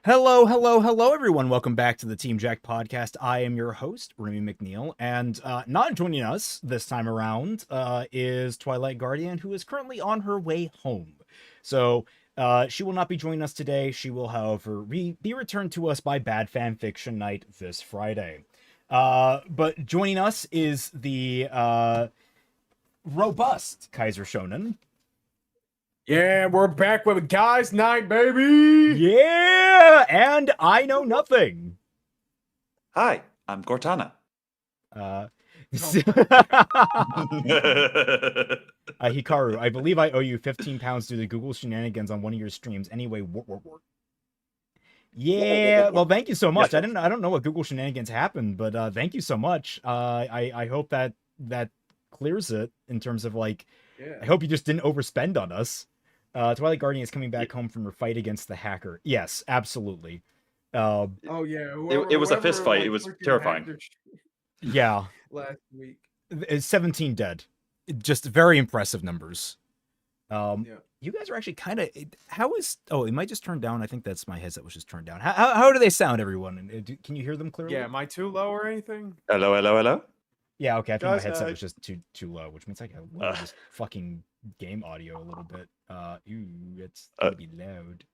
Hello, hello, hello, everyone. Welcome back to the Team Jack podcast. I am your host, Remy McNeil, and not joining us this time around is Twilight Guardian, who is currently on her way home. So she will not be joining us today. She will, however, be returned to us by Bad Fan Fiction Night this Friday. But joining us is the robust Kaiser Shonen. Yeah, we're back with Guys Night, baby! Yeah, and I know nothing. Hi, I'm Cortana. Hikaru, I believe I owe you 15 pounds due to Google shenanigans on one of your streams. Anyway, Yeah, well, thank you so much. Yes, I don't know what Google shenanigans happened, but thank you so much. I hope that clears it in terms of I hope you just didn't overspend on us. Twilight Guardian is coming back home from her fight against the hacker. Yes, absolutely. Oh yeah, it was a fist fight. It was terrifying. Yeah. Last week. 17 dead. Just very impressive numbers. Yeah. You guys are actually kind of. How is? Oh, it might just turn down. I think that's my headset was just turned down. How do they sound, everyone? Can you hear them clearly? Yeah, am I too low or anything? Hello, hello, hello. Yeah, okay. I think my Guys, headset was just too low, which means I can lower this fucking game audio a little bit. It's gonna be loud.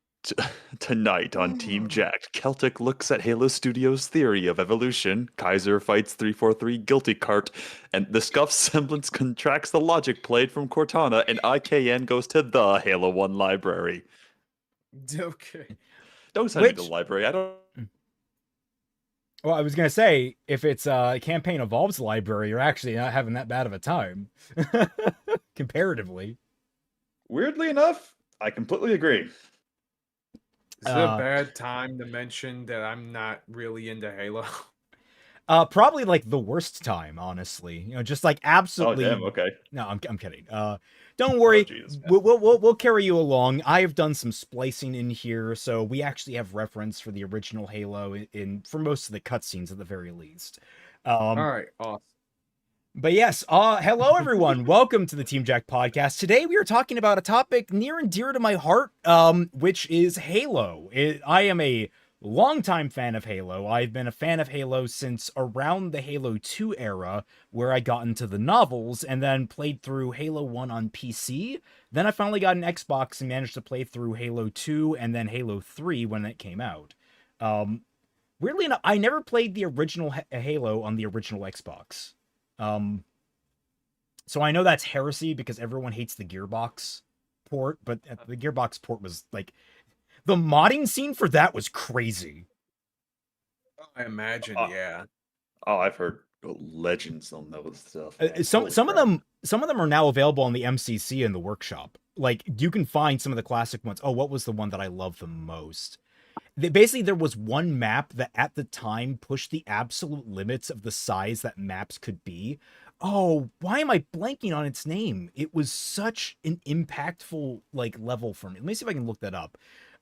Tonight on Team Jacked, Celtic looks at Halo Studios' theory of evolution, Kaiser fights 343 Guilty Cart, and the scuffed semblance contracts the logic played from Cortana, and IKN goes to the Halo 1 library. Okay. Don't send me to the library, I don't... Well, I was gonna say, if it's Campaign Evolves library, you're actually not having that bad of a time. Comparatively. Weirdly enough, I completely agree. Is it a bad time to mention that I'm not really into Halo? Probably the worst time, honestly. Just absolutely. Oh, damn, okay. No, I'm kidding. Don't worry. We'll carry you along. I have done some splicing in here, so we actually have reference for the original Halo for most of the cutscenes at the very least. All right, awesome. But yes, hello everyone. Welcome to the Team Jack podcast. Today we are talking about a topic near and dear to my heart, which is Halo. I am a longtime fan of Halo. I've been a fan of Halo since around the Halo 2 era, where I got into the novels and then played through Halo 1 on PC. Then I finally got an Xbox and managed to play through Halo 2 and then Halo 3 when it came out. Weirdly enough, I never played the original Halo on the original Xbox. So I know that's heresy because everyone hates the Gearbox port, but the Gearbox port was the modding scene for that was crazy. I imagine, yeah. Oh, I've heard legends on those stuff. Some of them are now available on the MCC in the workshop. You can find some of the classic ones. Oh, what was the one that I love the most? Basically, there was one map that at the time pushed the absolute limits of the size that maps could be. Oh, why am I blanking on its name? It was such an impactful level for me. Let me see if I can look that up.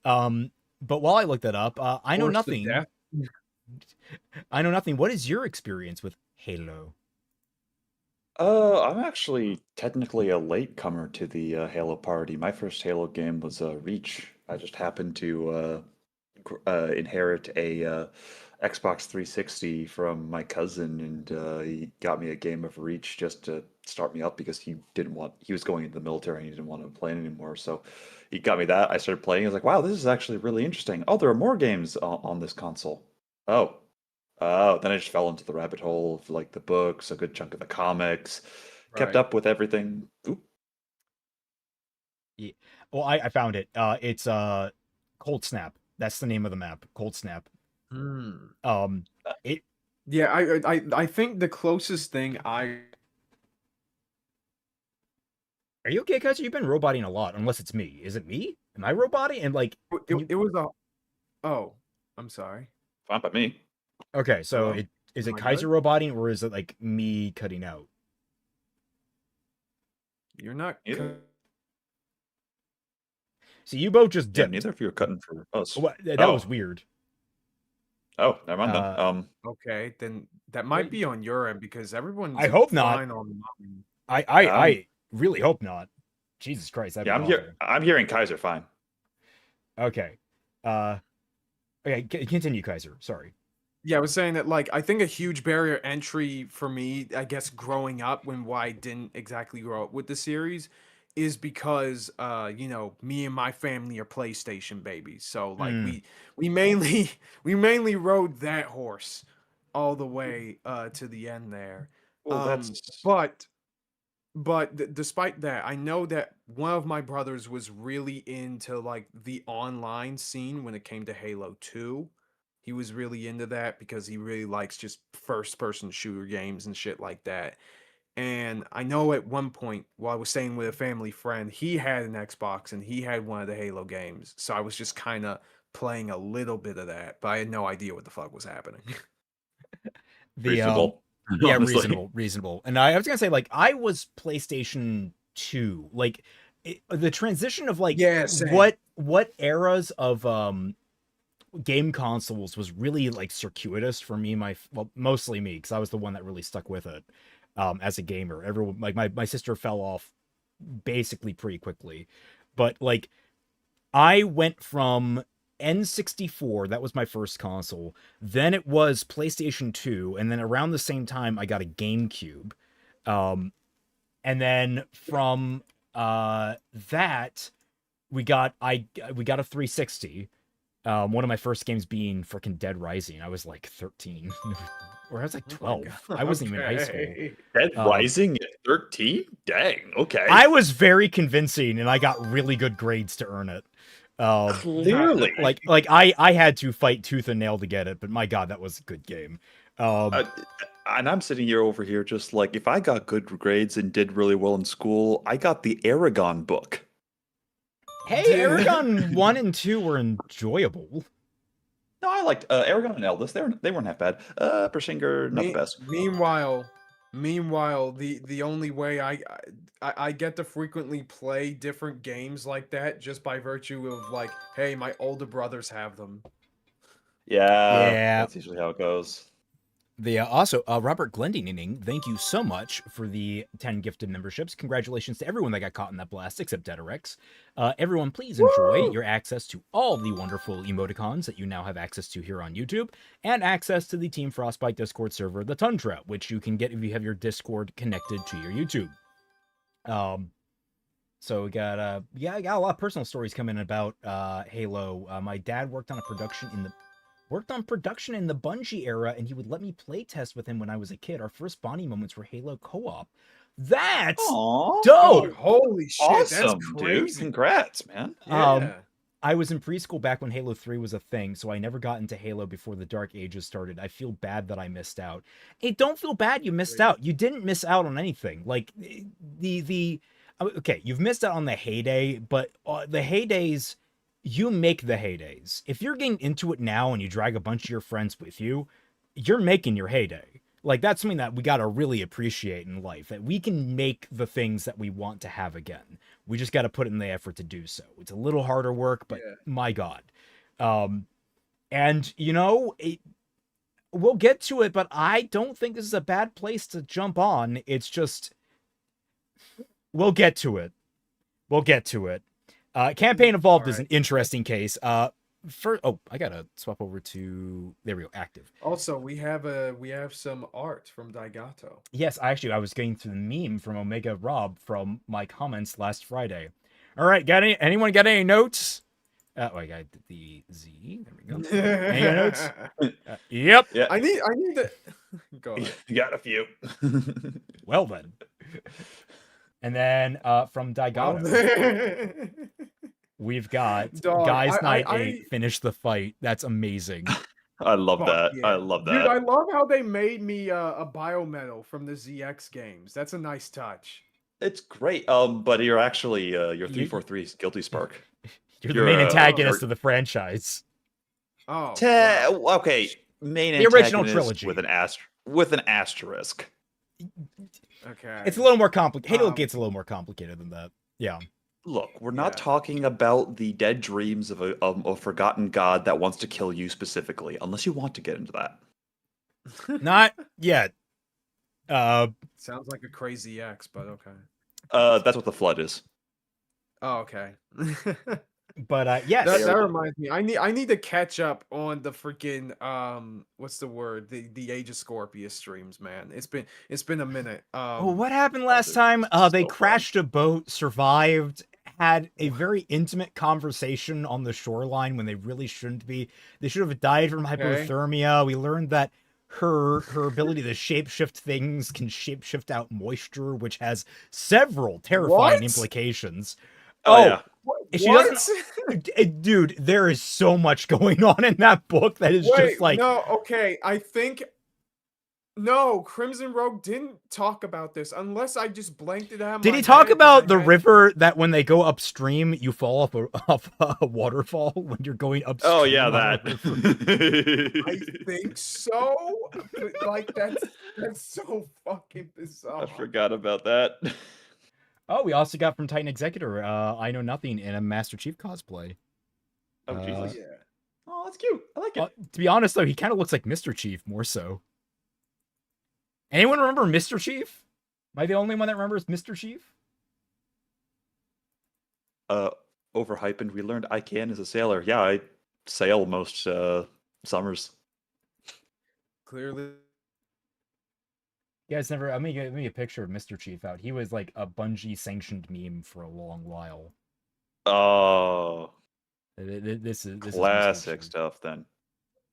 But while I look that up, I know nothing. I know nothing. What is your experience with Halo? I'm actually technically a latecomer to the Halo party. My first Halo game was Reach. I just happened to inherit a Xbox 360 from my cousin, and he got me a game of Reach just to start me up because he was going into the military and he didn't want to play it anymore. So he got me that. I started playing. I was like, wow, this is actually really interesting. Oh, there are more games on this console. Oh, then I just fell into the rabbit hole of the books, a good chunk of the comics, kept up with everything. Oop. Yeah. Well, I found it. It's Cold Snap. That's the name of the map, Cold Snap. Yeah, I think the closest thing I... Are you okay, Kaiser? You've been roboting a lot, unless it's me. Is it me? Am I roboting? And It was a... Oh, I'm sorry. Fine by me. Okay, so is it Kaiser roboting or is it me cutting out? You're not... So you both just dipped. Yeah, neither of you are cutting for us. Well, that was weird. Oh, never mind then. Okay, then that might be on your end because everyone's... I hope not. On mine. I really hope not. Jesus Christ. Yeah, I'm hearing Kaiser fine. Okay. Okay, continue, Kaiser. Sorry. Yeah, I was saying that, like, I think a huge barrier entry for me, I guess, growing up, when why I didn't exactly grow up with the series, is because me and my family are PlayStation babies. So like Mm. we mainly we mainly rode that horse all the way to the end there. Well, Um that's but despite that, I know that one of my brothers was really into like the online scene when it came to Halo 2. He was really into that because he really likes just first person shooter games and shit like that. And I know at one point while I was staying with a family friend, he had an Xbox and he had one of the Halo games. So I was just kind of playing a little bit of that, but I had no idea what the fuck was happening. The reasonable. yeah, Honestly. reasonable. And I was gonna say, like, I was PlayStation 2. Like, the transition of like Yeah, same. what eras of game consoles was really like circuitous for me. Well, mostly me, because I was the one that really stuck with it as a gamer. Everyone, like my sister fell off basically pretty quickly, but like I went from N64, that was my first console. Then it was PlayStation 2, and then around the same time I got a GameCube. Um, and then from that we got a 360. One of my first games being freaking Dead Rising. I was like 13 or I was like Oh my 12. god. I wasn't even in high school. Okay. Dead Um, Rising at 13? Dang, okay. I was very convincing and I got really good grades to earn it. Clearly. I had to fight tooth and nail to get it, but my god, that was a good game. Uh, and I'm sitting here over here just like, if I got good grades and did really well in school, I got the Aragon book. Hey, Dude. Aragon 1 and 2 were enjoyable. No, I liked Aragon and Eldest. They weren't half bad. Pershinger, not the best. Meanwhile, the only way I get to frequently play different games like that just by virtue of like, hey, my older brothers have them. Yeah, Yeah. that's usually how it goes. Also, Robert Glendinning, thank you so much for the 10 gifted memberships. Congratulations to everyone that got caught in that blast, except Dedarex. Everyone, please enjoy your access to all the wonderful emoticons that you now have access to here on YouTube, and access to the Team Frostbite Discord server, the Tundra, which you can get if you have your Discord connected to your YouTube. So we got I got a lot of personal stories coming about Halo. My dad worked on production in the Bungie era, and he would let me play test with him when I was a kid. Our first bonding moments were Halo co-op. That's Aww. dope. Dude, holy shit, Awesome, that's dude. crazy. Congrats, man. Yeah. I was in preschool back when Halo 3 was a thing, so I never got into Halo before the Dark Ages started. I feel bad that I missed out. Hey, don't feel bad you missed out. You didn't miss out on anything. Like, okay, you've missed out on the heyday, but the heydays, you make the heydays. If you're getting into it now and you drag a bunch of your friends with you, you're making your heyday. Like, that's something that we got to really appreciate in life, that we can make the things that we want to have again. We just got to put in the effort to do so. It's a little harder work, but my God. And, we'll get to it, but I don't think this is a bad place to jump on. It's just, we'll get to it. Campaign Evolved is an interesting case. I gotta swap over to, there we go, active. Also, we have some art from Daigato. Yes, I was going through the meme from Omega Rob from my comments last Friday. All right, anyone got any notes? I got the Z. There we go. Any notes? Yep. Yeah. I need to go ahead. You got a few. Well then. And then from Daigato, we've got Guys Night 8, Finish the Fight. That's amazing. I love that. Yeah. I love that. Dude, I love how they made me a biomedal from the ZX games. That's a nice touch. It's great. But you're actually your 343 Guilty Spark. You're the main antagonist of the franchise. Oh. Wow. Okay. Main the original antagonist trilogy with an asterisk. Okay. It's a little more complicated. Halo gets a little more complicated than that. Yeah. Look, we're not talking about the dead dreams of a forgotten god that wants to kill you specifically, unless you want to get into that. Not yet. Sounds like a crazy X, but okay. That's what the flood is. Oh, okay. But yes, That reminds me. I need to catch up on the freaking what's the word? The Age of Scorpius streams, man. It's been a minute. oh, what happened last they're time? They so fun. crashed a boat, survived, had a very intimate conversation on the shoreline when they really shouldn't be. They should have died from hypothermia. We learned that her ability to shapeshift things can shapeshift out moisture, which has several terrifying What? implications. Oh, yeah. She doesn't. Dude, there is so much going on in that book that is just like. No, okay. I think no, Crimson Rogue didn't talk about this unless I just blanked it out. Of Did my he talk head 'cause about I the had- river that when they go upstream, you fall off a waterfall when you're going upstream? Oh yeah, on a that. river? I think so. But like that's so fucking bizarre. I forgot about that. Oh, we also got from Titan Executor, I Know Nothing in a Master Chief cosplay. Oh Jesus. Yeah. Oh, that's cute. I like it. To be honest, though, he kind of looks like Mr. Chief more so. Anyone remember Mr. Chief? Am I the only one that remembers Mr. Chief? Overhyped. We learned I can as a sailor. Yeah, I sail most summers. Clearly. You guys never. Let me get a picture of Mr. Chief out. He was like a Bungie sanctioned meme for a long while. Oh, This is classic stuff. Then.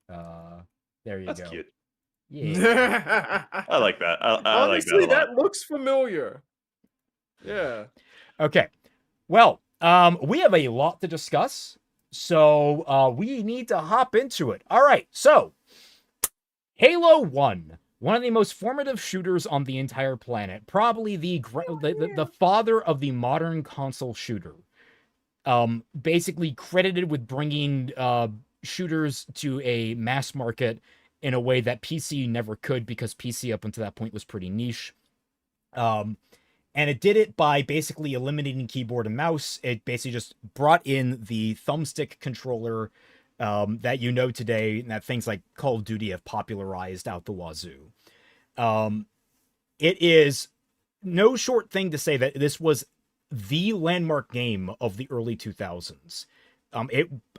There you That's go. cute. Yeah. I like that. I Honestly, like that a lot. looks familiar. Yeah. Okay. Well, we have a lot to discuss, so we need to hop into it. All right. So, Halo 1, one of the most formative shooters on the entire planet, probably the father of the modern console shooter. Basically credited with bringing shooters to a mass market in a way that PC never could, because PC up until that point was pretty niche. And it did it by basically eliminating keyboard and mouse. It basically just brought in the thumbstick controller that you know today, and that things like Call of Duty have popularized out the wazoo. It is no short thing to say that this was the landmark game of the early 2000s.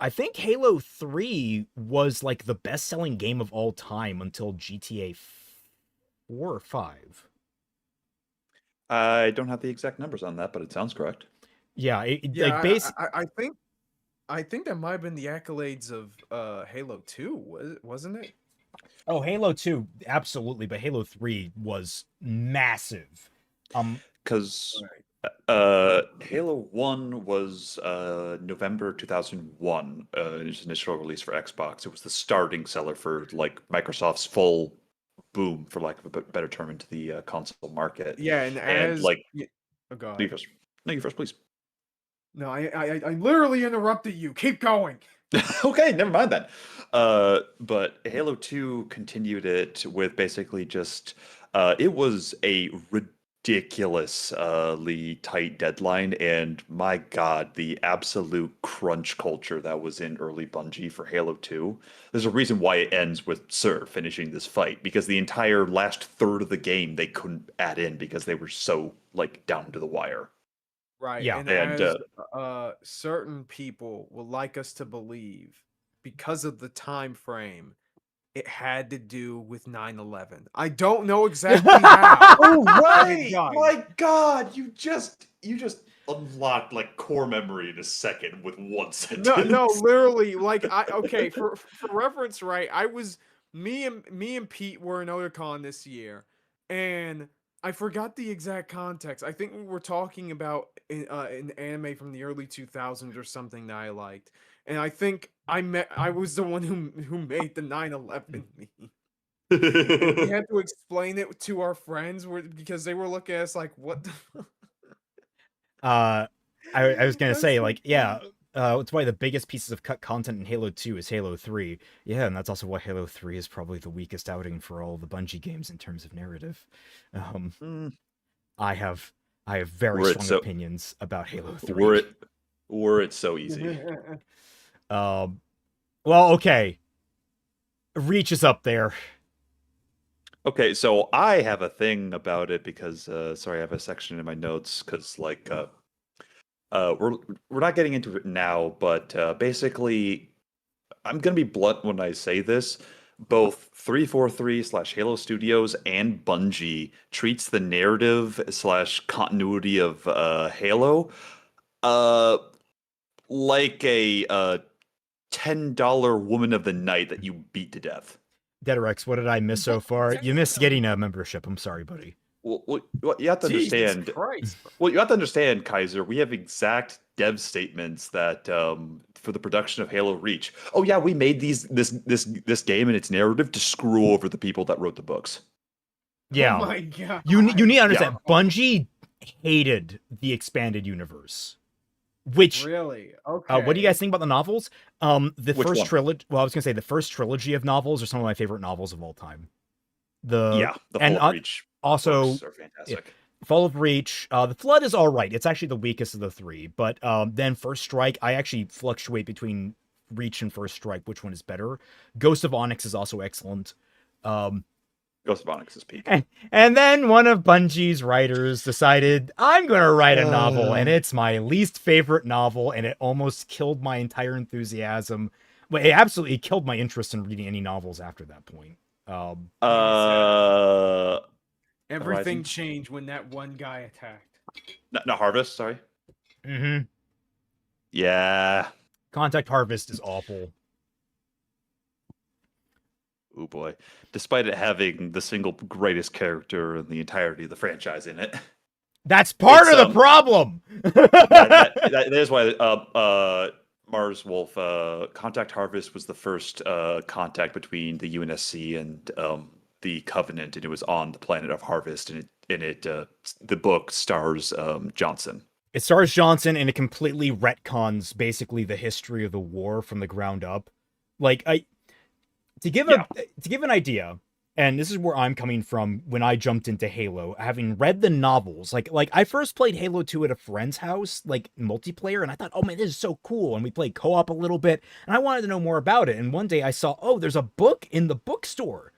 I think Halo 3 was like the best-selling game of all time until GTA 4 or 5. I don't have the exact numbers on that, but it sounds correct. Yeah, I think that might have been the accolades of Halo 2, wasn't it? Oh, Halo 2, absolutely, but Halo 3 was massive. Because Halo 1 was November 2001, its initial release for Xbox. It was the starting seller for like Microsoft's full boom, for lack of a better term, into the console market. Yeah, and like, oh, go ahead. you first. No, you first, please. No, I literally interrupted you. Keep going. Okay, never mind then. But Halo 2 continued it with basically just it was a ridiculously tight deadline, and my god, the absolute crunch culture that was in early Bungie for Halo 2. There's a reason why it ends with Sir finishing this fight, because the entire last third of the game they couldn't add in because they were so like down to the wire. Right. Yeah. And as certain people would like us to believe, because of the time frame, it had to do with 9/11. I don't know exactly how. Oh but it right! does. My god, you just unlocked like core memory in a second with one sentence. No, literally, like okay, for reference, right? Me and Pete were in OTACon this year, and I forgot the exact context. I think we were talking about an anime from the early 2000s or something that I liked, and I think I was the one who made the 9/11 meme. We had to explain it to our friends because they were looking at us like, "What?" I was gonna say, like, yeah, funny. it's why the biggest pieces of cut content in Halo 2 is Halo 3. Yeah, and that's also why Halo 3 is probably the weakest outing for all the Bungie games in terms of narrative. I have very strong opinions about Halo 3. Were it so easy. Well, okay. Reach is up there. Okay, so I have a thing about it because sorry, I have a section in my notes because like We're not getting into it now, but basically, I'm gonna be blunt when I say this. Both 343 slash Halo Studios and Bungie treats the narrative slash continuity of Halo uh like a $10 woman of the night that you beat to death. Deaderex, what did I miss so far? You missed getting a membership. I'm sorry, buddy. Well, you have to Jesus understand. Christ, bro. Well, you have to understand, Kaiser. We have exact dev statements that for the production of Halo Reach. Oh yeah, we made this game and its narrative to screw over the people that wrote the books. Yeah. Oh my god. You need to understand, Bungie hated the expanded universe. Which Really? Okay. what do you guys think about the novels? The Which first one? trilogy. Well, I was gonna say the first trilogy of novels are some of my favorite novels of all time. Yeah, the and Fall of Reach also books are fantastic. Fall of Reach, the Flood is all right. It's actually the weakest of the three. But then First Strike, I actually fluctuate between Reach and First Strike, which one is better. Ghost of Onyx is also excellent. Ghost of Onyx is peak. And then one of Bungie's writers decided, I'm going to write a novel, and it's my least favorite novel, and it almost killed my entire enthusiasm. Well, it absolutely killed my interest in reading any novels after that point. Everything Horizon? changed when that one guy attacked. Not Harvest, sorry. Mm-hmm. Yeah. Contact Harvest is awful. Oh boy. Despite it having the single greatest character in the entirety of the franchise in it. That's part It's, of the problem. that is why Mars Wolf Contact Harvest was the first contact between the UNSC and the Covenant, and it was on the planet of Harvest, and the book stars Johnson. It stars Johnson, and it completely retcons basically the history of the war from the ground up. Like to give an idea, and this is where I'm coming from when I jumped into Halo, having read the novels. Like I first played Halo 2 at a friend's house, like multiplayer, and I thought, oh man, this is so cool. And we played co-op a little bit, and I wanted to know more about it. And one day I saw, oh, there's a book in the bookstore.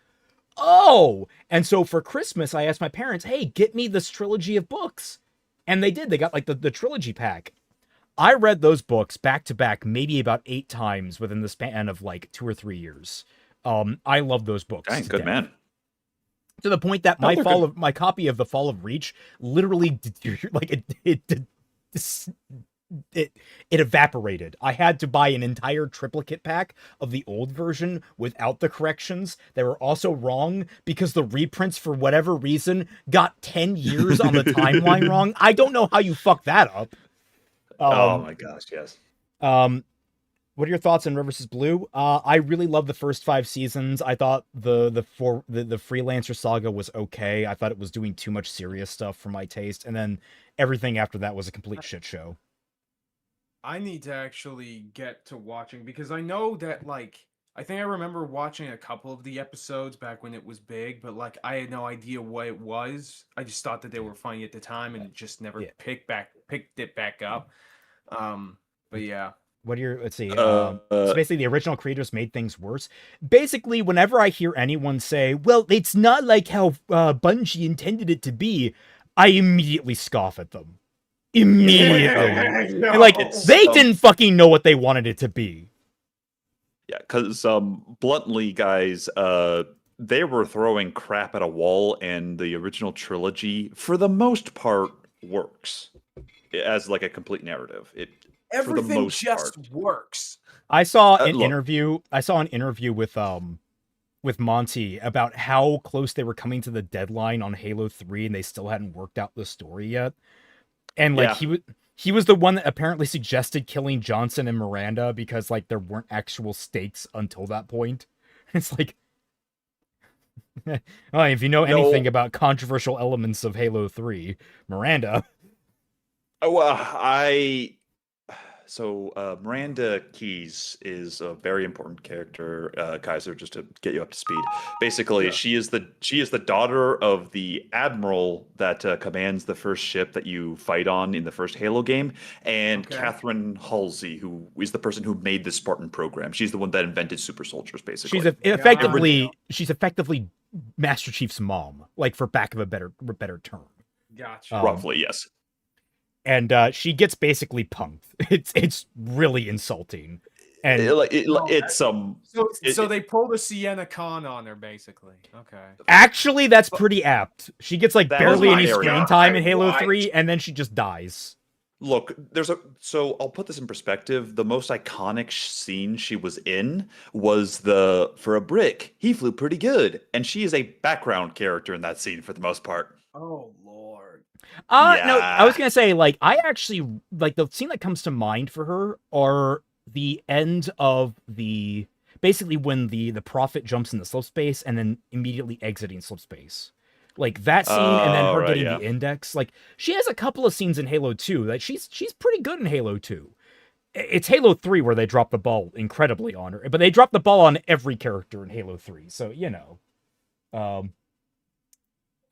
Oh, and so for Christmas, I asked my parents, hey, get me this trilogy of books. And they did. They got like the trilogy pack. I read those books back to back, maybe about 8 times within the span of like 2 or 3 years. I love those books. Dang, good man. To the point that my copy of the Fall of Reach literally like it evaporated. I had to buy an entire triplicate pack of the old version without the corrections. They were also wrong because the reprints, for whatever reason, got 10 years on the timeline wrong. I don't know how you fuck that up. Oh my gosh, yes. What are your thoughts on Red vs. Blue? I really love the first 5 seasons. I thought the Freelancer saga was okay. I thought it was doing too much serious stuff for my taste, and then everything after that was a complete shit show. I need to actually get to watching because I know that like I think I remember watching a couple of the episodes back when it was big, but like I had no idea what it was. I just thought that they were funny at the time and just never picked it back up. But yeah. What are your, let's see, so basically the original creators made things worse. Basically, whenever I hear anyone say, well, it's not like how Bungie intended it to be, I immediately scoff at them. Immediately. No. And, like, they didn't fucking know what they wanted it to be. Yeah, because bluntly, guys, they were throwing crap at a wall, and the original trilogy, for the most part, works as like a complete narrative. Everything just works. I saw an interview with Monty about how close they were coming to the deadline on Halo 3 and they still hadn't worked out the story yet. And like he was the one that apparently suggested killing Johnson and Miranda because like there weren't actual stakes until that point. It's like well, if you know anything about controversial elements of Halo 3, Miranda. So Miranda Keyes is a very important character, Kaiser, just to get you up to speed. Basically, she is the daughter of the admiral that commands the first ship that you fight on in the first Halo game, and Catherine Halsey, who is the person who made the Spartan program. She's the one that invented super soldiers, basically. She's effectively Master Chief's mom, like for back of a better term. Gotcha. Roughly, yes. and she gets basically punked. It's really insulting. And So they pulled a Sienna Khan on her, basically. Okay. actually, that's pretty apt. She gets like That was barely my any area. screen time in Halo What? 3, and then she just dies. Look, so I'll put this in perspective. The most iconic scene she was in was the for a brick. He flew pretty good, and she is a background character in that scene for the most part. Oh Lord. No, I was Yeah. gonna say, like, I actually like the scene that comes to mind for her are the end of the basically when the prophet jumps in the slip space and then immediately exiting slip space. Like that scene and then her Right, getting yeah. the index. Like she has a couple of scenes in Halo 2 that she's pretty good in Halo 2. It's Halo 3 where they drop the ball incredibly on her, but they drop the ball on every character in Halo 3. So, you know.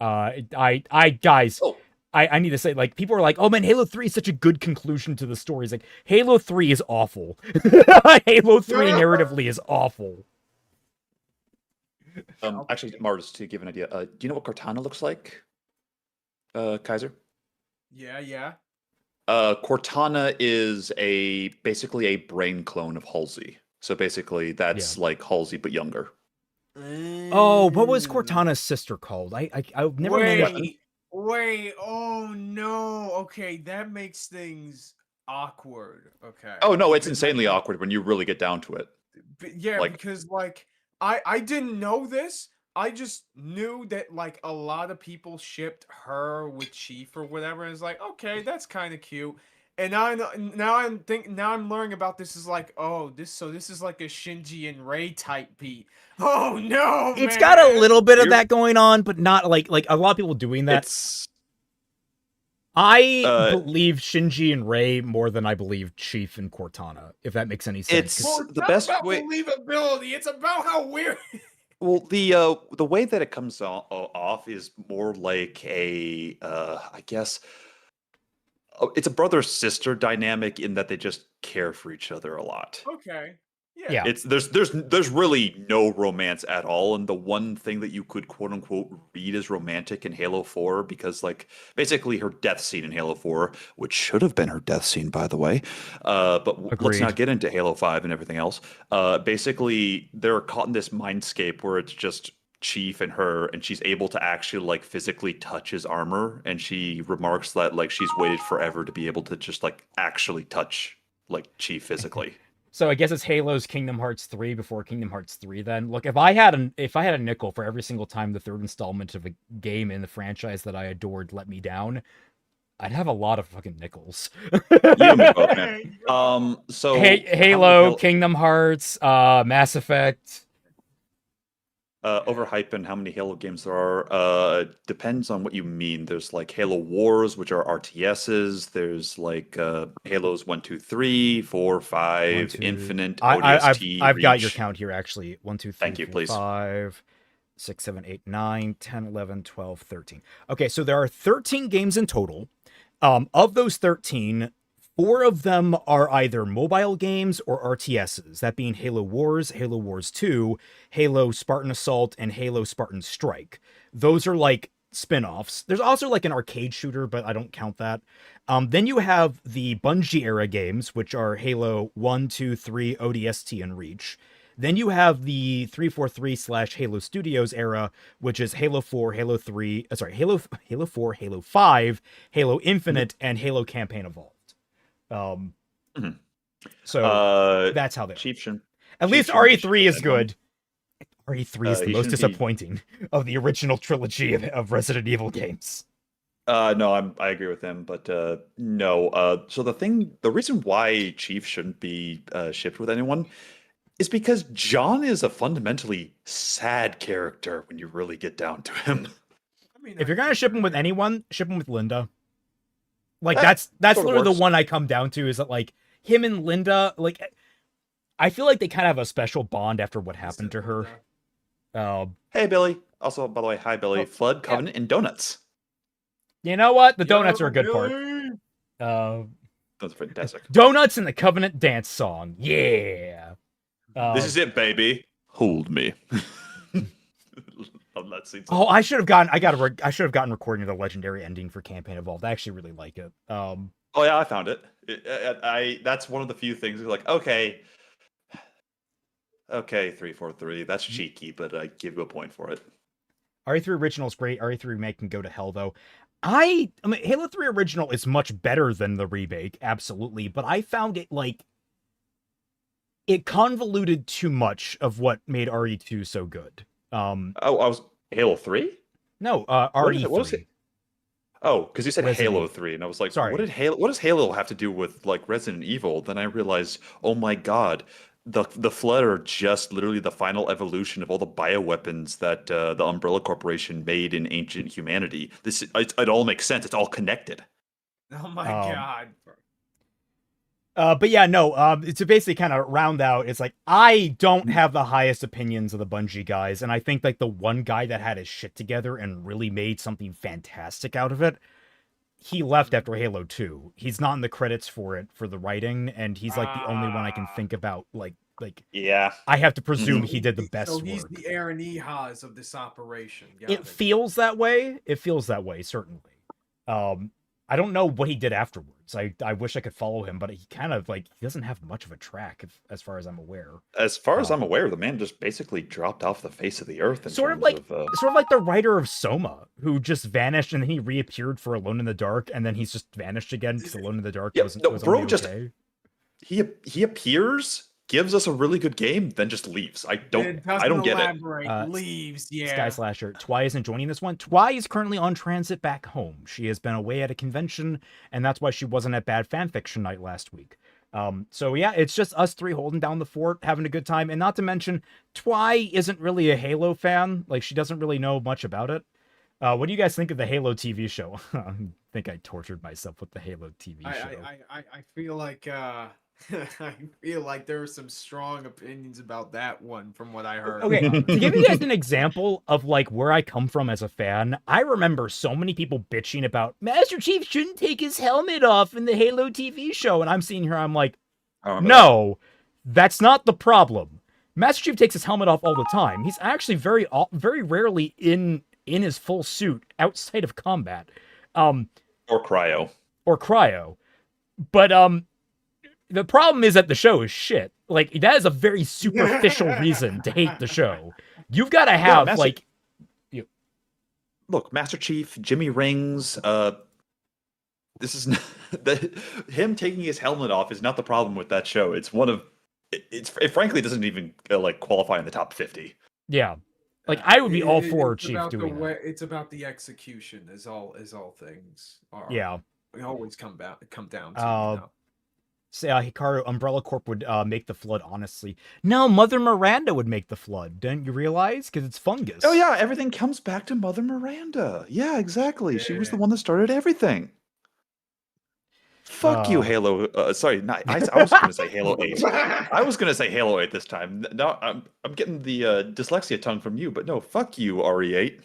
I guys, Oh, I need to say, like, people are like, oh man, Halo 3 is such a good conclusion to the story. It's like, Halo 3 is awful. Halo 3 narratively is awful. actually, Mars, to give an idea, do you know what Cortana looks like? Kaiser? Yeah. Cortana is basically a brain clone of Halsey. So basically, that's like Halsey but younger. Oh, what was Cortana's sister called? I've never managed. Wait. Oh no. Okay, that makes things awkward. Okay. Oh no, it's Because insanely awkward when you really get down to it. Yeah, Like- because like I didn't know this. I just knew that like a lot of people shipped her with Chief or whatever. And it's like, okay, that's kind of cute. And now I'm learning about this is like, oh, this is like a Shinji and Rei type beat. Oh no, It's man. got a little bit of You're- that going on, but not like a lot of people doing that. It's I believe Shinji and Rei more than I believe Chief and Cortana, if that makes any sense. It's- 'Cause Well, it's the not best about way- believability. It's about how weird. well, the way that it comes off is more like a I guess it's a brother sister dynamic in that they just care for each other a lot. Okay. Yeah. It's there's really no romance at all, and the one thing that you could quote unquote read as romantic in Halo 4, because like basically her death scene in Halo 4, which should have been her death scene by the way, but let's Agreed. not get into Halo 5 and everything else. Basically they're caught in this mindscape where it's just Chief and her, and she's able to actually like physically touch his armor, and she remarks that like she's waited forever to be able to just like actually touch like Chief physically. So I guess it's Halo's Kingdom Hearts 3 before Kingdom Hearts 3 then. Look, if I had a nickel for every single time the third installment of a game in the franchise that I adored let me down, I'd have a lot of fucking nickels. You and me both, man. So Halo, Kingdom Hearts, Mass Effect. overhype and how many Halo games there are depends on what you mean. There's like Halo Wars, which are RTSs. There's like Halos 1, 2, 3, 4, 5, 1, 2. Infinite, I've ODST, got your Reach. count here actually. 1, 2, 3, Thank you, 4, please. 5, 6, 7, 8, 9, 10, 11, 12, 13. Okay, so there are 13 games in total. Of those 13, 4 of them are either mobile games or RTSs, that being Halo Wars, Halo Wars 2, Halo Spartan Assault, and Halo Spartan Strike. Those are like spin-offs. There's also like an arcade shooter, but I don't count that. Then you have the Bungie era games, which are Halo 1, 2, 3, ODST, and Reach. Then you have the 343/Halo Studios era, which is Halo 4, Halo 3, Halo 4, Halo 5, Halo Infinite, and Halo Campaign Evolved. So that's how they are. Chief shouldn't. At least shouldn't be RE3 is shipping anyone. good. RE3 is the he most shouldn't be- disappointing of the original trilogy of Resident Evil games. No, I agree with him, but no. So the reason why Chief shouldn't be shipped with anyone is because John is a fundamentally sad character when you really get down to him. I mean, If you're gonna ship him with anyone, ship him with Linda. Like That that's sort of literally works. the one I come down to is that like him and Linda, like I feel like they kind of have a special bond after what happened to her. Hey, Billy. Also, by the way, hi, Billy. Oh, Flood, yeah. Covenant, and Donuts. You know what? The donuts are a good part. That's fantastic. Donuts and the Covenant dance song. Yeah. This is it, baby. Hold me. Love that scene. Oh, I should have gotten. I should have gotten recording of the legendary ending for Campaign Evolved. I actually really like it. Oh yeah, I found it. That's one of the few things. Like, okay, 343. That's cheeky, but I give you a point for it. RE3 Original is great. RE3 Remake can go to hell, though. I mean, Halo 3 Original is much better than the remake, absolutely, but I found it, like, it convoluted too much of what made RE2 so good. Oh, I was Halo 3? No, What RE3. was it? Oh, because you said Resident Halo Evil. 3, and I was like, Sorry. what does Halo have to do with like Resident Evil? Then I realized, oh my God, the Flood are just literally the final evolution of all the bioweapons that the Umbrella Corporation made in ancient humanity. It all makes sense. It's all connected. Oh my god. But yeah, no, to basically kind of round out, it's like, I don't have the highest opinions of the Bungie guys, and I think, like, the one guy that had his shit together and really made something fantastic out of it, he left after Halo 2. He's not in the credits for it, for the writing, and he's, like, the only one I can think about, like, Yeah. I have to presume he did the best So he's work. the Aaron Ehas of this operation. It feels that way. It feels that way, certainly. I don't know what he did afterwards. I wish I could follow him, but he kind of, like, he doesn't have much of a track, as far as I'm aware. As far as I'm aware, the man just basically dropped off the face of the earth in Sort of terms like the writer of Soma, who just vanished and then he reappeared for Alone in the Dark, and then he's just vanished again because Alone in the Dark was bro, only okay. he appears, gives us a really good game, then just leaves. I don't get it. Leaves, yeah. Sky Slasher. Twy isn't joining this one. Twy is currently on transit back home. She has been away at a convention, and that's why she wasn't at Bad Fanfiction Night last week. So yeah, it's just us three holding down the fort, having a good time, and not to mention, Twy isn't really a Halo fan. Like, she doesn't really know much about it. What do you guys think of the Halo TV show? I think I tortured myself with the Halo TV show. I feel like I feel like there were some strong opinions about that one from what I heard. Okay, to give you guys an example of, like, where I come from as a fan, I remember so many people bitching about Master Chief shouldn't take his helmet off in the Halo TV show, and I'm sitting here, I'm like, no, that's not the problem. Master Chief takes his helmet off all the time. He's actually very rarely in his full suit outside of combat. Or cryo. But the problem is that the show is shit. Like, that is a very superficial reason to hate the show. You've got to have, Look, Master Chief, Jimmy Rings, this is not, him taking his helmet off is not the problem with that show. It's one of, it frankly doesn't even, qualify in the top 50. Yeah. Like, I would be all for Chief doing that. It's about the execution, as all things are. Yeah. We always come down to, Say Hikaru, Umbrella Corp would make the Flood, honestly. No, Mother Miranda would make the Flood. Don't you realize? Because it's fungus. Oh yeah, everything comes back to Mother Miranda. Yeah, exactly. Yeah. She was the one that started everything. Fuck you, Halo. Sorry, I was going to say Halo 8. I was going to say Halo 8 this time. No, I'm getting the dyslexia tongue from you, but no, fuck you, RE8.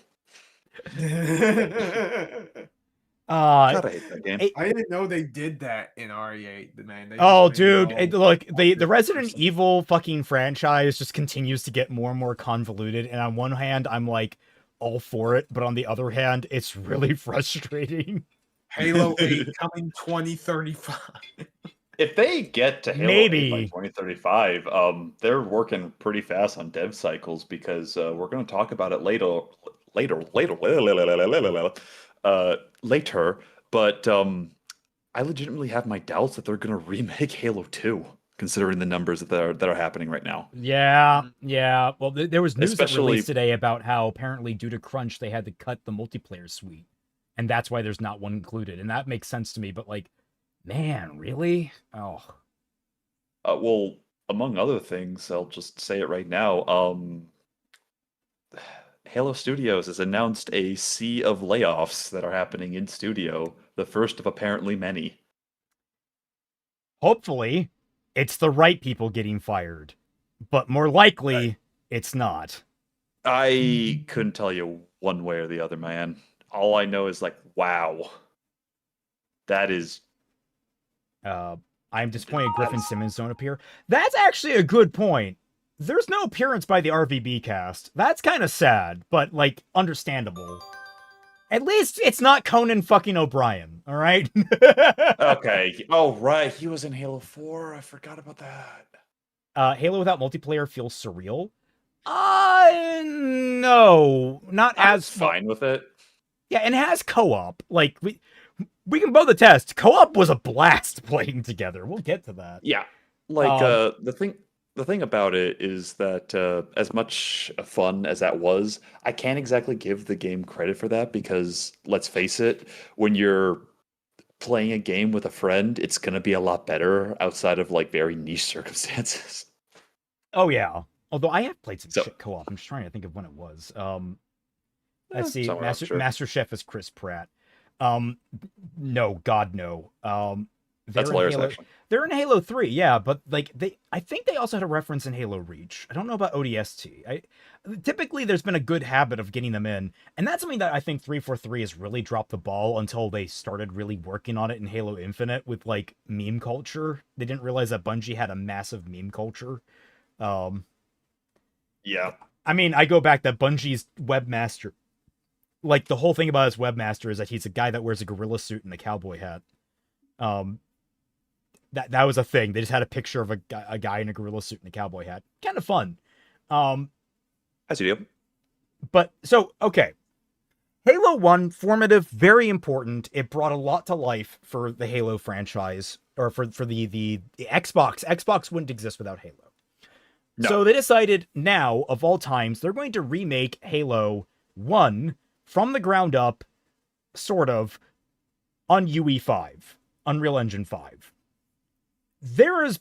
God, I hate that game. I didn't know they did that in RE8, man. Dude, look, the Resident Evil fucking franchise just continues to get more and more convoluted, and on one hand, I'm like all for it, but on the other hand, it's really frustrating. Halo 8 coming 2035. If they get to Halo 8 by 2035, they're working pretty fast on dev cycles because we're going to talk about it later. But I legitimately have my doubts that they're going to remake Halo 2, considering the numbers that are happening right now. Yeah. Well, there was news that released today about how apparently due to crunch they had to cut the multiplayer suite, and that's why there's not one included. And that makes sense to me. But, like, man, really? Oh. Well, among other things, I'll just say it right now. Halo Studios has announced a sea of layoffs that are happening in studio, the first of apparently many. Hopefully, it's the right people getting fired, but more likely, it's not. I couldn't tell you one way or the other, man. All I know is, like, wow. That is... I'm disappointed Griffin Simmons don't appear. That's actually a good point. There's no appearance by the RVB cast. That's kind of sad, but, like, understandable. At least it's not Conan fucking O'Brien, all right? Okay. Oh, right. He was in Halo 4. I forgot about that. Halo without multiplayer feels surreal. No, not I'm as fine with it. Yeah, and it has co-op. Like we can both attest, co-op was a blast playing together. We'll get to that. Yeah. Like Um, the thing about it is that as much fun as that was, I can't exactly give the game credit for that because let's face it, when you're playing a game with a friend, it's going to be a lot better outside of like very niche circumstances. oh yeah. Although I have played some So, shit co-op. I'm just trying to think of when it was. Let's see. somewhere, I'm sure. Master Chef is Chris Pratt. Um, no, God no. That's They're in hilarious, Halo. actually. They're in Halo 3, yeah, but like I think they also had a reference in Halo Reach. I don't know about ODST. Typically there's been a good habit of getting them in, and that's something that I think 343 has really dropped the ball until they started really working on it in Halo Infinite with like meme culture. They didn't realize that Bungie had a massive meme culture. Um, Yeah. I mean, I go back that Bungie's webmaster, like the whole thing about his webmaster is that he's a guy that wears a gorilla suit and a cowboy hat. Um, that was a thing. They just had a picture of a guy in a gorilla suit and a cowboy hat. Kind of fun. As you do. But so okay. Halo 1, formative, very important. It brought a lot to life for the Halo franchise, or for the Xbox. Xbox wouldn't exist without Halo. No. So they decided now, of all times, they're going to remake Halo 1 from the ground up, sort of, on UE5, Unreal Engine 5. There is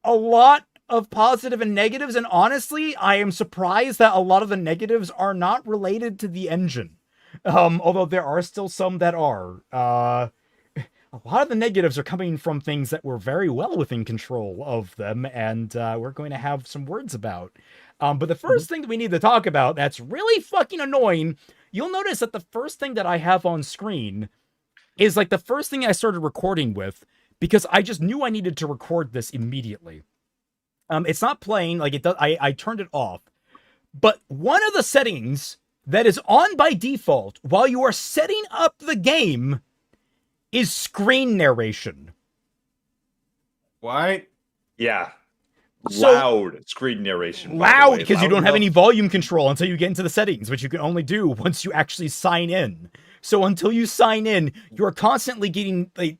a lot of positive and negatives, and honestly, I am surprised that a lot of the negatives are not related to the engine. Although there are still some that are. A lot of the negatives are coming from things that were very well within control of them, and we're going to have some words about. But the first thing that we need to talk about that's really fucking annoying, you'll notice that the first thing that I have on screen is like the first thing I started recording with, because I just knew I needed to record this immediately. It's not playing, like it does. I turned it off. But one of the settings that is on by default while you are setting up the game is screen narration. What? Yeah. So- Loud screen narration. by the Loud, way. because you Loud don't have enough- any volume control until you get into the settings, which you can only do once you actually sign in. So until you sign in, you're constantly getting like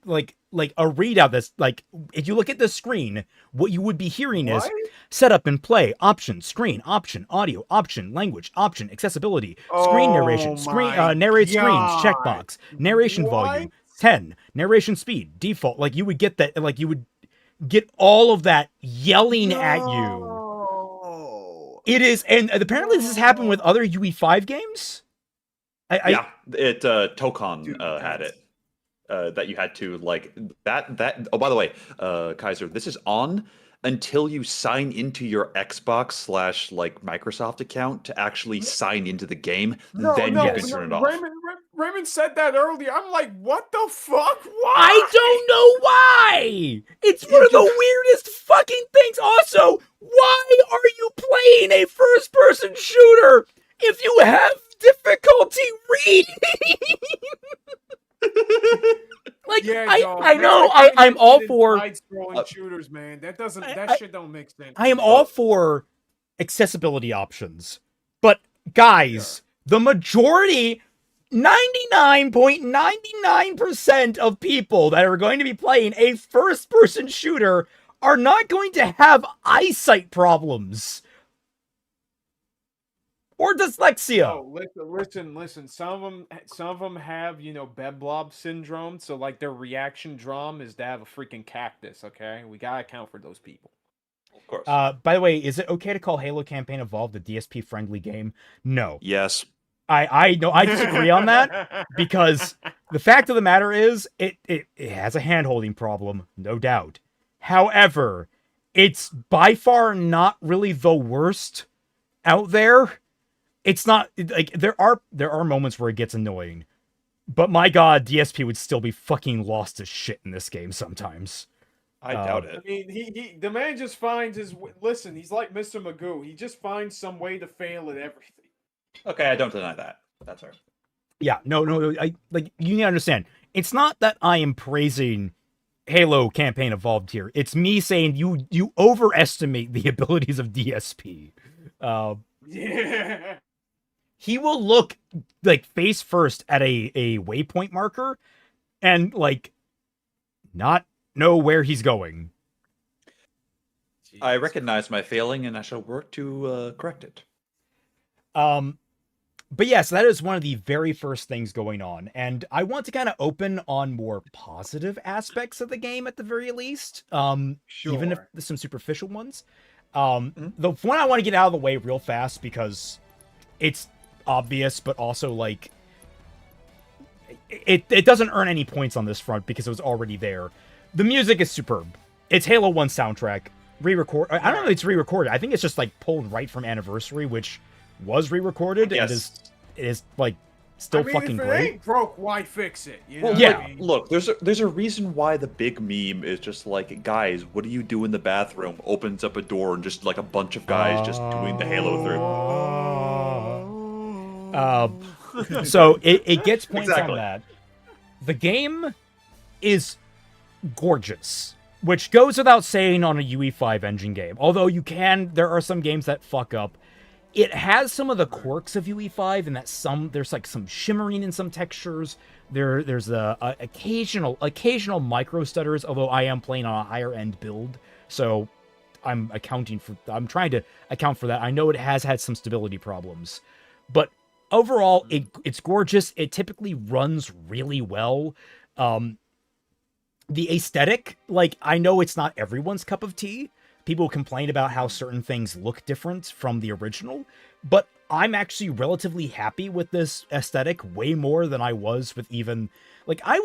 a readout that's like, if you look at the screen, what you would be hearing is What? setup and play, option, screen, option, audio, option, language, option, accessibility, screen narration, Oh screen, my narrate screens, God. checkbox, narration volume, What? 10, narration speed, default. Like you would get that, like you would get all of that yelling at you. No. It is, and apparently this has happened with other UE5 games. Yeah, it Tokon Dude, had that's- it. That you had to like that. Oh, by the way, Kaiser, this is on until you sign into your Xbox / like Microsoft account to actually sign into the game. Then you can turn it off. Raymond said that earlier. I'm like, what the fuck? Why? I don't know why. It's one of the weirdest fucking things. Also, why are you playing a first-person shooter if you have difficulty reading? Like, Yeah, I dog. know, That's like I'm all interested in for. side-scrolling shooters, man. That doesn't. I- That shit don't make sense. I am all for accessibility options, but guys, the majority, 99.99% of people that are going to be playing a first-person shooter are not going to have eyesight problems or dyslexia. Oh, listen. Some of them have, Beblob syndrome. So like their reaction drum is to have a freaking cactus. Okay, we gotta account for those people. Of course. By the way, is it okay to call Halo Campaign Evolved a DSP-friendly game? No. Yes. I know I disagree on that, because the fact of the matter is it has a hand-holding problem, no doubt. However, it's by far not really the worst out there. It's not like there are moments where it gets annoying, but my god, DSP would still be fucking lost as shit in this game sometimes. I doubt I it. mean, the man just finds his. Listen, he's like Mr. Magoo. He just finds some way to fail at everything. Okay, I don't deny that. That's fair. Yeah, no, I like you need to understand. It's not that I am praising Halo campaign evolved here. It's me saying you overestimate the abilities of DSP. Uh, Yeah. he will look like face first at a waypoint marker and like not know where he's going. I Jesus recognize my failing, and I shall work to correct it. Um, but yes, that is one of the very first things going on, and I want to kind of open on more positive aspects of the game at the very least. Even if Sure. there's some superficial ones. Mhm. The one I want to get out of the way real fast because it's obvious, but also like it doesn't earn any points on this front because it was already there. The music is superb. It's Halo 1 soundtrack. Re-record. I don't know if Right. it's re-recorded. I think it's just like pulled right from Anniversary, which was re-recorded and Yes. is like I still mean, fucking if it great. ain't broke, why fix it? You Well, know what Yeah. I mean? look. There's a reason why the big meme is just like, guys, what do you do in the bathroom? Opens up a door and just like a bunch of guys just doing the Halo through. Uh, so it gets points on Exactly. that. The game is gorgeous, which goes without saying on a UE5 engine game. Although there are some games that fuck up. It has some of the quirks of UE5 in that there's like some shimmering in some textures. There's a occasional micro stutters, although I am playing on a higher end build, so I'm trying to account for that. I know it has had some stability problems, but overall it's gorgeous. It typically runs really well. Um, the aesthetic, like I know it's not everyone's cup of tea. People complain about how certain things look different from the original, but I'm actually relatively happy with this aesthetic way more than I was with even like I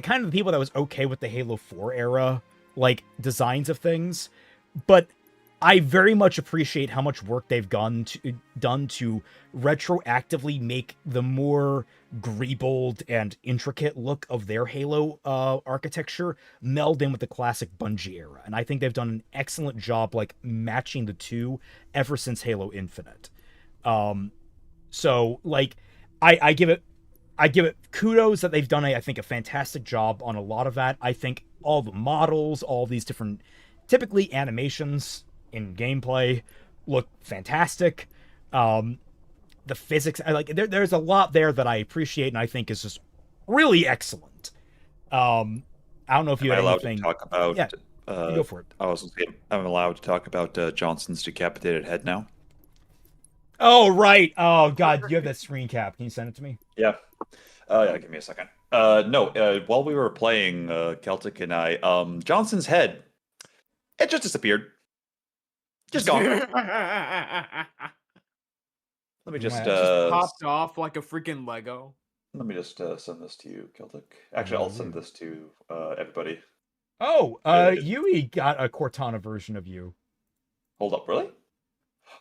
kind of the people that was okay with the Halo 4 era like designs of things, but I very much appreciate how much work they've done to retroactively make the more greebled and intricate look of their Halo architecture meld in with the classic Bungie era. And I think they've done an excellent job like matching the two ever since Halo Infinite. So like I give it kudos that they've done I think a fantastic job on a lot of that. I think all the models, all these different typically animations in gameplay look fantastic. The physics, there's a lot there that I appreciate and I think is just really excellent. I don't know if Am you I had allowed to anything. talk about? Yeah, you go for it. I was gonna say, I'm allowed to talk about Johnson's decapitated head now. Oh right. Oh god, you have that screen cap. Can you send it to me? Yeah. Yeah. Give me a second. No. While we were playing, Celtic and I, Johnson's head, it just disappeared. Just gone. Let me just Just popped off like a freaking Lego. let me just send this to you, Celtic. Actually, I'll send this to everybody. Oh, Uh, Yui got a Cortana version of you. Hold up, really?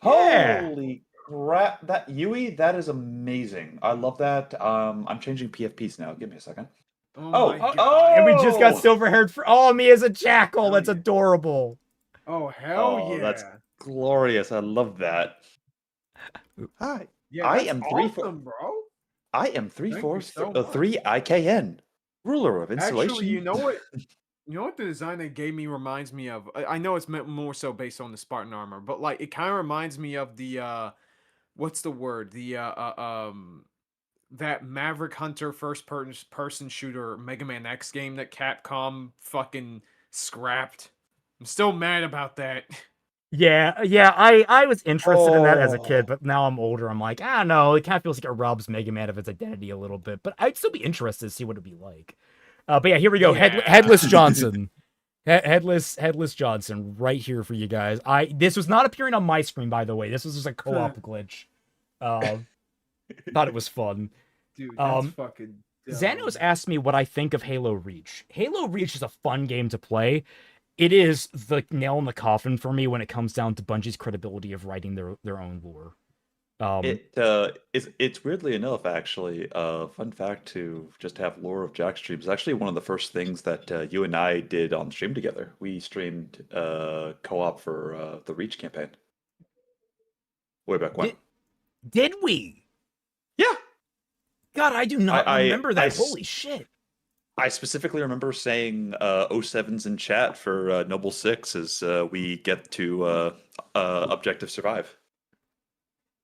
Yeah. Holy crap! That Yui, that is amazing. I love that. I'm changing PFPs now. Give me a second. Oh my Oh, Oh, god. and we just got oh, silver haired for me as a jackal. Hell That's yeah. adorable. Oh hell oh, that's yeah. glorious. I love that. Hi, Yeah, I that's am awesome, bro. I am three Thank you four so much. three IKN, ruler of Actually, installation. you know what? You know what the design they gave me reminds me of? I know it's more so based on the Spartan armor, but like it kind of reminds me of the what's the word? The that Maverick Hunter person shooter Mega Man X game that Capcom fucking scrapped. I'm still mad about that. Yeah. I was interested in that as a kid, Oh, but now I'm older. I'm like, I don't know. It kind of feels like it robs Mega Man of its identity a little bit, but I'd still be interested to see what it'd be like. But yeah, here we go. Yeah. Headless Johnson. Headless Johnson, right here for you guys. This was not appearing on my screen, by the way. This was just a co-op glitch. Uh, thought it was fun. Dude, that's Um, fucking Xanos dumb. asked me what I think of Halo Reach. Halo Reach is a fun game to play. It is the nail in the coffin for me when it comes down to Bungie's credibility of writing their own lore. Um, it's weirdly enough, actually, fun fact to just have lore of Jack streams. Actually, one of the first things that you and I did on stream together. We streamed co-op for the Reach campaign way back when. did did we? Yeah, God, I do not remember I that. Holy shit. I specifically remember saying 07s in chat for Noble Six as we get to Objective Survive.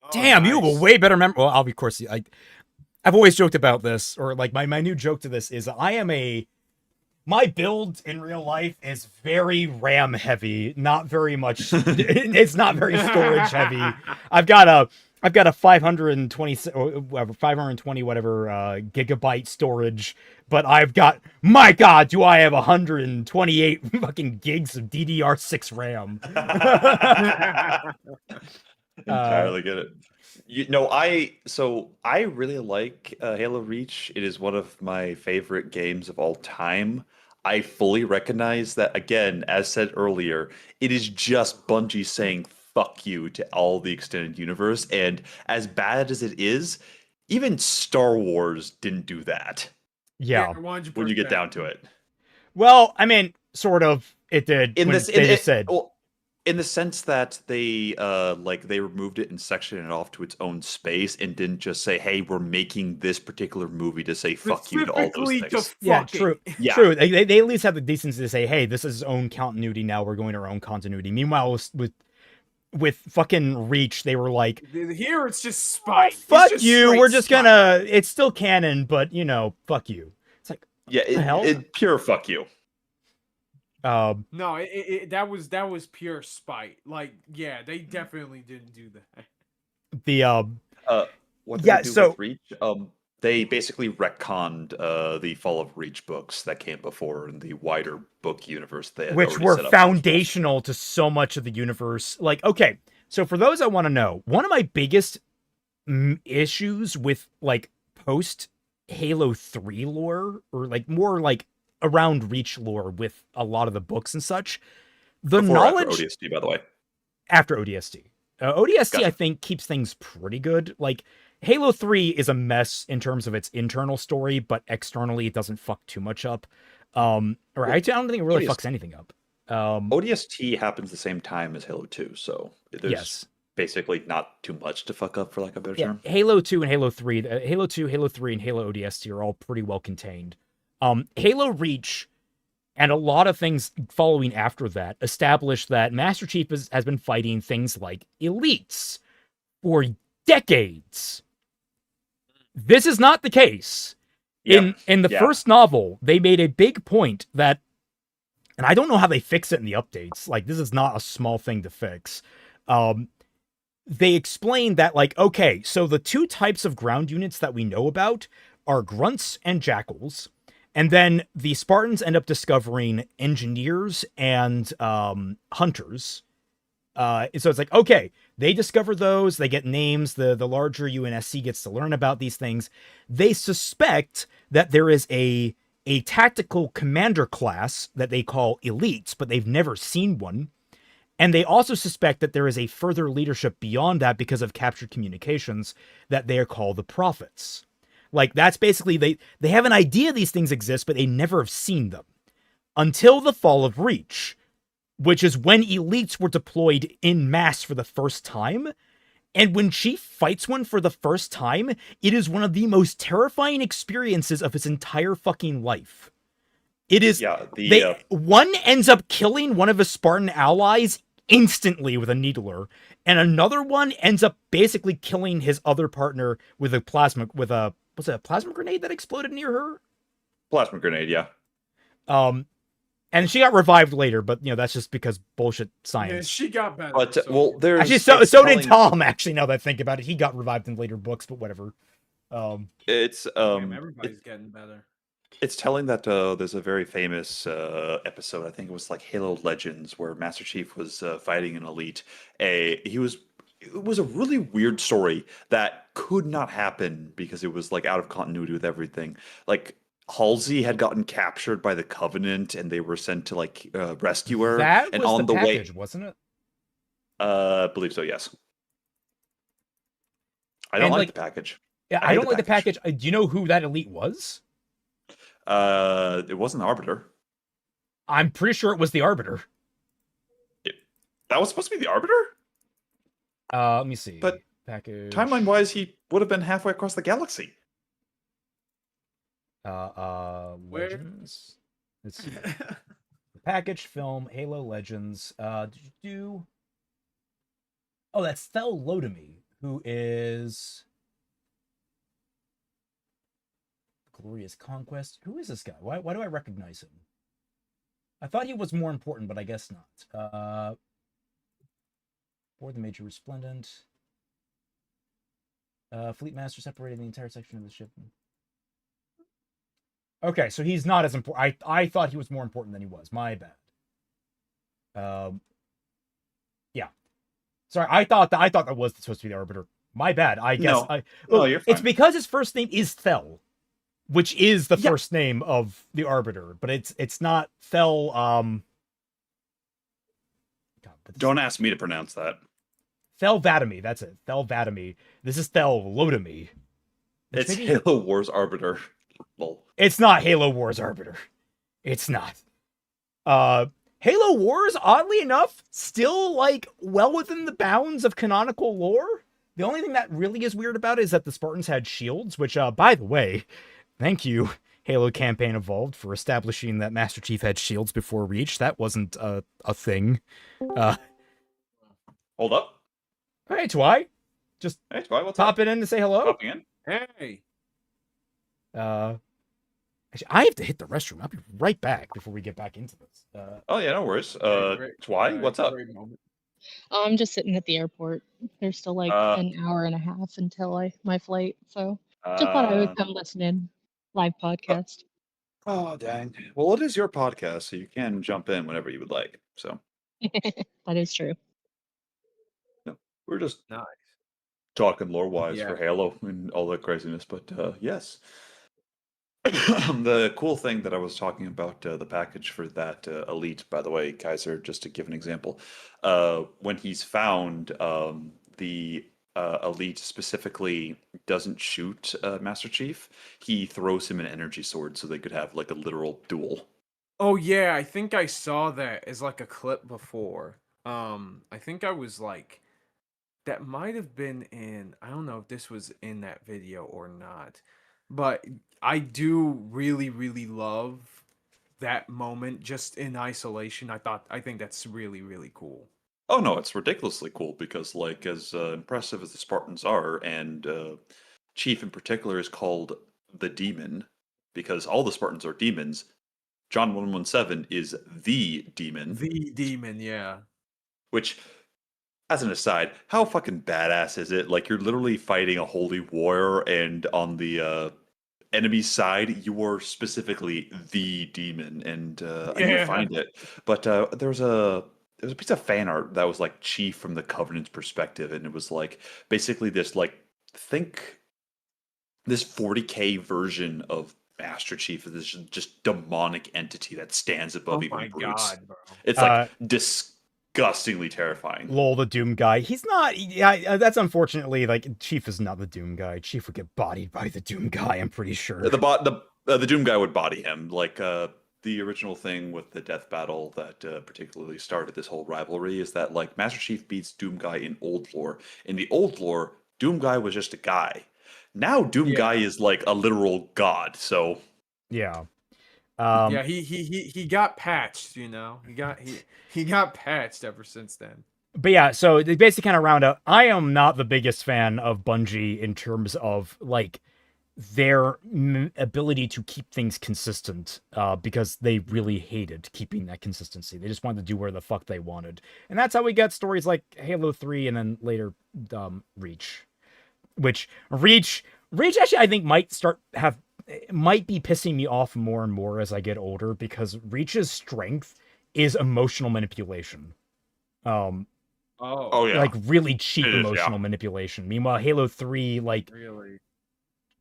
Oh, Damn, you have a nice. way better memory. Well, I'll be, of course, I've always joked about this, or like my new joke to this is my build in real life is very RAM heavy, not very much. It's not very storage heavy. I've got a 520 or whatever 520 whatever gigabyte storage, but I've got, my God, do I have 128 fucking gigs of DDR6 RAM? Entirely get it. I really like Halo Reach. It is one of my favorite games of all time. I fully recognize that, again, as said earlier, it is just Bungie saying fuck you to all the extended universe. And as bad as it is, even Star Wars didn't do that Yeah. 100%. when you get down to it. Well, I mean, sort of. It did In when this, they just said. well, in the sense that they removed it and sectioned it off to its own space and didn't just say, hey, we're making this particular movie to say fuck you to all those Specifically to things. Yeah, fuck true. it. Yeah. True. They at least have the decency to say, hey, this is its own continuity now. We're going our own continuity. Meanwhile, with fucking Reach, they were like, Here it's just oh, spite. It's fuck just you. straight We're just spite. gonna. It's still canon, but fuck you. It's like, Yeah, the hell? it pure fuck you. No, that was pure spite. Like, yeah, they definitely didn't do that. What did Yeah, they do so- with Reach? They basically retconned the Fall of Reach books that came before in the wider book universe. They had which already were set up foundational to so much of the universe. Like, okay, so for those I want to know, one of my biggest issues with like post Halo 3 lore, or like more like around Reach lore with a lot of the books and such, the before knowledge after ODST, by the way. after ODST. ODST, Gotcha. I think, keeps things pretty good. Like, Halo 3 is a mess in terms of its internal story, but externally it doesn't fuck too much up. Or I don't think it really fucks anything up. ODST happens the same time as Halo 2, so there's Yes. basically not too much to fuck up, for lack of a better Yeah, term. Halo 2 and Halo 3, Halo 2, Halo 3, and Halo ODST are all pretty well contained. Halo Reach and a lot of things following after that established that Master Chief has been fighting things like elites for decades. This is not the case. In the first novel, they made a big point that, and I don't know how they fix it in the updates. Like, this is not a small thing to fix. They explained that, like, okay, so the two types of ground units that we know about are grunts and jackals. And then the Spartans end up discovering engineers and hunters. So it's like, okay, they discover those, they get names, the larger UNSC gets to learn about these things. They suspect that there is a tactical commander class that they call elites, but they've never seen one. And they also suspect that there is a further leadership beyond that because of captured communications that they are called the prophets. Like, that's basically, they have an idea these things exist, but they never have seen them. Until the fall of Reach, which is when elites were deployed in mass for the first time. And when Chief fights one for the first time, it is one of the most terrifying experiences of his entire fucking life. It is, one ends up killing one of his Spartan allies instantly with a needler, and another one ends up basically killing his other partner with a was it a plasma grenade that exploded near her? Plasma grenade, yeah. And she got revived later, but that's just because bullshit science. Yeah, she got better. But there's actually so did Tom. Actually, now that I think about it, he got revived in later books, but whatever. Everybody's getting better. It's telling that there's a very famous episode. I think it was like Halo Legends, where Master Chief was fighting an elite. It was a really weird story that could not happen because it was like out of continuity with everything. Like, Halsey had gotten captured by the Covenant, and they were sent to like rescue her. That and was on the the package, way, wasn't it? I believe so. Yes. I don't like the package. Yeah, I don't like the package. Do you know who that elite was? It wasn't the Arbiter. I'm pretty sure it was the Arbiter. That was supposed to be the Arbiter? Let me see. But package timeline-wise, he would have been halfway across the galaxy. Where? Legends. Let's see. The package film Halo Legends. Did you do? Oh, that's Thel Lodemy, who is Glorious Conquest. Who is this guy? Why do I recognize him? I thought he was more important, but I guess not. Board the Major Resplendent. Fleet Master separated the entire section of the ship. Okay, so he's not as important. I thought he was more important than he was. My bad. Yeah. Sorry, I thought that was supposed to be the Arbiter. My bad. I guess. No, you're fine. It's because his first name is Thel, which is the first name of the Arbiter, but it's not Thel. God, Don't ask me to pronounce that. Thel Vadami. That's it. Thel Vadami. This is Thel Lodemy. It's Halo Wars Arbiter. Lol. It's not Halo Wars Arbiter. It's not. Halo Wars, oddly enough, still like well within the bounds of canonical lore. The only thing that really is weird about it is that the Spartans had shields, which, by the way, thank you, Halo Campaign Evolved, for establishing that Master Chief had shields before Reach. That wasn't a thing. Hold up. Hey, Twy. Just Hey, Twy, what's pop up? it in to say hello. Popping in. Hey. Actually, I have to hit the restroom. I'll be right back before we get back into this. Oh yeah, no worries. Great. Twy, what's up? Great moment. I'm just sitting at the airport. There's still like an hour and a half until my flight, so just thought I would come listen in. Live podcast. Oh dang. Well, it is your podcast, so you can jump in whenever you would like. So That is true. we're just Nice. talking lore wise Yeah. for Halo and all that craziness, but yes. The cool thing that I was talking about, the package for that elite, by the way, Kaiser, just to give an example, when he's found, the elite specifically doesn't shoot Master Chief. He throws him an energy sword so they could have like a literal duel. Oh yeah, I think I saw that as like a clip before. I think I was like, that might have been in, I don't know if this was in that video or not, but I do really, really love that moment just in isolation. I think that's really, really cool. Oh no, it's ridiculously cool because, like, as impressive as the Spartans are, and Chief in particular is called the Demon because all the Spartans are demons. John 117 is the demon. The demon, yeah. Which, as an aside, how fucking badass is it? Like, you're literally fighting a holy war, and on the enemy side, you are specifically the demon, and I need to find it. But there's a piece of fan art that was like Chief from the Covenant's perspective, and it was like basically this, like, think this 40K version of Master Chief is this just demonic entity that stands above Oh even my brutes. god, bro. It's like disgustingly terrifying. Lol, the Doom guy. He's not. Yeah, that's unfortunately like Chief is not the Doom guy. Chief would get bodied by the Doom guy. I'm pretty sure. The Doom guy would body him. Like the original thing with the death battle that particularly started this whole rivalry is that, like, Master Chief beats Doom guy in old lore. In the old lore, Doom guy was just a guy. Now Doom guy is like a literal god. So yeah. Yeah, he got patched, you know. He got patched ever since then. But yeah, so they basically kind of round up. I am not the biggest fan of Bungie in terms of like their ability to keep things consistent, because they really hated keeping that consistency. They just wanted to do where the fuck they wanted, and that's how we get stories like Halo 3 and then later Reach. Which Reach actually I think might be pissing me off more and more as I get older, because Reach's strength is emotional manipulation. oh yeah, Like really cheap It is, emotional manipulation. Meanwhile, Halo 3 like Really.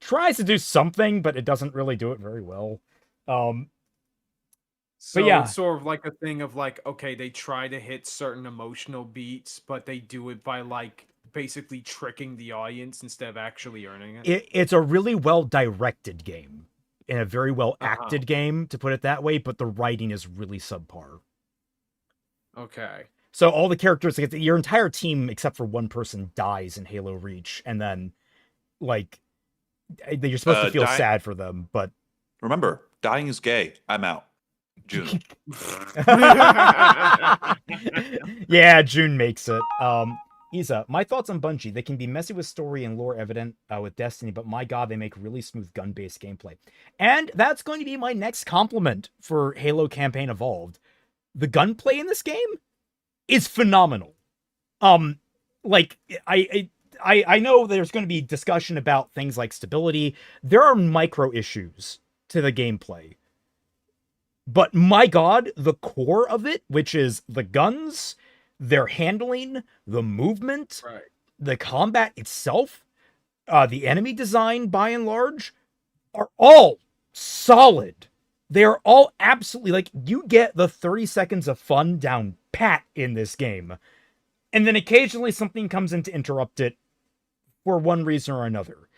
tries to do something, but it doesn't really do it very well. So yeah. it's sort of like a thing of like, okay, they try to hit certain emotional beats, but they do it by like basically tricking the audience instead of actually earning it. It's a really well directed game and a very well acted game, to put it that way, but the writing is really subpar. Okay. So all the characters, like, your entire team except for one person dies in Halo Reach, and then like you're supposed to feel sad for them, but Remember, dying is gay. I'm out. June. Yeah, June makes it. Isa, my thoughts on Bungie. They can be messy with story and lore evident with Destiny, but my god, they make really smooth gun-based gameplay. And that's going to be my next compliment for Halo Campaign Evolved. The gunplay in this game is phenomenal. Like, I know there's going to be discussion about things like stability. There are micro issues to the gameplay. But my god, the core of it, which is the guns, their handling, the movement, Right. the combat itself, the enemy design by and large, are all solid. They are all absolutely, like, you get the 30 seconds of fun down pat in this game. And then occasionally something comes in to interrupt it for one reason or another.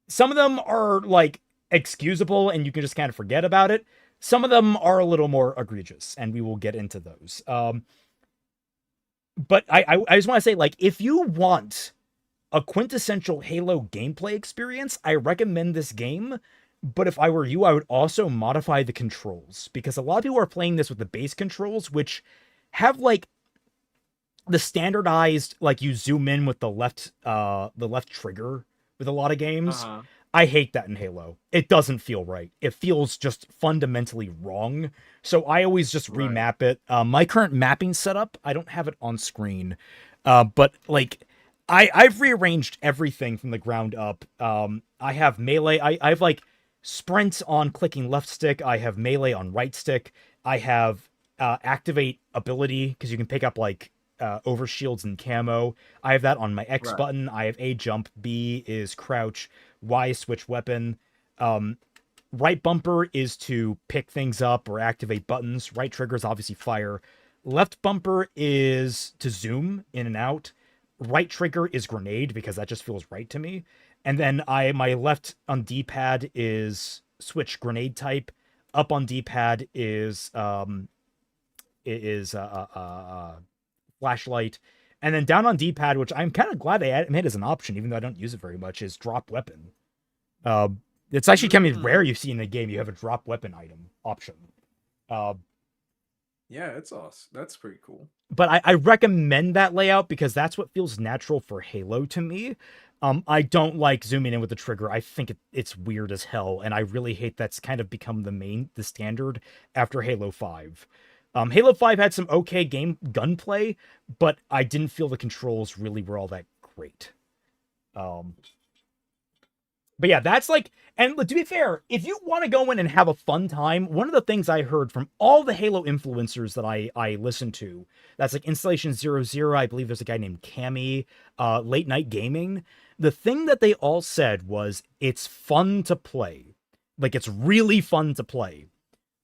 Some of them are, like, excusable and you can just kind of forget about it. Some of them are a little more egregious, and we will get into those. But I just want to say, like, if you want a quintessential Halo gameplay experience, I recommend this game. But if I were you, I would also modify the controls, because a lot of people are playing this with the base controls, which have, like, the standardized, like, you zoom in with the left trigger with a lot of games. Uh-huh. I hate that in Halo. It doesn't feel right. It feels just fundamentally wrong. So I always just remap it. My current mapping setup, I don't have it on screen. But, like, I've rearranged everything from the ground up. I have melee. I have, like, sprint on clicking left stick. I have melee on right stick. I have activate ability, because you can pick up, like, overshields and camo. I have that on my X button. I have A jump. B is crouch. Y switch weapon. Right bumper is to pick things up or activate buttons. Right trigger is obviously fire. Left bumper is to zoom in and out. Right trigger is grenade, because that just feels right to me. And then my left on D-pad is switch grenade type. Up on D-pad is flashlight. And then down on D-pad, which I'm kind of glad they made as an option, even though I don't use it very much, is drop weapon. It's actually kind of rare you see in a game you have a drop weapon item option. Yeah, it's awesome. That's pretty cool. But I recommend that layout, because that's what feels natural for Halo to me. I don't like zooming in with the trigger. I think it's weird as hell, and I really hate that's kind of become the standard after Halo 5. Halo 5 had some okay gunplay, but I didn't feel the controls really were all that great. But yeah, that's like, and to be fair, if you want to go in and have a fun time, one of the things I heard from all the Halo influencers that I listened to, that's like Installation 00, I believe there's a guy named Cammy, Late Night Gaming, the thing that they all said was, it's fun to play. Like, it's really fun to play.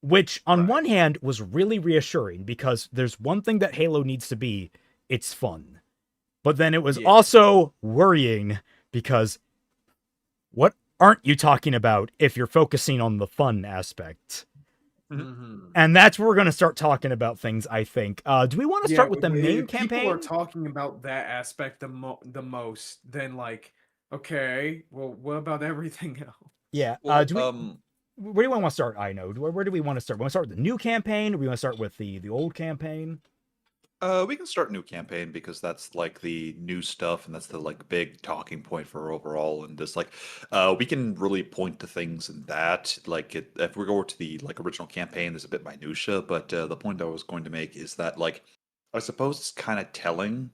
Which, on one hand, was really reassuring, because there's one thing that Halo needs to be, it's fun. But then it was also worrying, because what aren't you talking about if you're focusing on the fun aspect? Mm-hmm. And that's where we're going to start talking about things, I think. Do we want to start with the main campaign? People are talking about that aspect the most, then, like, okay, well, what about everything else? Yeah. Well, where do we want to start, I know? Where do we want to start? We want to start with the new campaign, or we want to start with the old campaign? We can start new campaign, because that's like the new stuff, and that's the like big talking point for overall. And this, like, we can really point to things in that. Like, if we go to the like original campaign, there's a bit minutia, but the point I was going to make is that, like, I suppose it's kind of telling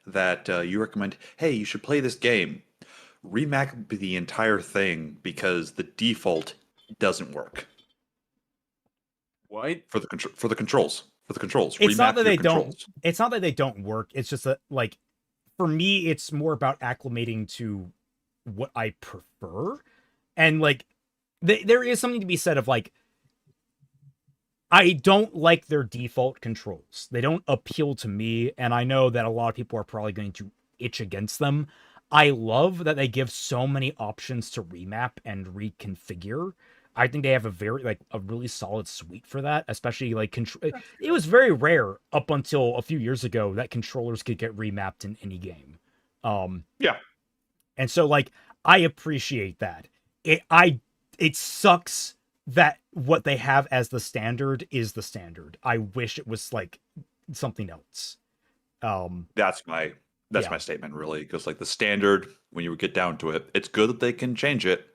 that you recommend, hey, you should play this game, remake the entire thing, because the default doesn't work. What? For the controls. For the controls. It's not that they don't. It's not that they don't work. It's just that, like, for me, it's more about acclimating to what I prefer, and like, there is something to be said of, like, I don't like their default controls. They don't appeal to me, and I know that a lot of people are probably going to itch against them. I love that they give so many options to remap and reconfigure. I think they have a really solid suite for that, especially like it was very rare up until a few years ago that controllers could get remapped in any game. Yeah. And so, like, I appreciate that. I it sucks that what they have as the standard is the standard. I wish it was like something else. That's my statement, really, because like the standard, when you get down to it, it's good that they can change it.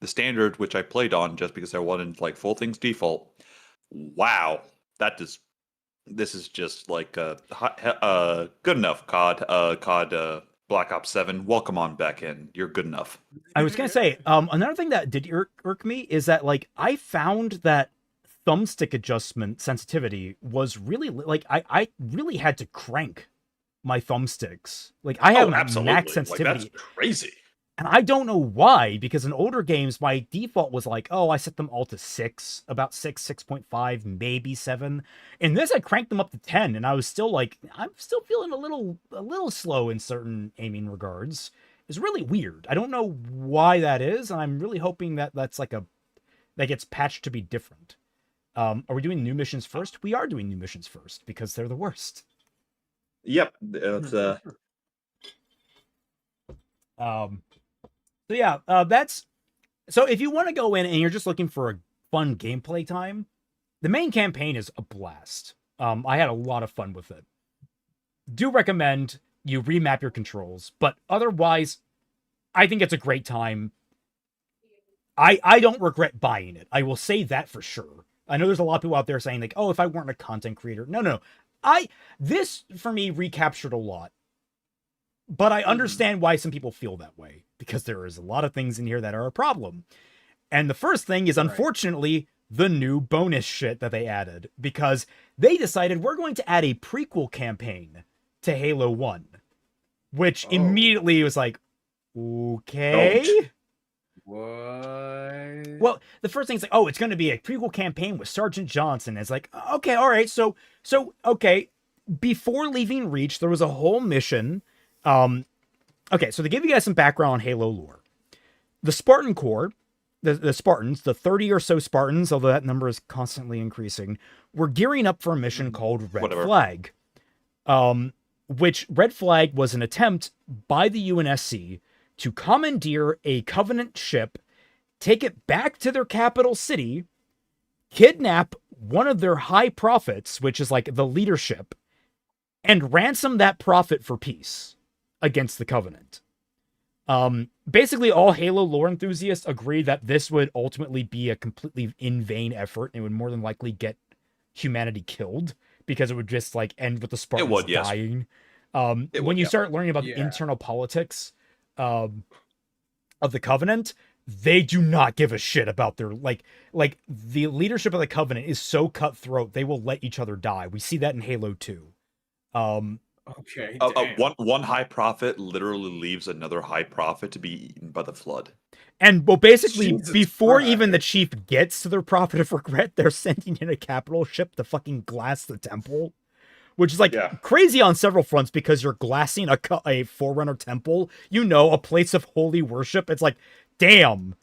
The standard, which I played on just because I wanted like full things default. Wow, this is just like good enough. COD Black Ops 7. Welcome on back in. You're good enough. I was gonna say, another thing that did irk me is that like I found that thumbstick adjustment sensitivity was really like I really had to crank my thumbsticks. Like I have max sensitivity. Like, that's crazy. And I don't know why, because in older games, my default was like, oh, I set them all to 6, about 6, 6.5, maybe 7. In this, I cranked them up to 10, and I was still like, I'm still feeling a little slow in certain aiming regards. It's really weird. I don't know why that is, and I'm really hoping that that gets patched to be different. Are we doing new missions first? We are doing new missions first, because they're the worst. Yep. It's, So yeah, that's so if you want to go in and you're just looking for a fun gameplay time, the main campaign is a blast. I had a lot of fun with it. Do recommend you remap your controls, but otherwise, I think it's a great time. I don't regret buying it. I will say that for sure. I know there's a lot of people out there saying like, oh, if I weren't a content creator. No. This for me recaptured a lot. But I understand why some people feel that way, because there is a lot of things in here that are a problem. And the first thing is, unfortunately, the new bonus shit that they added, because they decided we're going to add a prequel campaign to Halo 1, which immediately was like, okay. Don't. What? Well, the first thing is like, oh, it's going to be a prequel campaign with Sergeant Johnson. It's like, okay, all right. So, okay. Before leaving Reach, there was a whole mission. Okay, so to give you guys some background on Halo lore, the Spartan Corps, the Spartans, the 30 or so Spartans, although that number is constantly increasing, were gearing up for a mission called Red Flag. Which Red Flag was an attempt by the UNSC to commandeer a Covenant ship, take it back to their capital city, kidnap one of their high prophets, which is like the leadership, and ransom that prophet for peace against the Covenant. Basically, all Halo lore enthusiasts agree that this would ultimately be a completely in vain effort and would more than likely get humanity killed, because it would just like end with the Spartans dying. When you start learning about the internal politics of the Covenant, they do not give a shit about their like the leadership of the Covenant is so cutthroat, they will let each other die. We see that in Halo 2. Okay. One high prophet literally leaves another high prophet to be eaten by the flood. And well, basically, Jesus before Christ. even the chief gets to their prophet of regret, they're sending in a capital ship to fucking glass the temple, which is like crazy on several fronts, because you're glassing a Forerunner temple, a place of holy worship. It's like, damn,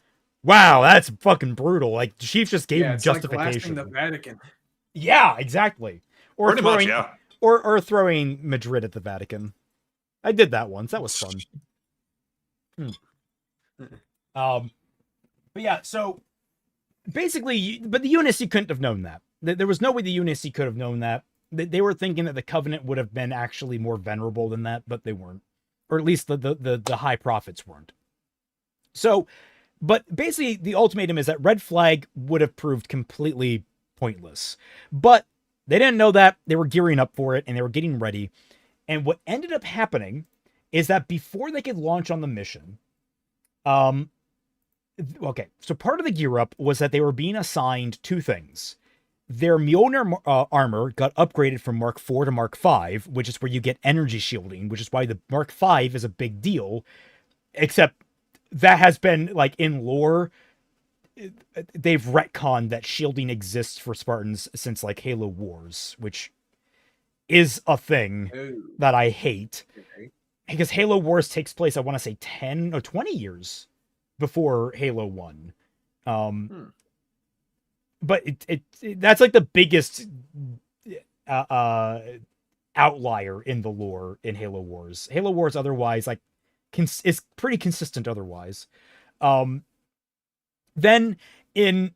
wow, that's fucking brutal. Like, the chief just gave him justification. Like blasting the Vatican. Yeah, exactly. Or pretty much, yeah. Or throwing Madrid at the Vatican. I did that once. That was fun. But yeah, so basically, but the UNSC couldn't have known that. There was no way the UNSC could have known that. They were thinking that the Covenant would have been actually more venerable than that, but they weren't. Or at least the high prophets weren't. So, but basically the ultimatum is that Red Flag would have proved completely pointless. But they didn't know that. They were gearing up for it, and they were getting ready. And what ended up happening is that before they could launch on the mission, okay, so part of the gear up was that they were being assigned two things. Their Mjolnir armor got upgraded from Mark IV to Mark V, which is where you get energy shielding, which is why the Mark V is a big deal. Except that has been, like, in lore, they've retconned that shielding exists for Spartans since, like, Halo Wars, which is a thing that I hate. Okay. Because Halo Wars takes place, I want to say 10 or 20 years before Halo 1. But that's like the biggest outlier in the lore in Halo Wars. Halo Wars otherwise, like, is pretty consistent otherwise. Then in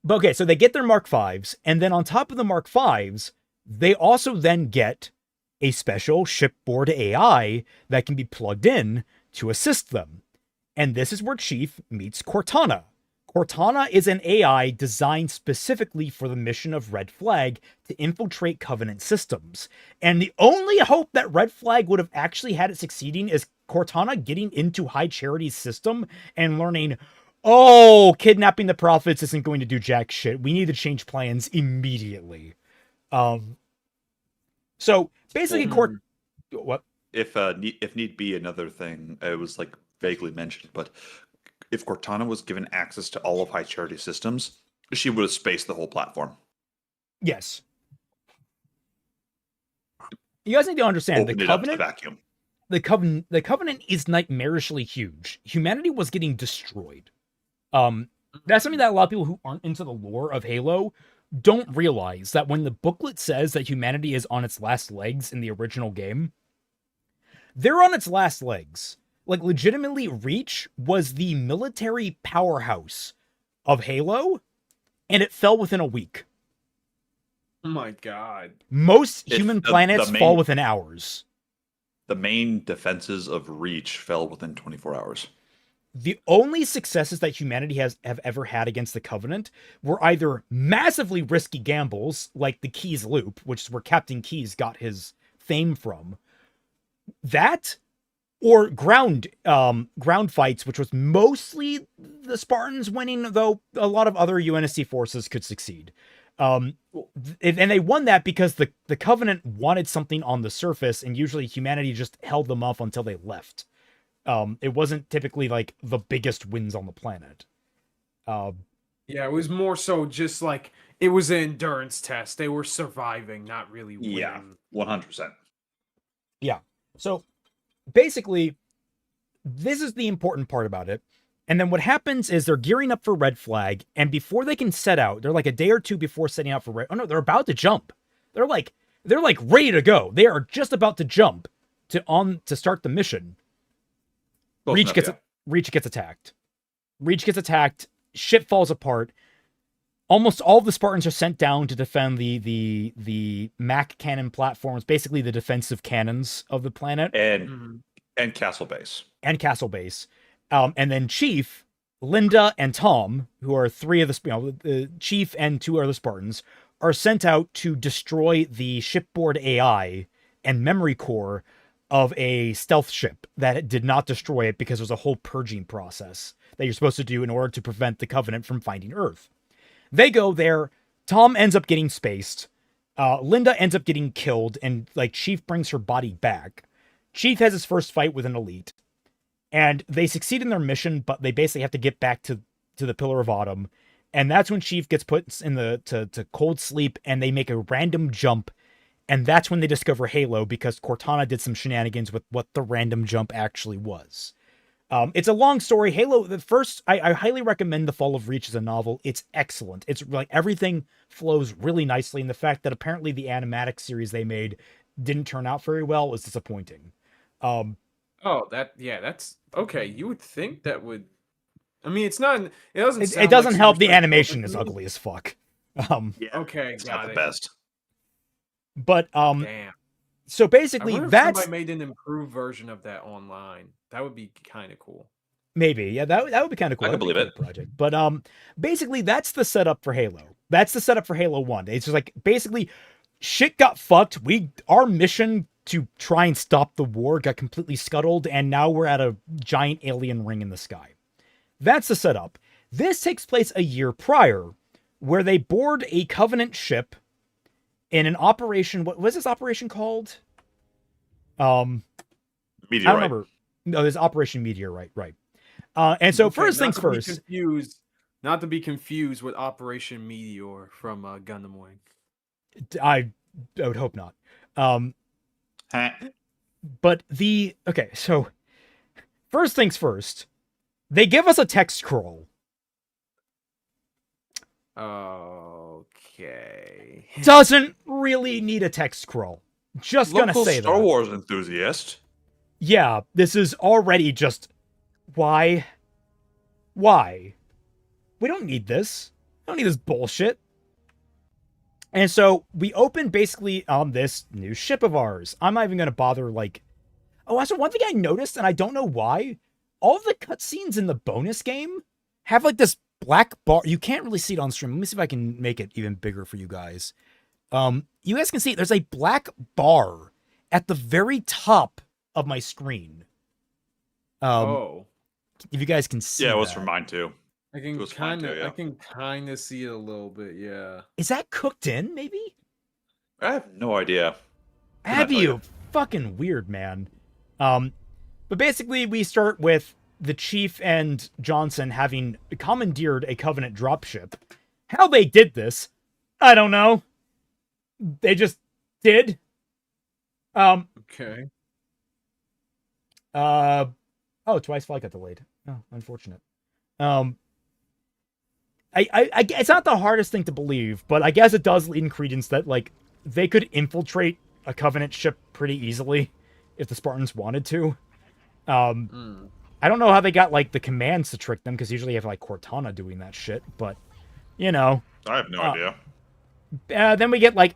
But okay, so they get their Mark Vs, and then on top of the Mark Vs, they also then get a special shipboard AI that can be plugged in to assist them. And this is where Chief meets Cortana. Cortana is an AI designed specifically for the mission of Red Flag to infiltrate Covenant systems. And the only hope that Red Flag would have actually had it succeeding is Cortana getting into High Charity's system and learning, oh, kidnapping the prophets isn't going to do jack shit. We need to change plans immediately. So basically, what? If need be, another thing, it was like vaguely mentioned, but if Cortana was given access to all of High Charity systems, she would have spaced the whole platform. Yes. You guys need to understand Opened it up to the vacuum. The Covenant is nightmarishly huge. Humanity was getting destroyed. That's something that a lot of people who aren't into the lore of Halo don't realize, that when the booklet says that humanity is on its last legs in the original game, they're on its last legs. Like, legitimately, Reach was the military powerhouse of Halo, and it fell within a week. Oh my god. Most human planets fall within hours. The main defenses of Reach fell within 24 hours. The only successes that humanity have ever had against the Covenant were either massively risky gambles, like the Keyes Loop, which is where Captain Keyes got his fame from, that, or ground fights, which was mostly the Spartans winning, though a lot of other UNSC forces could succeed. And they won that because the Covenant wanted something on the surface, and usually humanity just held them off until they left. It wasn't typically like the biggest wins on the planet. Yeah, it was more so just like it was an endurance test. They were surviving, not really winning. Yeah, 100%. Yeah. So basically, this is the important part about it. And then what happens is they're gearing up for Red Flag, and before they can set out, they're like a day or two before setting out for Red. Oh no, they're about to jump. They're like ready to go. They are just about to jump to start the mission. Reach gets attacked. Reach gets attacked. Ship falls apart. Almost all of the Spartans are sent down to defend the Mac cannon platforms, basically the defensive cannons of the planet, and Castle Base. And then Chief, Linda, and Tom, who are three of the Chief and two other Spartans, are sent out to destroy the shipboard AI and memory core of a stealth ship that did not destroy it, because there's a whole purging process that you're supposed to do in order to prevent the Covenant from finding Earth. They go there. Tom ends up getting spaced. Linda ends up getting killed, and like Chief brings her body back. Chief has his first fight with an elite, and they succeed in their mission, but they basically have to get back to the Pillar of Autumn. And that's when Chief gets put in to cold sleep, and they make a random jump. And that's when they discover Halo, because Cortana did some shenanigans with what the random jump actually was. It's a long story. Halo, I highly recommend The Fall of Reach as a novel. It's excellent. It's like everything flows really nicely. And the fact that apparently the animatic series they made didn't turn out very well is disappointing. That's okay. You would think that would. I mean, it's not. It doesn't. It doesn't help. The animation is ugly as fuck. Yeah, okay, it's not the best. But damn. So basically, I wonder if somebody made an improved version of that online. That would be kind of cool. Maybe, yeah, that would be kind of cool. I can believe it. Project. But basically, that's the setup for Halo. That's the setup for Halo 1. It's just like basically, shit got fucked. Our mission to try and stop the war got completely scuttled, and now we're at a giant alien ring in the sky. That's the setup. This takes place a year prior, where they board a Covenant ship in an operation. What was this operation called? Meteorite. I don't remember. No, there's Operation Meteorite, right? And so first things first. Not to be confused with Operation Meteor from Gundam Wing. I would hope not. But so first things first, they give us a text scroll. Okay. Doesn't really need a text scroll. Just gonna say that. Star Wars enthusiast. Yeah, this is already just why Why? We don't need this. We don't need this bullshit. And so we open basically on this new ship of ours. I'm not even going to bother, like... Oh, also, one thing I noticed, and I don't know why, all of the cutscenes in the bonus game have, like, this black bar. You can't really see it on stream. Let me see if I can make it even bigger for you guys. You guys can see there's a black bar at the very top of my screen. If you guys can see Yeah, it was that. for mine too. I can was fine kind of, too, yeah. I can kind of see it a little bit. Yeah. Is that cooked in, maybe? I have no idea. Have you? Fucking weird, man. But basically we start with the Chief and Johnson having commandeered a Covenant dropship. How they did this, I don't know. They just did. Okay. Oh, twice flight got delayed. Oh, unfortunate. I it's not the hardest thing to believe, but I guess it does lead in credence that, like, they could infiltrate a Covenant ship pretty easily if the Spartans wanted to. I don't know how they got, like, the commands to trick them, because usually you have, like, Cortana doing that shit, but, you know. I have no idea. Then we get, like,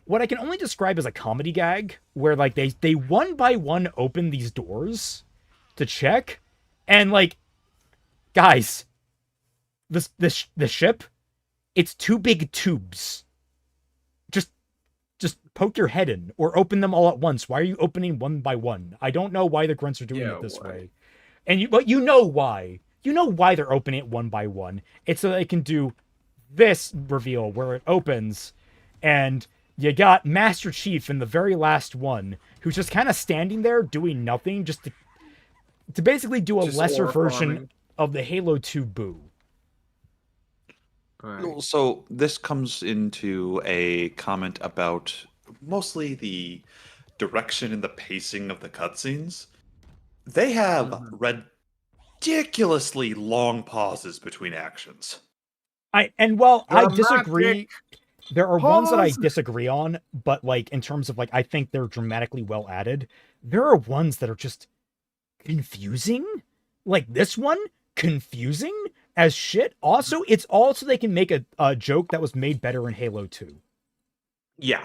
what I can only describe as a comedy gag, where, like, they one by one open these doors to check, and, like, guys, the ship, it's two big tubes. Just poke your head in, or open them all at once. Why are you opening one by one? I don't know why the grunts are doing it this way. But you know why. You know why they're opening it one by one. It's so they can do this reveal where it opens, and you got Master Chief in the very last one, who's just kind of standing there doing nothing, just to basically do a Just lesser aura version farming. of the Halo 2 boo. Right. So this comes into a comment about mostly the direction and the pacing of the cutscenes. They have ridiculously long pauses between actions. I disagree. There are ones that I Pause. disagree on, but, like, in terms of, like, I think they're dramatically well added. There are ones that are just confusing. Like this one, confusing as shit. Also, it's all so they can make a joke that was made better in Halo 2. Yeah.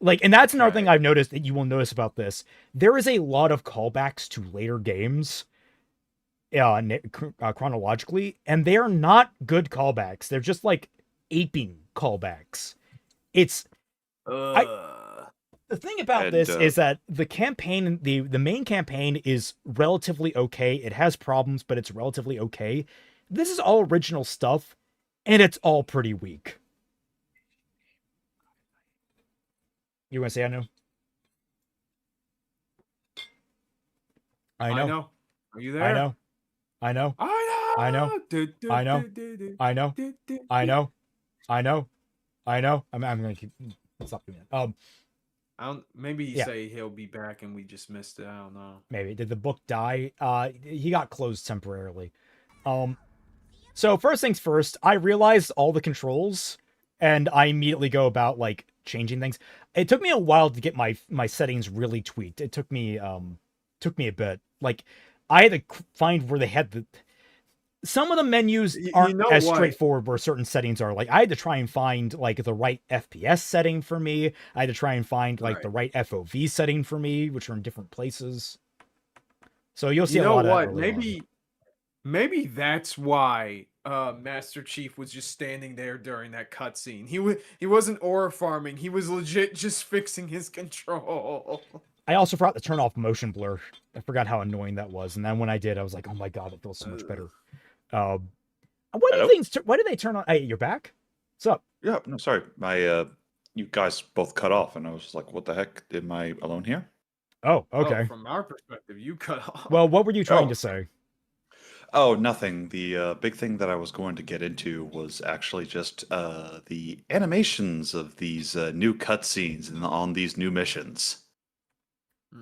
Like, and that's another thing I've noticed that you will notice about this. There is a lot of callbacks to later games, chronologically, and they are not good callbacks. They're just, like, aping callbacks. It's the thing about this is that the campaign, the main campaign is relatively okay. It has problems, but it's relatively okay. This is all original stuff, and it's all pretty weak. You want to say I know? I know. Are you there? I know. I know. I know. I know. I know. I know. I know. I know. I'm gonna keep stop doing that. Maybe he say he'll be back and we just missed it. I don't know. Maybe. Did the book die? He got closed temporarily. So first things first, I realized all the controls, and I immediately go about, like, changing things. It took me a while to get my settings really tweaked. It took me a bit. Like, I had to find where they had some of the menus aren't as straightforward where certain settings are. Like, I had to try and find, like, the right FPS setting for me. I had to try and find, like, the right FOV setting for me, which are in different places. So you'll see a lot of that early on. Maybe that's why Master Chief was just standing there during that cutscene. He wasn't aura farming. He was legit just fixing his control. I also forgot to turn off motion blur. I forgot how annoying that was, and then when I did, I was like, "Oh my god, it feels so much better." What do things? Why did they turn on? Hey, you're back. What's up? Yeah, no, sorry, you guys both cut off, and I was like, "What the heck? Am I alone here?" Oh, okay. From our perspective, you cut off. Well, what were you trying to say? Oh, nothing. The big thing that I was going to get into was actually just the animations of these new cutscenes on these new missions.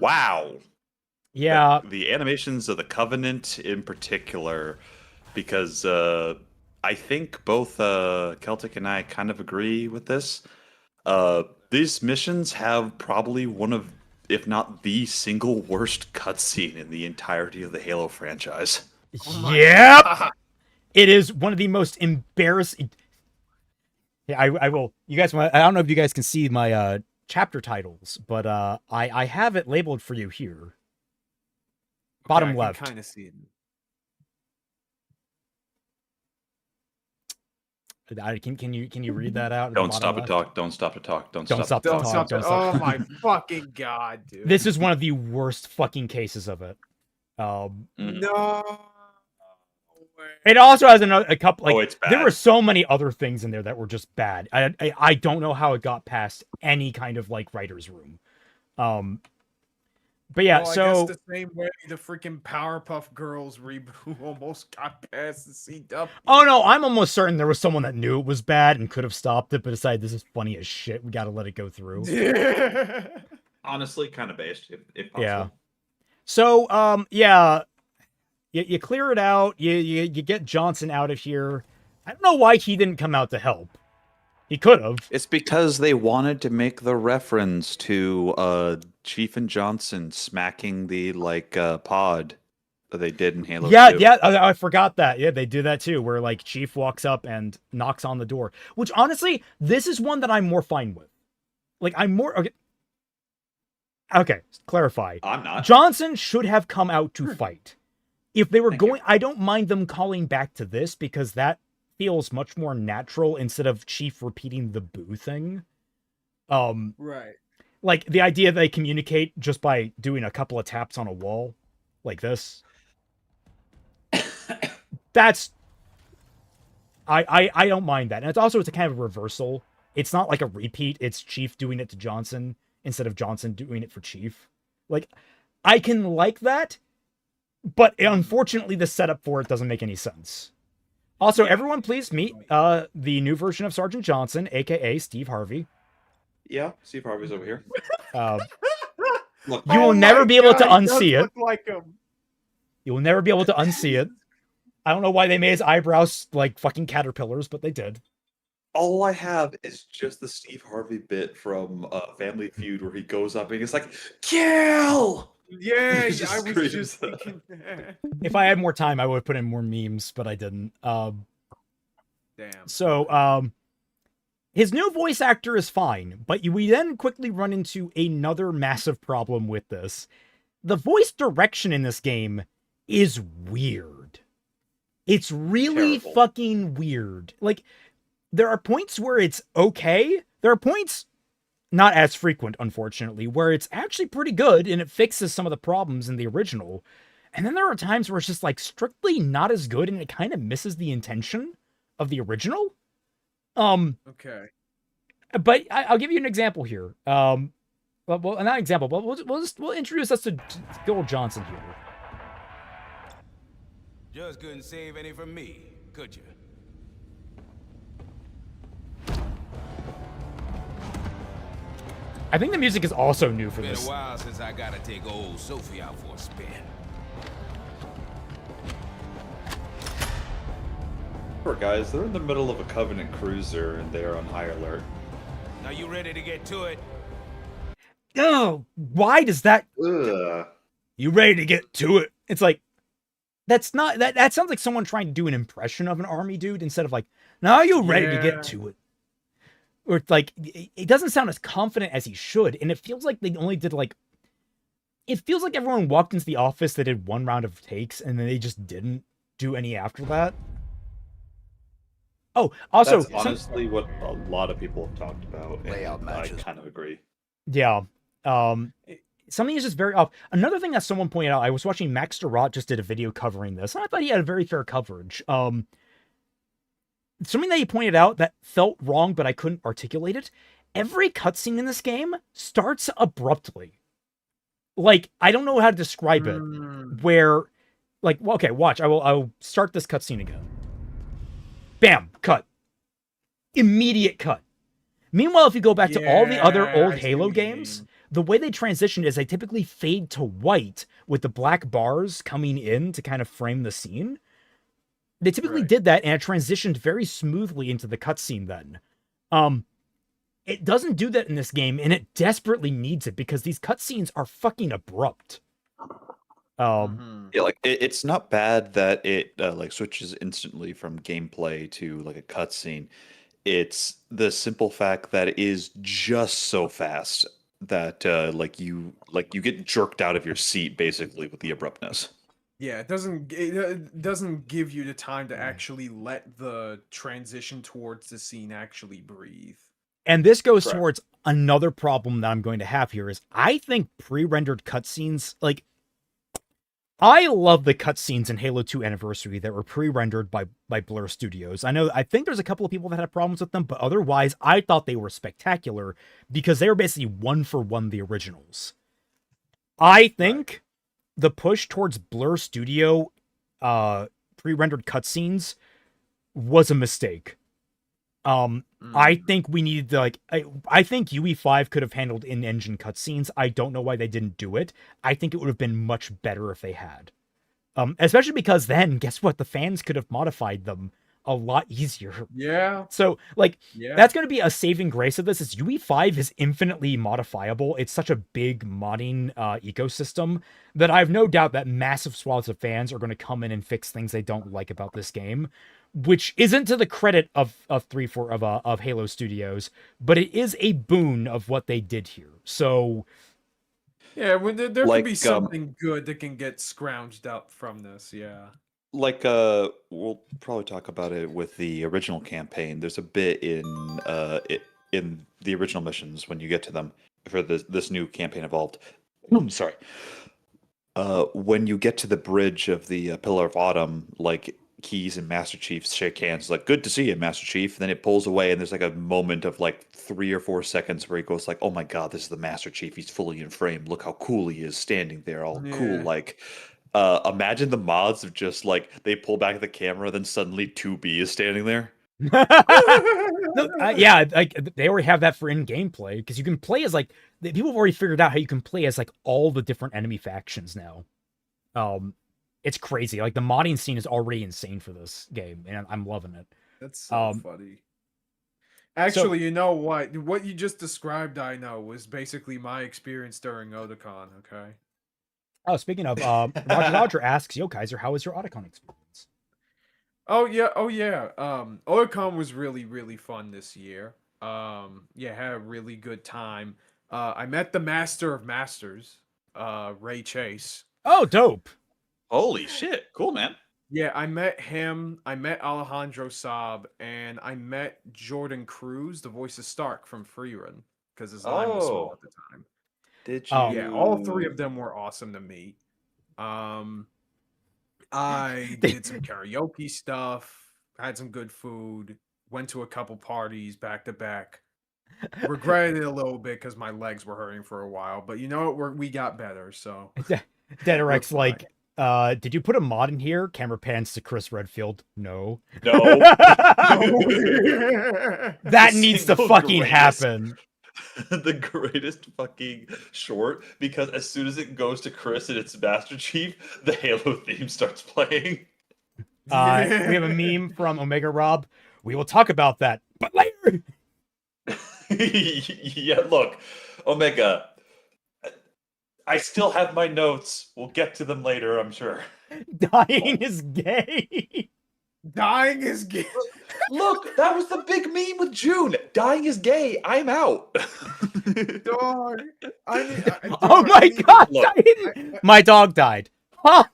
Wow. Yeah. The animations of the Covenant in particular, because I think both Celtic and I kind of agree with this. These missions have probably one of, if not the single worst cutscene in the entirety of the Halo franchise. Yep. It is one of the most embarrassing. Yeah, I will. You guys, I don't know if you guys can see my chapter titles, but I have it labeled for you here. Bottom I left. can kind of see it. Can you read that out? Don't stop to talk. Don't stop to talk. Don't stop to Don't talk. stop. Don't stop. Oh my fucking god, dude. This is one of the worst fucking cases of it. No. It also has a couple. Like, it's bad. there were so many other things in there that were just bad. I don't know how it got past any kind of like writer's room. But yeah, Well, I so guess the same way the freaking Powerpuff Girls reboot almost got past the CW. oh no, I'm almost certain there was someone that knew it was bad and could have stopped it, but decided this is funny as shit. We got to let it go through. Honestly, kind of based, if possible. Yeah. So yeah, you clear it out. You get Johnson out of here. I don't know why he didn't come out to help. He could have. It's because they wanted to make the reference to Chief and Johnson smacking the pod that they did in Halo 2. Yeah, I forgot that. Yeah, they do that too, where like Chief walks up and knocks on the door. Which honestly, this is one that I'm more fine with. Like, I'm more okay. Okay, clarify. I'm not. Johnson should have come out to fight. If they were going, I don't mind them calling back to this because that feels much more natural instead of Chief repeating the boo thing. Right. Like the idea they communicate just by doing a couple of taps on a wall like this. That's I don't mind that. And it's also a kind of a reversal. It's not like a repeat, it's Chief doing it to Johnson instead of Johnson doing it for Chief. Like, I can like that, but unfortunately the setup for it doesn't make any sense. Also, everyone please meet the new version of Sergeant Johnson, aka Steve Harvey. Yeah, Steve Harvey's over here. Look, you will never be able to unsee it. Like him. You will never be able to unsee it. I don't know why they made his eyebrows like fucking caterpillars, but they did. All I have is just the Steve Harvey bit from Family Feud where he goes up and he's like, "Kill!" Yeah, He just I was screams just that. thinking that. If I had more time, I would have put in more memes, but I didn't. Damn. So, his new voice actor is fine, but we then quickly run into another massive problem with this. The voice direction in this game is weird. It's really Terrible. fucking weird. Like, there are points where it's okay. There are points, not as frequent, unfortunately, where it's actually pretty good and it fixes some of the problems in the original. And then there are times where it's just like strictly not as good and it kind of misses the intention of the original. Okay. But I'll give you an example here. Well, not an example, but we'll introduce us to good old Johnson here. Just couldn't save any from me, could you? I think the music is also new for Been a this. while since I gotta take old Sophie out for a spin. Poor guys, they're in the middle of a Covenant cruiser and they are on high alert. Now you ready to get to it? Oh, why does that? Ugh. You ready to get to it? It's like, that's not that. That sounds like someone trying to do an impression of an army dude instead of like, now you ready to Yeah. get to it? Or it's like, it doesn't sound as confident as he should, and it feels like they only did like. It feels like everyone walked into the office, they did one round of takes, and then they just didn't do any after that. Oh, also, That's honestly what a lot of people have talked about. And Layout I matches. kind of agree. yeah. Something is just very off. Another thing that someone pointed out, I was watching Max Durrott just did a video covering this, and I thought he had a very fair coverage. Something that he pointed out that felt wrong, but I couldn't articulate it. Every cutscene in this game starts abruptly. Like, I don't know how to describe it. Where, like, well, okay, watch. I'll start this cutscene again. Bam, cut. Immediate cut. Meanwhile, if you go back to all the other Yeah, old I see Halo what you games, mean. the way they transition is they typically fade to white with the black bars coming in to kind of frame the scene. They typically Right. did that, and it transitioned very smoothly into the cutscene then. It doesn't do that in this game, and it desperately needs it because these cutscenes are fucking abrupt. Yeah, like it's not bad that it like switches instantly from gameplay to like a cutscene. It's the simple fact that it is just so fast that like you get jerked out of your seat basically with the abruptness. Yeah, it doesn't give you the time to actually let the transition towards the scene actually breathe. And this goes Correct. towards another problem that I'm going to have here is I think pre-rendered cutscenes, like, I love the cutscenes in Halo 2 Anniversary that were pre-rendered by Blur Studios. I think there's a couple of people that had problems with them, but otherwise I thought they were spectacular because they were basically one for one the originals. I think the push towards Blur Studio pre-rendered cutscenes was a mistake. I think we needed to, like, I think UE5 could have handled in-engine cutscenes. I don't know why they didn't do it. I think it would have been much better if they had. Especially because then, guess what? The fans could have modified them a lot easier. Yeah. So, like, Yeah. that's going to be a saving grace of this is UE5 is infinitely modifiable. It's such a big modding ecosystem that I have no doubt that massive swaths of fans are going to come in and fix things they don't like about this game, which isn't to the credit of Halo Studios, but it is a boon of what they did here. So yeah, when there could Like, be something good that can get scrounged up from this. Yeah. Like we'll probably talk about it with the original campaign. There's a bit in the original missions when you get to them for this new campaign evolved. I'm sorry. When you get to the bridge of the Pillar of Autumn, like Keys and Master Chief shake hands, like good to see you, Master Chief. And then it pulls away, and there's like a moment of like 3 or 4 seconds where he goes like, "Oh my God, this is the Master Chief. He's fully in frame. Look how cool he is, standing there, all cool." Yeah. Like, imagine the mods of just like they pull back the camera, then suddenly 2B is standing there. No, yeah, like they already have that for in gameplay because you can play as like people have already figured out how you can play as like all the different enemy factions now. It's crazy. Like the modding scene is already insane for this game, and I'm loving it. That's so funny. Actually, you know what? What you just described, I know, was basically my experience during Otakon. Okay. Oh, speaking of, Roger asks, "Yo, Kaiser, how was your Otakon experience?" Oh yeah, Otakon was really, really fun this year. Yeah, had a really good time. I met the Master of Masters, Ray Chase. Oh, dope. Holy shit! Cool, man. Yeah, I met him. I met Alejandro Saab, and I met Jordan Cruz, the voice of Stark from Freerun, because his line was small at the time. Did you? Yeah, all 3 of them were awesome to meet. I did some karaoke stuff, had some good food, went to a couple parties back to back. Regretted it a little bit because my legs were hurting for a while, but you know what? We got better, so. Deaderek's like, did you put a mod in here? Camera pans to Chris Redfield. No. No. That needs to fucking happen. The greatest fucking short, because as soon as it goes to Chris and it's Master Chief, the Halo theme starts playing. We have a meme from Omega Rob. We will talk about that, but later. Yeah, look, Omega, I still have my notes. We'll get to them later, I'm sure. Dying is gay. Dying is gay. Look, that was the big meme with June. Dying is gay. I'm out. Dog. Oh my God! My dog died. Huh?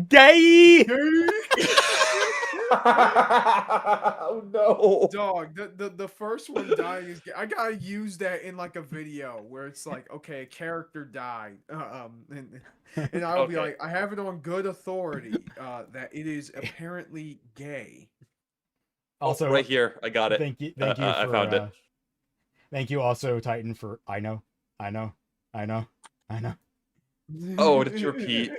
Gay. Oh no. Dog, the first one, dying is gay. I gotta use that in like a video where it's like, okay, a character died, and I'll be like, I have it on good authority that it is apparently gay. Also, right here, I got it. Thank you. I found it. Thank you, also Titan, for I know. Oh, did you repeat?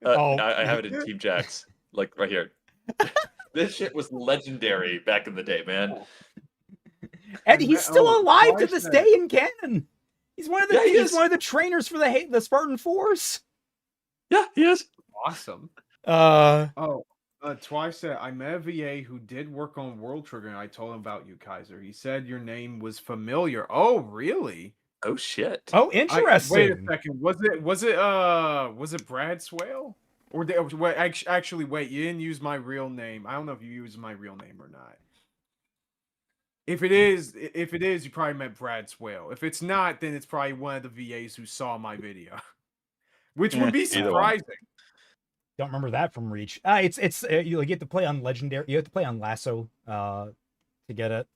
I have it in Team Jax, like right here. This shit was legendary back in the day, man. And he's still alive to this day in canon. He's one of the he's one of the trainers for the Spartan Force. Yeah, he is. Awesome. Twice said I met a VA who did work on World Trigger, and I told him about you, Kaiser. He said your name was familiar. Oh, really? Oh shit. Oh, Wait a interesting. second. Was it Brad Swale? Or wait, actually, wait. You didn't use my real name. I don't know if you used my real name or not. If it is, you probably meant Brad Swale. If it's not, then it's probably one of the VAs who saw my video, which would be either one. surprising. Don't remember that from Reach. It's you have to play on legendary. You have to play on Lasso to get it,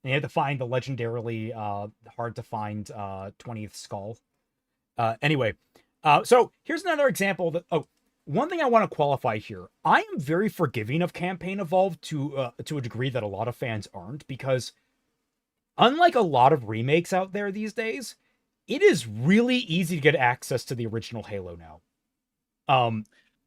and you have to find the legendarily hard to find 20th skull. Anyway, so here's another example that one thing I want to qualify here. I am very forgiving of Campaign Evolved to a degree that a lot of fans aren't, because unlike a lot of remakes out there these days, it is really easy to get access to the original Halo now.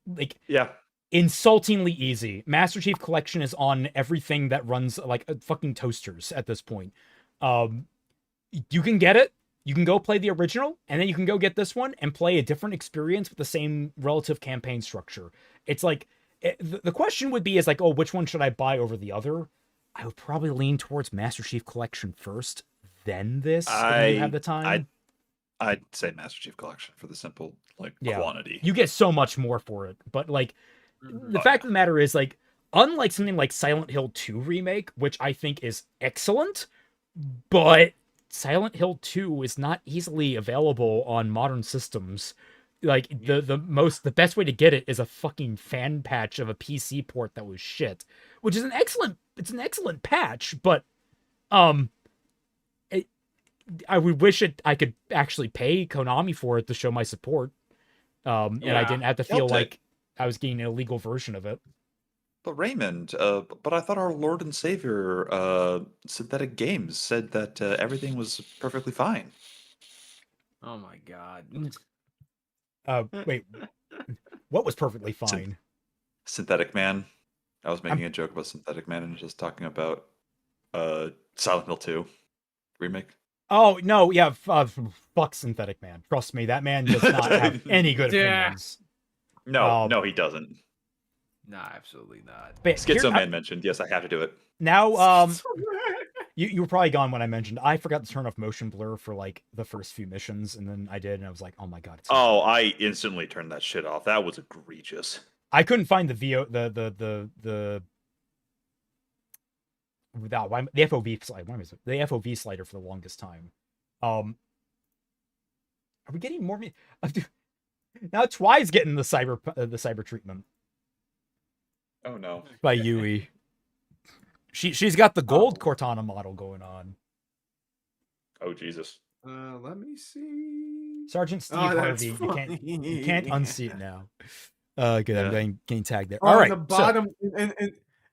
Like, Yeah. insultingly easy. Master Chief Collection is on everything that runs like fucking toasters at this point. You can get it. You can go play the original, and then you can go get this one and play a different experience with the same relative campaign structure. It's like, the question would be is like, oh, which one should I buy over the other? I would probably lean towards Master Chief Collection first, then this, if you have the time. I'd say Master Chief Collection for the simple Yeah. quantity. You get so much more for it, but like, the fact of the matter is, like, unlike something like Silent Hill 2 Remake, which I think is excellent, but Silent Hill 2 is not easily available on modern systems. Like, the best way to get it is a fucking fan patch of a PC port that was shit, which is an excellent patch, but I would wish I could actually pay Konami for it to show my support, and I didn't have to feel like I was getting an illegal version of it. But Raymond, but I thought our Lord and Savior, Synthetic Games, said that everything was perfectly fine. Oh my god. Wait, what was perfectly fine? Synthetic Man. I was making a joke about Synthetic Man and just talking about Silent Hill 2 remake. Oh, no, yeah, fuck Synthetic Man. Trust me, that man does not have any good opinions. No, no, he doesn't. Nah, absolutely not. But Schizo Man mentioned, yes, I have to do it. Now, you were probably gone when I mentioned, I forgot to turn off motion blur for, like, the first few missions, and then I did, and I was like, oh my god. It's so I instantly turned that shit off. That was egregious. I couldn't find the FOV slide. The FOV slider for the longest time. Are we getting more? Now Twi's getting the cyber treatment. Oh no! By Yui. She's got the gold Cortana model going on. Oh Jesus! Let me see. Sergeant Steve Harvey. You can't unsee it now. Good. Yeah. I'm getting tagged there. Oh, all right. The bottom and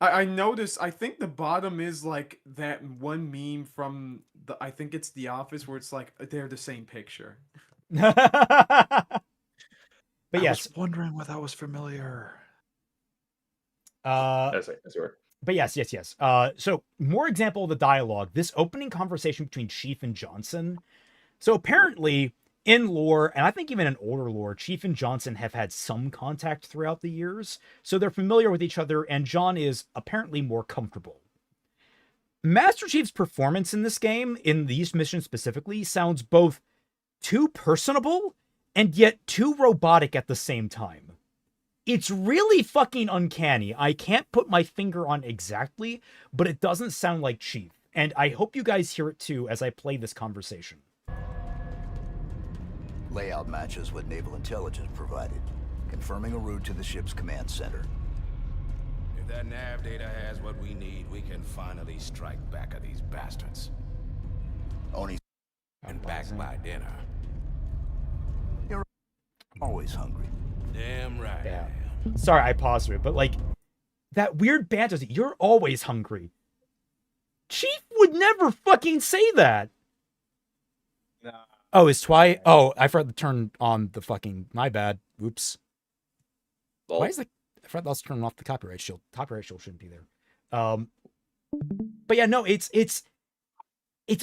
I noticed. I think the bottom is like that one meme from I think it's The Office where it's like they're the same picture. But yes, I was wondering why that was familiar. But yes. So more example of the dialogue. This opening conversation between Chief and Johnson. So apparently, in lore, and I think even in older lore, Chief and Johnson have had some contact throughout the years, so they're familiar with each other, and John is apparently more comfortable. Master Chief's performance in this game, in these missions specifically, sounds both too personable and yet too robotic at the same time. It's really fucking uncanny. I can't put my finger on exactly, but it doesn't sound like Chief, and I hope you guys hear it too as I play this conversation. Layout matches what Naval Intelligence provided, confirming a route to the ship's command center. If that nav data has what we need, we can finally strike back at these bastards. Oni And back by dinner. You're always hungry. Damn right. Yeah. Sorry, I paused it, but like that weird banter. You're always hungry. Chief would never fucking say that. Nah. Oh, is Twi? Oh, I forgot to turn on the fucking. My bad. Oops. Well, Why is I forgot to turn off the copyright shield. Copyright shield shouldn't be there. But yeah, no, it's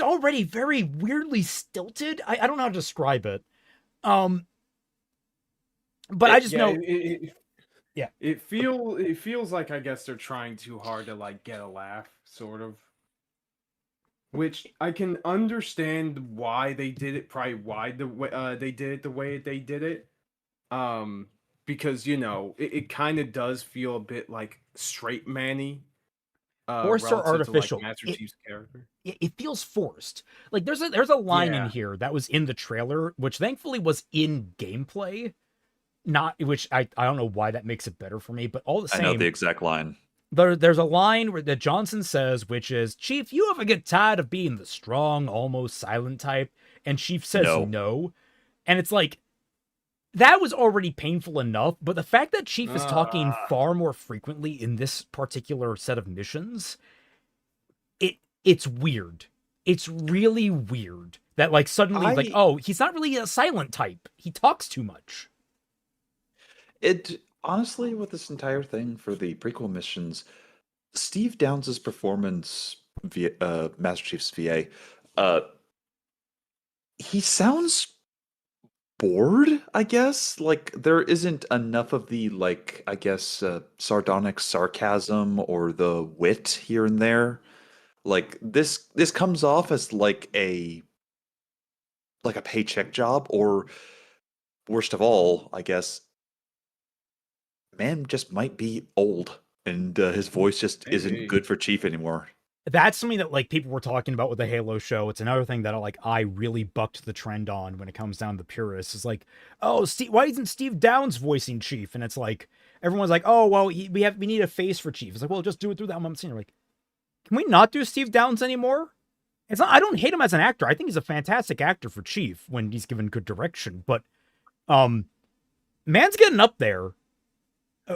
already very weirdly stilted. I don't know how to describe it. But I just know. It feels like I guess they're trying too hard to like get a laugh, sort of. which I can understand why they did it. Probably why the way they did it the way they did it. Because it kind of does feel a bit like straight Manny, Forced or relative to like artificial? Master Chief's character. It feels forced. Like there's a line in Yeah. here that was in the trailer, which thankfully was in gameplay. Not which I don't know why that makes it better for me, but all the I same, know the exact line. there's a line that Johnson says, which is, "Chief, you ever get tired of being the strong, almost silent type?" And Chief says no. And it's like, that was already painful enough, but the fact that Chief is talking far more frequently in this particular set of missions, it's weird. It's really weird that like suddenly like, oh, he's not really a silent type. He talks too much. It honestly, with this entire thing for the prequel missions, Steve Downes' performance via Master Chief's VA, he sounds bored, I guess. Like there isn't enough of the like, I guess, sardonic sarcasm or the wit here and there. Like this comes off as like a paycheck job, or worst of all, I guess, man just might be old and his voice just isn't good for Chief anymore. That's something that like people were talking about with the Halo show. It's another thing that I really bucked the trend on when it comes down to purists. Is like, oh, why isn't Steve Downes voicing Chief? And it's like everyone's like, oh well, we need a face for Chief. It's like, well, just do it through that one scene. Like, can we not do Steve Downes anymore? It's not. I don't hate him as an actor. I think he's a fantastic actor for Chief when he's given good direction. But, man's getting up there.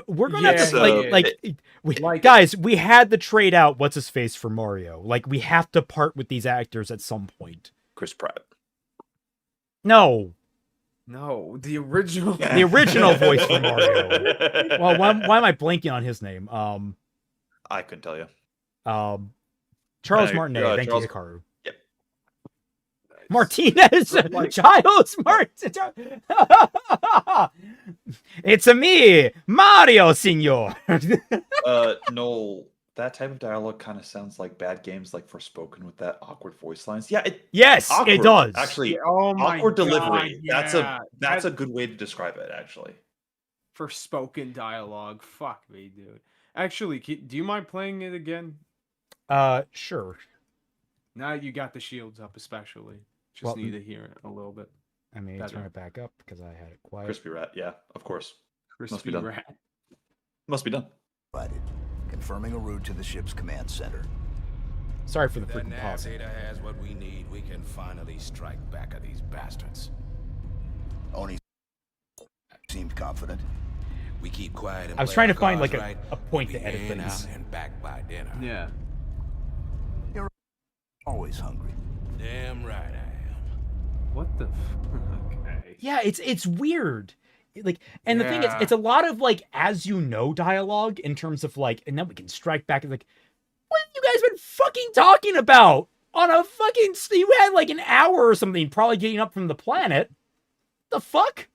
We're gonna have to guys. We had to trade out what's his face for Mario. Like we have to part with these actors at some point. Chris Pratt. No, the original, the original voice for Mario. Well, why am I blanking on his name? I couldn't tell you. Charles Martinet. Thank you, Hikaru. Yep. Martinez, Giles Martinez. It's a me, Mario, senor. No, that type of dialogue kind of sounds like bad games, like Forspoken with that awkward voice lines. Yeah, it awkward, does. Actually, my awkward God, delivery. yeah. That's a good way to describe it. Actually, Forspoken dialogue. Fuck me, dude. Actually, do you mind playing it again? Sure. Now you got the shields up, especially. Just need to hear it a little bit. I mean, turn it back up because I had it quiet. Crispy Rat, yeah, of course. Must be done. Must be done. Confirming a route to the ship's command center. Sorry for the If that freaking nav pause. data has what we need, we can finally strike back at these bastards. Oni seemed confident. We keep quiet and I was play trying our to find cards like right, a point we'll to edit be in, things. out, and back by dinner. Yeah. You're always hungry. Damn right I am. What the? Okay. Yeah, it's weird. Like, and the thing is, it's a lot of like as you know dialogue in terms of like, and then we can strike back and like, what have you guys been fucking talking about on a fucking? You had like an hour or something, probably getting up from the planet. The fuck?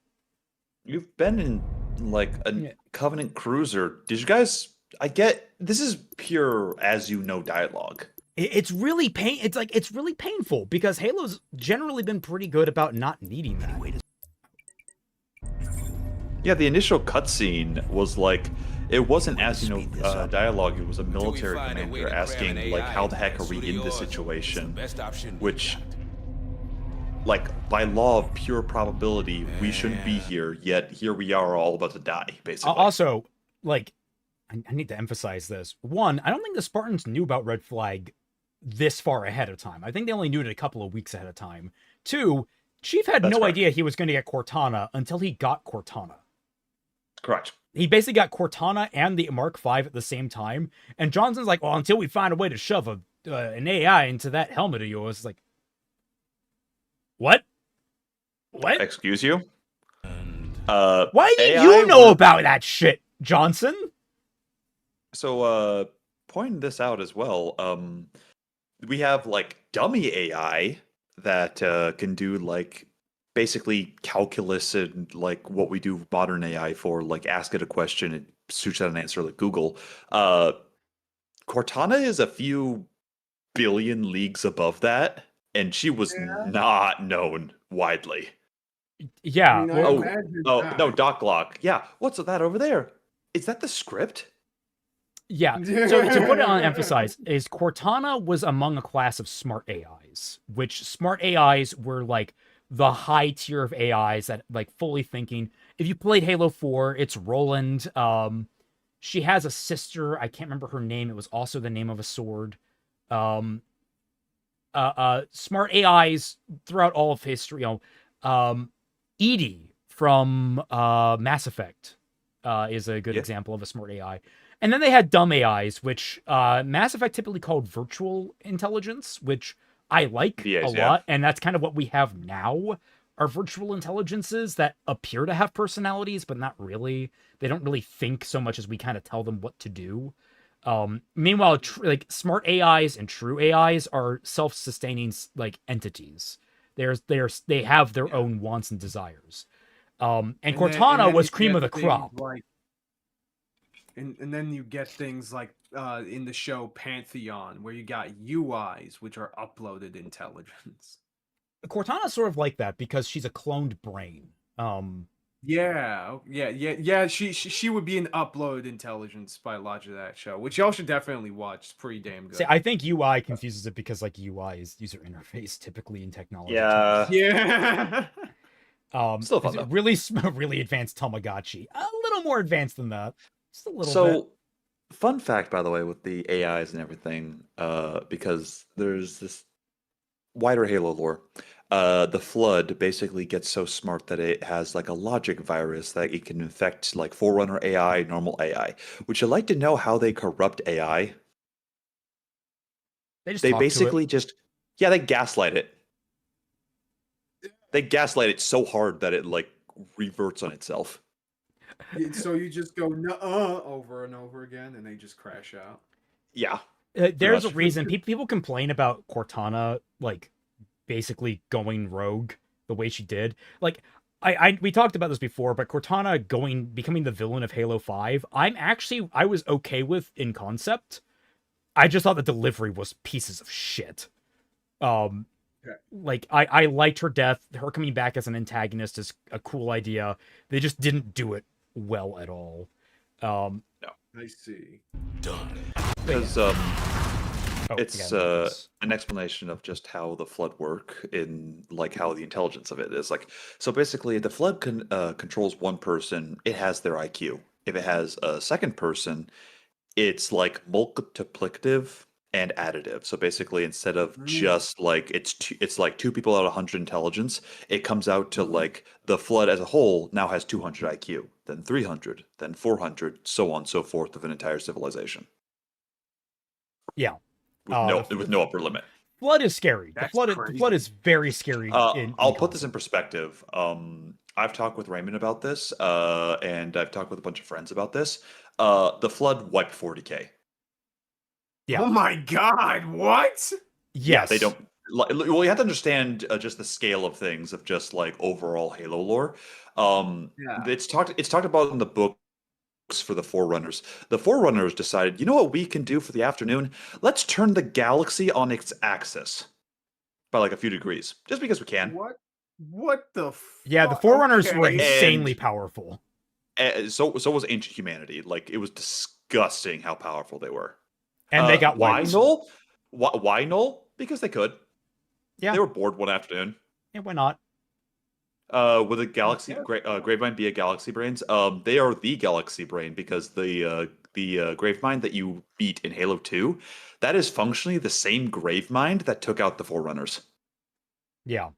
You've been in like a Covenant cruiser. Did you guys? I get this is pure as you know dialogue. It's really it's really painful because Halo's generally been pretty good about not needing that. Yeah, the initial cutscene was like, it wasn't as you know dialogue. It was a military commander asking like, how the heck are we in this situation? Which, like by law of pure probability, we shouldn't be here. Yet here we are, all about to die. Basically. Also, like, I need to emphasize this. One, I don't think the Spartans knew about Red Flag this far ahead of time. I think they only knew it a couple of weeks ahead of time. Two, Chief had no idea he was going to get Cortana until he got Cortana. Correct. He basically got Cortana and the Mark V at the same time. And Johnson's like, well, until we find a way to shove an AI into that helmet of yours. It's like, what? What? Excuse you? Why did you know about that shit, Johnson? So, pointing this out as well, we have like dummy AI that can do like basically calculus and like what we do modern AI for, like ask it a question and shoots out an answer like Google. Cortana is a few billion leagues above that, and she was not known widely. Yeah. I Well, imagine No, Doc Lock. Yeah, what's that over there? Is that the script? yeah. So to put it on emphasize is Cortana was among a class of smart AIs, which smart AIs were like the high tier of AIs that like fully thinking. If you played Halo 4, it's Roland. She has a sister. I can't remember her name. It was also the name of a sword. Smart AIs throughout all of history. Edie from Mass Effect is a good example of a smart AI. And then they had dumb AIs, which Mass Effect typically called virtual intelligence, which I like a lot. And that's kind of what we have now, are virtual intelligences that appear to have personalities, but not really. They don't really think so much as we kind of tell them what to do. Meanwhile, like smart AIs and true AIs are self-sustaining like entities. They have their own wants and desires. And Cortana was cream of the crop. Like, and then you get things like in the show Pantheon, where you got UIs, which are uploaded intelligence. Cortana's sort of like that because she's a cloned brain. Yeah. She would be an upload intelligence by logic of that show, which y'all should definitely watch. It's pretty damn good. See, I think UI confuses it because like UI is user interface typically in technology. Yeah. Still fun though. Really advanced Tamagotchi. A little more advanced than that. Just a little bit. So, fun fact, by the way, with the AIs and everything, because there's this wider Halo lore. The Flood basically gets so smart that it has like a logic virus that it can infect like Forerunner AI, normal AI. Would you like to know how they corrupt AI? They basically they gaslight it. They gaslight it so hard that it like reverts on itself. So you just go nuh-uh over and over again, and they just crash out. Yeah. There's a reason people complain about Cortana like basically going rogue the way she did. Like we talked about this before, but Cortana becoming the villain of Halo 5, I was okay with in concept. I just thought the delivery was pieces of shit. Like I liked her death. Her coming back as an antagonist is a cool idea. They just didn't do it well at all. No. I see. Done. Because it's an explanation of just how the Flood work in like how the intelligence of it is like. So basically, the Flood controls one person. It has their IQ. If it has a second person, it's like multiplicative and additive. So basically, instead of just like it's like 2 people out of 100 intelligence, it comes out to like the Flood as a whole now has 200 IQ, then 300, then 400, so on and so forth of an entire civilization. Yeah. With no upper limit. Flood is scary. The flood is very scary. I'll put this in perspective. I've talked with Raymond about this, and I've talked with a bunch of friends about this. The Flood wiped 40K. Yeah. Oh my God! What? Yes. Yeah, they don't. Well, you have to understand just the scale of things of just like overall Halo lore. It's talked about in the books for the Forerunners. The Forerunners decided, you know what we can do for the afternoon? Let's turn the galaxy on its axis by like a few degrees, just because we can. What the? Yeah, the Forerunners were insanely powerful. So was ancient humanity. Like it was disgusting how powerful they were. And they got why wiped. null? Why null? Because they could. Yeah, they were bored one afternoon. Yeah, why not? Would a galaxy Gravemind be a galaxy brains? They are the galaxy brain because the Gravemind that you beat in Halo 2, that is functionally the same Gravemind that took out the Forerunners. Yeah.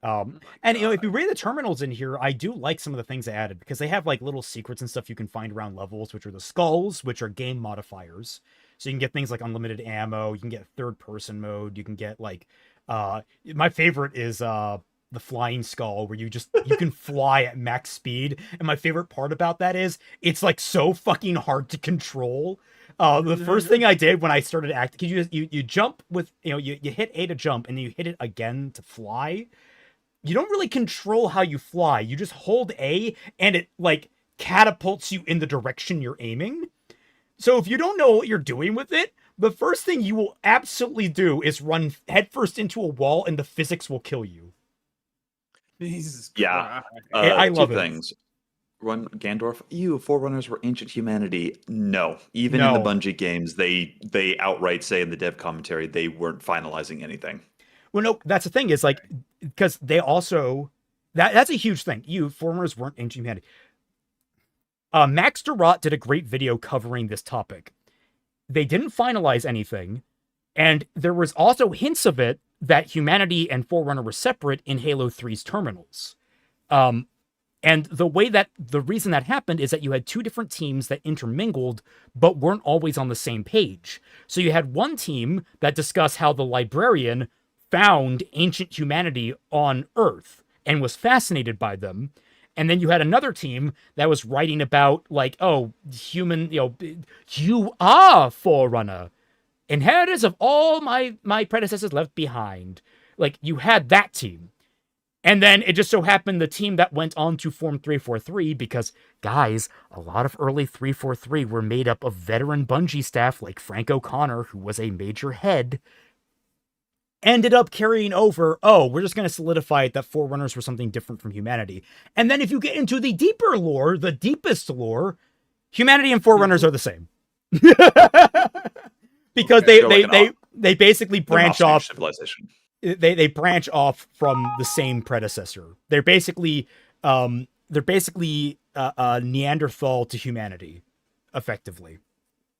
And you know, if you read the terminals in here, I do like some of the things they added because they have like little secrets and stuff you can find around levels, which are the skulls, which are game modifiers. So you can get things like unlimited ammo, you can get third person mode, you can get like my favorite is the flying skull where you can fly at max speed. And my favorite part about that is it's like so fucking hard to control. The first thing I did when I started acting, you jump with, you hit A to jump and then you hit it again to fly. You don't really control how you fly. You just hold A and it like catapults you in the direction you're aiming. So if you don't know what you're doing with it, the first thing you will absolutely do is run headfirst into a wall, and the physics will kill you. Jesus Yeah. Christ. I Two love it. things. One, Gandorf, Forerunners were ancient humanity. No. Even in the No. Bungie games, they outright say in the dev commentary they weren't finalizing anything. Well, no, that's the thing is like, because they also, that's a huge thing. Foreigners weren't ancient humanity. Max Durrott did a great video covering this topic. They didn't finalize anything, and there was also hints of it that humanity and Forerunner were separate in Halo 3's terminals. And the reason that happened is that you had two different teams that intermingled, but weren't always on the same page. So you had one team that discussed how the librarian found ancient humanity on Earth and was fascinated by them. And then you had another team that was writing about, like, oh, human, you are Forerunner, inheritors of all my predecessors left behind. Like, you had that team. And then it just so happened the team that went on to form 343, because, guys, a lot of early 343 were made up of veteran Bungie staff like Frank O'Connor, who was a major head, ended up carrying over, oh, we're just going to solidify it that Forerunners were something different from humanity. And then if you get into the deeper lore, the deepest lore, humanity and Forerunners are the same. Because they basically branch off. Civilization. They branch off from the same predecessor. They're basically Neanderthal to humanity, effectively.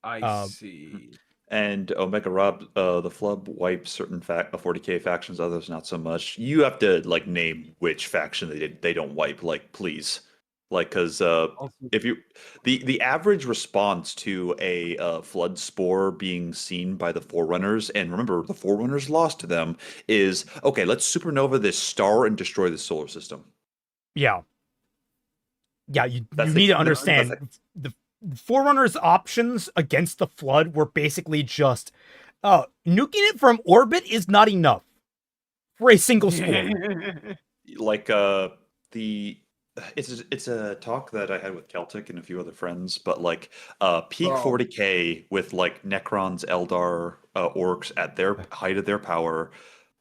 I see. And Omega Rob, the Flub wipes certain 40k factions, others not so much. You have to like name which faction they don't wipe. Like, please, like, because if you the average response to a flood spore being seen by the Forerunners, and remember the Forerunners lost to them, is okay. Let's supernova this star and destroy the solar system. Yeah. You need to understand the Forerunners' options against the Flood were basically just nuking it from orbit is not enough for a single spore. Like it's a talk that I had with Celtic and a few other friends, but like peak 40k with like Necrons, Eldar, Orcs at their height of their power,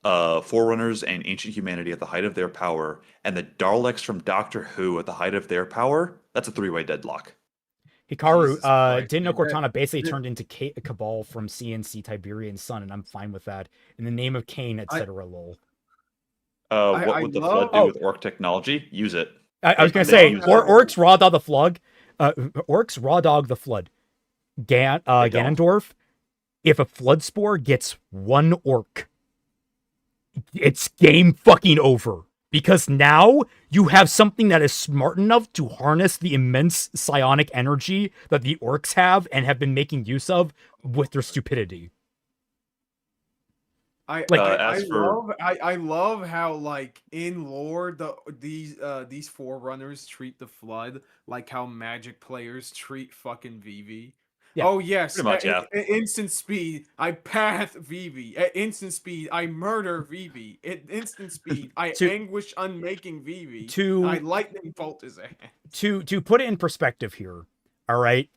Forerunners and Ancient Humanity at the height of their power, and the Daleks from Doctor Who at the height of their power. That's a three-way deadlock. Hikaru, didn't know Cortana basically turned into Cabal from CNC Tiberian Sun, and I'm fine with that. In the name of Cain, etc. Lol. What would the Flood do with Orc technology? Use it. I was gonna say, Orcs raw dog the Flood. Orcs raw dog the Flood. Ganondorf. If a Flood spore gets one Orc, it's game fucking over. Because now you have something that is smart enough to harness the immense psionic energy that the Orcs have and have been making use of with their stupidity. I love how, like, in lore these Forerunners treat the Flood like how Magic players treat fucking Vivi. Yeah, oh yes, pretty much, yeah. At instant speed, I path Vivi. At instant speed, I murder Vivi. At instant speed, I anguish unmaking Vivi. I lightning bolt his ass. To put it in perspective here, all right?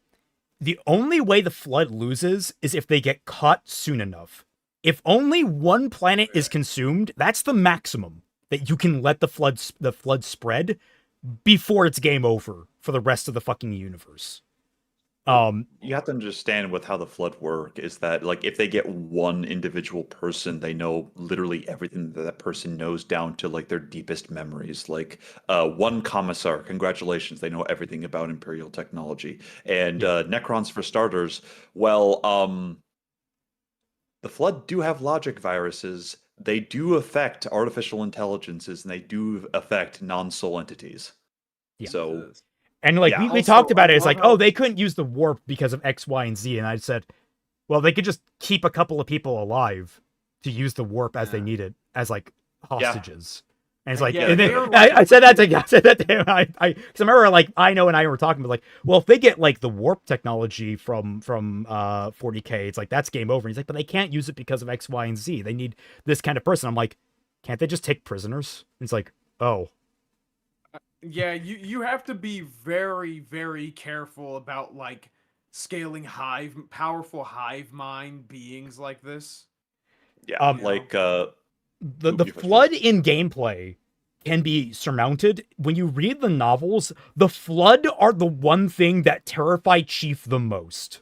The only way the Flood loses is if they get caught soon enough. If only one planet is consumed, that's the maximum that you can let the flood spread before it's game over for the rest of the fucking universe. You have to understand with how the Flood work is that, like, if they get one individual person, they know literally everything that person knows down to like their deepest memories. Like one commissar, congratulations, they know everything about Imperial technology. And Necrons, for starters, well, the Flood do have logic viruses. They do affect artificial intelligences, and they do affect non-soul entities. Yeah. So. And like we talked about it, it's like, oh, they couldn't use the warp because of X, Y, and Z. And I said, well, they could just keep a couple of people alive to use the warp as they need it, as like hostages. And it's like, I said that to him. Because I remember, like, I know and I were talking about, like, well, if they get like the warp technology from 40k, it's like that's game over. And he's like, but they can't use it because of X, Y, and Z. They need this kind of person. I'm like, can't they just take prisoners? And it's like, oh. Yeah, you have to be very, very careful about, like, scaling powerful hive mind beings like this. Yeah, Um, like the flood in gameplay can be surmounted. When you read the novels, the flood are the one thing that terrify Chief the most.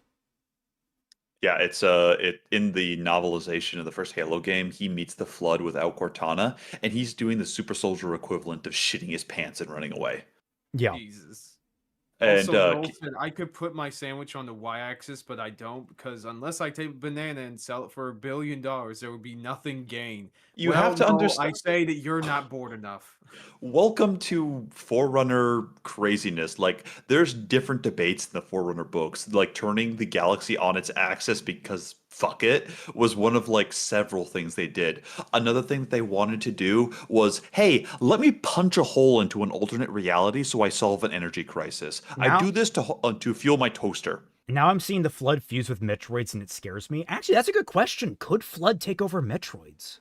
yeah, it's in the novelization of the first Halo game, he meets the Flood without Cortana, and he's doing the super soldier equivalent of shitting his pants and running away. Yeah. Jesus. And Also, Noel said I could put my sandwich on the y-axis, but I don't, because unless I take a banana and sell it for $1 billion, there would be nothing gained. You have to Noel, understand. I say that you're not bored enough. Welcome to Forerunner craziness. Like, there's different debates in the Forerunner books. Like, turning the galaxy on its axis because fuck it was one of like several things they did. Another thing that they wanted to do was, hey, let me punch a hole into an alternate reality so I solve an energy crisis. I Now- do this to fuel my toaster. Now I'm seeing the Flood fuse with Metroids and it scares me. Actually, that's a good question. Could Flood take over Metroids?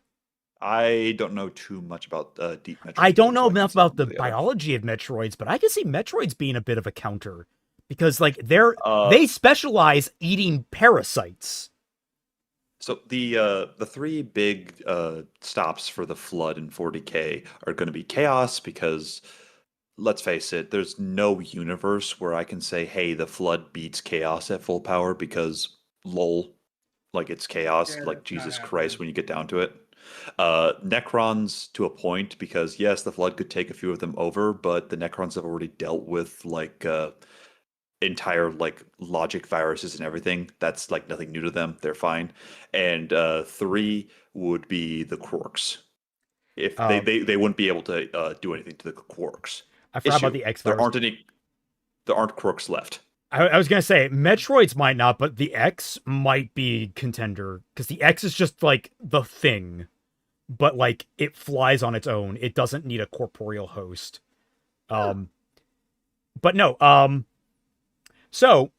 I don't know too much about deep Metroid. I don't know so I enough can't say about one the or other. biology of Metroids, but I can see Metroids being a bit of a counter because like Uh, they specialize eating parasites. So the three big stops for the Flood in 40K are going to be Chaos because let's face it, there's no universe where I can say, hey, the Flood beats Chaos at full power because lol, like it's Chaos, Yeah, like that's not Jesus happening. Christ when you get down to it. Necrons to a point because yes, the Flood could take a few of them over, but the Necrons have already dealt with like entire like logic viruses and everything. That's like nothing new to them. They're fine. And three would be the Quarks. If they wouldn't be able to do anything to the Quarks. I forgot about the X virus. There aren't Quarks left. I was gonna say Metroids might not, but the X might be contender because the X is just like the thing, but like it flies on its own. It doesn't need a corporeal host. But no. So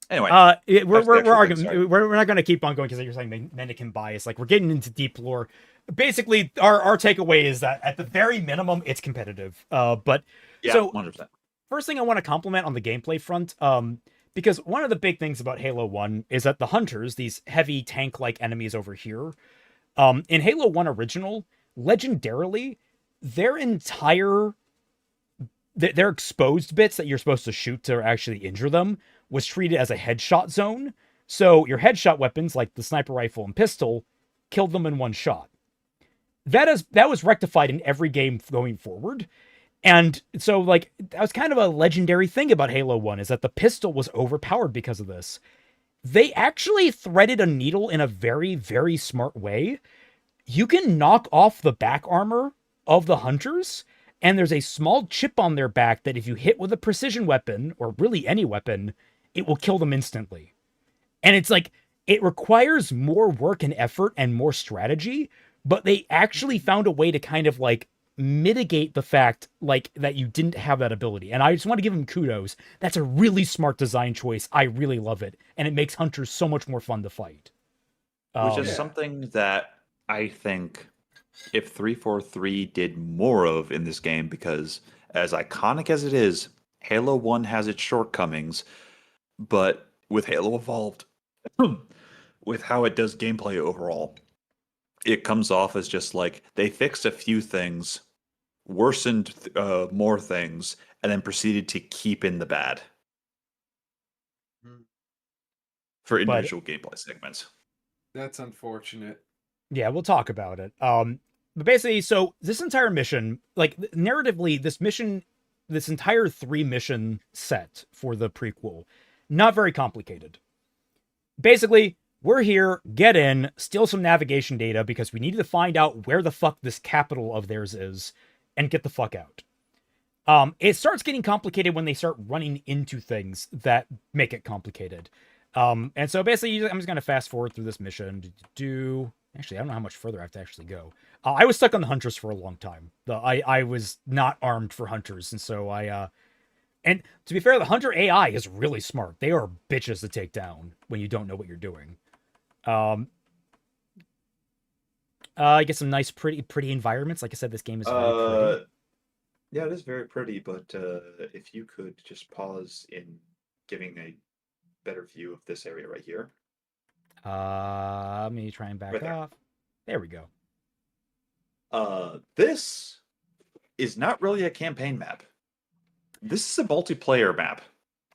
Anyway, we're arguing. We're not going to keep on going because you're saying Mendican bias. Like we're getting into deep lore. Basically, our takeaway is that at the very minimum, it's competitive. But yeah, so 100%. First thing I want to compliment on the gameplay front, because one of the big things about Halo 1 is that the hunters, these heavy tank-like enemies over here, in Halo 1 original, legendarily, their exposed bits that you're supposed to shoot to actually injure them was treated as a headshot zone. So your headshot weapons, like the sniper rifle and pistol, killed them in one shot. That was rectified in every game going forward. And so, like, that was kind of a legendary thing about Halo 1, is that the pistol was overpowered because of this. They actually threaded a needle in a very, very smart way. You can knock off the back armor of the hunters, and there's a small chip on their back that if you hit with a precision weapon, or really any weapon, it will kill them instantly. And it's like, it requires more work and effort and more strategy, but they actually found a way to kind of, like, mitigate the fact like that you didn't have that ability. And I just want to give them kudos. That's a really smart design choice. I really love it. And it makes hunters so much more fun to fight. Which is something that I think if 343 did more of in this game, because as iconic as it is, Halo 1 has its shortcomings, but with Halo Evolved, with how it does gameplay overall, it comes off as just like they fixed a few things, worsened more things, and then proceeded to keep in the bad for individual gameplay segments. That's unfortunate. Yeah, we'll talk about it. But basically, so this entire mission, like narratively, this entire 3-mission set for the prequel, not very complicated. Basically, we're here, get in, steal some navigation data because we need to find out where the fuck this capital of theirs is and get the fuck out. It starts getting complicated when they start running into things that make it complicated. And so basically, I'm just going to fast forward through this mission. Actually, I don't know how much further I have to actually go. I was stuck on the hunters for a long time. I was not armed for hunters, and so and to be fair, the hunter AI is really smart. They are bitches to take down when you don't know what you're doing. I get some nice, pretty environments. Like I said, this game is very pretty. Yeah, it is very pretty, but if you could just pause in giving a better view of this area right here. Let me try and back Right there. off. There we go. This is not really a campaign map. This is a multiplayer map.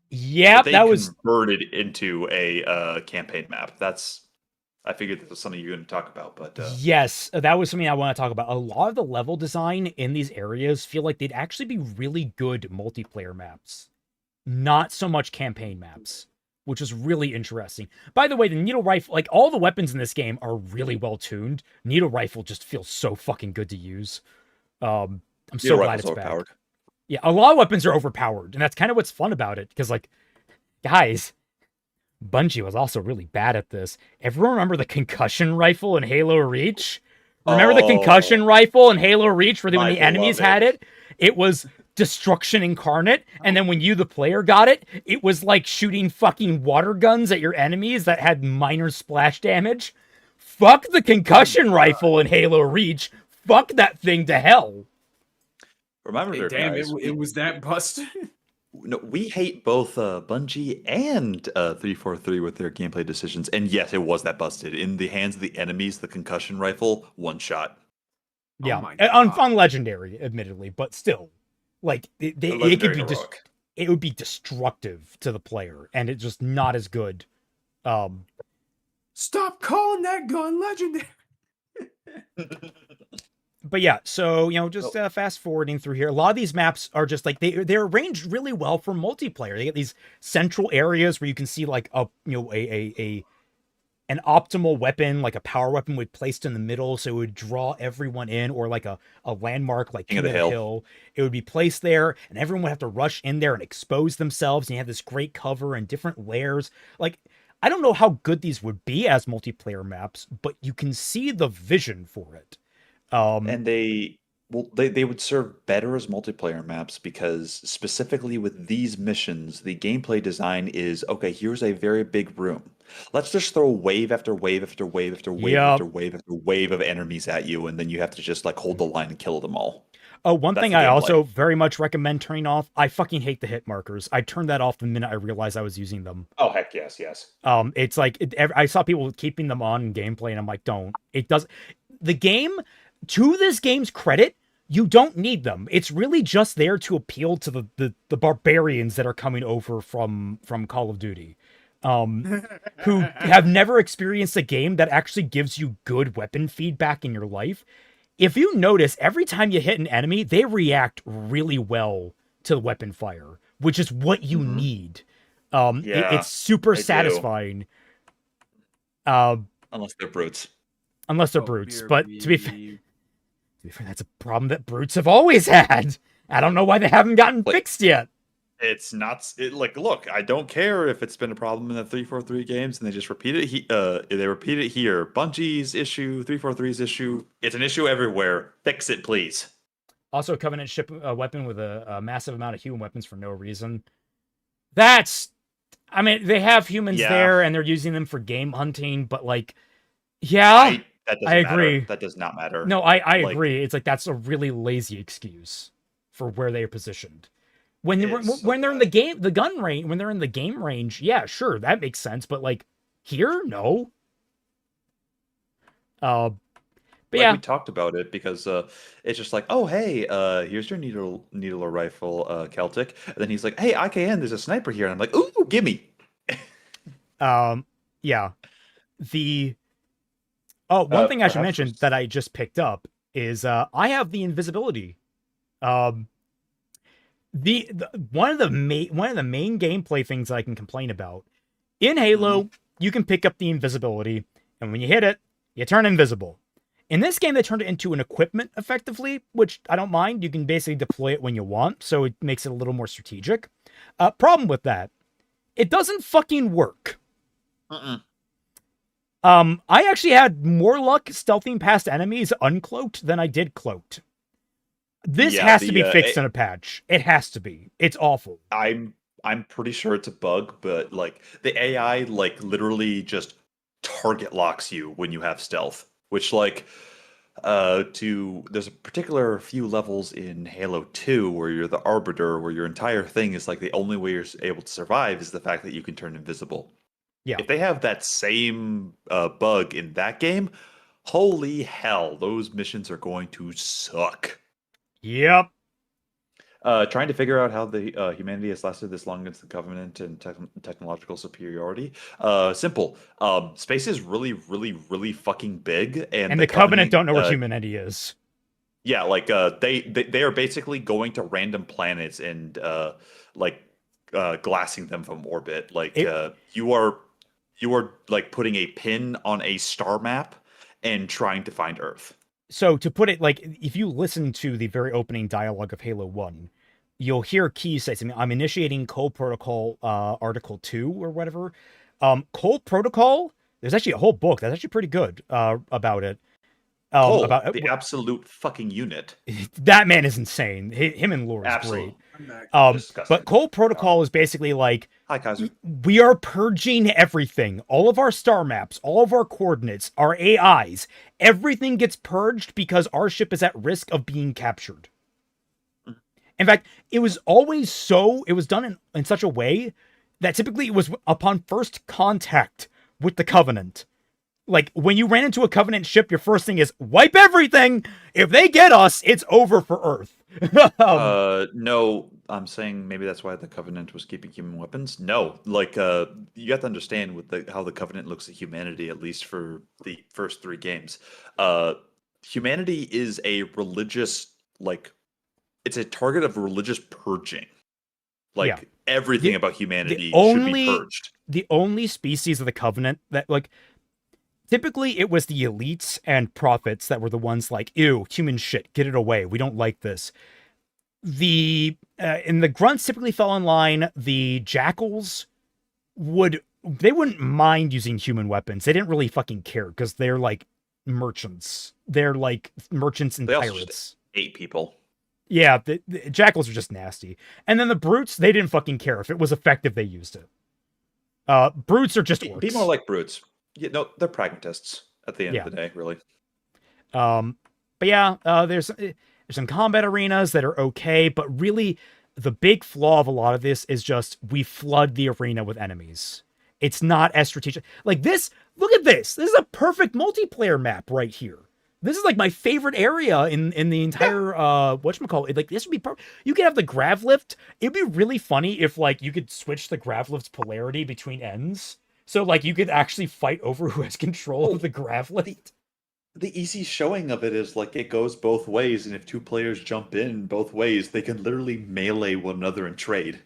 Yeah, They that was converted into a campaign map. I figured that was something you're going to talk about, but yes, that was something I want to talk about. A lot of the level design in these areas feel like they'd actually be really good multiplayer maps, not so much campaign maps, which is really interesting. By the way, the needle rifle, like all the weapons in this game are really well tuned. Needle rifle just feels so fucking good to use. I'm so glad it's back. Yeah, a lot of weapons are overpowered, and that's kind of what's fun about it. Because, like, guys, Bungie was also really bad at this. Everyone remember the concussion rifle in Halo Reach? Remember the concussion rifle in Halo Reach, where when the enemies had it, it was destruction incarnate, and then when you, the player, got it, it was like shooting fucking water guns at your enemies that had minor splash damage. Fuck the concussion rifle in Halo Reach. Fuck that thing to hell. Remember, damn, guys, it was that busted. No, we hate both Bungie and 343 with their gameplay decisions, and yes, it was that busted in the hands of the enemies. The concussion rifle, one shot. Yeah, on legendary, admittedly, but still, like it could be it would be destructive to the player, and it's just not as good. Stop calling that gun legendary. But yeah, so just fast forwarding through here, a lot of these maps are just like they're arranged really well for multiplayer. They get these central areas where you can see like an optimal weapon, like a power weapon, would placed in the middle, so it would draw everyone in, or like a landmark like King of the Hill. It would be placed there, and everyone would have to rush in there and expose themselves. And you have this great cover and different layers. Like, I don't know how good these would be as multiplayer maps, but you can see the vision for it. And they would serve better as multiplayer maps because specifically with these missions, the gameplay design is, okay, here's a very big room. Let's just throw wave after wave after wave after wave after wave after wave of enemies at you, and then you have to just like hold the line and kill them all. Oh, one thing I also very much recommend turning off. I fucking hate the hit markers. I turned that off the minute I realized I was using them. Oh, heck yes. It's like I saw people keeping them on in gameplay, and I'm like, don't. It does. The game, to this game's credit, you don't need them. It's really just there to appeal to the barbarians that are coming over from Call of Duty, who have never experienced a game that actually gives you good weapon feedback in your life. If you notice, every time you hit an enemy, they react really well to the weapon fire, which is what you need. It's super satisfying. Unless they're brutes. But to be fair, that's a problem that brutes have always had. I don't know why they haven't gotten fixed yet. It's not look, I don't care if it's been a problem in the 343 games and they just repeat it. They repeat it here. Bungie's issue, 343's issue. It's an issue everywhere. Fix it, please. Also, Covenant ship a weapon with a massive amount of human weapons for no reason. They have humans there and they're using them for game hunting, but like, I agree. That does not matter. No, I agree. It's like that's a really lazy excuse for where they are positioned. When they're in the game, the gun range, when they're in the game range, yeah, sure, that makes sense. But like here, no. But we talked about it because it's just like, oh hey, here's your needle or rifle, Celtic, and then he's like, hey IKN, there's a sniper here, and I'm like, ooh, gimme. Yeah. One thing I should mention that I just picked up is I have the invisibility. One of the main gameplay things that I can complain about in Halo, you can pick up the invisibility, and when you hit it, you turn invisible. In this game, they turned it into an equipment effectively, which I don't mind. You can basically deploy it when you want, so it makes it a little more strategic. Problem with that, it doesn't fucking work. I actually had more luck stealthing past enemies uncloaked than I did cloaked. This has to be fixed in a patch. It has to be. It's awful. I'm pretty sure it's a bug, but like the AI like literally just target locks you when you have stealth, which like There's a particular few levels in Halo 2 where you're the Arbiter, where your entire thing is like the only way you're able to survive is the fact that you can turn invisible. Yeah. If they have that same bug in that game, holy hell, those missions are going to suck. Yep. Trying to figure out how the humanity has lasted this long against the Covenant and technological superiority. Simple. Space is really, really, really fucking big, and the Covenant don't know where humanity is. Yeah, like they are basically going to random planets and glassing them from orbit. Like you are like putting a pin on a star map and trying to find Earth. So to put it, like, if you listen to the very opening dialogue of Halo 1, you'll hear Keyes say something. I'm initiating Cole Protocol Article 2 or whatever. Cole Protocol, there's actually a whole book that's actually pretty good about it. Cole, about the absolute fucking unit. That man is insane. Him and Lore is Absolute. Great. But Cole Protocol is basically like, hi, Kaiser. We are purging everything. All of our star maps, all of our coordinates, our AIs, everything gets purged because our ship is at risk of being captured. In fact, it was done in such a way that typically it was upon first contact with the Covenant. Like, when you ran into a Covenant ship, your first thing is, wipe everything! If they get us, it's over for Earth. No, I'm saying maybe that's why the Covenant was keeping human weapons. No, like, you have to understand with how the Covenant looks at humanity, at least for the first 3 games. Humanity is a religious, like, it's a target of religious purging. Like, everything about humanity should be purged. The only species of the Covenant that, like, typically, it was the elites and prophets that were the ones like, ew, human shit, get it away. We don't like this. The grunts typically fell in line. The jackals wouldn't mind using human weapons. They didn't really fucking care because they're like merchants. They're like merchants and pirates. Also just ate people. Yeah, the jackals are just nasty. And then the brutes, they didn't fucking care. If it was effective, they used it. Brutes are just orcs. Be more like brutes. Yeah, no, they're pragmatists at the end of the day, really. But yeah, there's some combat arenas that are okay, but really the big flaw of a lot of this is just we flood the arena with enemies. It's not as strategic. Like this, look at this. This is a perfect multiplayer map right here. This is like my favorite area in the entire whatchamacallit. Like this would be perfect. You could have the grav lift. It'd be really funny if like you could switch the grav lift's polarity between ends. So, like, you could actually fight over who has control of the grav lift. The easy showing of it is, like, it goes both ways, and if 2 players jump in both ways, they can literally melee one another and trade.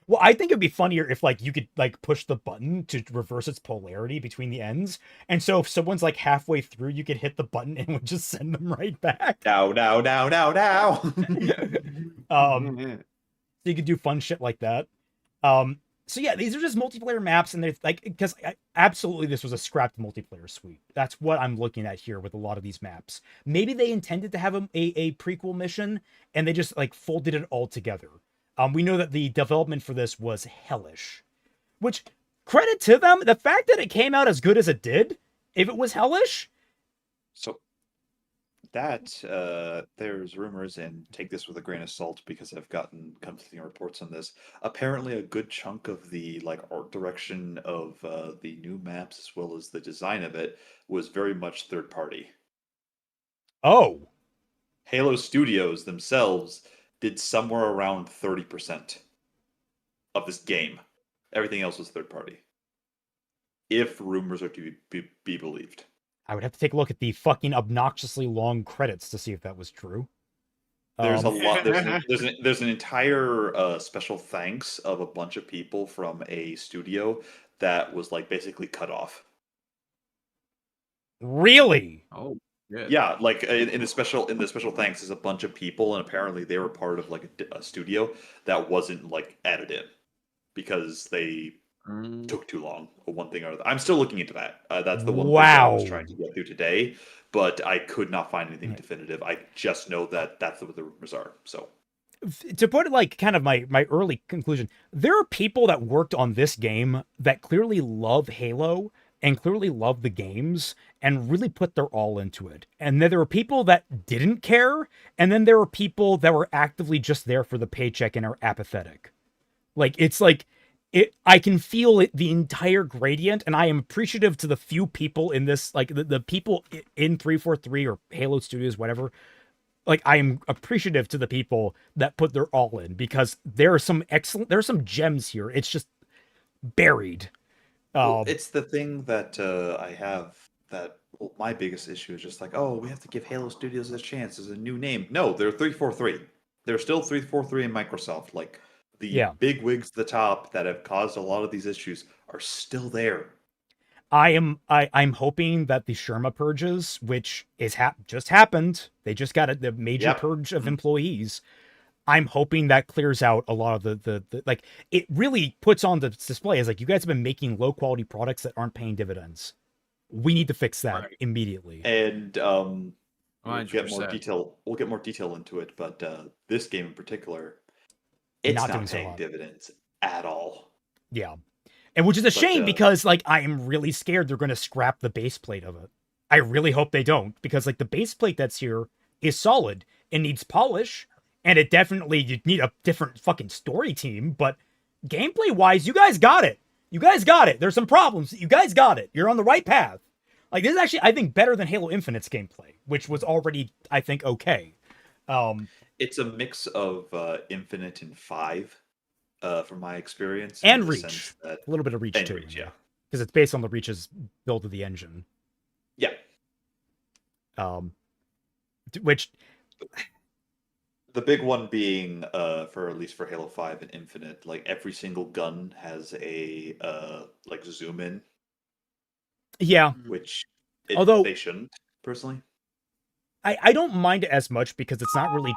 Well, I think it'd be funnier if, like, you could, like, push the button to reverse its polarity between the ends. And so if someone's, like, halfway through, you could hit the button and it would just send them right back. Now. So you could do fun shit like that. So yeah, these are just multiplayer maps, and they're like, because absolutely this was a scrapped multiplayer suite. That's what I'm looking at here with a lot of these maps. Maybe they intended to have a prequel mission, and they just like folded it all together. We know that the development for this was hellish, which credit to them. The fact that it came out as good as it did, if it was hellish. So that there's rumors, and take this with a grain of salt because I've gotten conflicting reports on this. Apparently, a good chunk of the like art direction of the new maps, as well as the design of it, was very much third party. Oh, Halo Studios themselves did somewhere around 30% of this game. Everything else was third party. If rumors are to be believed. I would have to take a look at the fucking obnoxiously long credits to see if that was true. There's a lot. There's an entire special thanks of a bunch of people from a studio that was like basically cut off. Really? Oh, good. Yeah. Like in the special thanks is a bunch of people, and apparently they were part of like a studio that wasn't like added in because they took too long, or one thing or other. I'm still looking into that. That's the one thing I was trying to get through today, but I could not find anything definitive. I just know that that's what the rumors are. So, to put it like kind of my early conclusion, there are people that worked on this game that clearly love Halo and clearly love the games and really put their all into it. And then there were people that didn't care, and then there were people that were actively just there for the paycheck and are apathetic. I can feel it, the entire gradient, and I am appreciative to the few people in this, like the people in 343 or Halo Studios, whatever. Like, I am appreciative to the people that put their all in, because there are some gems here. It's just buried. Well, it's the thing that I have that my biggest issue is just like, oh, we have to give Halo Studios a chance as a new name. No, they're 343. They're still 343 in Microsoft. Like, the big wigs at the top that have caused a lot of these issues are still there. I'm hoping that the Sherma purges, which is just happened, they just got the major purge of employees. I'm hoping that clears out a lot of the like, it really puts on the display as like, you guys have been making low quality products that aren't paying dividends. We need to fix that immediately. And we'll 100%. get more detail. We'll get more detail into it, but this game in particular, it's not paying dividends at all. Yeah. And which is a shame, because like, I am really scared they're going to scrap the base plate of it. I really hope they don't, because like, the base plate that's here is solid. It needs polish, and it definitely, you need a different fucking story team, but gameplay wise, you guys got it. You guys got it. There's some problems. You guys got it. You're on the right path. Like, this is actually, I think, better than Halo Infinite's gameplay, which was already, I think, okay. It's a mix of Infinite and 5, from my experience. And Reach. A little bit of Reach, too. Reach, yeah. Because it's based on the Reach's build of the engine. Yeah. Which... The big one being, for at least for Halo 5 and Infinite, like, every single gun has a, like, zoom in. Yeah. Which, although they shouldn't, personally. I don't mind it as much, because it's not really...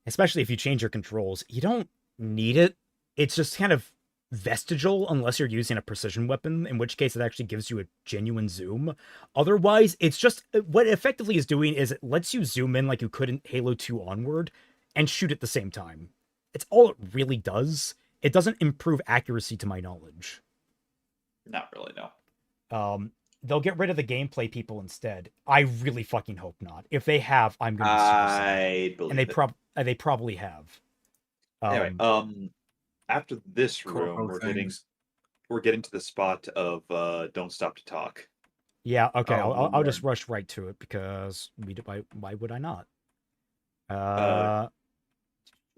Especially if you change your controls, you don't need it. It's just kind of vestigial unless you're using a precision weapon, in which case it actually gives you a genuine zoom. Otherwise, it's just... What it effectively is doing is it lets you zoom in like you could in Halo 2 onward and shoot at the same time. It's all it really does. It doesn't improve accuracy to my knowledge. Not really, no. They'll get rid of the gameplay people instead. I really fucking hope not. If they have, I'm going to be super sad. And they probably have. Anyway, after this room, we're getting to the spot of don't stop to talk. Yeah, okay. I'll just rush right to it, because why would I not?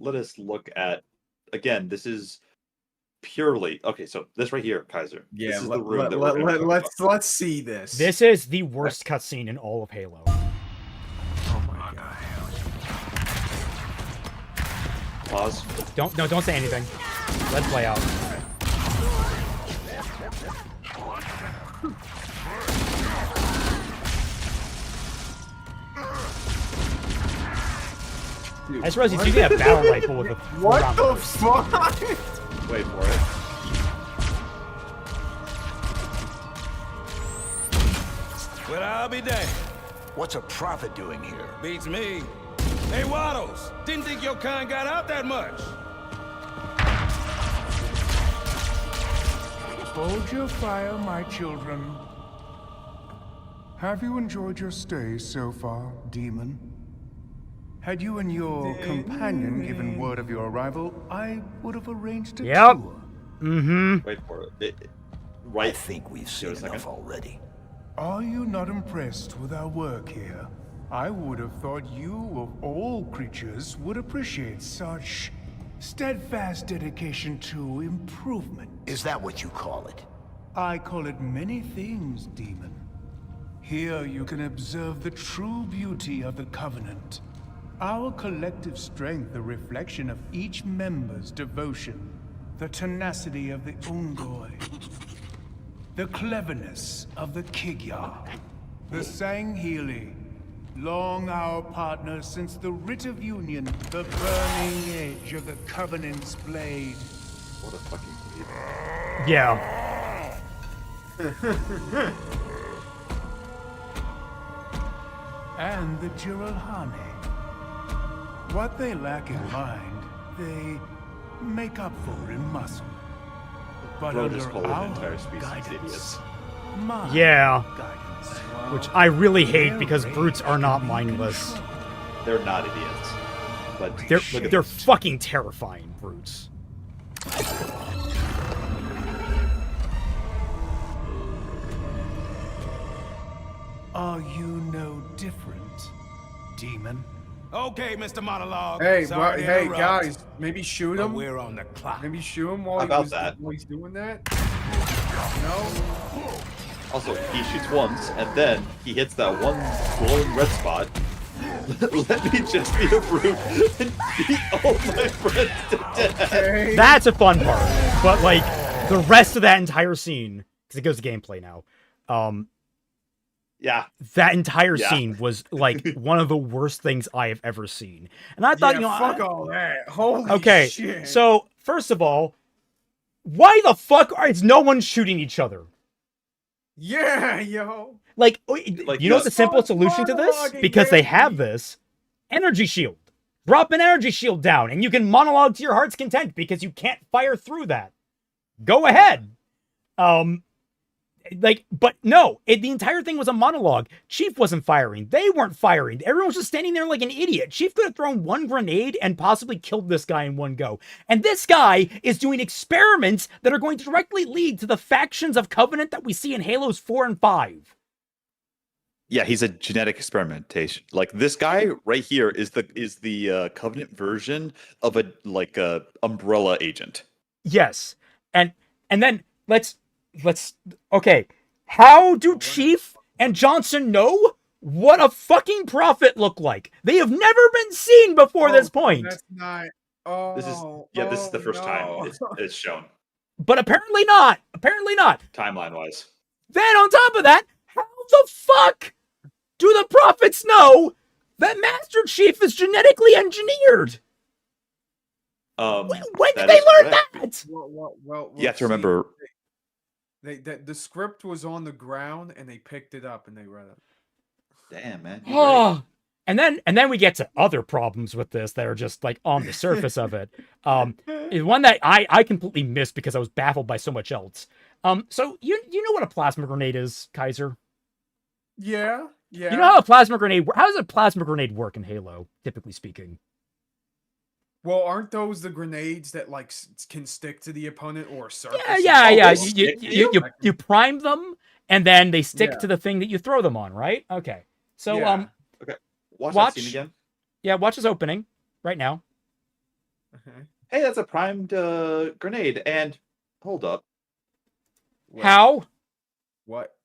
Let us look at, again, this is purely okay. So this right here, Kaiser. Yeah, this is the room that let's see this. This is the worst cutscene in all of Halo. Oh my god. Pause. Don't say anything. Let's play out. Dude, I suppose he's using a battle rifle with a... What the fuck? Wait for it. Well, I'll be damned. What's a prophet doing here? Beats me. Hey, Waddles, didn't think your kind got out that much. Hold your fire, my children. Have you enjoyed your stay so far, demon? Had you and your companion given word of your arrival, I would have arranged a tour. Mm-hmm. Wait for it. I think we've seen enough already. Are you not impressed with our work here? I would have thought you, of all creatures, would appreciate such steadfast dedication to improvement. Is that what you call it? I call it many things, demon. Here you can observe the true beauty of the Covenant. Our collective strength, a reflection of each member's devotion. The tenacity of the Ungoi. The cleverness of the Kigyar. The Sangheili. Long our partners since the Writ of Union. The burning edge of the Covenant's blade. What a fucking idiot. Yeah. And the Jiralhane. What they lack in mind, they make up for in muscle. But Bro, just under call our an entire species guidance, idiots. my Yeah. guidance. Which I really hate because brutes are not mindless. They're not idiots. But They're look at they're this. fucking terrifying brutes. Are you no different, demon? Okay, Mr. Monologue. Hey, Sorry to hey, interrupt, guys, maybe shoot but him. we're on the clock. Maybe shoot him while, How about that? while he's doing that. No. Also, he shoots once, and then he hits that one glowing red spot. Let me just be a brute and beat all my friends to death. Okay. That's a fun part. But like the rest of that entire scene, because it goes to gameplay now. Yeah. That entire Yeah. scene was like one of the worst things I have ever seen. And I thought, Yeah, you know, fuck all that. Holy okay, shit. so first of all, why the fuck is no one shooting each other? Yeah, yo. Like, Like, you know what the just simple solution to this? monologuing, Because they baby. have this energy shield. Drop an energy shield down, and you can monologue to your heart's content because you can't fire through that. Go ahead. But no, the entire thing was a monologue. Chief wasn't firing. They weren't firing. Everyone was just standing there like an idiot. Chief could have thrown one grenade and possibly killed this guy in one go. And this guy is doing experiments that are going to directly lead to the factions of Covenant that we see in Halos 4 and 5. Yeah, he's a genetic experimentation. Like this guy right here is the Covenant version of a Umbrella agent. Yes. And then let's okay. How do Chief and Johnson know what a fucking prophet look like? They have never been seen before this point. That's not. Oh. This is the first no. time it's shown But apparently not. Apparently not. timeline wise. Then on top of that, how the fuck do the prophets know that Master Chief is genetically engineered? When did That they is learn correct. that? Well, You have to see, remember. the script was on the ground and they picked it up and they read it. Damn, man. you're right. Oh. And then we get to other problems with this that are just like on the surface of it. One that I completely missed because I was baffled by so much else. So you know what a plasma grenade is, Kaiser? Yeah. You know how a plasma grenade? How does a plasma grenade work in Halo, typically speaking? Well, aren't those the grenades that like can stick to the opponent or surface? Yeah. they You, stick you prime them, and then they stick Yeah. to the thing that you throw them on, right? Okay. So Yeah. Watch watch- that scene again. yeah, watch this opening right now. Okay. Hey, that's a primed grenade. And hold up. Wait, How? What?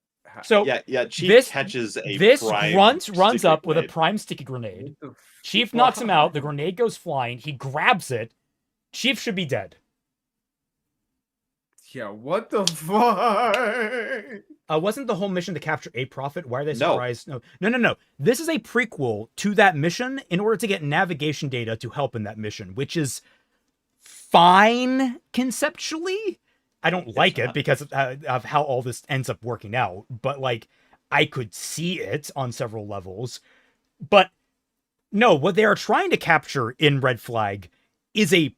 So Yeah. Chief this- catches a this primed runs sticky up with a grenade. prime sticky grenade. What the Chief knocks him out. The fuck? grenade goes flying. He grabs it. Chief should be dead. Yeah, what the fuck? Wasn't the whole mission to capture a prophet? Why are they No. surprised? No. This is a prequel to that mission in order to get navigation data to help in that mission, which is fine conceptually. I don't like it not. because of how all this ends up working out, but like I could see it on several levels. But no, what they are trying to capture in Red Flag is a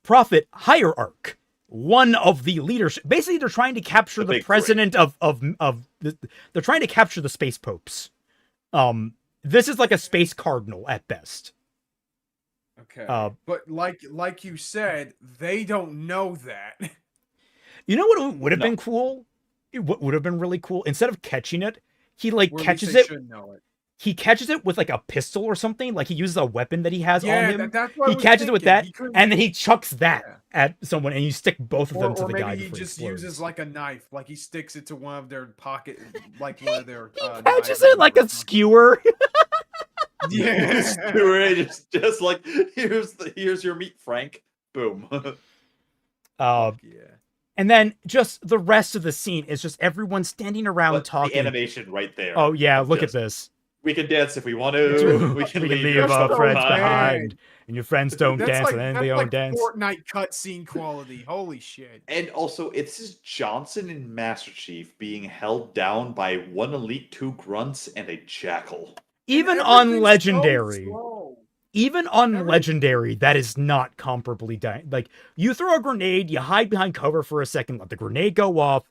prophet hierarch. One of the leadership. Basically, they're trying to capture The the big president they're trying to capture the space popes. This is like a space cardinal at best. Okay. But like you said, they don't know that. You know what would have No. been cool? What would have been really cool? Instead of catching it, he like Or at least catches they it. should know it. He catches it with like a pistol or something. Like he uses a weapon that he has Yeah, on him. that's what I He was catches it with thinking. that, He couldn't- and then he chucks that Yeah. at someone, and you stick both of them to Or the guy maybe he before just explodes. uses like a knife, like he sticks it to one of their pocket, like one of their. Catches knives it like or a something. skewer. Yeah. just like here's your meat, Frank. Boom. Yeah. And then just the rest of the scene is just everyone standing around But talking. the animation right there. Oh yeah, look Just- at this. We can dance if we want to. We can leave That's our so friends bad. behind, and your friends don't That's dance, like, and then that's they like don't dance. Fortnite cutscene quality. Holy shit. And also, it's just Johnson and Master Chief being held down by one elite, two grunts, and a jackal. Even And on everything's so legendary, slow. even on Every- legendary, that is not comparably done. Like you throw a grenade, you hide behind cover for a second, let the grenade go off,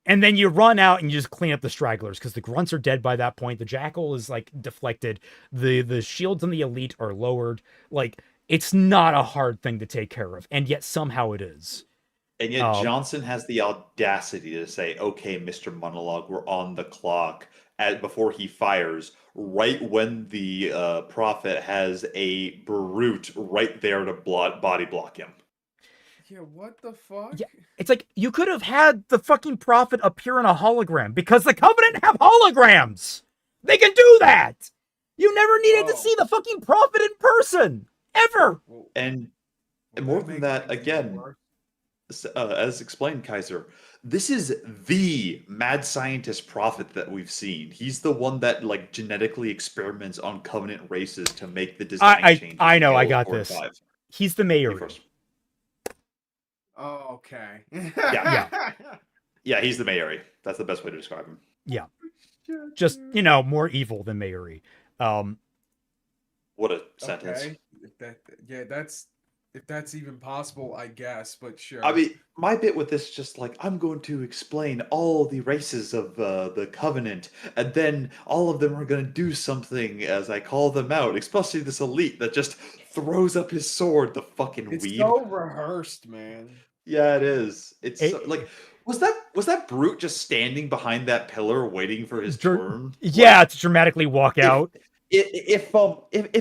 And then you run out and you just clean up the stragglers because the grunts are dead by that point. The jackal is like deflected. The shields on the elite are lowered. Like, it's not a hard thing to take care of, and yet somehow it is. And yet Johnson has the audacity to say, "Okay, Mr. Monologue, we're on the clock," before he fires, right when the Prophet has a brute right there to body block him. Yeah, what the fuck? Yeah, it's like you could have had the fucking Prophet appear in a hologram because the Covenant have holograms. They can do that. You never needed to see the fucking Prophet in person ever. And more than that, again, as explained, Kaiser, this is the mad scientist Prophet that we've seen. He's the one that like genetically experiments on Covenant races to make the design changes. I know, I got this. He's the mayor. Oh, okay. Yeah, he's the Maori. That's the best way to describe him. Yeah. Just, you know, more evil than Maori. What a sentence. Okay. That's if that's even possible, I guess, but sure. I mean, my bit with this is just like, I'm going to explain all the races of the Covenant, and then all of them are going to do something as I call them out, especially this elite that just throws up his sword, the fucking it's weeb. so rehearsed, man. Yeah, it is. It's so, like, was that brute just standing behind that pillar waiting for his turn? Yeah, to dramatically walk out. If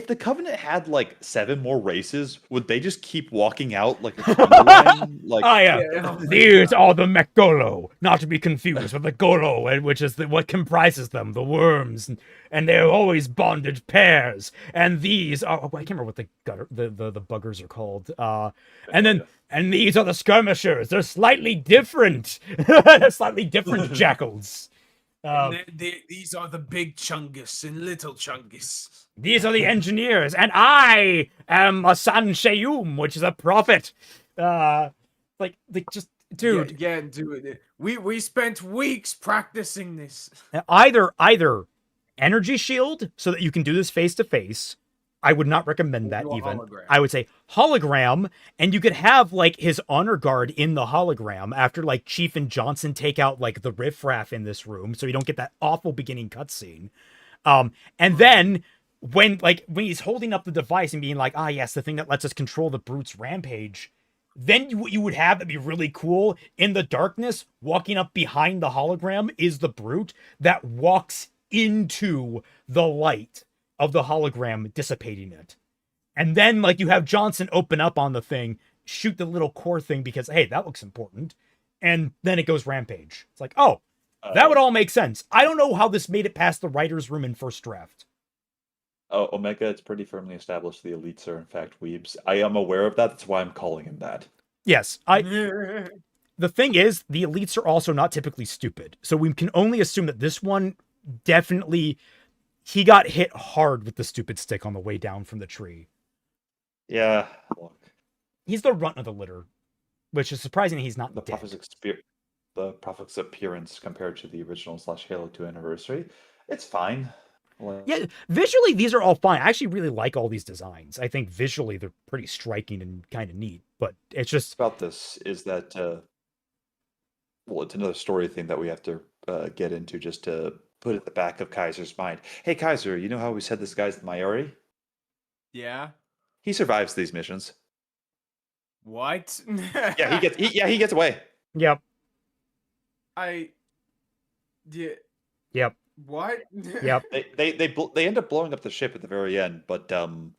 the Covenant had like 7 more races, would they just keep walking out like a line? Like, these are the Mekgolo, not to be confused with the Golo, which is what comprises them, the worms, and they're always bonded pairs. And these are I can't remember what the buggers are called. And these are the skirmishers. They're slightly different. They're slightly different jackals. These are the big Chungus and little Chungus. These are the engineers, and I am a San Shayum, which is a prophet. Like just dude. Yeah, dude. We spent weeks practicing this. Either energy shield so that you can do this face to face. I would not recommend that even. I would say hologram, and you could have like his honor guard in the hologram after like Chief and Johnson take out like the riffraff in this room, so you don't get that awful beginning cutscene. And then when he's holding up the device and being like, yes, the thing that lets us control the brute's rampage, then you would have that'd be really cool. In the darkness, walking up behind the hologram is the brute that walks into the light of the hologram, dissipating it. And then like you have Johnson open up on the thing, shoot the little core thing because, hey, that looks important. And then it goes rampage. It's like, that would all make sense. I don't know how this made it past the writer's room in first draft. Omega, it's pretty firmly established the elites are in fact weebs. I am aware of that. That's why I'm calling him that. Yes. The thing is, the elites are also not typically stupid. So we can only assume that this one definitely... He got hit hard with the stupid stick on the way down from the tree. Yeah, look. He's the runt of the litter, which is surprising he's not dead. The Prophet's appearance compared to the original / Halo 2 anniversary, it's fine. Yeah, visually, these are all fine. I actually really like all these designs. I think visually they're pretty striking and kind of neat, but it's just... About this is that, it's another story thing that we have to get into just to put at the back of Kaiser's mind. Hey, Kaiser, you know how we said this guy's the Maori? Yeah. He survives these missions. What? Yeah, he gets away. Yep. Yep. What? Yep. They end up blowing up the ship at the very end, but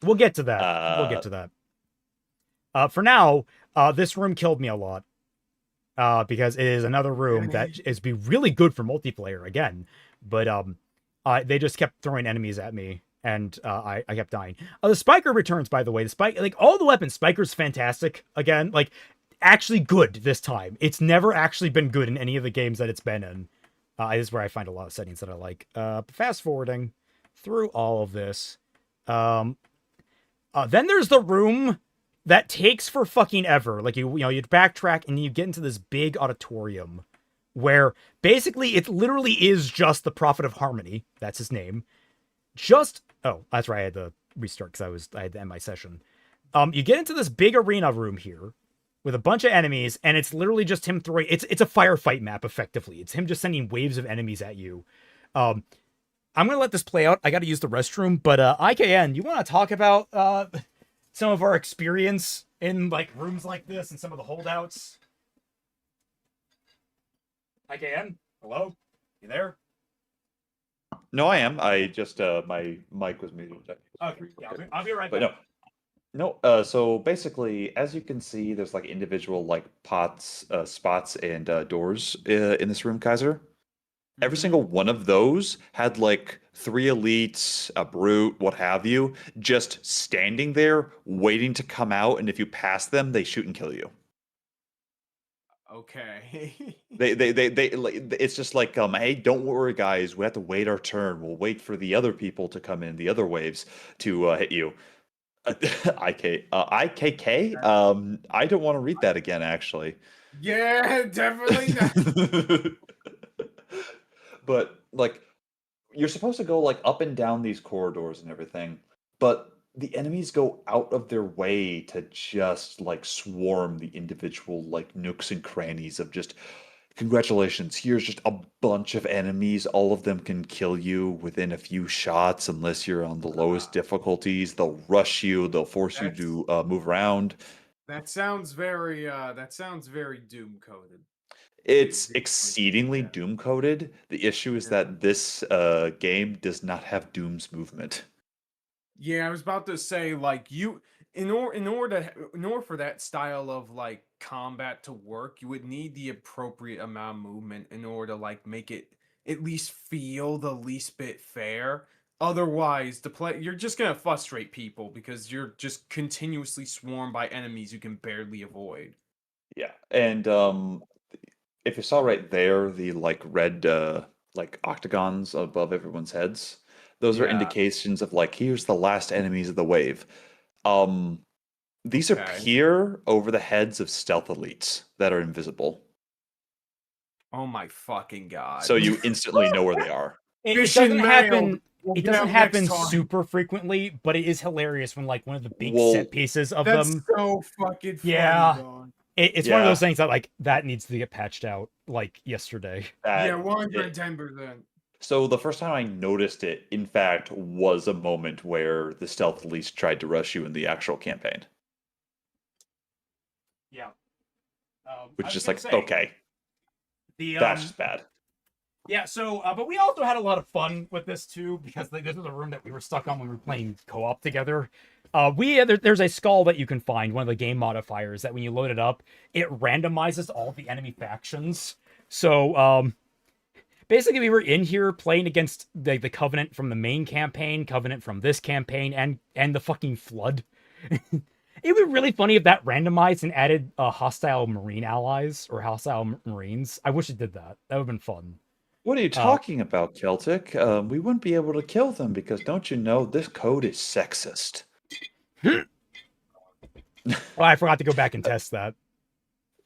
we'll get to that. We'll get to that. For now, this room killed me a lot. Because it is another room that is be really good for multiplayer again. But they just kept throwing enemies at me, and I kept dying. The Spiker returns, by the way. The Spike, like all the weapons, Spiker's fantastic again. Like actually good this time. It's never actually been good in any of the games that it's been in. This is where I find a lot of settings that I like. Fast forwarding through all of this. Then there's the room that takes for fucking ever. Like you backtrack and you get into this big auditorium where basically it literally is just the Prophet of Harmony. That's his name. That's right. I had to restart because I had to end my session. You get into this big arena room here with a bunch of enemies, and it's literally just him throwing. It's a firefight map effectively. It's him just sending waves of enemies at you. I'm gonna let this play out. I got to use the restroom, but IKN, you want to talk about some of our experience in like rooms like this and some of the holdouts? IKN, hello, you there? No, I am. I just my mic was muted. Okay, yeah, I'll be right back. But no. So basically, as you can see, there's like individual like spots, and doors in this room, Kaiser. Every single one of those had like 3 elites, a brute, what have you, just standing there waiting to come out, and if you pass them, they shoot and kill you. Okay. They like, it's just like hey, don't worry guys, we have to wait our turn. We'll wait for the other people to come in, the other waves to hit you. IKK. I don't want to read that again, actually. Yeah, definitely not. But like, you're supposed to go like up and down these corridors and everything, but the enemies go out of their way to just like swarm the individual like nooks and crannies of just congratulations, here's just a bunch of enemies. All of them can kill you within a few shots unless you're on the lowest difficulties. They'll rush you, they'll force you to move around. That sounds very doom coded. It's exceedingly doom coded. The issue is that this game does not have Doom's movement. Yeah, I was about to say, like, in order for that style of like combat to work, you would need the appropriate amount of movement in order to like make it at least feel the least bit fair. Otherwise, you're just gonna frustrate people because you're just continuously swarmed by enemies you can barely avoid. Yeah, and if you saw right there, the like red like octagons above everyone's heads, those are Yeah. indications of like here's the last enemies of the wave. These Okay. appear over the heads of stealth elites that are invisible, Oh my fucking god! so you instantly know where they are. It Mission doesn't failed. happen. We'll It get doesn't out happen next time. super frequently, but it is hilarious when like one of the big Well, set pieces of That's them. so fucking funny, Yeah. dog. It's one of Yeah. those things that like that needs to get patched out like yesterday. Yeah, That- 110%. So the first time I noticed it, in fact, was a moment where the stealth elites tried to rush you in the actual campaign, Yeah. which is just like okay, The that's just bad. yeah. So, but we also had a lot of fun with this too because this was a room that we were stuck on when we were playing co-op together. There's a skull that you can find, one of the game modifiers that when you load it up, it randomizes all the enemy factions. So, basically, we were in here playing against the Covenant from the main campaign, Covenant from this campaign, and the fucking Flood. It would be really funny if that randomized and added hostile Marine allies or hostile Marines. I wish it did that. That would have been fun. What are you talking about, Celtic? We wouldn't be able to kill them because don't you know this code is sexist? Well, I forgot to go back and test that.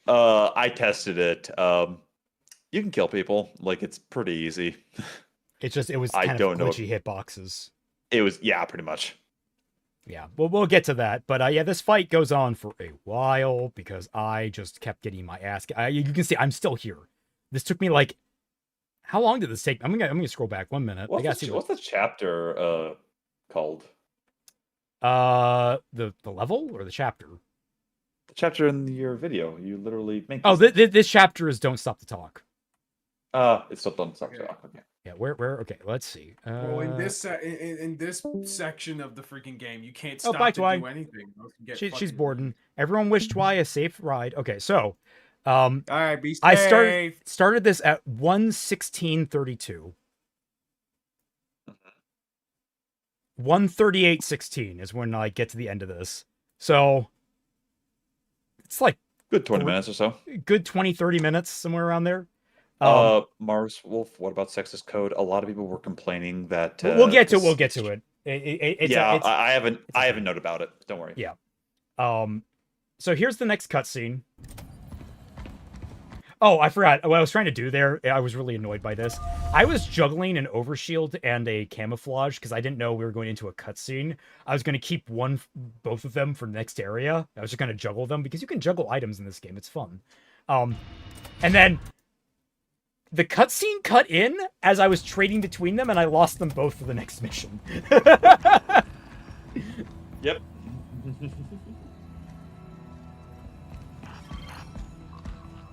I tested it. You can kill people. Like it's pretty easy. It was I kind don't of know. glitchy hitboxes. It was pretty much. Yeah, we'll get to that. But yeah, this fight goes on for a while because I just kept getting my ass. You can see I'm still here. This took me like, how long did this take? I'm gonna scroll back 1 minute. What's the chapter called? The level or the chapter? The chapter in your video. You literally make. Oh, this chapter is Don't Stop to Talk. It's still Don't Stop to Talk. Okay. Yeah, where? Okay, let's see. Well, in this in this section of the freaking game, you can't Oh, stop bye, to Twi. do anything. else you get She's fucking Borden. Everyone wish Twi a safe ride. Okay, so All right, be safe. I started this at 1:16:32. 1:38:16 is when I get to the end of this. So it's like Good 20 minutes or so. good 20-30 minutes, somewhere around there. Mars Wolf, what about sexist code? A lot of people were complaining that We'll get to it. I have a note about it. Don't worry. Yeah. So here's the next cutscene. Oh, I forgot. What I was trying to do there, I was really annoyed by this. I was juggling an overshield and a camouflage because I didn't know we were going into a cutscene. I was going to keep both of them for the next area. I was just going to juggle them because you can juggle items in this game. It's fun. And then the cutscene cut in as I was trading between them, and I lost them both for the next mission. Yep.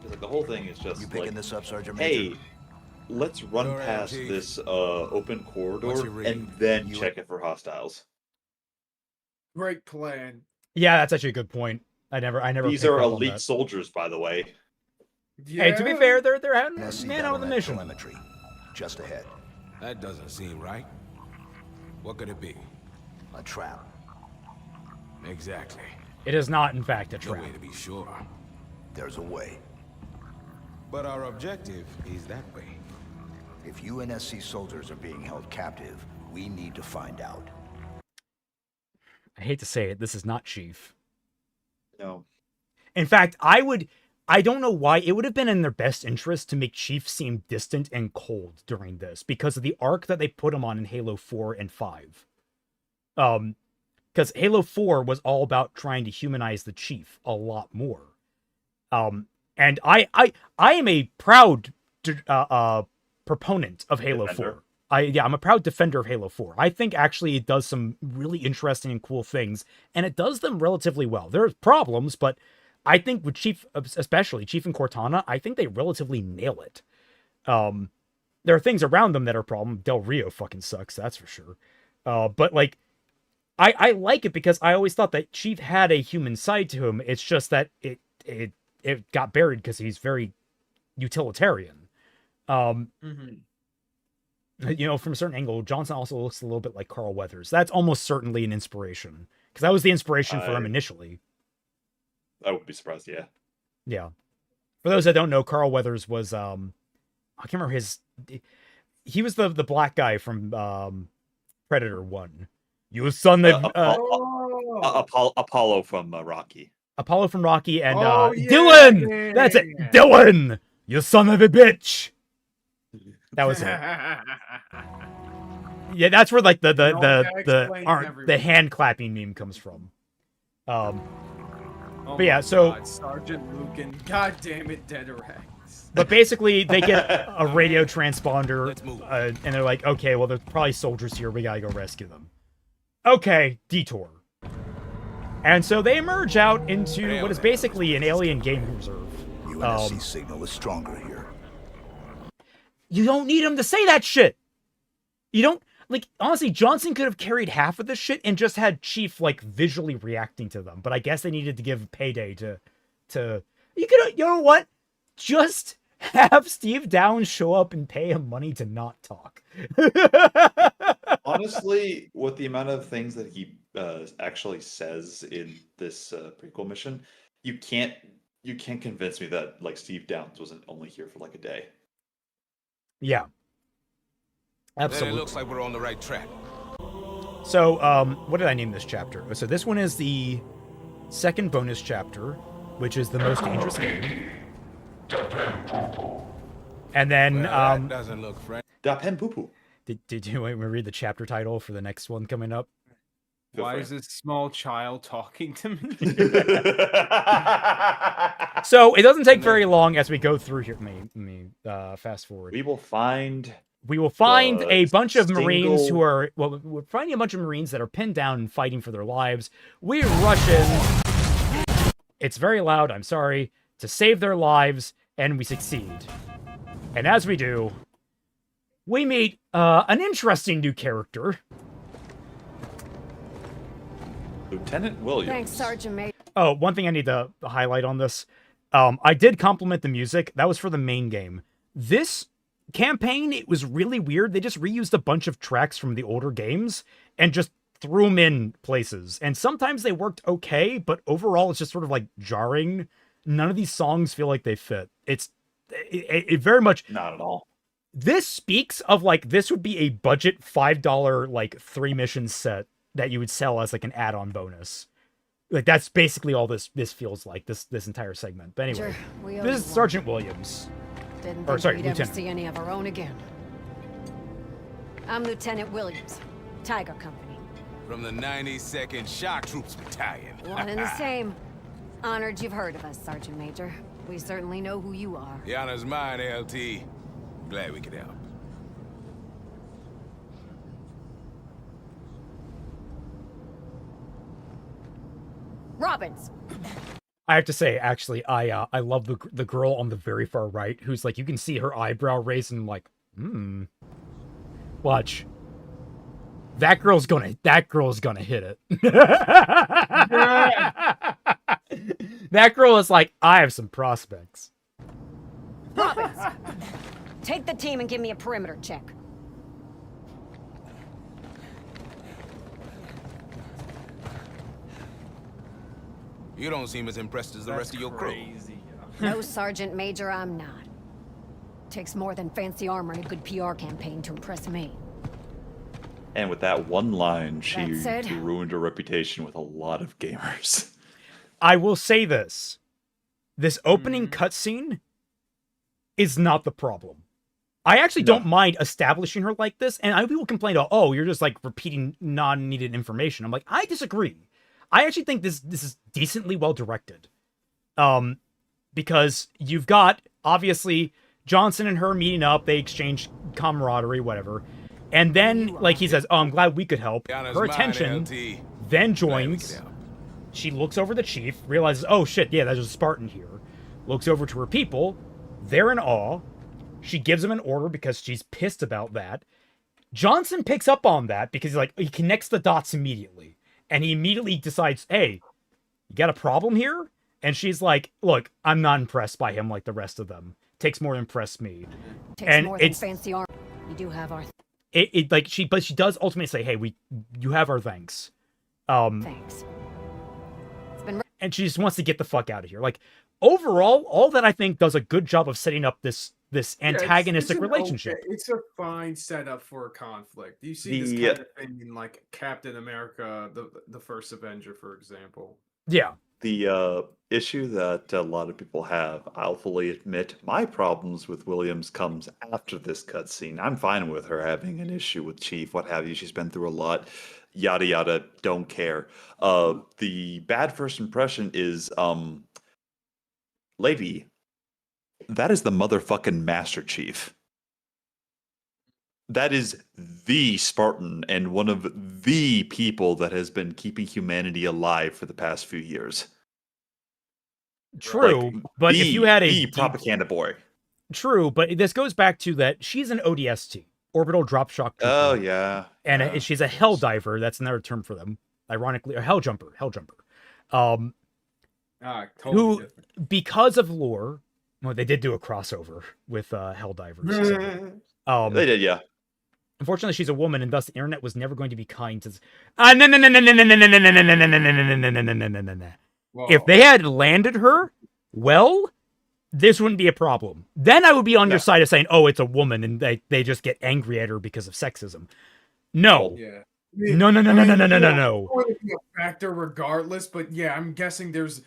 Like, the whole thing is just You picking like, this up, Sergeant Major? hey, let's run All right, past Chief. this open What's corridor your and read? then You- check it for hostiles. Great plan. Yeah, that's actually a good point. I never These picked are up on elite that. soldiers, by the way. Hey, to be fair, they're having SC man down out on of the that mission. telemetry, just ahead. That doesn't seem right. What could it be? A trap. Exactly. It is not, in fact, a No trap. way to be sure. There's a way. But our objective is that way. If UNSC soldiers are being held captive, we need to find out. I hate to say it, this is not Chief. No. In fact, I don't know why, it would have been in their best interest to make Chief seem distant and cold during this because of the arc that they put him on in Halo 4 and 5. Because Halo 4 was all about trying to humanize the Chief a lot more. And I am a proud proponent of Halo Defender. 4. I'm a proud defender of Halo 4. I think actually it does some really interesting and cool things, and it does them relatively well. There's problems, but I think with Chief, especially Chief and Cortana, I think they relatively nail it. There are things around them that are a problem. Del Rio fucking sucks, that's for sure. But like, I like it because I always thought that Chief had a human side to him. It's just that it got buried because he's very utilitarian. You know, from a certain angle, Johnson also looks a little bit like Carl Weathers. That's almost certainly an inspiration because that was the inspiration for him initially. I wouldn't be surprised, yeah. Yeah. For those that don't know, Carl Weathers was I can't remember he was the black guy from Predator 1. You son of Apollo from Rocky. Apollo from Rocky and Oh, yeah, Dylan. yeah, That's it. yeah. Dylan, you son of a bitch. That was it. Yeah, that's where like that explains the hand clapping meme comes from. Oh But yeah, my so- God, Sergeant Lucan, God damn it, Dead Rex. But basically, they get a radio transponder, Let's move. and they're like, okay, well, there's probably soldiers here. We gotta go rescue them. Okay, detour. And so they emerge out into what is basically an alien game reserve. UNSC signal is stronger here. You don't need him to say that shit. You don't, like, honestly, Johnson could have carried half of this shit and just had Chief, like, visually reacting to them. But I guess they needed to give payday to you know what? Just have Steve Downs show up and pay him money to not talk. Honestly, with the amount of things that he actually says in this prequel mission, you can't convince me that like Steve Downs wasn't only here for like a day. Yeah. Then it Absolutely. looks like we're on the right track. So, what did I name this chapter? So this one is the second bonus chapter, which is the most dangerous game. And then, Well, that doesn't look friendly. Da pen poo poo. did you want me to read the chapter title for the next one coming up? Feel Why free. is this small child talking to me? So it doesn't take very long as we go through here. Let me fast forward. We will find We will find the a bunch of Marines single- who are, well, we're finding a bunch of Marines that are pinned down and fighting for their lives. We rush in. It's very loud, I'm sorry, to save their lives, and we succeed. And as we do, we meet an interesting new character. Lieutenant Williams. Thanks, Sergeant Major. Oh, one thing I need to highlight on this. I did compliment the music. That was for the main game. This campaign, it was really weird. They just reused a bunch of tracks from the older games and just threw them in places. And sometimes they worked okay, but overall it's just sort of like jarring. None of these songs feel like they fit. It very much... Not at all. This speaks of like, this would be a budget $5 like 3 mission set that you would sell as like an add-on bonus. Like that's basically all this feels like this entire segment. But anyway, We this is Sergeant Williams. Didn't Or, think sorry, we'd ever Lieutenant. see any of our own again. I'm Lieutenant Williams, Tiger Company. From the 92nd Shock Troops Battalion. One and the same. Honored you've heard of us, Sergeant Major. We certainly know who you are. The honor's mine, LT. Glad we could help. Robbins! I have to say, actually, I love the girl on the very far right who's like, you can see her eyebrow raised and like, watch. That girl's gonna hit it. That girl is like, I have some prospects. Robbins! Take the team and give me a perimeter check. You don't seem as impressed as the rest of your crew. No, Sergeant Major, I'm not. Takes more than fancy armor and a good PR campaign to impress me. And with that one line, she That said- ruined her reputation with a lot of gamers. I will say this. This opening cutscene is not the problem. I actually don't mind establishing her like this, and I people complain, oh, you're just like repeating non-needed information. I'm like, I disagree. I actually think this is decently well directed. Because you've got, obviously, Johnson and her meeting up, they exchange camaraderie, whatever. And then, like, he says, oh, I'm glad we could help. The honor's Her mine, attention LT. then Glad we joins. could help. She looks over the chief, realizes, oh shit, yeah, there's a Spartan here. Looks over to her people. They're in awe. She gives him an order because she's pissed about that. Johnson picks up on that because he connects the dots immediately. And he immediately decides, hey, you got a problem here? And she's like, look, I'm not impressed by him like the rest of them. Takes more to impress me. Takes And more than it's- fancy armor. You do have our But she does ultimately say, hey, you have our thanks. thanks. It's been And she just wants to get the fuck out of here. Like, overall, all that I think does a good job of setting up this antagonistic an relationship. Okay, it's a fine setup for a conflict. You see this The- kind of thing in like Captain America, the first Avenger, for example. Yeah. The issue that a lot of people have, I'll fully admit, my problems with Williams comes after this cutscene. I'm fine with her having an issue with Chief, what have you. She's been through a lot, yada yada. Don't care. The bad first impression is, lady, that is the motherfucking Master Chief. That is the Spartan and one of the people that has been keeping humanity alive for the past few years. True, Like, but if you had a the deep- propaganda boy. True, but this goes back to that she's an ODST, orbital drop shock trooper, Oh yeah, and yeah. she's a hell diver. That's another term for them, ironically, or hell jumper. Totally Who, different. because of lore, well, they did do a crossover with hell divers. So, They did, yeah. unfortunately, she's a woman, and thus the internet was never going to be kind to. No. If they had landed her, well, this wouldn't be a problem. Then I would be on your side of saying, oh, it's a woman, and they just get angry at her because of sexism. No. Yeah. No. It would be a factor regardless, but yeah, I'm guessing there's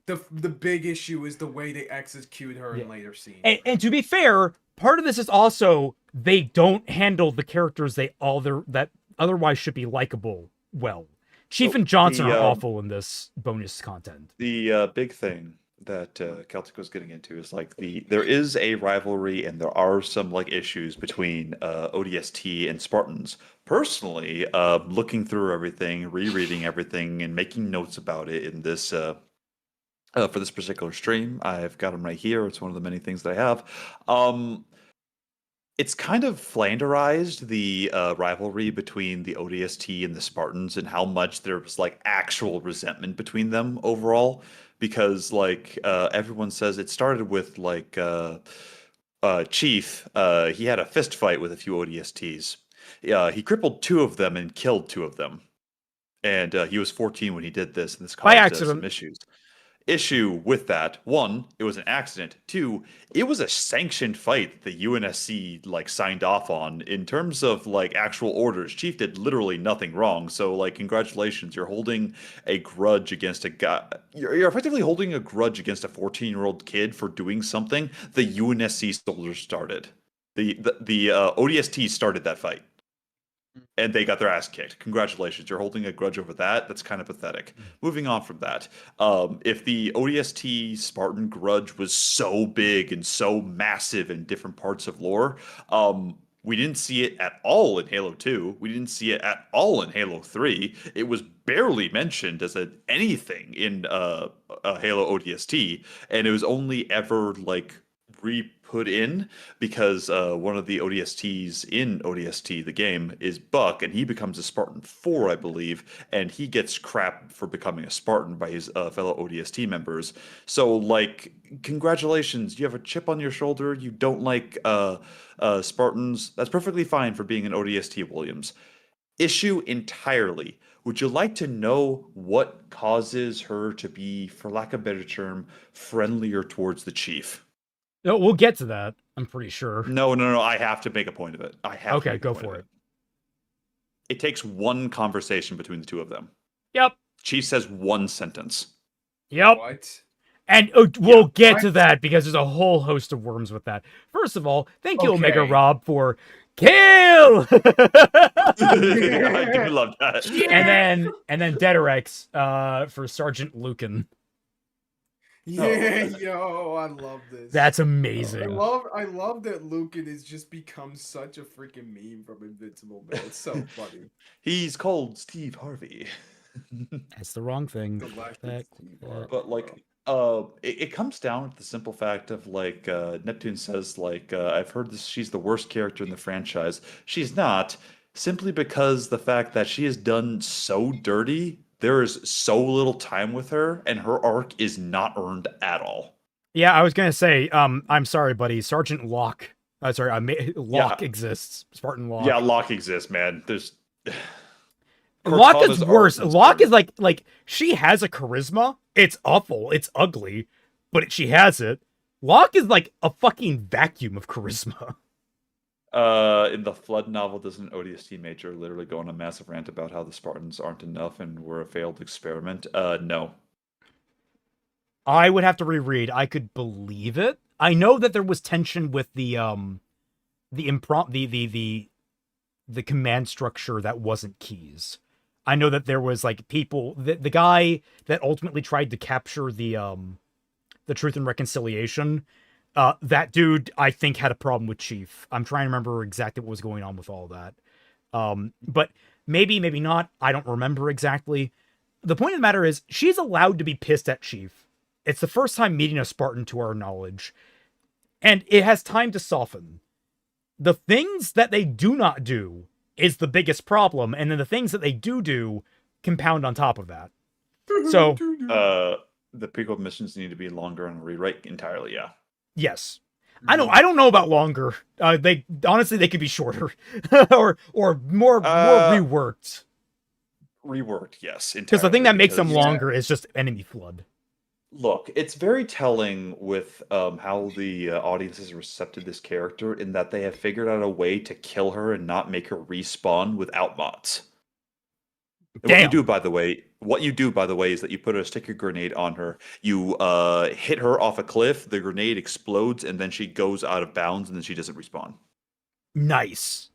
the big issue is the way they execute her in later scenes. And to be fair, part of this is also they don't handle the characters that otherwise should be likable well. Chief and Johnson are awful in this bonus content. The big thing that Celtic was getting into is like there is a rivalry and there are some like issues between ODST and Spartans. Personally, looking through everything, rereading everything, and making notes about it in this for this particular stream, I've got them right here. It's one of the many things that I have. It's kind of flanderized the rivalry between the ODST and the Spartans and how much there was like actual resentment between them overall. Because like everyone says, it started with like Chief. He had a fist fight with a few ODSTs. He crippled 2 of them and killed 2 of them. And he was 14 when he did this, and this By caused accident. some issues. Issue with that: one, it was an accident. Two, it was a sanctioned fight the UNSC like signed off on in terms of like actual orders. Chief did literally nothing wrong. So like, congratulations, you're holding a grudge against a guy. You're effectively holding a grudge against a 14-year-old kid for doing something the UNSC soldiers started. The ODST started that fight, and they got their ass kicked. Congratulations, you're holding a grudge over that. That's kind of pathetic. Moving on from that, if the ODST Spartan grudge was so big and so massive in different parts of lore, we didn't see it at all in Halo 2. We didn't see it at all in Halo 3. It was barely mentioned as anything in Halo ODST, and it was only ever like re-put in because one of the ODSTs in ODST, the game, is Buck, and he becomes a Spartan 4, I believe, and he gets crap for becoming a Spartan by his fellow ODST members. So, like, congratulations, you have a chip on your shoulder, you don't like Spartans, that's perfectly fine for being an ODST, Williams. Issue entirely. Would you like to know what causes her to be, for lack of a better term, friendlier towards the Chief? No, we'll get to that. I'm pretty sure. No. I have to make a point of it. I have. Okay, go for it. It takes one conversation between the two of them. Yep. Chief says one sentence. Yep. What? And we'll get to that because there's a whole host of worms with that. First of all, thank you, Omega Rob, for kill. I do love that. And then Dederex for Sergeant Lucan. Yeah, yo, I love this. That's amazing. I love that Lucan has just become such a freaking meme from Invincible, man. It's so funny. He's called Steve Harvey. That's the wrong thing. But like, it comes down to the simple fact of like, Neptune says like, I've heard this. She's the worst character in the franchise. She's not, simply because the fact that she has done so dirty. There is so little time with her, and her arc is not earned at all. Yeah, I was gonna say, I'm sorry, buddy. Sergeant Locke. Locke exists. Spartan Locke. Yeah, Locke exists, man. There's Locke is worse. Locke is like she has a charisma. It's awful. It's ugly, but she has it. Locke is like a fucking vacuum of charisma. In the Flood novel, doesn't ODST Major literally go on a massive rant about how the Spartans aren't enough and were a failed experiment? No. I would have to reread. I could believe it. I know that there was tension with the command structure that wasn't keys. I know that there was like people, the guy that ultimately tried to capture the Truth and Reconciliation. That dude, I think, had a problem with Chief. I'm trying to remember exactly what was going on with all that. But maybe not. I don't remember exactly. The point of the matter is, she's allowed to be pissed at Chief. It's the first time meeting a Spartan to our knowledge. And it has time to soften. The things that they do not do is the biggest problem. And then the things that they do compound on top of that. So, the prequel missions need to be longer and rewrite entirely, yeah. Yes. I don't know about longer. They could be shorter or more reworked. Reworked, yes. Because the thing that makes them longer is just enemy flood. Look, it's very telling with how the audience has accepted this character in that they have figured out a way to kill her and not make her respawn without mods. What you do, by the way, is that you put a sticky grenade on her. You hit her off a cliff. The grenade explodes, and then she goes out of bounds, and then she doesn't respawn. Nice.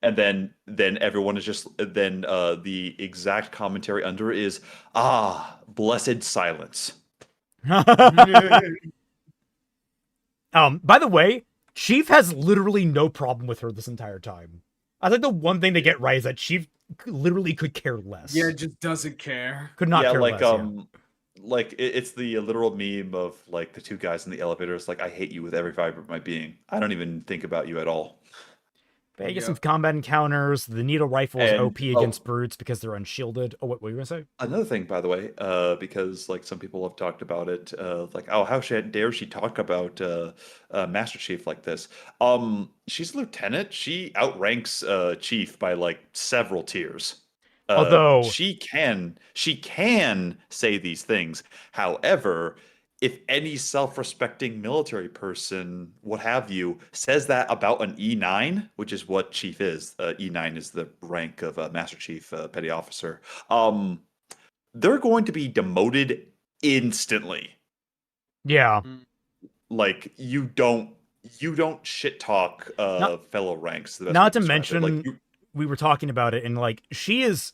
And then everyone is just the exact commentary under it is blessed silence. By the way, Chief has literally no problem with her this entire time. I think the one thing they get right is that Chief literally could care less. Yeah, just doesn't care. Could not care less. Like it's the literal meme of like the two guys in the elevator. It's like, I hate you with every fiber of my being. I don't even think about you at all. But I get some combat encounters. The needle rifle is OP against brutes because they're unshielded. Oh, what were you gonna say? Another thing, by the way, because like some people have talked about it, like, oh, how dare she talk about Master Chief like this? She's a lieutenant. She outranks Chief by like several tiers. Although she can say these things. However, if any self-respecting military person, what have you, says that about an E9, which is what Chief is, E9 is the rank of Master Chief, Petty Officer, they're going to be demoted instantly. yeah. Like you don't shit talk fellow ranks. Not to mention, we were talking about it, and like she is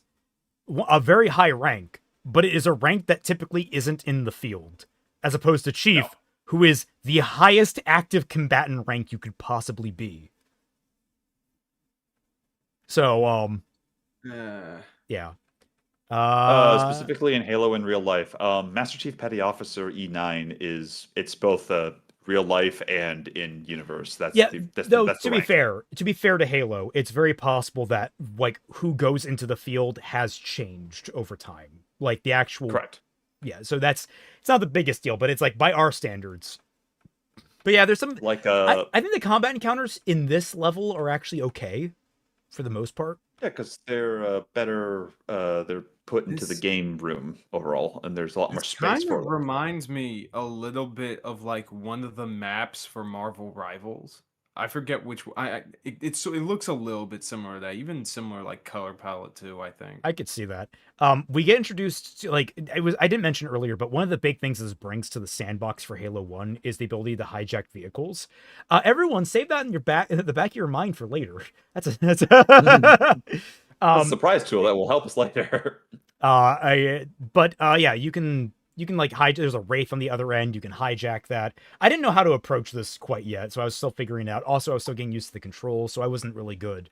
a very high rank, but it is a rank that typically isn't in the field, as opposed to Chief, who is the highest active combatant rank you could possibly be. So, yeah. Specifically in Halo in real life, Master Chief Petty Officer E9 it's both real life and in universe. That's to be fair to Halo, it's very possible that like who goes into the field has changed over time. Like the actual correct. Yeah, so it's not the biggest deal, but it's like by our standards. But yeah, there's some like I think the combat encounters in this level are actually okay for the most part. Yeah, because they're better. They're put into the game room overall, and there's a lot more space for them. Reminds me a little bit of like one of the maps for Marvel Rivals. I forget which. It looks a little bit similar to that, even similar like color palette too. I think I could see that. We get introduced to like I didn't mention earlier, but one of the big things this brings to the sandbox for Halo 1 is the ability to hijack vehicles. Everyone, save that in the back of your mind for later. That's a surprise tool that will help us later. Yeah, you can like hijack. There's a Wraith on the other end. You can hijack that. I didn't know how to approach this quite yet, so I was still figuring it out. Also, I was still getting used to the controls, so I wasn't really good.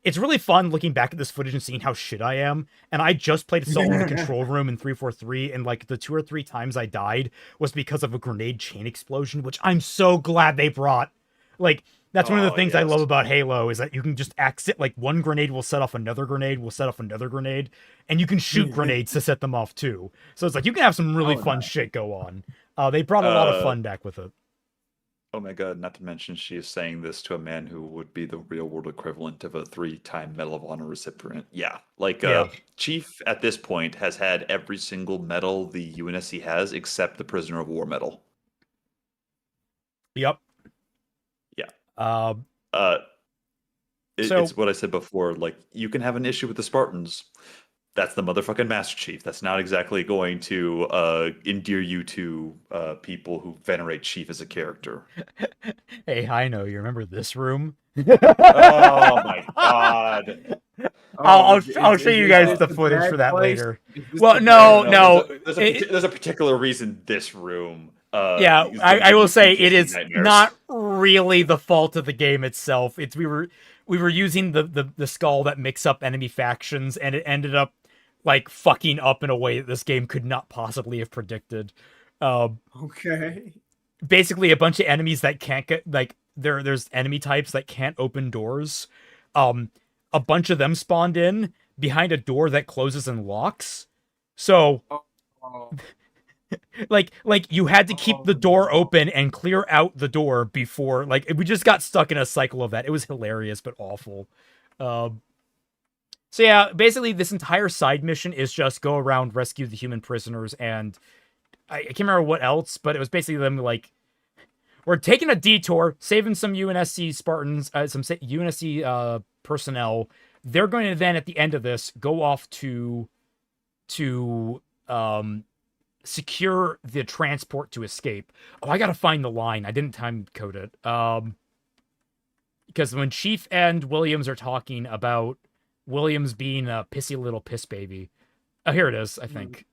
It's really fun looking back at this footage and seeing how shit I am. And I just played solo in the control room in 343, and like the 2 or 3 times I died was because of a grenade chain explosion, which I'm so glad they brought. Like, that's one of the things I love about Halo is that you can just like one grenade will set off another grenade, and you can shoot grenades to set them off too. So it's like you can have some really fun shit go on. They brought a lot of fun back with it. Oh my god, not to mention she is saying this to a man who would be the real world equivalent of a 3-time Medal of Honor recipient. Yeah, like Chief at this point has had every single medal the UNSC has except the Prisoner of War medal. Yep. Yeah. It's what I said before. Like, you can have an issue with the Spartans. That's the motherfucking Master Chief. That's not exactly going to endear you to people who venerate Chief as a character. Hey, I know. You remember this room? Oh my god. I'll show you guys the footage for that later. Well, no. There's a particular reason this room. I will say it is not really the fault of the game itself. It's we were using the skull that mix up enemy factions, and it ended up like fucking up in a way that this game could not possibly have predicted. Okay. Basically, a bunch of enemies that can't get like there's enemy types that can't open doors. A bunch of them spawned in behind a door that closes and locks. So. Like you had to keep the door open and clear out the door before, like, we just got stuck in a cycle of that. It was hilarious, but awful. So yeah, basically this entire side mission is just go around, rescue the human prisoners, and I can't remember what else, but it was basically them like, we're taking a detour, saving some UNSC Spartans, some UNSC personnel. They're going to then, at the end of this, go off to secure the transport to escape. Oh, I gotta find the line. I didn't time code it. Because when Chief and Williams are talking about Williams being a pissy little piss baby. Oh, here it is, I think.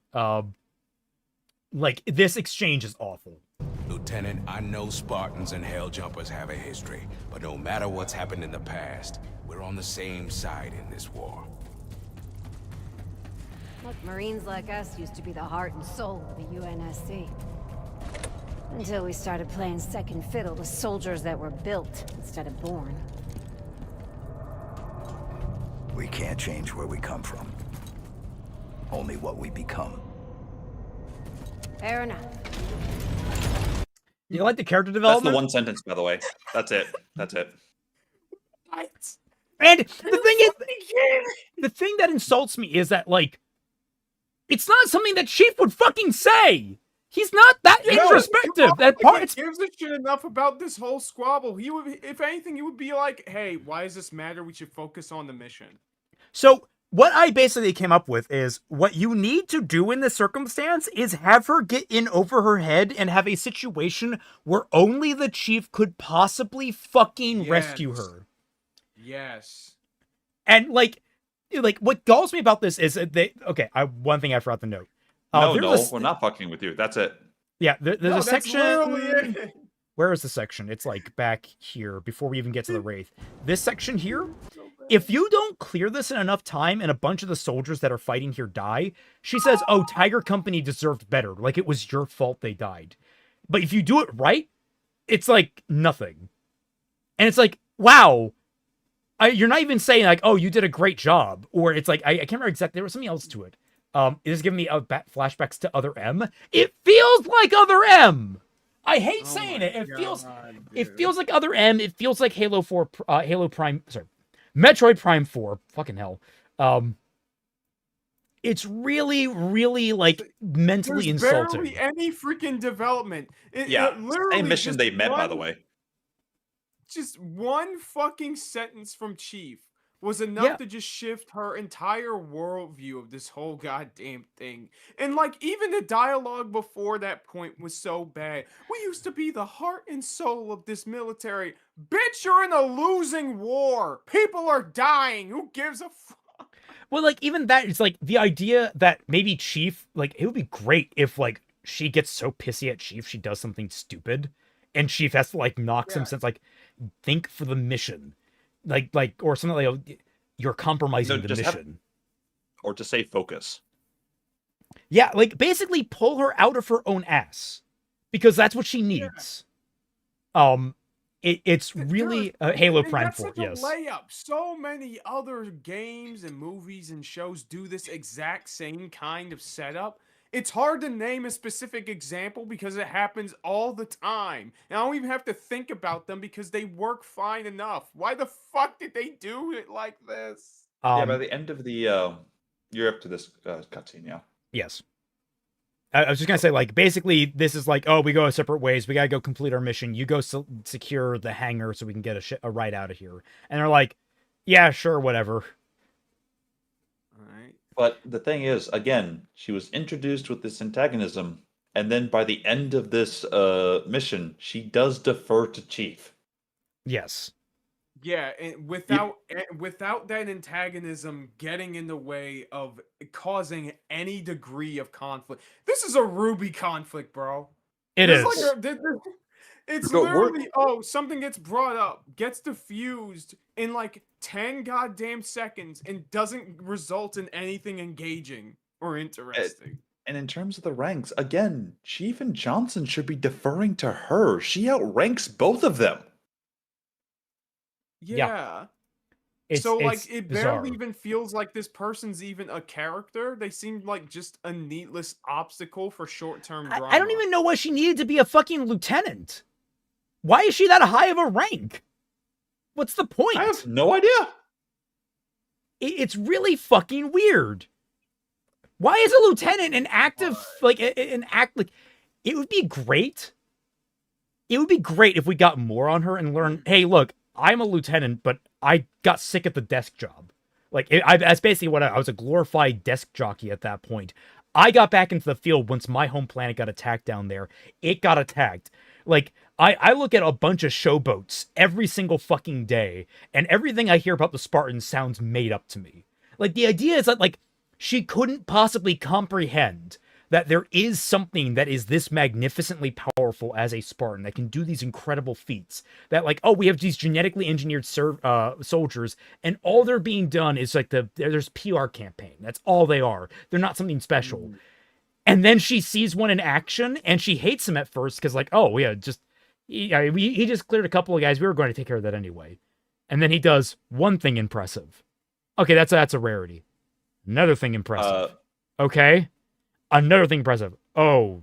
Like, this exchange is awful. Lieutenant, I know Spartans and Helljumpers have a history, but no matter what's happened in the past, we're on the same side in this war. Look, Marines like us used to be the heart and soul of the UNSC. Until we started playing second fiddle to soldiers that were built instead of born. We can't change where we come from. Only what we become. Fair enough. You like the character That's development? the one sentence, by the way. That's it. What? And the thing that insults me is that, like, it's not something that Chief would fucking say. He's not that introspective. That part he gives a shit enough about this whole squabble. He would, if anything, he would be like, "Hey, why does this matter? We should focus on the mission." So what I basically came up with is what you need to do in this circumstance is have her get in over her head and have a situation where only the Chief could possibly fucking rescue her. Yes. And like what galls me about this is that one thing I forgot to note. No, we're not fucking with you. That's it. Yeah, there's a section. It. Where is the section? It's like back here before we even get to the Wraith. This section here, if you don't clear this in enough time and a bunch of the soldiers that are fighting here die, she says, "Oh, Tiger Company deserved better. Like it was your fault they died." But if you do it right, it's like nothing. And it's like, wow. You're not even saying like, "Oh, you did a great job," or it's like I can't remember exactly. There was something else to it. It is giving me flashbacks to Other M. It feels like Other M. I hate saying it. It feels like Other M. It feels like Halo 4, Metroid Prime 4. Fucking hell. It's really, really like mentally insulting. There's barely any freaking development. Literally same mission they met, by the way. Just one fucking sentence from Chief was enough to just shift her entire worldview of this whole goddamn thing. And like, even the dialogue before that point was so bad. We used to be the heart and soul of this military. Bitch, you're in a losing war. People are dying. Who gives a fuck? Well, like, even that, it's like the idea that maybe Chief, like, it would be great if, like, she gets so pissy at Chief, she does something stupid, and Chief has to, like, knock some sense, like, think for the mission. Like, or something like, you're compromising the mission. Or to say focus. Yeah, like, basically pull her out of her own ass. Because that's what she needs. It's really Halo Prime 4, yes. Layup. So many other games and movies and shows do this exact same kind of setup. It's hard to name a specific example because it happens all the time. And I don't even have to think about them because they work fine enough. Why the fuck did they do it like this? By the end of the... you're up to this cutscene, yeah. Yes. I was just going to say, like, basically, this is like, oh, we go separate ways. We got to go complete our mission. You go secure the hangar so we can get a ride out of here. And they're like, yeah, sure, whatever. But the thing is, again, she was introduced with this antagonism, and then by the end of this mission, she does defer to Chief. Yes. Yeah, and without that antagonism getting in the way of causing any degree of conflict. This is a Ruby conflict, bro. It is. It's literally, something gets brought up, gets diffused in like 10 goddamn seconds, and doesn't result in anything engaging or interesting. And in terms of the ranks, again, Chief and Johnson should be deferring to her. She outranks both of them. Yeah. So like, it barely even feels like this person's even a character. They seem like just a needless obstacle for short-term drama. I don't even know why she needed to be a fucking lieutenant. Why is she that high of a rank? What's the point? I have no idea. It's really fucking weird. Why is a lieutenant an active, it would be great. It would be great if we got more on her and learned, hey, look, I'm a lieutenant, but I got sick at the desk job. Like, that's basically what I was, a glorified desk jockey at that point. I got back into the field once my home planet got attacked down there. It got attacked. Like, I look at a bunch of showboats every single fucking day, and everything I hear about the Spartans sounds made up to me. Like, the idea is that, like, she couldn't possibly comprehend that there is something that is this magnificently powerful as a Spartan that can do these incredible feats. That, like, oh, we have these genetically engineered soldiers, and all they're being done is, like, there's PR campaign. That's all they are. They're not something special. And then she sees one in action, and she hates him at first, because, like, oh, yeah, he just cleared a couple of guys. We were going to take care of that anyway. And then he does one thing impressive. Okay, that's a rarity. Another thing impressive. Okay. Another thing impressive. Oh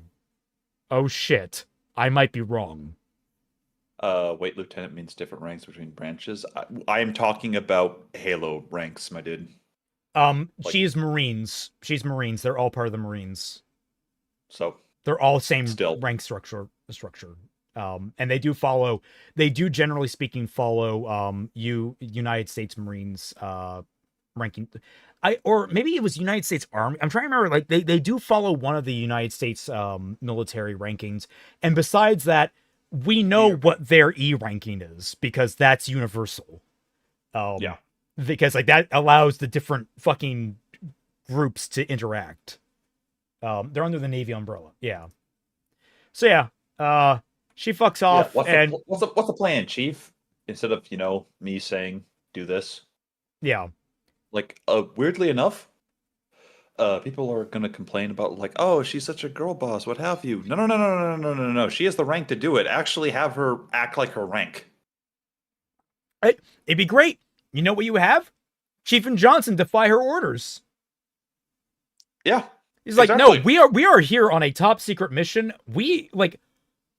shit. I might be wrong. Wait, lieutenant means different ranks between branches. I am talking about Halo ranks, my dude. Like- She's Marines. She's Marines. They're all part of the Marines. So They're all same Still. rank structure. And they do generally speaking follow United States Marines ranking. Or maybe it was United States Army. I'm trying to remember. Like they do follow one of the United States military rankings. And besides that, we know what their E ranking is because that's universal. Yeah. Because like that allows the different fucking groups to interact. They're under the Navy umbrella. Yeah. So yeah, she fucks off. What's the plan, Chief? Instead of me saying do this. Yeah. Like weirdly enough, people are gonna complain about like, oh, she's such a girl boss, what have you? No. She has the rank to do it. Actually, have her act like her rank. It'd be great. You know what you have? Chief and Johnson defy her orders. Yeah. He's like, no, we are here on a top secret mission. We like,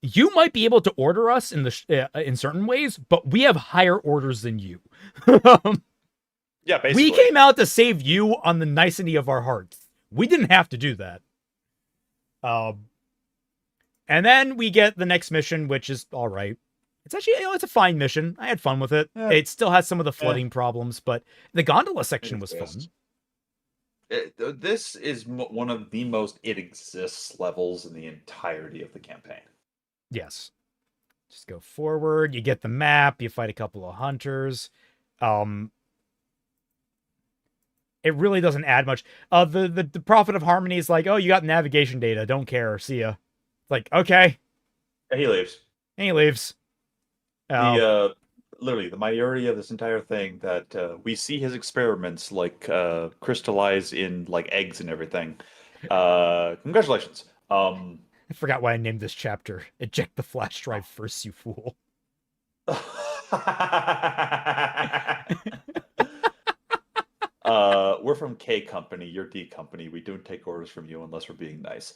you might be able to order us in in certain ways, but we have higher orders than you. Yeah, basically. We came out to save you on the nicety of our hearts. We didn't have to do that. And then we get the next mission, which is all right. It's actually, it's a fine mission. I had fun with it. Yeah. It still has some of the flooding problems, but the gondola section was fun. This is one of the most it exists levels in the entirety of the campaign. Yes. Just go forward. You get the map. You fight a couple of hunters. It really doesn't add much. The Prophet of Harmony is like, oh, you got navigation data. Don't care. See ya. Like, okay. Yeah, he leaves. And he leaves. Literally, the majority of this entire thing that we see his experiments like crystallize in like eggs and everything. Congratulations. I forgot why I named this chapter. Eject the flash drive first, you fool. We're from K Company, you're D Company. We don't take orders from you unless we're being nice.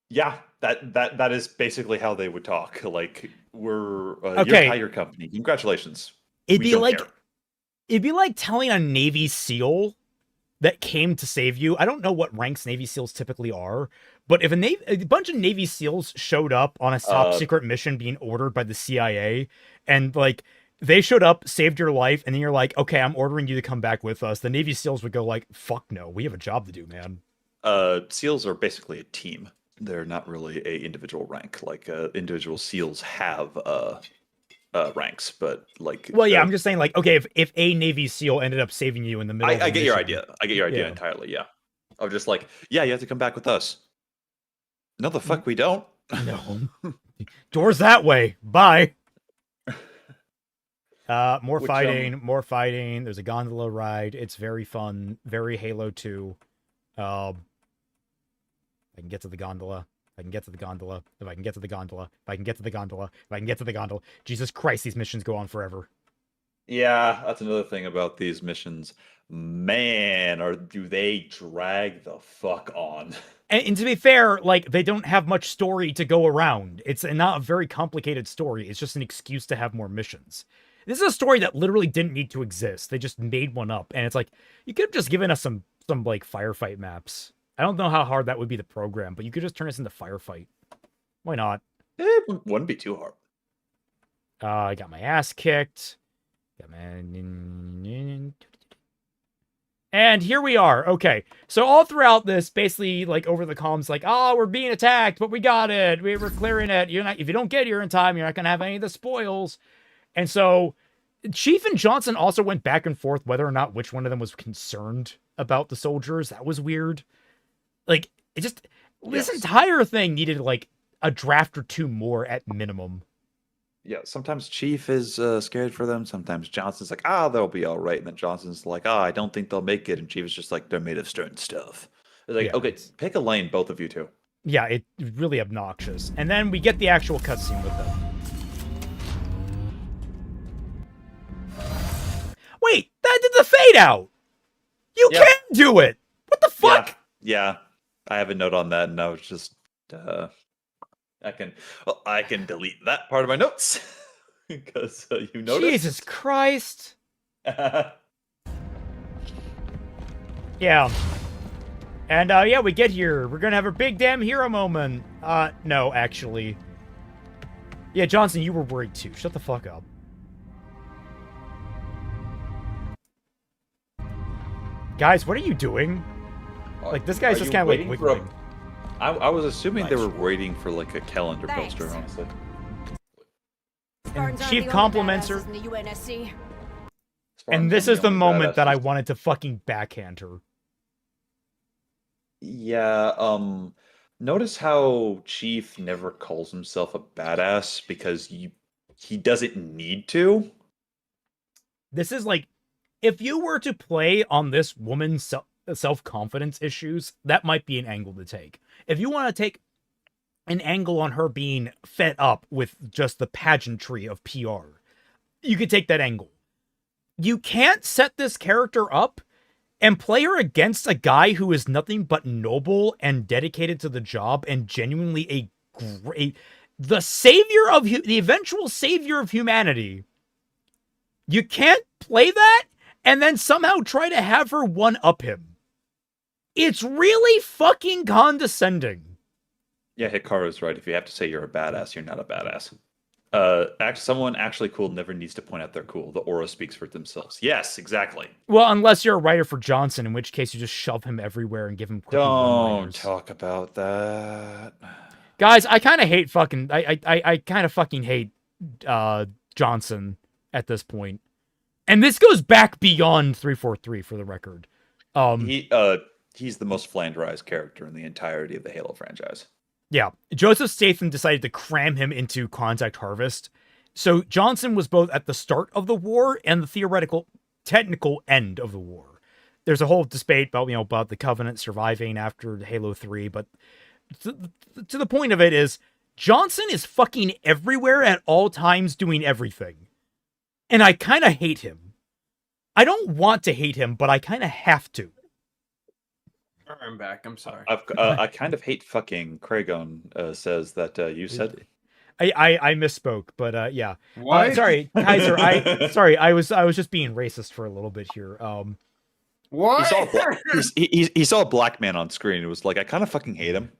Yeah, that is basically how they would talk. Like, we're you're Tiger Company. Congratulations. It'd be like telling a Navy SEAL that came to save you. I don't know what ranks Navy SEALs typically are, but if a bunch of Navy SEALs showed up on a top secret mission being ordered by the CIA, and like they showed up, saved your life, and then you're like, okay, I'm ordering you to come back with us. The Navy SEALs would go like, fuck no, we have a job to do, man. SEALs are basically a team. They're not really a individual rank. Like individual SEALs have ranks, but like. Well, yeah, I'm just saying, like, okay, if a Navy SEAL ended up saving you in the middle, I get your idea. I get your idea entirely. Yeah, I'm just like, yeah, you have to come back with us. No, the fuck we don't. No, doors that way. Bye. More fighting. There's a gondola ride. It's very fun. Very Halo 2. I can get to the gondola. If I can get to the gondola. If I can get to the gondola. If I can get to the gondola. If I can get to the gondola. Jesus Christ, these missions go on forever. Yeah, that's another thing about these missions. Man, do they drag the fuck on. And to be fair, like, they don't have much story to go around. It's not a very complicated story. It's just an excuse to have more missions. This is a story that literally didn't need to exist. They just made one up. And it's like, you could have just given us some like firefight maps. I don't know how hard that would be to program, but you could just turn us into firefight. Why not? It wouldn't be too hard. I got my ass kicked. And here we are. Okay. So all throughout this, basically, like, over the comms, like, oh, we're being attacked, but we got it. We were clearing it. If you don't get here in time, you're not going to have any of the spoils. And so Chief and Johnson also went back and forth whether or not which one of them was concerned about the soldiers. That was weird. Like, it just, this entire thing needed, like, a draft or two more at minimum. Yeah, sometimes Chief is scared for them. Sometimes Johnson's like, they'll be all right. And then Johnson's like, I don't think they'll make it. And Chief is just like, they're made of stern stuff. It's like, okay, pick a lane, both of you two. Yeah, it's really obnoxious. And then we get the actual cutscene with them. Wait, that did the fade out! You can't do it! What the fuck? Yeah, I have a note on that, and I was just... I can delete that part of my notes because you noticed. Jesus Christ. Yeah. And yeah, we get here. We're gonna have a big damn hero moment. No, actually. Yeah, Johnson, you were worried too. Shut the fuck up. Guys, what are you doing? Like, this guy's just kind of like wiggling. I was assuming they Nice were work. waiting for like a calendar Thanks. poster, honestly. Spartans aren't Chief the only compliments her. badasses in the UNSC. And this is the moment that I wanted to fucking backhand her. Yeah, notice how Chief never calls himself a badass because he doesn't need to. This is like, if you were to play on this woman's self-confidence issues, that might be an angle to take. If you want to take an angle on her being fed up with just the pageantry of PR, you could take that angle. You can't set this character up and play her against a guy who is nothing but noble and dedicated to the job and genuinely the savior of the eventual savior of humanity. You can't play that and then somehow try to have her one-up him. It's really fucking condescending. Yeah, Hikaru's right. If you have to say you're a badass, you're not a badass. Someone actually cool never needs to point out they're cool. The aura speaks for themselves. Yes, exactly. Well, unless you're a writer for Johnson, in which case you just shove him everywhere and give him quick Don't talk about that. Guys, I kind of hate fucking... I kind of fucking hate Johnson at this point. And this goes back beyond 343, for the record. He's the most flanderized character in the entirety of the Halo franchise. Yeah, Joseph Statham decided to cram him into Contact Harvest. So Johnson was both at the start of the war and the technical end of the war. There's a whole debate about the Covenant surviving after Halo 3, but to the point of it is, Johnson is fucking everywhere at all times doing everything. And I kind of hate him. I don't want to hate him, but I kind of have to. I'm back. I'm sorry. I kind of hate fucking Kragon says that you said. I misspoke, but yeah. What? Sorry, Kaiser. I was just being racist for a little bit here. What? He saw a black man on screen. It was like, I kind of fucking hate him.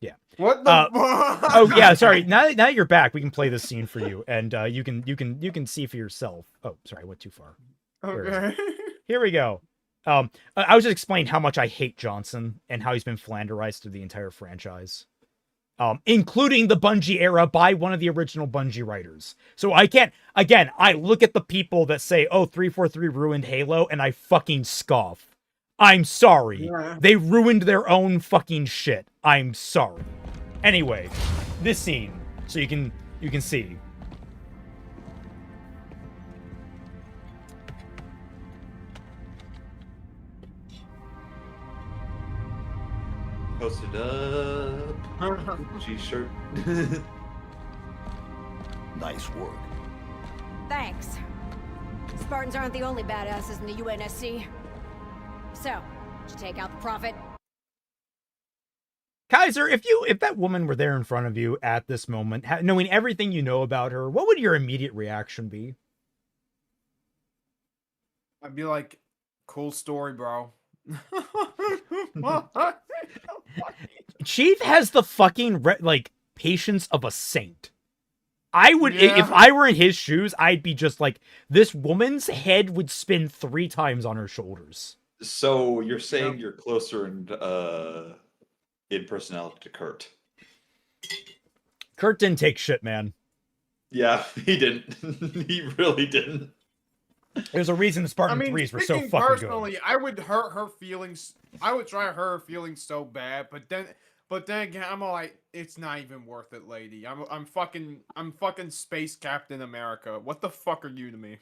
Yeah. What the fuck? Oh yeah, sorry. Now that you're back, we can play this scene for you, and you can see for yourself. Oh, sorry, I went too far. Okay. Here we go. I was just explaining how much I hate Johnson and how he's been flanderized through the entire franchise, including the Bungie era by one of the original Bungie writers. So I can't. Again, I look at the people that say, "Oh, 343 ruined Halo," and I fucking scoff. I'm sorry. Yeah. They ruined their own fucking shit. I'm sorry. Anyway, this scene, so you can see. Posted up. G-shirt. Nice work. Thanks. Spartans aren't the only badasses in the UNSC. So, did you take out the Prophet? Kaiser, if that woman were there in front of you at this moment, knowing everything you know about her, what would your immediate reaction be? I'd be like, cool story, bro. Chief has the fucking patience of a saint. I would, Yeah. if I were in his shoes, I'd be just like, this woman's head would spin 3 times on her shoulders. So you're saying you're closer in personality to Kurt? Kurt didn't take shit, man. Yeah, he didn't. He really didn't. There's a reason the Spartan 3s were so speaking fucking personally, good. I would hurt her feelings. I would try to hurt her feelings so bad, but then again, I'm all like, it's not even worth it, lady. I'm fucking Space Captain America. What the fuck are you to me?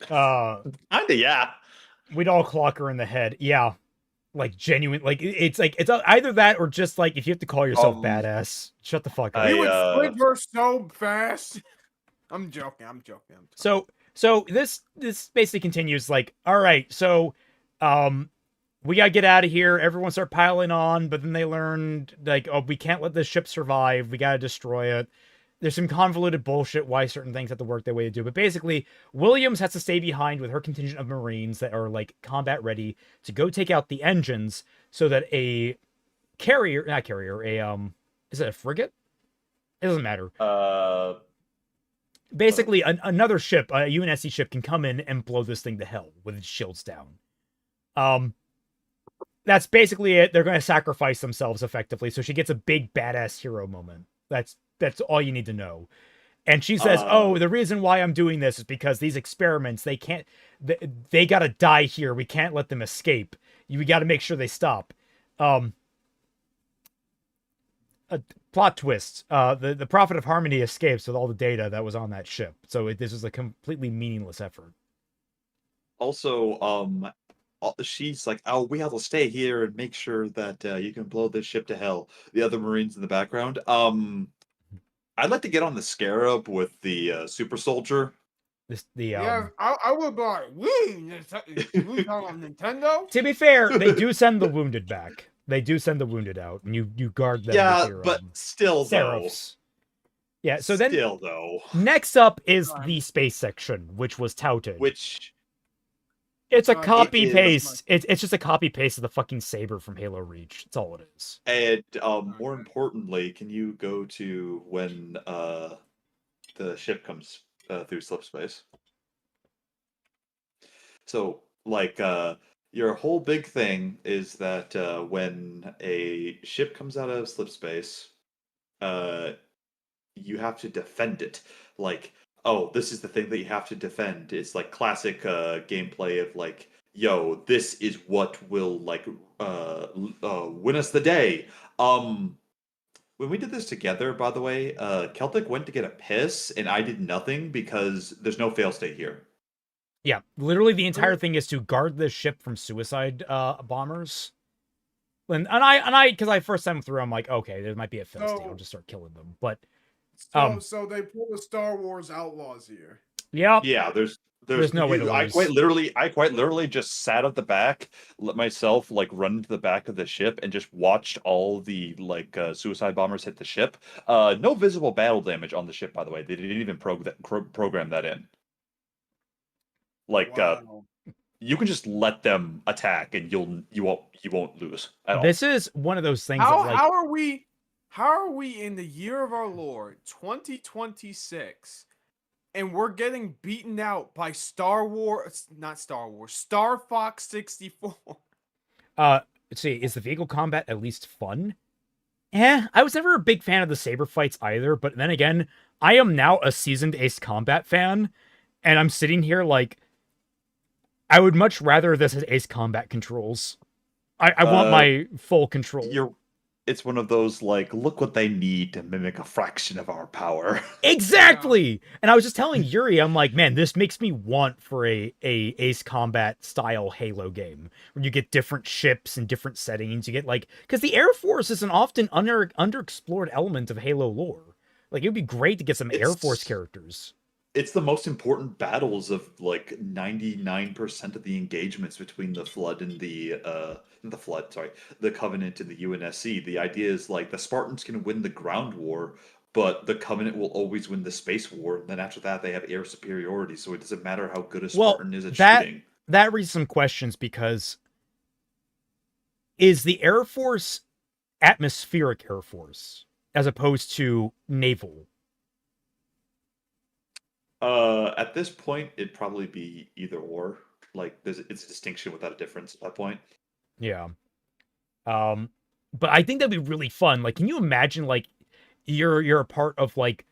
Kinda, yeah. We'd all clock her in the head. Yeah. Like, genuine. Like, it's either that or just, like, if you have to call yourself badass, shut the fuck up. You would flip her so fast. I'm joking. So this basically continues, like, all right, so, we gotta get out of here. Everyone start piling on, but then they learned, like, oh, we can't let this ship survive. We gotta destroy it. There's some convoluted bullshit why certain things have to work their way to do. But basically, Williams has to stay behind with her contingent of Marines that are, like, combat ready to go take out the engines so that a carrier, not carrier, is it a frigate? It doesn't matter. Basically, another ship, a UNSC ship, can come in and blow this thing to hell with its shields down. That's basically it. They're going to sacrifice themselves effectively, so she gets a big badass hero moment. That's all you need to know. And she says, "Oh, the reason why I'm doing this is because these experiments, they can't, they got to die here. We can't let them escape. We got to make sure they stop." A plot twist. The Prophet of Harmony escapes with all the data that was on that ship. So this was a completely meaningless effort. Also, she's like, "Oh, we have to stay here and make sure that you can blow this ship to hell." The other Marines in the background. I'd like to get on the Scarab with the super soldier. I would be like, we on Nintendo. To be fair, they do send the wounded back. They do send the wounded out, and you guard them. Yeah, with your, but still, Seraphs. Though. Yeah. So then, still though, next up is the space section, which was touted. It's a copy paste. It's just a copy paste of the fucking saber from Halo Reach. That's all it is. And more importantly, can you go to when the ship comes through slip space? So, like, your whole big thing is that when a ship comes out of slip space, you have to defend it. Like, oh, this is the thing that you have to defend. It's like classic gameplay of like, yo, this is what will like win us the day. When we did this together, by the way, Celtic went to get a piss, and I did nothing because there's no fail state here. Yeah, literally the entire thing is to guard the ship from suicide bombers. And I, because I first time through, I'm like, okay, there might be a fail state. I'll just start killing them. But so they pull the Star Wars Outlaws here. Yeah. Yeah, there's no way to lose. I quite literally just sat at the back, let myself like run into the back of the ship, and just watched all the like suicide bombers hit the ship. No visible battle damage on the ship, by the way. They didn't even program that in. Like, you can just let them attack, and you won't lose at all. This is one of those things. How are we in the year of our Lord 2026? And we're getting beaten out by Star Fox 64. Let's see, is the vehicle combat at least fun? I was never a big fan of the saber fights either, but then again, I am now a seasoned Ace Combat fan, and I'm sitting here like, I would much rather this as Ace Combat controls. I want my full control. It's one of those, like, look what they need to mimic a fraction of our power. Exactly! And I was just telling Yuri, I'm like, man, this makes me want for a Ace Combat style Halo game, where you get different ships and different settings. You get, like, because the Air Force is an often underexplored element of Halo lore. Like, it would be great to get some Air Force characters. It's the most important battles of, like, 99% of the engagements between the Flood and the Covenant and the UNSC. The idea is, like, the Spartans can win the ground war, but the Covenant will always win the space war. And then after that, they have air superiority, so it doesn't matter how good a Spartan is at shooting. That raises some questions, because is the Air Force atmospheric Air Force as opposed to naval? At this point, it'd probably be either or. Like, it's a distinction without a difference at that point. Yeah. But I think that'd be really fun. Like, can you imagine, like, you're a part of, like,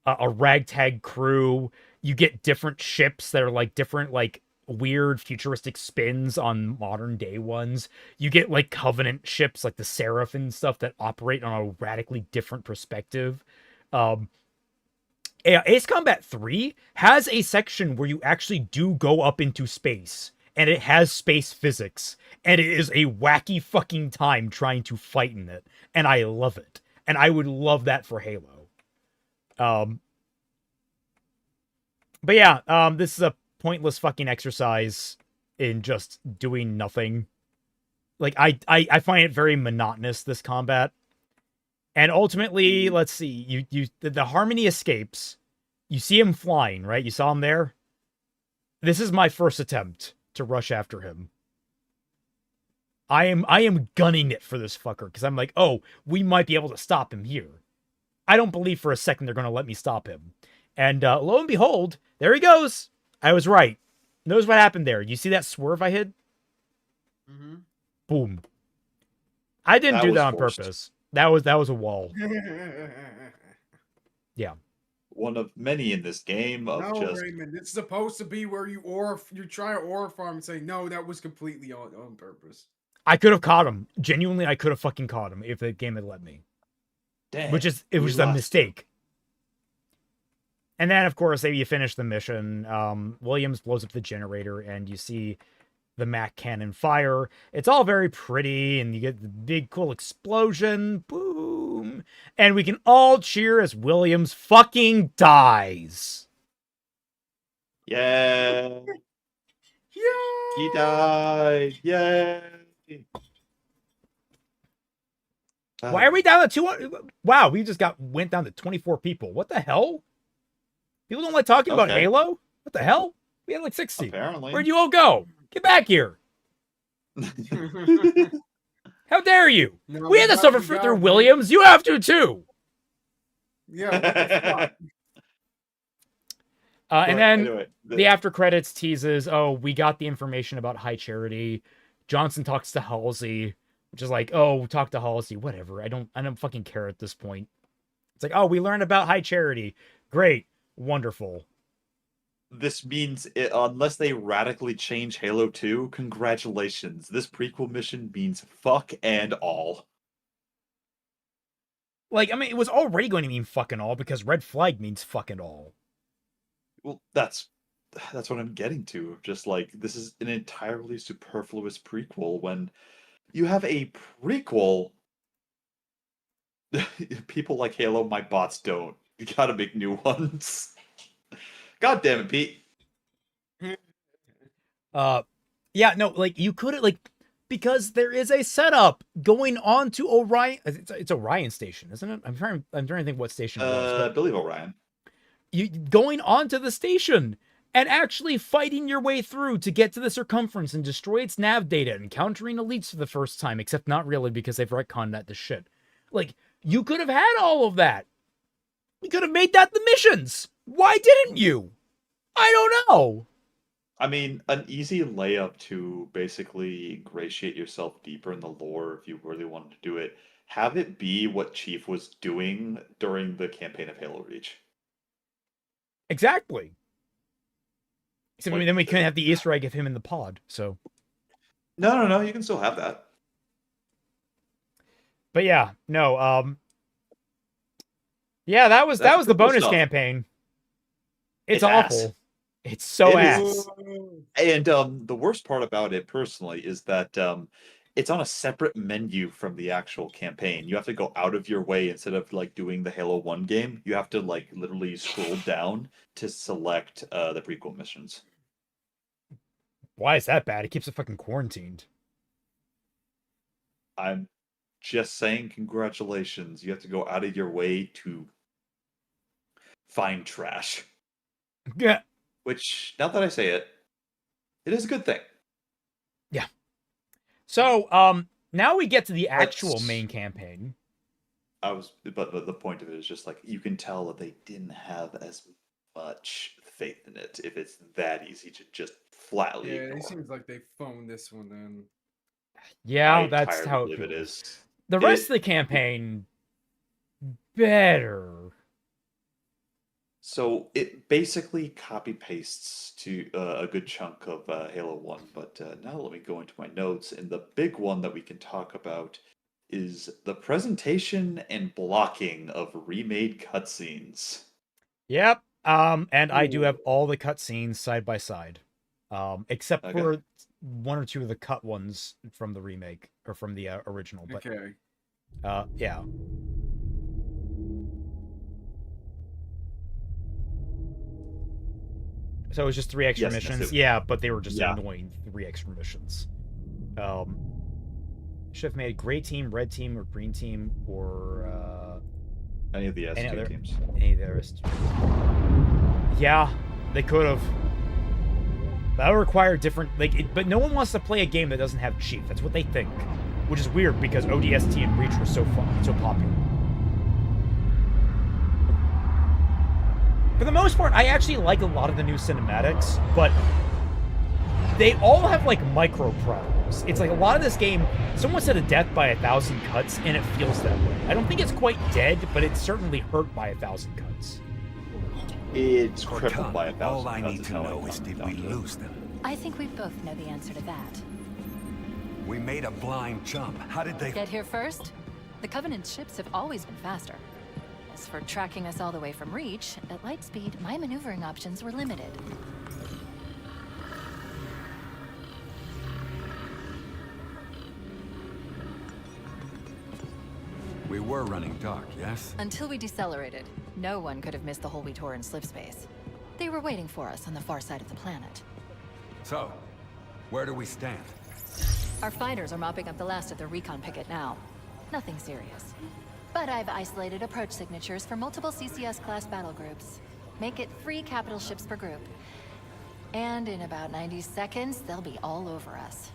a ragtag crew. You get different ships that are, like, different, like, weird futuristic spins on modern day ones. You get, like, Covenant ships, like the Seraph and stuff, that operate on a radically different perspective. Ace Combat 3 has a section where you actually do go up into space, and it has space physics, and it is a wacky fucking time trying to fight in it, and I love it. And I would love that for Halo. But yeah, this is a pointless fucking exercise in just doing nothing. like I find it very monotonous, this combat. And ultimately, let's see, the Harmony escapes. You see him flying, right? You saw him there. This is my first attempt to rush after him. I am gunning it for this fucker because I'm like, oh, we might be able to stop him here. I don't believe for a second they're going to let me stop him. And lo and behold, there he goes. I was right. Notice what happened there. You see that swerve I hit? Mm-hmm. Boom. I didn't That do was that on forced. purpose. That was a wall. Yeah. One of many in this game of No, just Raymond, it's supposed to be where you try to aura farm and say, no, that was completely on purpose. I could have caught him. Genuinely, I could have fucking caught him if the game had let me. damn. Which is, it we was a lost. mistake. And then, of course, you finish the mission. Williams blows up the generator, and you see the Mac cannon fire. It's all very pretty, and you get the big, cool explosion. Boom. And we can all cheer as Williams fucking dies. Yeah. Yeah. He died. Yay. Why are we down to 200? Wow, we just went down to 24 people. What the hell? People don't like talking about Okay. Halo? What the hell? We had like 60. Apparently. Where'd you all go? Get back here. How dare you? No, We had to got suffer you through down, man. Williams. You have to too. Yeah. What the fuck? And then anyway, the after credits teases, oh, we got the information about High Charity. Johnson talks to Halsey, which is like, oh, talk to Halsey, whatever. I don't fucking care at this point. It's like, oh, we learned about High Charity. Great. Wonderful. this means unless they radically change Halo 2, congratulations. This prequel mission means fuck and all. Like, I mean, it was already going to mean fucking all because Red Flag means fucking all. Well, that's what I'm getting to. Just like, this is an entirely superfluous prequel when you have a prequel. People like Halo, my bots don't. You gotta make new ones. God damn it, Pete. Yeah, no, like, you couldn't, like, because there is a setup going on to Orion. It's Orion Station, isn't it? I'm trying to think what station it was. I believe Orion. You going onto the station and actually fighting your way through to get to the circumference and destroy its nav data, encountering elites for the first time, except not really because they've retconned that to shit. Like, you could have had all of that. You could have made that the missions. Why didn't you? I don't know. I mean, an easy layup to basically ingratiate yourself deeper in the lore if you really wanted to do it. Have it be what Chief was doing during the campaign of Halo Reach. Exactly. Except Like, then we couldn't have the Easter egg of him in the pod, so. No, you can still have that. But yeah, no, yeah, that was That's the cool bonus stuff. campaign. It's ass. awful. It's so It ass. is. And the worst part about it personally is that it's on a separate menu from the actual campaign. You have to go out of your way instead of like doing the Halo 1 game. You have to like literally scroll down to select the prequel missions. Why is that bad? It keeps it fucking quarantined. I'm just saying congratulations. You have to go out of your way to find trash. Yeah. Which, now that I say it, it is a good thing. Yeah. So, now we get to the actual Let's- main campaign. But the point of it is just like you can tell that they didn't have as much faith in it if it's that easy to just flatly Yeah, ignore. it seems like they phoned this one in. Yeah, I that's entirely how it believe it feels. is. The rest of the campaign, better. So it basically copy pastes to a good chunk of Halo 1. But now let me go into my notes. And the big one that we can talk about is the presentation and blocking of remade cutscenes. Yep. And I do Ooh. have all the cutscenes side by side. Except Okay. for one or two of the cut ones from the remake or from the original. But Okay. yeah. So it was just 3 extra Yes, missions. it- Yeah, but they were just Yeah. annoying 3 extra missions. should have made gray team, red team, or green team, or Any of the S2 teams. Any of the rest. Yeah, they could have. That would require different, but no one wants to play a game that doesn't have Chief. That's what they think, which is weird because ODST and Reach were so popular. For the most part, I actually like a lot of the new cinematics, but they all have like micro problems. It's like a lot of this game, someone said a death by 1,000 cuts, and it feels that way. I don't think it's quite dead, but it's certainly hurt by 1,000 cuts. It's crippled by 1,000 All I cuts, need is to how know it is, comes did down we to it. lose them? I think we both know the answer to that. We made a blind jump. How did they... Get here first? The Covenant ships have always been faster. As for tracking us all the way from Reach, at light speed, my maneuvering options were limited. We were running dark, yes? Until we decelerated, no one could have missed the hole we tore in slip space. They were waiting for us on the far side of the planet. So, where do we stand? Our fighters are mopping up the last of the recon picket now. Nothing serious. But I've isolated approach signatures for multiple CCS-class battle groups. Make it 3 capital ships per group. And in about 90 seconds, they'll be all over us.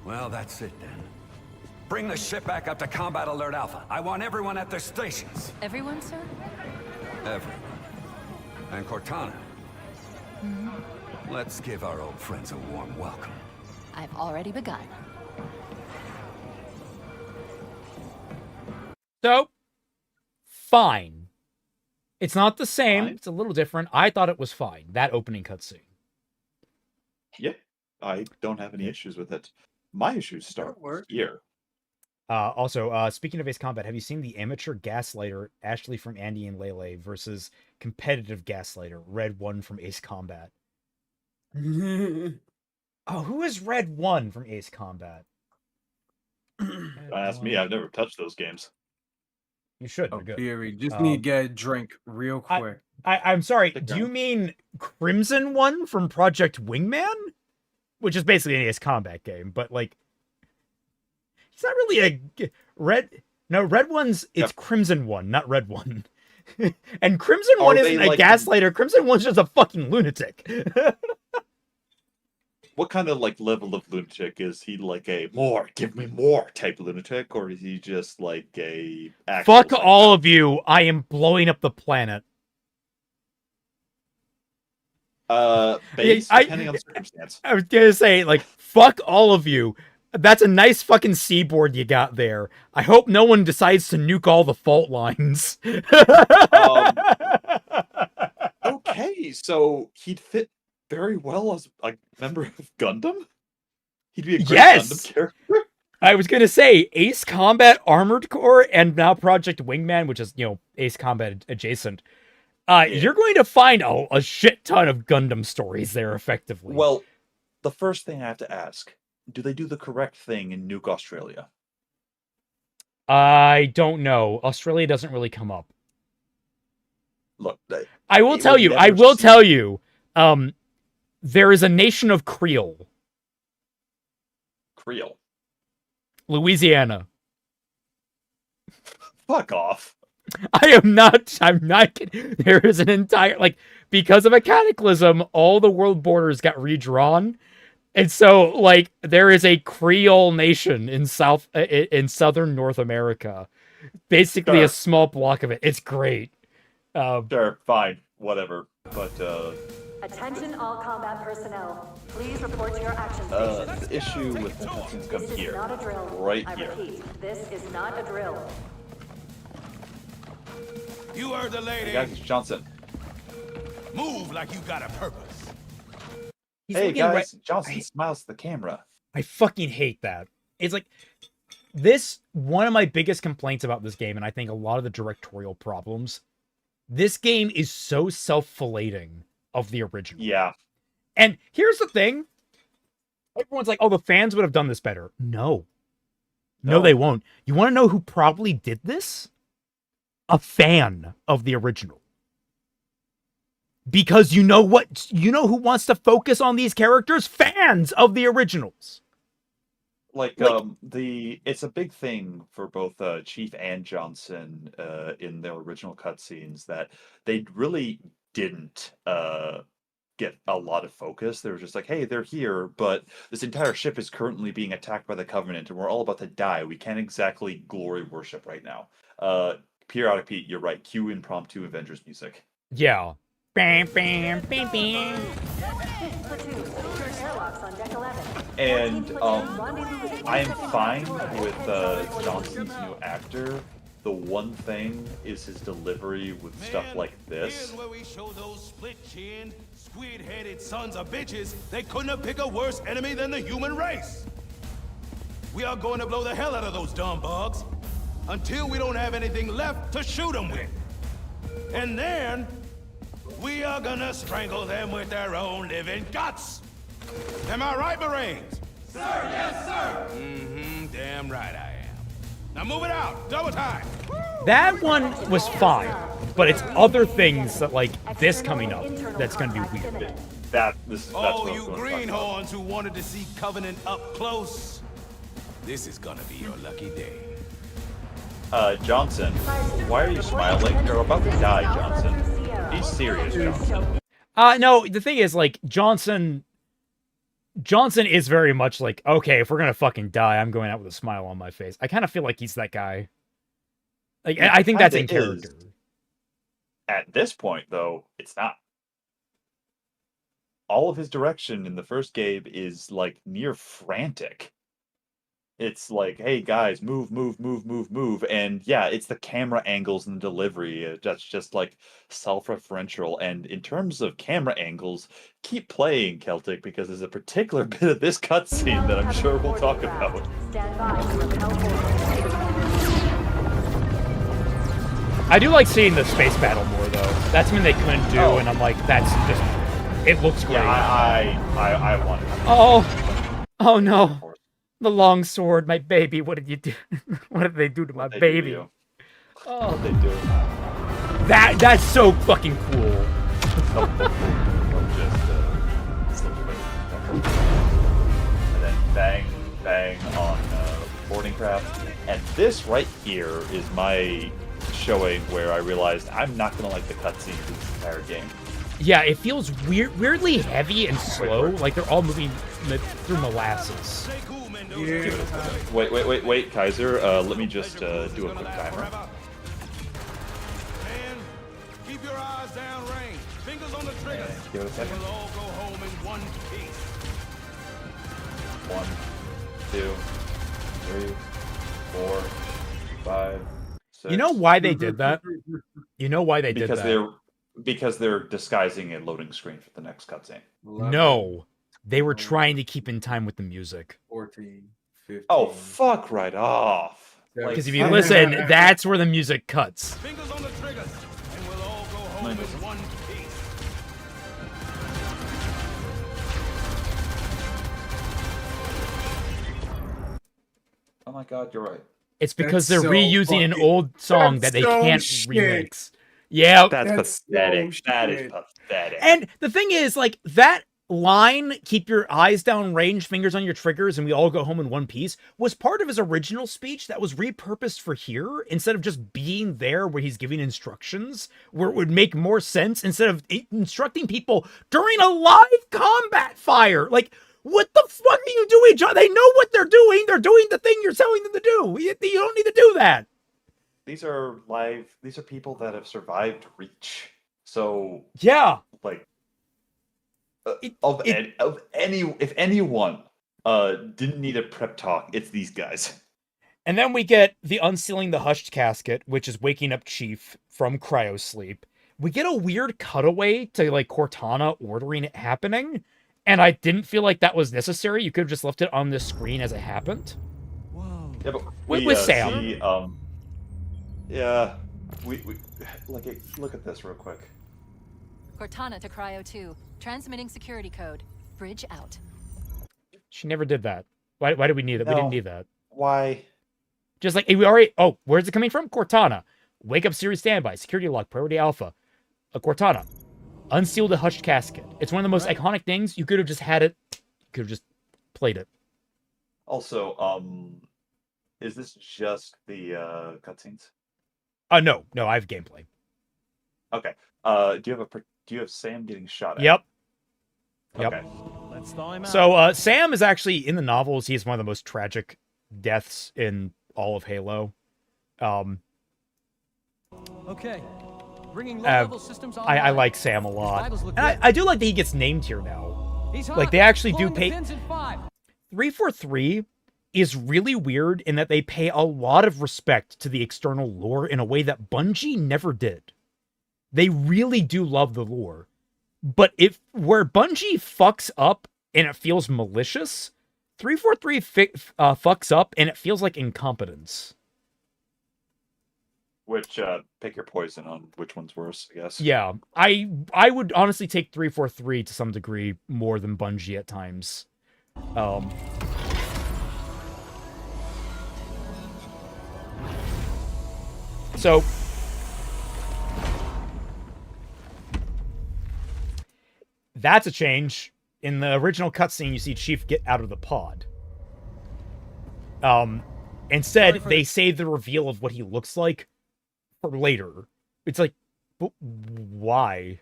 Well, that's it then. Bring the ship back up to Combat Alert Alpha. I want everyone at their stations. Everyone, sir? Everyone. And Cortana. Let's give our old friends a warm welcome. I've already begun. So, fine. It's not the same. Fine. It's a little different. I thought it was fine. That opening cutscene. Yeah, I don't have any issues with it. My issues start here. Also, speaking of Ace Combat, have you seen the amateur gaslighter Ashley from Andy and Lele versus competitive gaslighter Red 1 from Ace Combat? Oh, who is Red 1 from Ace Combat? Ask me, I've never touched those games. You should. Oh, They're good. Fury, just need to get a drink real quick. I'm sorry. Stick Do you around. mean Crimson 1 from Project Wingman? Which is basically an Ace Combat game, but like, he's not really a red. No, Red 1's it's Yep. Crimson 1, not Red 1. And Crimson Are 1 they isn't a like- gaslighter. Crimson 1's just a fucking lunatic. What kind of like level of lunatic is he? Like a more, give me more type lunatic, or is he just like a actual Fuck psychopath? all of you. I am blowing up the planet. Base, I- depending on the circumstance. I was gonna say, like, fuck all of you. That's a nice fucking seaboard you got there. I hope no one decides to nuke all the fault lines. Okay, so he'd fit very well as a member of Gundam. He'd be a great Yes! Gundam character. I was gonna say Ace Combat Armored Core and now Project Wingman, which is, Ace Combat adjacent. You're going to find a shit ton of Gundam stories there, effectively. Well, the first thing I have to ask: do they do the correct thing in Nuke Australia? I don't know. Australia doesn't really come up. Look, I will It tell would you. never I will see- tell you. There is a nation of Creole, Creole. Louisiana. Fuck off. I'm not kidding. There is an entire, because of a cataclysm, all the world borders got redrawn. And so, there is a Creole nation in southern North America. Basically Sure. a small block of it. It's great. Sure, fine, whatever. But Attention all combat personnel. Please report to your action the stations. issue with the cutscenes come This is here, not a drill. right I here. repeat, this is not a drill. You heard the lady. Hey guys, Johnson. Move like you got a purpose. He's Hey looking guys, right- Johnson smiles at the camera. I fucking hate that. It's like this, one of my biggest complaints about this game, and I think a lot of the directorial problems, this game is so self-filleting of the original. Yeah. And here's the thing. Everyone's like, oh, the fans would have done this better. No, No. they won't. You want to know who probably did this? A fan of the original. Because you know who wants to focus on these characters? Fans of the originals. It's a big thing for both Chief and Johnson in their original cutscenes that they really didn't get a lot of focus. They were just like, hey, they're here, but this entire ship is currently being attacked by the Covenant, and we're all about to die. We can't exactly glory worship right now. Periodic Pete, you're right. Cue impromptu Avengers music. Yeah. Bam, bam, bam, bam. And I am fine with Johnson's new actor. The one thing is his delivery with stuff like this. Where we show those split-chinned, squid-headed sons of bitches, they couldn't have picked a worse enemy than the human race. We are going to blow the hell out of those dumb bugs until we don't have anything left to shoot them with. And then we are gonna strangle them with their own living guts. Am I right, Marines? Sir, yes, sir. Damn right I am. Now move it out, double time. That one was fine, but it's other things that like this coming up that's gonna be weird. That's oh, what you greenhorns who wanted to see Covenant up close. This is gonna be your lucky day. Johnson, why are you smiling? You're about to die, Johnson. Be serious, Johnson. No, the thing is, like, Johnson is very much like, okay, if we're gonna fucking die, I'm going out with a smile on my face. I kind of feel like he's that guy. Like, I think that's in character. At this point, though, it's not. All of his direction in the first game is, like, near frantic. It's like, hey, guys, move, move, move, move, move. And, yeah, it's the camera angles and the delivery. That's just, like, self-referential. And in terms of camera angles, keep playing, Celtic, because there's a particular bit of this cutscene that I'm sure we'll talk about. I do like seeing the space battle more, though. That's something they couldn't do, and I'm like, that's just... It looks great. Yeah, I want it. Oh no. The long sword, my baby. What did you do? What did they do to my baby? Oh, they do. That's so fucking cool. And then bang, bang on boarding craft. And this right here is my showing where I realized I'm not gonna like the cutscenes in this entire game. Yeah, it feels weirdly heavy and slow, like they're all moving through molasses. Yeah. Wait, Kaiser. Let me just do a quick timer. And keep your eyes down range. Fingers on the trigger. Give it a second. We'll all go home in one piece. 1, 2, 3, 4, 5, 6. You know why they did that? You know why they did that? Because they're disguising a loading screen for the next cutscene. No. They were trying to keep in time with the music. 14, 15. Oh, fuck right off. Because if you listen, that's where the music cuts. Fingers on the triggers, and we'll all go home in one piece. Oh my god, you're right. It's because That's they're so reusing an fucking- old song that that's they so can't shit. remix. Yeah. That's pathetic. so That is shit. pathetic. And the thing is, like, that line, keep your eyes down range, fingers on your triggers, and we all go home in one piece, was part of his original speech that was repurposed for here, instead of just being there where he's giving instructions, where it would make more sense, instead of instructing people during a live combat fire. Like, what the fuck are you doing, John? They know what they're doing. They're doing the thing you're telling them to do. You don't need to do that. These are people that have survived Reach. So, yeah. Like, if anyone didn't need a prep talk, it's these guys. And then we get the unsealing the hushed casket, which is waking up Chief from cryosleep. We get a weird cutaway to like Cortana ordering it happening, and I didn't feel like that was necessary. You could have just left it on the screen as it happened. Whoa. Yeah, but with Sam. See, we look at this real quick. Cortana to Cryo 2. Transmitting security code. Bridge out. She never did that. Why did we need that? No. We didn't need that. Why? Just like, we already... Oh, where's it coming from? Cortana. Wake up series standby. Security lock. Priority alpha. Cortana. Unseal the hushed casket. It's one of the most iconic things. You could have just had it. You could have just played it. Also, is this just the cutscenes? No, I have gameplay. Okay. Do you have Sam getting shot at? Yep. Okay. Let's thaw him out. So Sam is actually in the novels. He's one of the most tragic deaths in all of Halo. Okay. Bringing low-level systems online. I like Sam a lot, vitals look and good. I do like that he gets named here now. He's Like hot. they actually do Blowing the pay. pins in 5. 343 is really weird in that they pay a lot of respect to the external lore in a way that Bungie never did. They really do love the lore. But where Bungie fucks up and it feels malicious, 343 fucks up and it feels like incompetence. Which pick your poison on which one's worse, I guess. Yeah, I would honestly take 343 to some degree more than Bungie at times. So that's a change. In the original cutscene, you see Chief get out of the pod. Instead, they save the reveal of what he looks like for later. It's like, but why?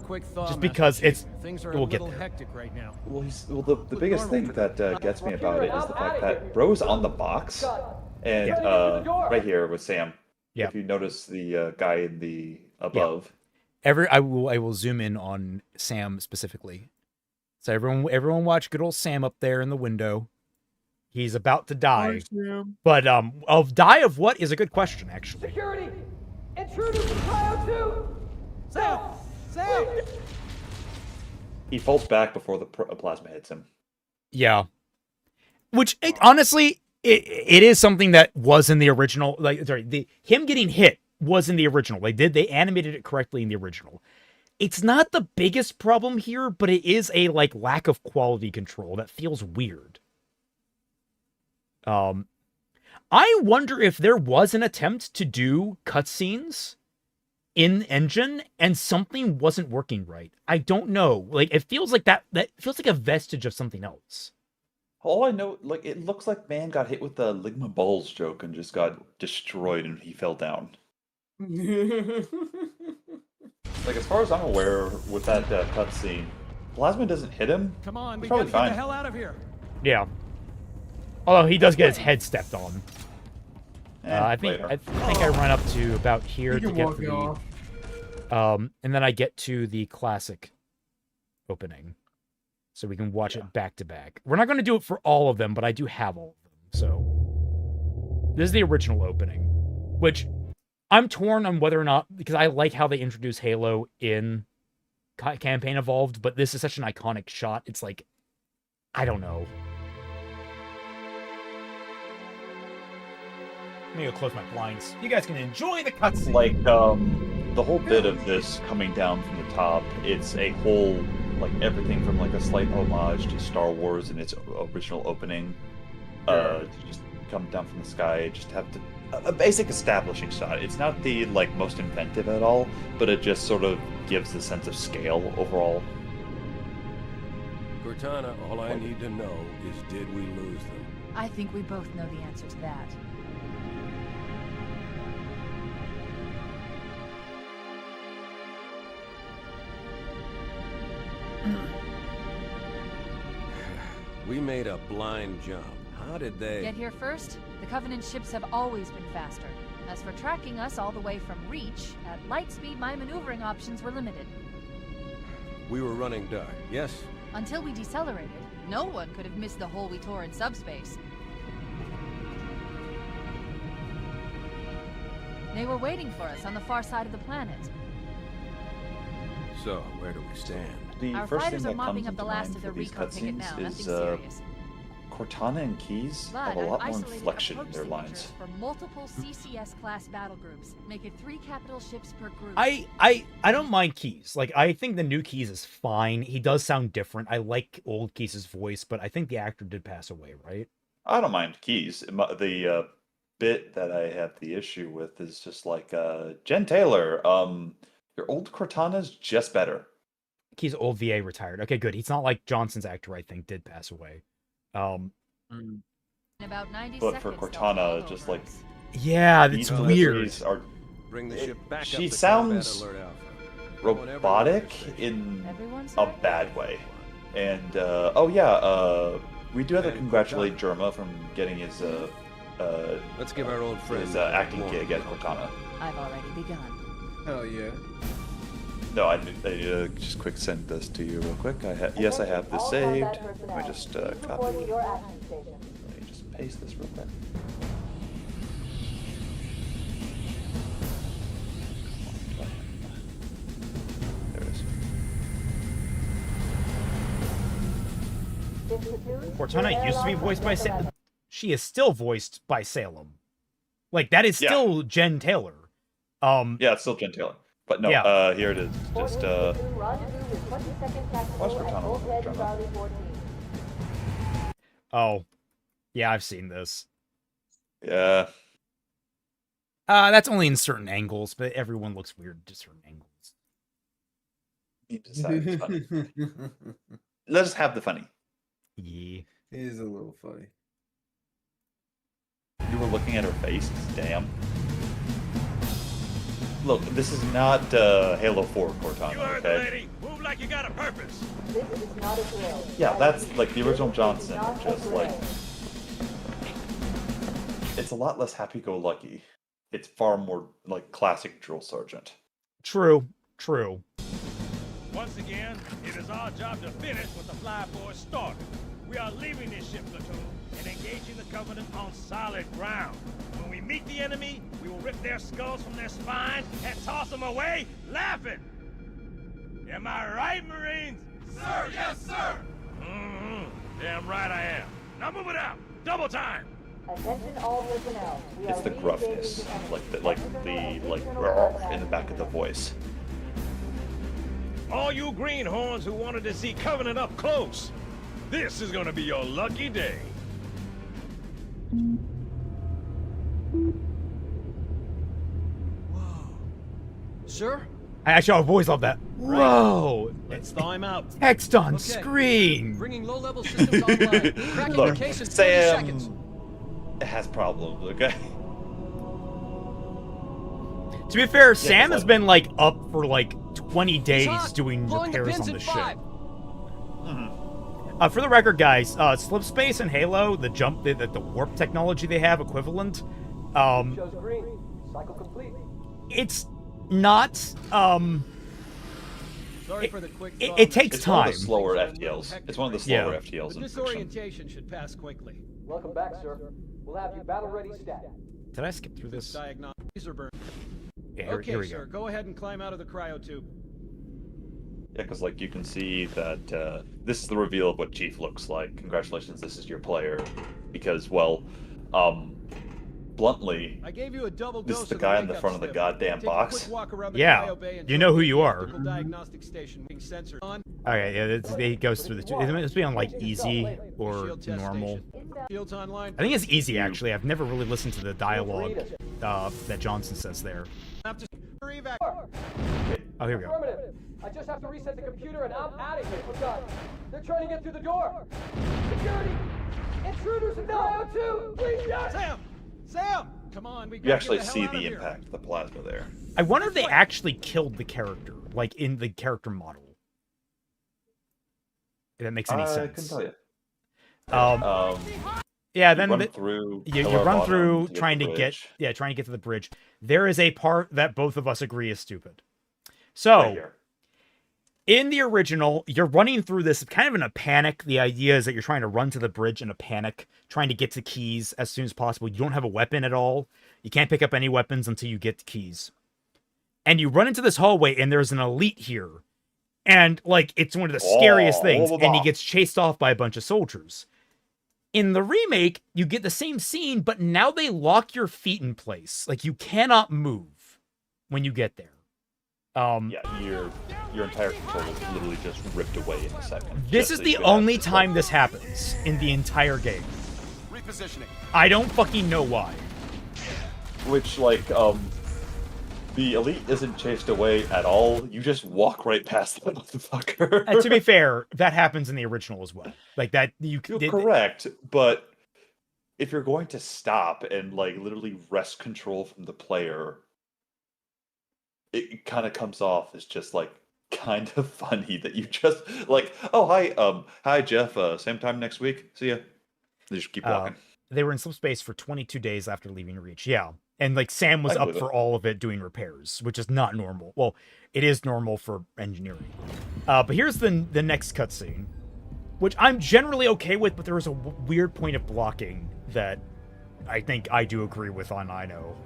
Quick thaw, Just Master because Chief. it's... Things are we'll a get little there. hectic right now. Well, the biggest thing that gets me about it is the fact that Bro's on the box, and right here with Sam. Yeah. If you notice the guy in the above. I will zoom in on Sam specifically. So everyone watch good old Sam up there in the window. He's about to die. But die of what is a good question, actually. Security! Intruders in Cryo 2! Sam! He falls back before the plasma hits him. Yeah. Which honestly, it is something that was in the original. Like, sorry, him getting hit was in the original. They animated it correctly in the original. It's not the biggest problem here, but it is a lack of quality control that feels weird. I wonder if there was an attempt to do cutscenes in engine and something wasn't working right. I don't know. It feels like that feels like a vestige of something else. All I know, it looks like man got hit with the Ligma Balls joke and just got destroyed and he fell down. As far as I'm aware, with that cutscene, plasma doesn't hit him. Come on, we probably gotta get fine. the hell out of here. Yeah. Although he does get his head stepped on. I think I run up to about here to get to the, and then I get to the classic opening, so we can watch it back to back. We're not going to do it for all of them, but I do have all of them. So this is the original opening, which I'm torn on whether or not, because I like how they introduce Halo in Campaign Evolved, but this is such an iconic shot. It's like, I don't know. Let me go close my blinds. You guys can enjoy the cutscene. The whole bit of this coming down from the top, it's a whole, everything from a slight homage to Star Wars in its original opening. To just come down from the sky, just have a basic establishing shot. It's not the most inventive at all, but it just sort of gives the sense of scale overall. Cortana, all I need to know is, did we lose them? I think we both know the answer to that. We made a blind jump. How did they... Get here first? The Covenant ships have always been faster. As for tracking us all the way from Reach, at light speed my maneuvering options were limited. We were running dark, yes? Until we decelerated, no one could have missed the hole we tore in subspace. They were waiting for us on the far side of the planet. So, where do we stand? The Our first fighters thing are that mopping comes up the into last mind of for the these recon picket now, cutscenes nothing is serious. Cortana and Keyes But have a I've lot more isolated inflection in approach their signatures lines. for multiple CCS-class battle groups. Make it 3 capital ships per group. I don't mind Keyes. I think the new Keyes is fine. He does sound different. I like old Keyes' voice, but I think the actor did pass away, right? I don't mind Keyes. The bit that I have the issue with is just Jen Taylor, your old Cortana's just better. Keyes old VA retired. Okay, good. He's not like Johnson's actor, I think, did pass away. Mm. In about 90 But for seconds, they'll Cortana, fall just over like us. Yeah, these that's weird. deliveries are. Bring the ship back She up to sounds combat alert alpha. robotic in Everyone's a right. bad way. And oh yeah, we do have to congratulate Germa from getting his Let's give our old friend his acting gig at Cortana. I've already begun. Hell yeah. No, I just quick send this to you real quick. Yes, I have this saved. Let me just copy. Let me just paste this real quick. There it is. Cortana used to be voiced by Salem. She is still voiced by Salem. Like, that is still Jen Taylor. Yeah, it's still Jen Taylor. But no, Yeah. here it is. Just what's Cortana? Oh. Yeah, I've seen this. Yeah. That's only in certain angles, but everyone looks weird to certain angles. You decide it's funny. Let us have the funny. Yeah. It is a little funny. You were looking at her face. Damn. Look, this is not Halo 4 Cortana, okay? Lady. Move like you got a purpose. Yeah, that's like the original Johnson, just like... It's a lot less happy-go-lucky. It's far more like classic drill sergeant. True. True. Once again, it is our job to finish what the Fly Boys started. We are leaving this ship platoon and engaging the Covenant on solid ground. When we meet the enemy, we will rip their skulls from their spines and toss them away, laughing. Am I right, Marines? Sir, yes, sir. Damn right I am. Now move it out. Double time. Attention all personnel. It's the gruffness, like in the back of the voice. All you greenhorns who wanted to see Covenant up close, this is gonna be your lucky day. Sir? Actually, I've always loved that. Whoa! Let's thaw him out. Text on Okay. screen! Bringing low-level systems online. Cracking Look, the case in 30 Sam seconds. has problems, okay? To be fair, Sam has been like up for like 20 He's days hot. doing Blowing the repairs pins on in the 5. ship. For the record, guys, slip space and Halo, the jump, the warp technology they have equivalent, Shows green. Cycle complete. it's not, Sorry for the quick thaw. it takes It's one time. of the slower FTLs. It's one of the slower Yeah. FTLs. The in fiction. disorientation should pass quickly. Welcome back, sir. We'll have you battle ready stat. Did I skip through this? Diagnostic laser burn. Yeah, Okay, here we sir. go. Go ahead and climb out of the cryo tube. Yeah, because like you can see that this is the reveal of what Chief looks like. Congratulations, this is your player. Because well, bluntly, I gave you a double this dose is the of guy in the wake-up front of the slip. goddamn Take box. A quick walk around the Yeah, cryo bay and you know who you are. optical diagnostic station sensor on. Okay, yeah, he goes through the two. It must be on like easy or Shield test normal. station. Shields online. I think it's easy actually. I've never really listened to the dialogue that Johnson says there. Have to evac. Oh, here we go. Affirmative. I just have to reset the computer and I'm out of here. We're done. They're trying to get through the door. Security! Intruders in the IO2! Please, yes! Sam! Come on, we You gotta actually get the see hell out the of here. impact of the plasma there. I wonder if they actually killed the character, like in the character model. If that makes any I sense. couldn't tell you. Yeah, You then run through you Pillar run Bottom through to trying the to bridge. trying to get to the bridge. There is a part that both of us agree is stupid. So, Right here. in the original, you're running through this kind of in a panic. The idea is that you're trying to run to the bridge in a panic, trying to get to keys as soon as possible. You don't have a weapon at all. You can't pick up any weapons until you get to keys. And you run into this hallway, and there's an elite here. And, like, it's one of the scariest things. And he gets chased off by a bunch of soldiers. In the remake, you get the same scene, but now they lock your feet in place. Like, you cannot move when you get there. Yeah, your entire control is literally just ripped away in a second. This just is so the you can have only this time this happens in the entire game. Repositioning. I don't fucking know why. Which, like, the elite isn't chased away at all. You just walk right past that motherfucker. And to be fair, that happens in the original as well. Like that, You're correct, but if you're going to stop and like literally wrest control from the player, it kind of comes off as just like kind of funny that you just like, oh hi Jeff, same time next week. See ya. They just keep walking. They were in subspace for 22 days after leaving Reach. Yeah. And like Sam was up for all of it doing repairs, which is not normal. Well, it is normal for engineering. But here's the next cutscene, which I'm generally okay with, but there was a weird point of blocking that I think I do agree with on I Know.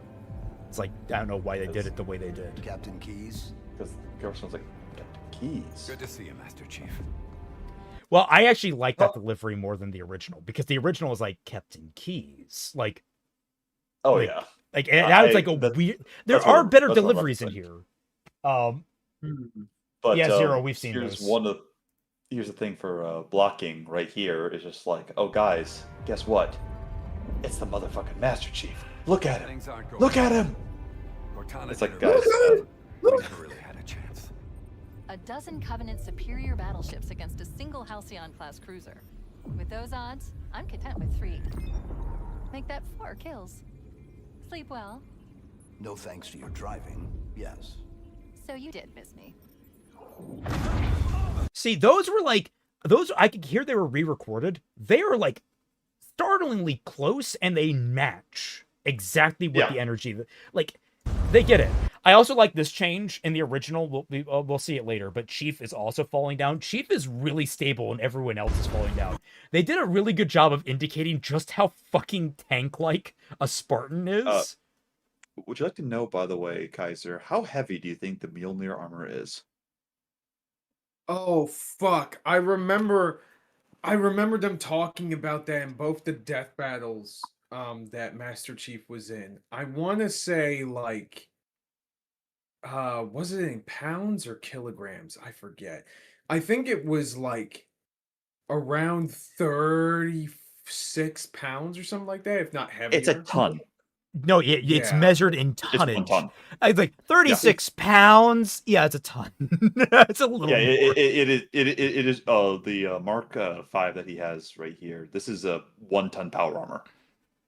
It's like, I don't know why they did it the way they did. Captain Keyes? Because the girl sounds like Captain Keyes. Good to see you, Master Chief. Well, I actually like that delivery more than the original, because the original was like Captain Keyes. Like, oh like, yeah. Like, and that was like a weird. There are better deliveries in here. But yeah, Zero, we've seen here's those. Here's the thing for blocking right here is just like, oh guys, guess what? It's the motherfucking Master Chief. Look at him. Look at him. It's like, guys, we never really had a chance. A dozen Covenant superior battleships against a single Halcyon-class cruiser. With those odds, I'm content with 3. Make that 4 kills. Sleep well. No thanks to your driving, yes. So you did miss me. See, those were like, those, I could hear they were re-recorded. They are like startlingly close, and they match exactly what the energy, like, they get it. I also like this change in the original. We'll see it later, but Chief is also falling down. Chief is really stable and everyone else is falling down. They did a really good job of indicating just how fucking tank-like a Spartan is. Would you like to know, by the way, Kaiser, how heavy do you think the Mjolnir armor is? Oh fuck! I remember them talking about that in both the death battles that Master Chief was in. I want to say like was it in pounds or kilograms? I forget. I think it was like around 36 pounds or something like that, if not heavier. It's a ton. No, it's measured in tonnage. It's 1 ton. It's like 36 pounds. Yeah, it's a ton. It's a little. Yeah, more. it is. The Mark 5 that he has right here. This is a 1 ton power armor.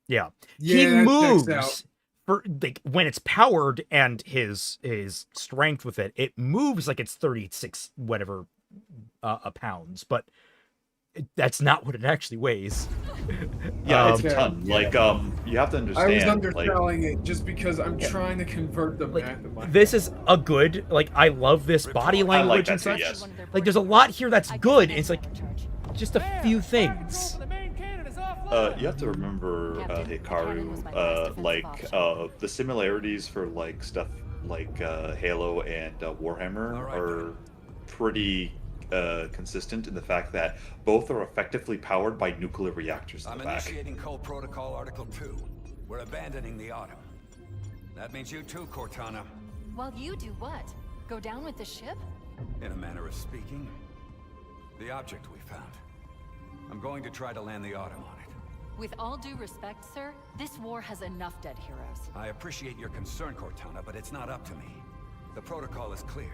Yeah, he moves for like when it's powered, and his strength with it, it moves like it's 36 whatever pounds, but that's not what it actually weighs. Yeah, it's a ton. Like, you have to understand. I was underselling it just because I'm trying to convert the math in my This is a good, like, I love this body language and such. Like, there's a lot here that's good. It's like just a few things. You have to remember, Hikaru, the similarities for like stuff like Halo and Warhammer are pretty consistent in the fact that both are effectively powered by nuclear reactors in the back. I'm initiating Code Protocol Article 2. We're abandoning the Autumn. That means you too, Cortana. Well, you do what? Go down with the ship? In a manner of speaking. The object we found. I'm going to try to land the Autumn on it. With all due respect, sir, this war has enough dead heroes. I appreciate your concern, Cortana, but it's not up to me. The protocol is clear.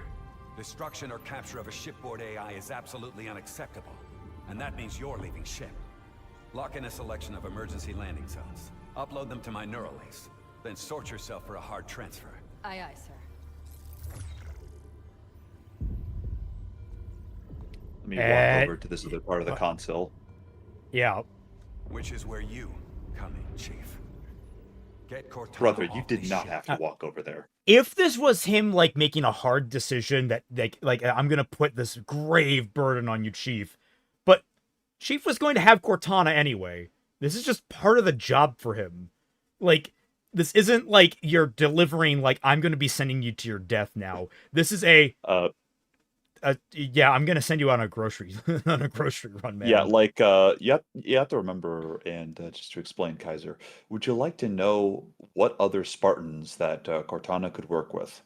Destruction or capture of a shipboard AI is absolutely unacceptable. And that means you're leaving ship. Lock in a selection of emergency landing zones. Upload them to my neural lease. Then sort yourself for a hard transfer. Aye, aye, sir. Let me walk over to this other part of the console. Yeah. Which is where you come in, Chief. Get Cortana. Brother, you did not have to walk over there. If this was him, like, making a hard decision that, like I'm gonna put this grave burden on you, Chief, but Chief was going to have Cortana anyway. This is just part of the job for him. Like, this isn't like you're delivering, like, I'm gonna be sending you to your death now. This is yeah, I'm gonna send you on a grocery run, man. Yeah, like you have to remember, and just to explain, Kaiser, would you like to know what other Spartans that Cortana could work with?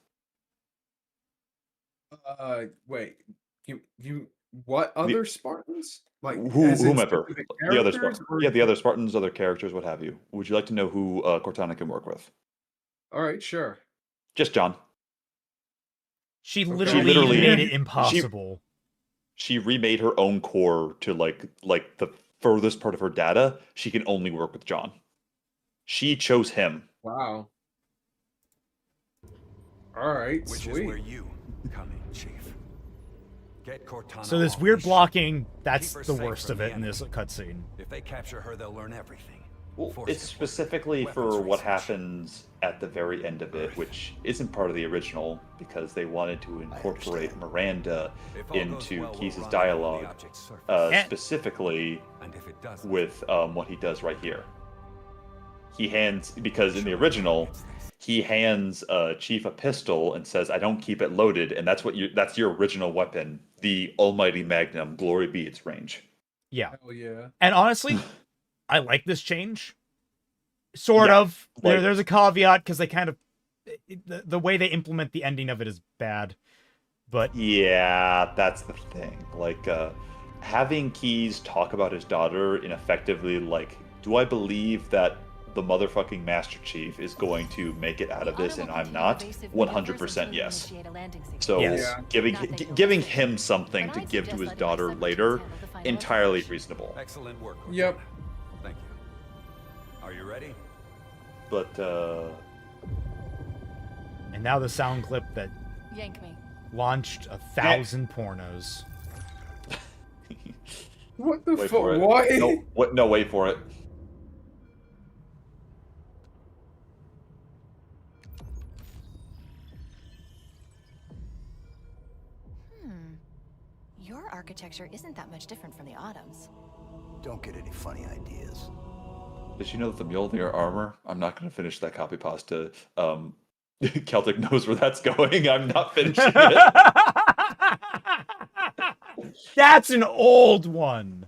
Wait, you what other Spartans? Like whomever, the other characters, Spartans, yeah, the other Spartans, other characters, what have you. Would you like to know who Cortana can work with? All right, sure. Just John. She literally made it impossible. She remade her own core to like the furthest part of her data, she can only work with John. She chose him. Wow. All right, Which sweet. is where you come in, Chief. Get Cortana So this off weird this blocking, ship. that's Keep her the safe worst from of the it in this enemy. cutscene. If they capture her, they'll learn everything. Well, Force it's deployment, specifically weapons for what research. happens at the very end of it, which isn't part of the original, because they wanted to incorporate Miranda If all goes into well, we'll Keyes' run it on the dialogue, object's surface. specifically And if it doesn't, with what he does right here. He hands, because in the original, he hands Chief a pistol and says, "I don't keep it loaded," and that's your original weapon, the Almighty Magnum. Glory be its range. Yeah. Hell yeah. And honestly, I like this change. Sort Yeah, of. There's a caveat because they kind of the way they implement the ending of it is bad. But yeah, that's the thing. Like having Keyes talk about his daughter and effectively like, do I believe that the motherfucking Master Chief is going to make it out of this and I'm not? 100% yes. So Yes. giving him something to give to his daughter later, entirely reasonable. excellent work. Cortana. Yep. Thank you. Are you ready? But and now the sound clip that Yank me. launched 1,000 pornos. What the wait fuck? for it. What? No, what? No, wait for it. Your architecture isn't that much different from the Autumn's. Don't get any funny ideas. Did you know that the Mjolnir armor? I'm not going to finish that copy pasta. Celtic knows where that's going. I'm not finishing it. That's an old one.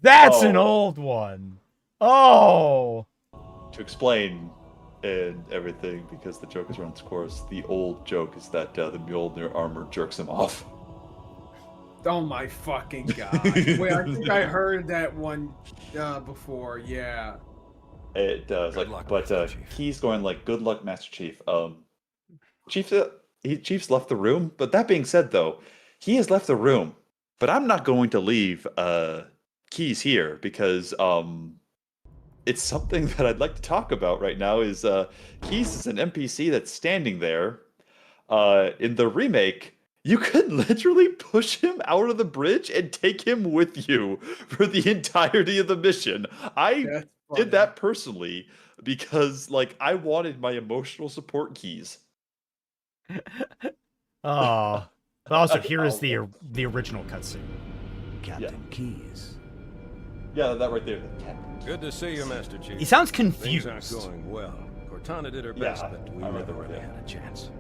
That's an Oh. old one. Oh. To explain and everything, because the joke is run its course, the old joke is that the Mjolnir armor jerks him off. Oh my fucking god. Wait, I think I heard that one before. Yeah. It does. Good Like, luck, but Master Chief. he's going like, "Good luck, Master Chief." Chief's left the room. But that being said, though, he has left the room. But I'm not going to leave Keyes here because it's something that I'd like to talk about right now. Is Keyes is an NPC that's standing there. In the remake, you could literally push him out of the bridge and take him with you for the entirety of the mission. I That's funny. did that personally because, like, I wanted my emotional support Keyes. Oh. But also, here is the original cutscene. Captain Keyes. Yeah, that right there. The cat. Good to see you, Master Chief. He sounds Things confused. aren't going well. Cortana did her Yeah, best, but we I never remember really that. had a chance.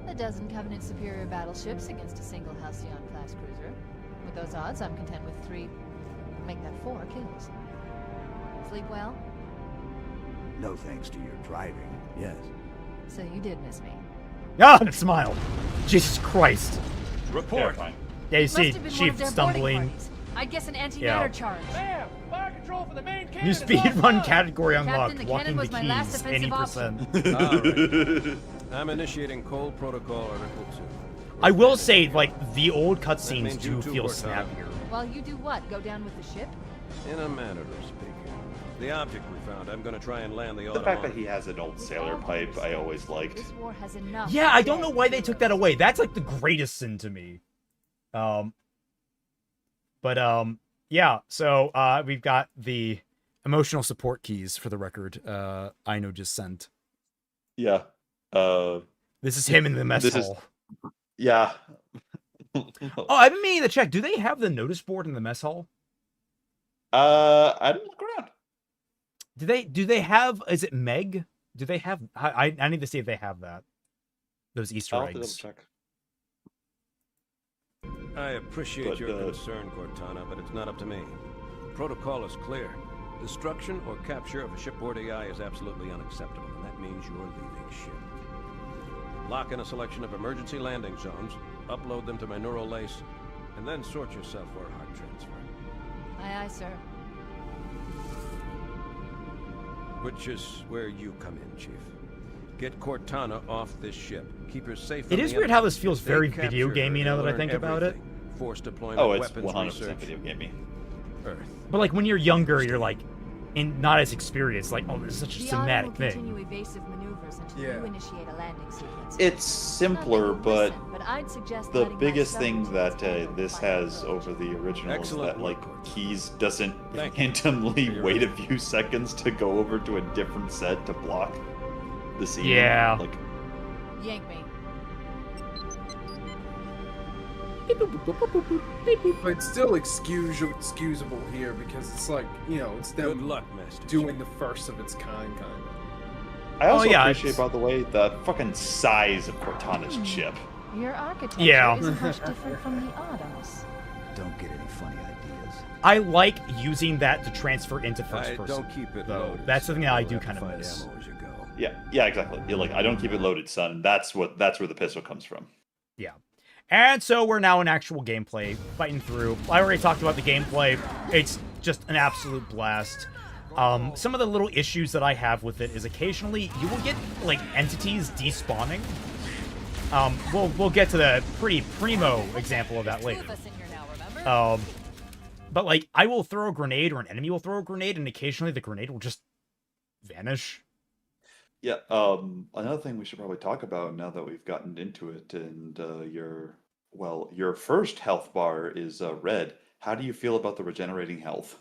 A dozen Covenant superior battleships against a single Halcyon-class cruiser. With those odds, I'm content with 3, make that 4 kills. Sleep well? No thanks to your driving, yes. So you did miss me. Ah, that smile. Jesus Christ. Report. Terrifying. Yeah, you Must see have been one of Chief their boarding stumbling. parties. I'd guess an antimatter Yeah. charge. Bam! Fire control for the main cannon. New is speed all run done. category Captain, unlocked. the Walking cannon the was my last keys. defensive 80%. All right. I'm initiating Cole Protocol Article 2. I will say, like, the old cutscenes means you do too, feel Cortana. snappier. While you do what? Go down with the ship? In a manner of speaking. The object we found, I'm going to try and land the The Autumn fact that on. he has an old sailor pipe, I always liked. This war has enough. Yeah, I don't know dead why they took that heroes. away. That's like the greatest sin to me. Yeah, so we've got the emotional support keys for the record. Ino just sent. Yeah. This is him in the mess This is- hall. Yeah. Oh, I've been meaning to check. Do they have the notice board in the mess hall? I didn't look around. Do they have, is it Meg? Do they have, I need to see if they have that. Those Easter I'll have to eggs. double check. I appreciate But, your concern, Cortana, but it's not up to me. The protocol is clear. Destruction or capture of a shipboard AI is absolutely unacceptable, and that means you're leaving ship. Lock in a selection of emergency landing zones, upload them to my neural lace, and then sort yourself for a heart transfer. Aye, aye, sir. Which is where you come in, Chief. Get Cortana off this ship. Keep her safe from It the is weird enemy. how this feels If they very capture video her, gamey now they'll that I learn think about it. everything. Force deployment, Oh, it's weapons 100% research, video gaming. Earth. But like when you're younger, you're like, and not as experienced. Like, oh, this is such a The cinematic auto will thing. continue evasive maneuvers until you initiate a landing sequence. It's simpler, but I'd suggest the letting my biggest thing subroutines that this has over the original Excellent is that, like, work, Keys doesn't Thank you. randomly wait a few seconds to go over to a different set to block the scene. Yeah. Like, yank me. But it's still excusable here because it's like, it's them Good luck, Master. doing the first of its kind of. I also yeah, appreciate, it's- by the way, the fucking size of Cortana's chip. Your architecture Yeah. isn't much different from the Autos. Don't get any funny ideas. I like using that to transfer into first person. Don't keep it though. loaded. That's something that I do You'll have kind to of find miss. ammo as you go. Yeah, exactly. You're like, I don't keep it loaded, son. That's where the pistol comes from. Yeah. And so we're now in actual gameplay, fighting through. I already talked about the gameplay. It's just an absolute blast. Some of the little issues that I have with it is occasionally you will get, like, entities despawning. We'll get to the pretty primo example of that later. But, like, I will throw a grenade or an enemy will throw a grenade, and occasionally the grenade will just vanish. Yeah, another thing we should probably talk about now that we've gotten into it, and your first health bar is red. How do you feel about the regenerating health?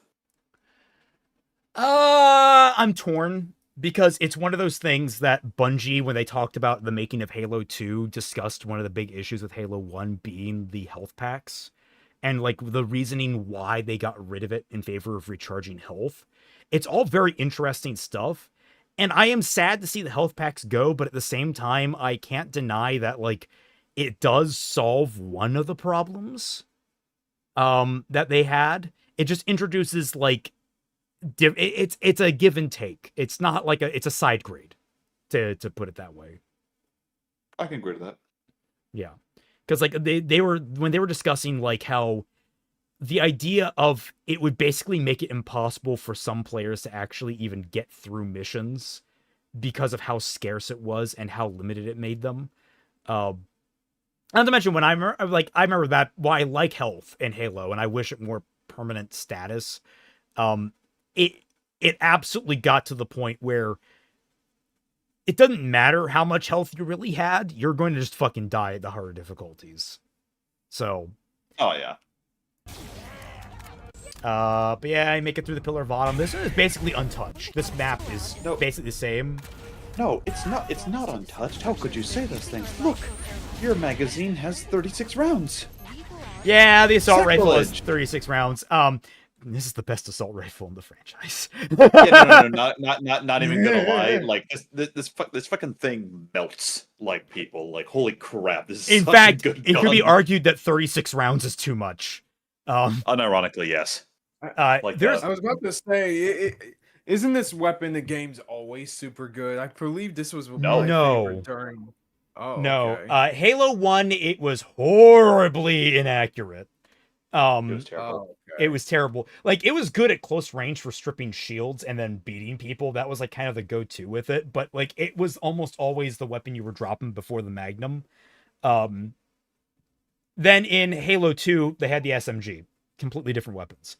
I'm torn because it's one of those things that Bungie, when they talked about the making of Halo 2, discussed one of the big issues with Halo 1 being the health packs and like the reasoning why they got rid of it in favor of recharging health. It's all very interesting stuff. And I am sad to see the health packs go, but at the same time, I can't deny that, like, it does solve one of the problems that they had. It just introduces, like, it's a give and take. It's not like it's a side grade, to put it that way. I can agree to that. Yeah. Because, like, when they were discussing, like, how the idea of it would basically make it impossible for some players to actually even get through missions because of how scarce it was and how limited it made them. Not to mention when I remember that why I like health in Halo and I wish it more permanent status. It absolutely got to the point where it doesn't matter how much health you really had, you're going to just fucking die at the harder difficulties. So. Oh yeah. But yeah, I make it through the Pillar of Autumn. This is basically untouched. This map is basically the same. No, it's not. It's not untouched. How could you say those things? Look, your magazine has 36 rounds. Yeah, the assault rifle is Sacrilege. 36 rounds. This is the best assault rifle in the franchise. Yeah, no, not even gonna lie. Like this fucking thing melts like people. Like holy crap! This is In such fact, a good it could be gun. argued that 36 rounds is too much. Unironically, yes. I was about to say, isn't this weapon the game's always super good? I believe this was my favorite during. Oh no. okay. Halo 1, it was horribly inaccurate. It was terrible. It was terrible. Like, it was good at close range for stripping shields and then beating people. That was, like, kind of the go-to with it. But, like, it was almost always the weapon you were dropping before the Magnum. Then in Halo 2, they had the SMG. Completely different weapons.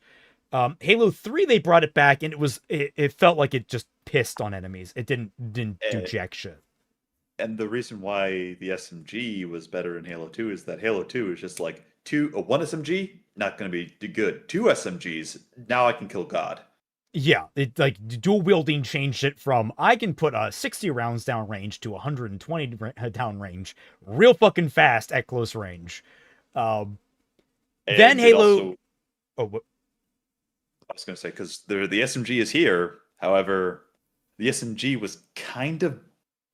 Halo 3, they brought it back, and it felt like it just pissed on enemies. It didn't do jack shit. And the reason why the SMG was better in Halo 2 is that Halo 2 is just like one SMG, not going to be good. 2 SMGs, now I can kill God. Yeah, it like dual wielding changed it from I can put 60 rounds down range to 120 down range real fucking fast at close range. Then Halo. I was going to say, because the SMG is here. However, the SMG was kind of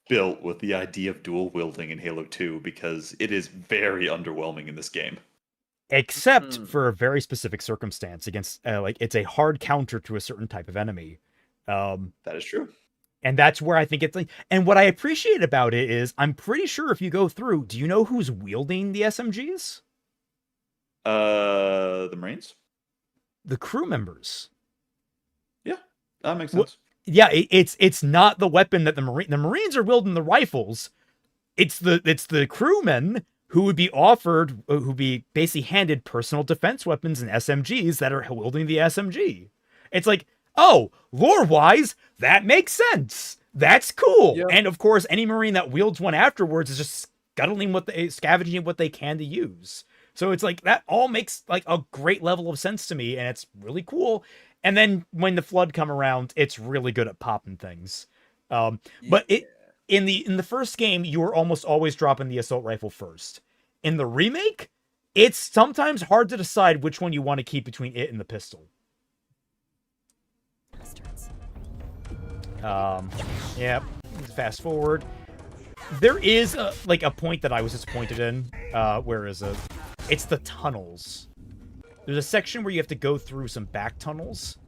built with the idea of dual wielding in Halo 2 because it is very underwhelming in this game. Except for a very specific circumstance against, like, it's a hard counter to a certain type of enemy. That is true. And that's where I think it's like, and what I appreciate about it is, I'm pretty sure if you go through, do you know who's wielding the SMGs? The Marines? The crew members. Yeah, that makes sense. Yeah, it's not the weapon that the Marines are wielding the rifles. It's the crewmen who would be offered, who be basically handed personal defense weapons and SMGs that are wielding the SMG. It's like, oh, lore-wise, that makes sense. That's cool. Yep. And of course, any Marine that wields one afterwards is just scavenging what they can to use. So it's like, that all makes like a great level of sense to me, and it's really cool. And then when the Flood come around, it's really good at popping things. But in the first game, you were almost always dropping the assault rifle first. In the remake, it's sometimes hard to decide which one you want to keep between it and the pistol. Yeah, fast forward. There is a point that I was disappointed in. Where is it? It's the tunnels. There's a section where you have to go through some back tunnels,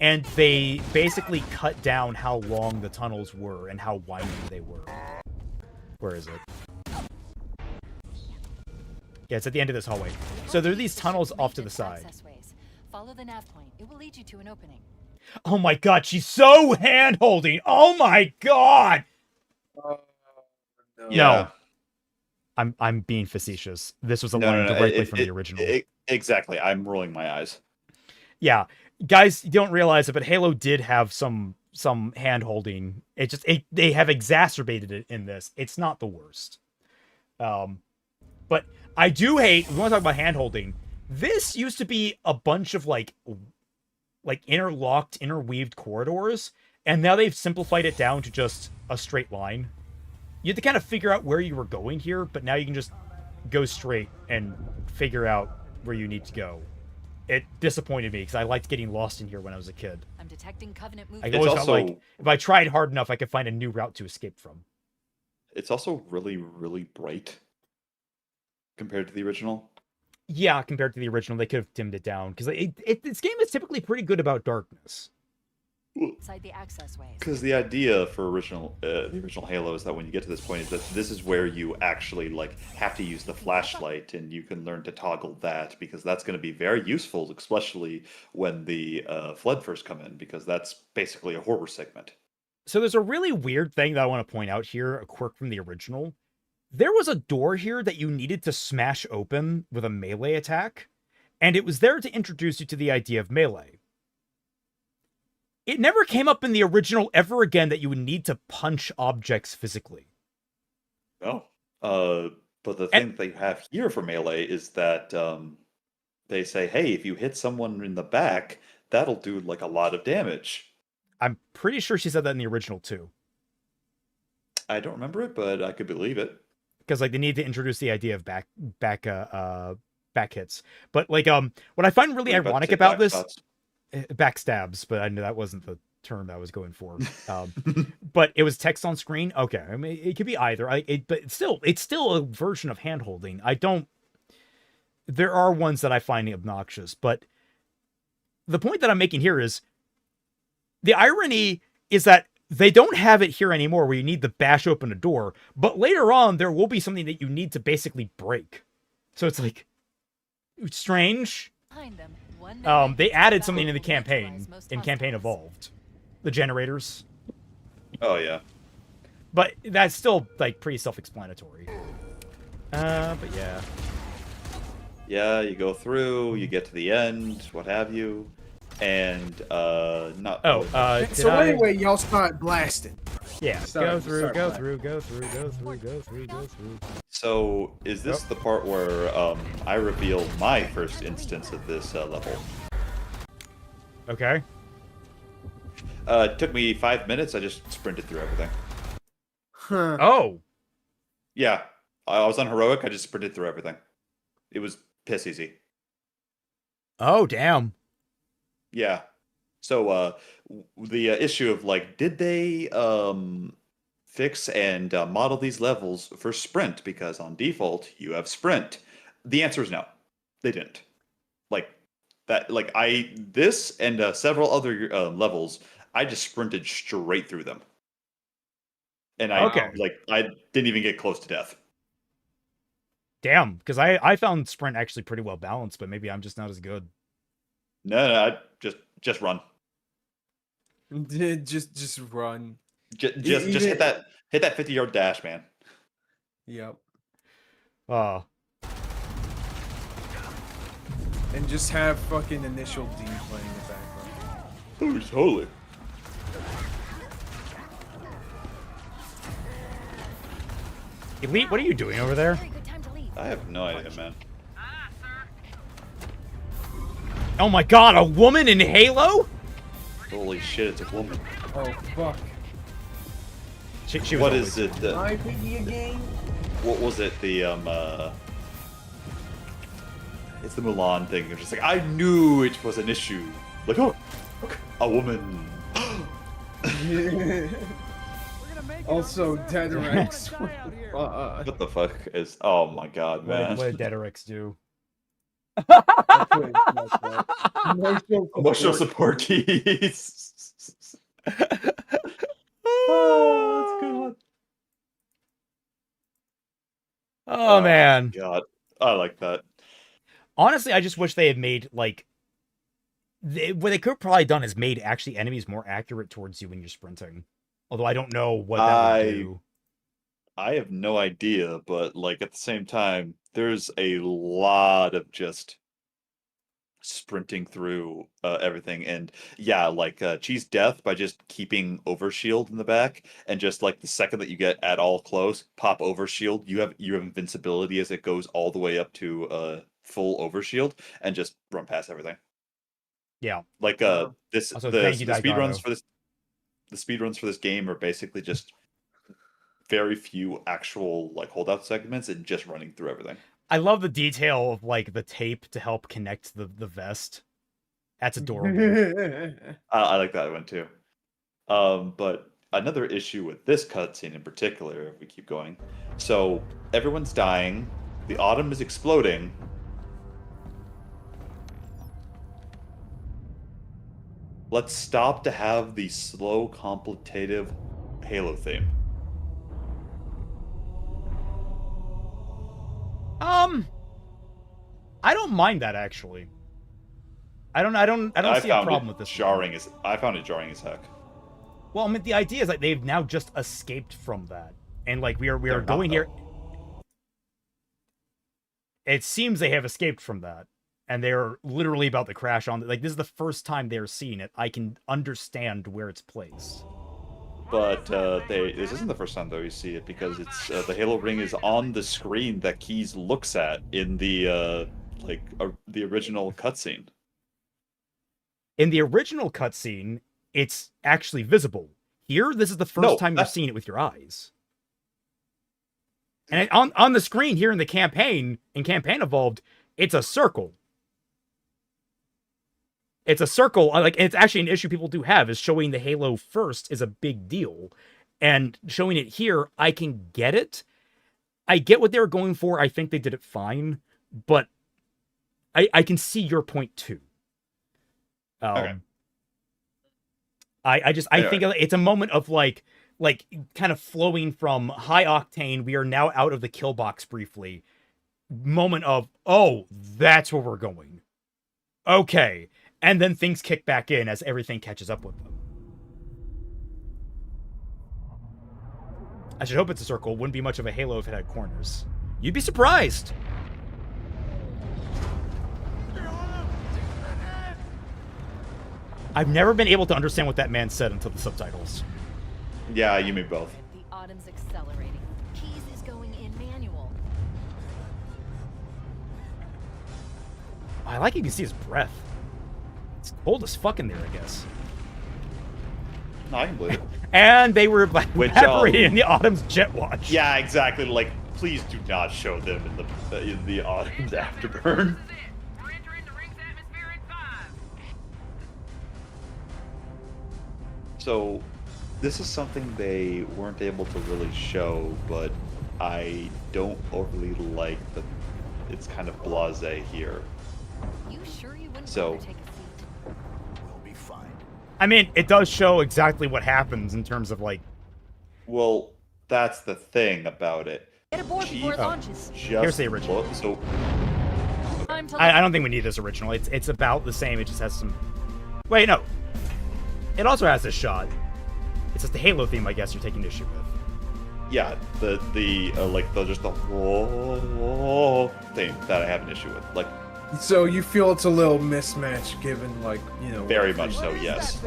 and they basically cut down how long the tunnels were and how windy they were. Where is it? Yeah, it's at the end of this hallway. So there are these tunnels off to the side. Follow the nav point. It will lead you to an opening. Oh my god, she's so hand-holding! Oh my god! Yeah. No. I'm being facetious. This was a line directly from the original. Exactly. I'm rolling my eyes. Yeah. Guys, you don't realize it, but Halo did have some hand-holding. They have exacerbated it in this. It's not the worst. But I do hate, we want to talk about hand-holding. This used to be a bunch of like interlocked, interweaved corridors, and now they've simplified it down to just a straight line. You had to kind of figure out where you were going here, but now you can just go straight and figure out where you need to go. It disappointed me because I liked getting lost in here when I was a kid. I'm detecting Covenant movement. I always felt like if I tried hard enough, I could find a new route to escape from. It's also really, really bright compared to the original. Yeah, compared to the original, they could have dimmed it down because this game is typically pretty good about darkness. Inside the access ways. Because the idea for the original Halo is that when you get to this point is that this is where you actually like have to use the flashlight, and you can learn to toggle that, because that's going to be very useful, especially when the Flood first come in, because that's basically a horror segment. So there's a really weird thing that I want to point out here, a quirk from the original. There was a door here that you needed to smash open with a melee attack, and it was there to introduce you to the idea of melee. It never came up in the original ever again that you would need to punch objects physically. No. But the thing they have here for melee is that they say, hey, if you hit someone in the back, that'll do like a lot of damage. I'm pretty sure she said that in the original too. I don't remember it, but I could believe it. Because like they need to introduce the idea of back hits. But like what I find really ironic about this, backstabs, but I knew that wasn't the term I was going for. But it was text on screen. Okay, I mean it could be either. But it's still a version of handholding. There are ones that I find obnoxious, but the point that I'm making here is the irony is that they don't have it here anymore where you need to bash open a door, but later on there will be something that you need to basically break. So it's like strange. They added something in the campaign, in Campaign Evolved. The generators. Oh yeah. But that's still like pretty self-explanatory. But yeah. Yeah, you go through, you get to the end, what have you. And not so anyway, y'all start blasting. Yeah, go through. So is this the part where I reveal my first instance of this level? Okay. It took me 5 minutes. I just sprinted through everything. Huh. Oh. Yeah, I was on heroic. I just sprinted through everything. It was piss easy. Oh damn. Yeah. So the issue of like, did they fix and model these levels for sprint? Because on default you have sprint. The answer is no, they didn't. Like that. Like this and several other levels, I just sprinted straight through them, and I didn't even get close to death. Damn, because I found sprint actually pretty well balanced, but maybe I'm just not as good. No, just run. Just run. Just hit that 50-yard dash, man. Yep. Oh. And just have fucking Initial D playing in the background. Oh, totally. Elite, what are you doing over there? I have no idea, man. Oh my god, a woman in Halo? Holy shit, it's a woman. Oh, fuck. She was what always... is it? My video game? What was it? It's the Mulan thing. It's just like, I knew it was an issue. Like, oh, look, a woman. Also, Deaderex. What the fuck is... Oh my god, man. What did Deaderex do? Emotional support keys. Oh, that's a good one. Oh man. God, I like that. Honestly, I just wish they had made, like... what they could have probably done is made actually enemies more accurate towards you when you're sprinting. Although I don't know what that would do. I have no idea, but, like, at the same time, there's a lot of just sprinting through everything, and yeah, like cheese death by just keeping overshield in the back, and just like the second that you get at all close, pop overshield, you have invincibility as it goes all the way up to full overshield, and just run past everything. Yeah, like also, the speedruns for this game are basically just very few actual like holdout segments and just running through everything. I love the detail of like the tape to help connect the vest. That's adorable. I like that one too. But another issue with this cutscene in particular, if we keep going, so everyone's dying, the autumn is exploding. Let's stop to have the slow, contemplative Halo theme. I don't mind that actually. I don't see a problem with this. I found it jarring as heck. Well, I mean, the idea is like they've now just escaped from that, and like we are going here. It seems they have escaped from that, and they're literally about to crash on. Like this is the first time they're seeing it. I can understand where it's placed. But this isn't the first time that we see it, because it's the Halo ring is on the screen that Keyes looks at in the the original cutscene. In the original cutscene, it's actually visible. Here, this is the first time you're seeing it with your eyes. And on the screen here in Campaign Evolved, it's a circle. It's a circle, like, and it's actually an issue people do have, is showing the Halo first is a big deal. And showing it here, I can get it. I get what they were going for. I think they did it fine. But I can see your point too. Okay. I think it's a moment of like kind of flowing from high octane. We are now out of the kill box briefly. Moment of, oh, that's where we're going. Okay. And then things kick back in as everything catches up with them. I should hope it's a circle. Wouldn't be much of a Halo if it had corners. You'd be surprised. I've never been able to understand what that man said until the subtitles. Yeah, you mean both. The autumn's accelerating. Keyes is going in manual. I like you can see his breath. It's cold as fuck in there, I guess. No, I can believe it. And they were evaporating in the autumn's jet watch. Yeah, exactly. Like, please do not show them in the autumn's afterburn. So, this is something they weren't able to really show, but I don't overly like that it's kind of blasé here. You sure you wouldn't So, rather take a seat? We'll be fine. I mean, it does show exactly what happens in terms of like. Well, that's the thing about it. Get aboard before it launches. Here's the original. So, I don't think we need this original. It's about the same. It just has some. Wait, no. It also has this shot. It's just the Halo theme, I guess, you're taking issue with. yeah, just the whoa thing that I have an issue with. Like, so you feel it's a little mismatch, given like very much so. Yes.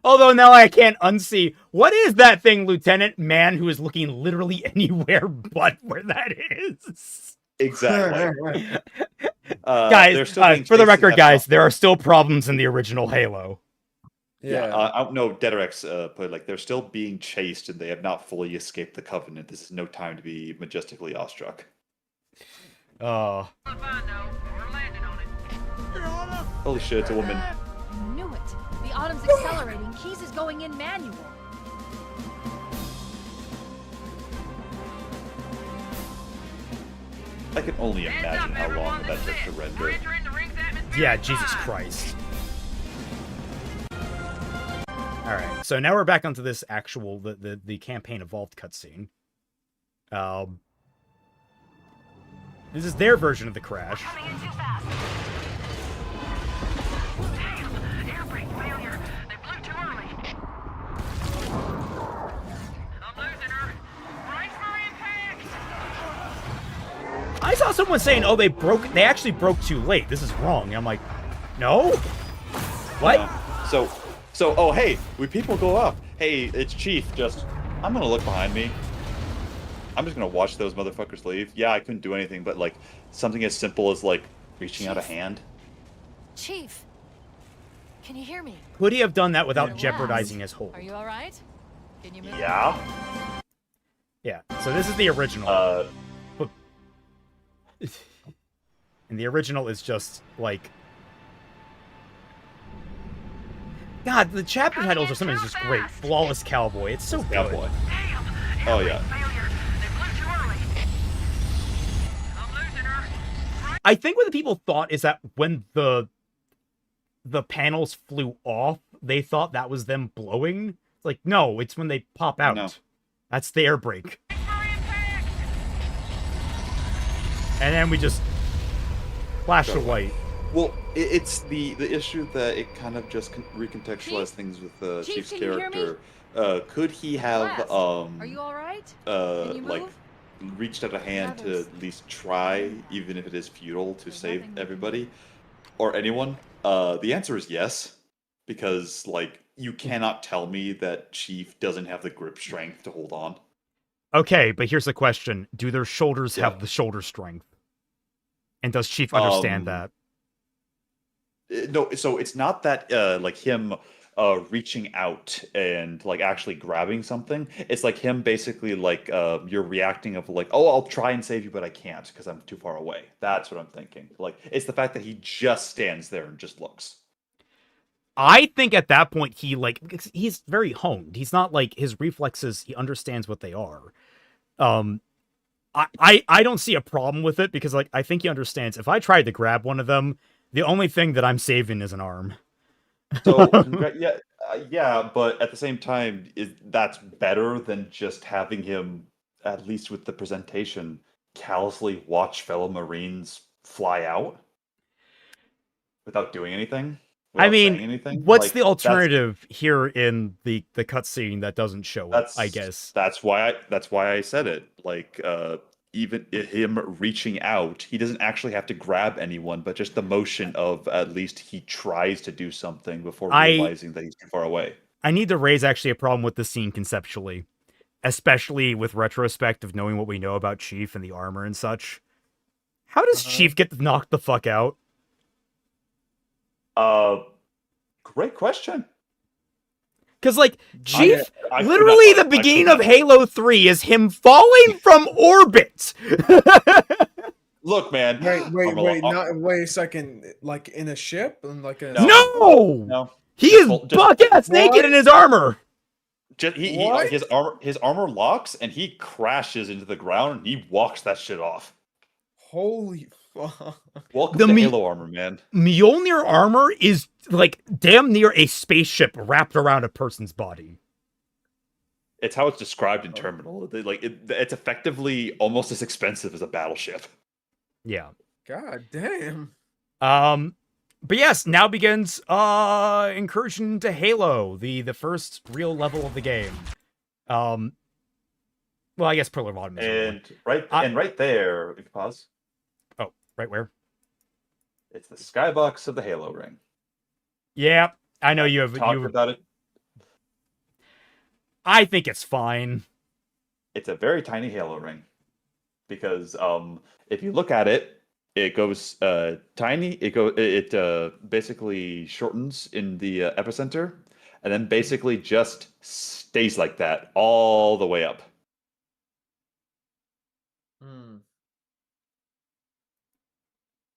Although now I can't unsee, what is that thing, Lieutenant? Man who is looking literally anywhere but where that is. Exactly. Guys, for the record, guys, there are still problems in the original Halo. Yeah. No, Deaderex put it like they're still being chased and they have not fully escaped the Covenant. This is no time to be majestically awestruck. Oh. Holy shit, it's a woman. I knew it. The Autumn's accelerating. Keys is going in manual. I can only imagine how long that took to render. Yeah, Jesus Christ. Alright, so now we're back onto this actual, the campaign evolved cutscene. This is their version of the crash. I saw someone saying, oh, they actually broke too late. This is wrong. I'm like, no? What? Oh, hey, we people go up. Hey, it's Chief, I'm gonna look behind me. I'm just gonna watch those motherfuckers leave. Yeah, I couldn't do anything, but, like, something as simple as, like, reaching out a hand. Chief, can you hear me? Could he have done that without jeopardizing his hold? Are you alright? Can you move? Yeah. Yeah, so this is the original. And the original is just, like... God, the chapter titles or something is just great. Flawless Cowboy. It's so good. Cowboy. Oh, yeah. I think what the people thought is that when the panels flew off, they thought that was them blowing. It's like, no, it's when they pop out. No. That's the air brake. And then we just flash to white. Well, it's the issue that it kind of just recontextualized things with Chief's character. Could he have Are you alright? like reached out a hand to at least try, even if it is futile, to save everybody or anyone? The answer is yes, because like you cannot tell me that Chief doesn't have the grip strength to hold on. Okay, but here's the question. Do their shoulders have the shoulder strength? And does Chief understand that? No, so it's not that like him reaching out and like actually grabbing something. It's like him basically like you're reacting of like, oh, I'll try and save you, but I can't because I'm too far away. That's what I'm thinking. Like it's the fact that he just stands there and just looks. I think at that point he's very honed. He's not like his reflexes, he understands what they are. I don't see a problem with it because like I think he understands if I tried to grab one of them, the only thing that I'm saving is an arm. So yeah, but at the same time, that's better than just having him, at least with the presentation, callously watch fellow Marines fly out without doing anything. I mean, anything. What's like, the alternative here in the cutscene that doesn't show up? I guess that's why I said it. Like, even him reaching out, he doesn't actually have to grab anyone, but just the motion of at least he tries to do something before realizing that he's too far away. I need to raise actually a problem with this scene conceptually, especially with retrospect of knowing what we know about Chief and the armor and such. How does Chief get knocked the fuck out? Great question. Because, like, Chief, literally the beginning of Halo 3 is him falling from orbit. Look, man. Wait a second. Like, in a ship? Like a... No! He is butt-ass naked in his armor. His armor locks, and he crashes into the ground, and he walks that shit off. Holy fuck. Welcome to Halo armor, man. Mjolnir armor is, like, damn near a spaceship wrapped around a person's body. It's how it's described in Terminal. It's effectively almost as expensive as a battleship. Yeah. God damn. But yes, now begins incursion into Halo, the first real level of the game. Well, I guess Pearl of Autumn is and right there, if you pause. Oh, right where? It's the skybox of the Halo ring. Yeah, I know you talked about it. I think it's fine. It's a very tiny Halo ring because if you look at it, it goes tiny. It basically shortens in the epicenter, and then basically just stays like that all the way up.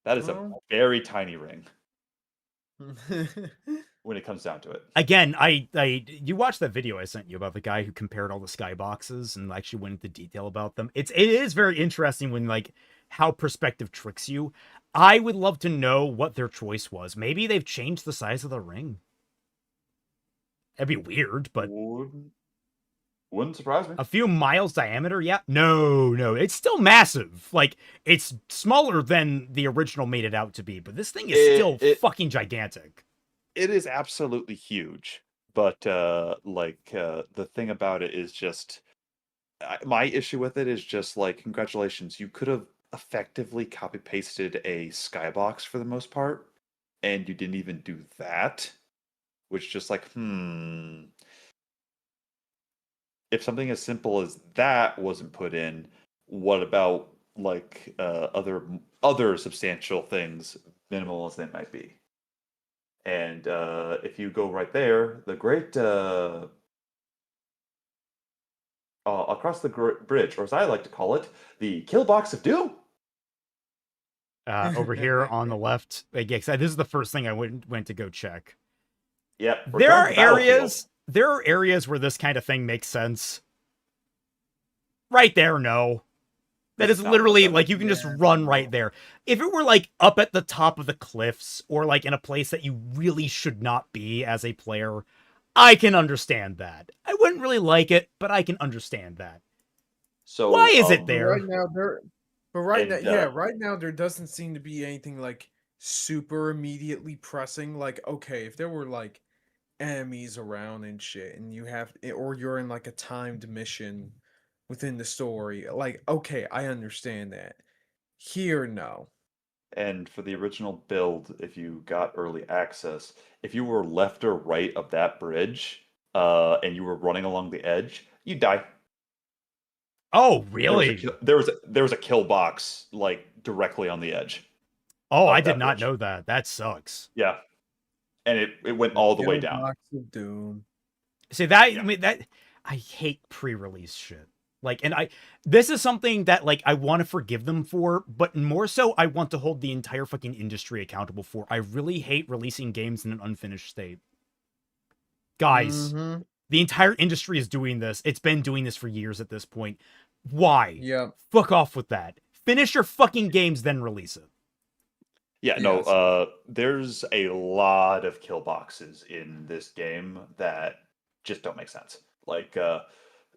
That is a very tiny ring. When it comes down to it. Again, you watched that video I sent you about the guy who compared all the skyboxes and actually went into detail about them. It is very interesting when like how perspective tricks you. I would love to know what their choice was. Maybe they've changed the size of the ring. That'd be weird, but wouldn't surprise me. A few miles diameter, yeah. No, it's still massive. Like it's smaller than the original made it out to be, but this thing is still fucking gigantic. It is absolutely huge, but the thing about it is just my issue with it is just like, congratulations, you could have effectively copy pasted a skybox for the most part, and you didn't even do that, which just like if something as simple as that wasn't put in, what about like other substantial things, minimal as they might be? And if you go right there, the great across the bridge, or as I like to call it, the kill box of doom. Over here on the left, this is the first thing I went to go check. Yep. There are areas where this kind of thing makes sense. Right there, no. That is literally like you can just run right there. If it were like up at the top of the cliffs or like in a place that you really should not be as a player, I can understand that. I wouldn't really like it, but I can understand that. So why is it there? Right now there doesn't seem to be anything like super immediately pressing. Like, okay, if there were like enemies around and shit, and you're in like a timed mission within the story, like, okay, I understand that. Here, no. And for the original build, if you got early access, if you were left or right of that bridge, and you were running along the edge, you die. Oh, really? There was a kill box like directly on the edge. Oh, I did not know that. That sucks. Yeah, and it went all the way down. Box of doom. See that? Yeah. I mean that. I hate pre-release shit. Like, and this is something that like I want to forgive them for, but more so I want to hold the entire fucking industry accountable for. I really hate releasing games in an unfinished state. Guys, the entire industry is doing this. It's been doing this for years at this point. Why? Yeah. Fuck off with that. Finish your fucking games, then release it. Yeah, no, there's a lot of kill boxes in this game that just don't make sense. Like,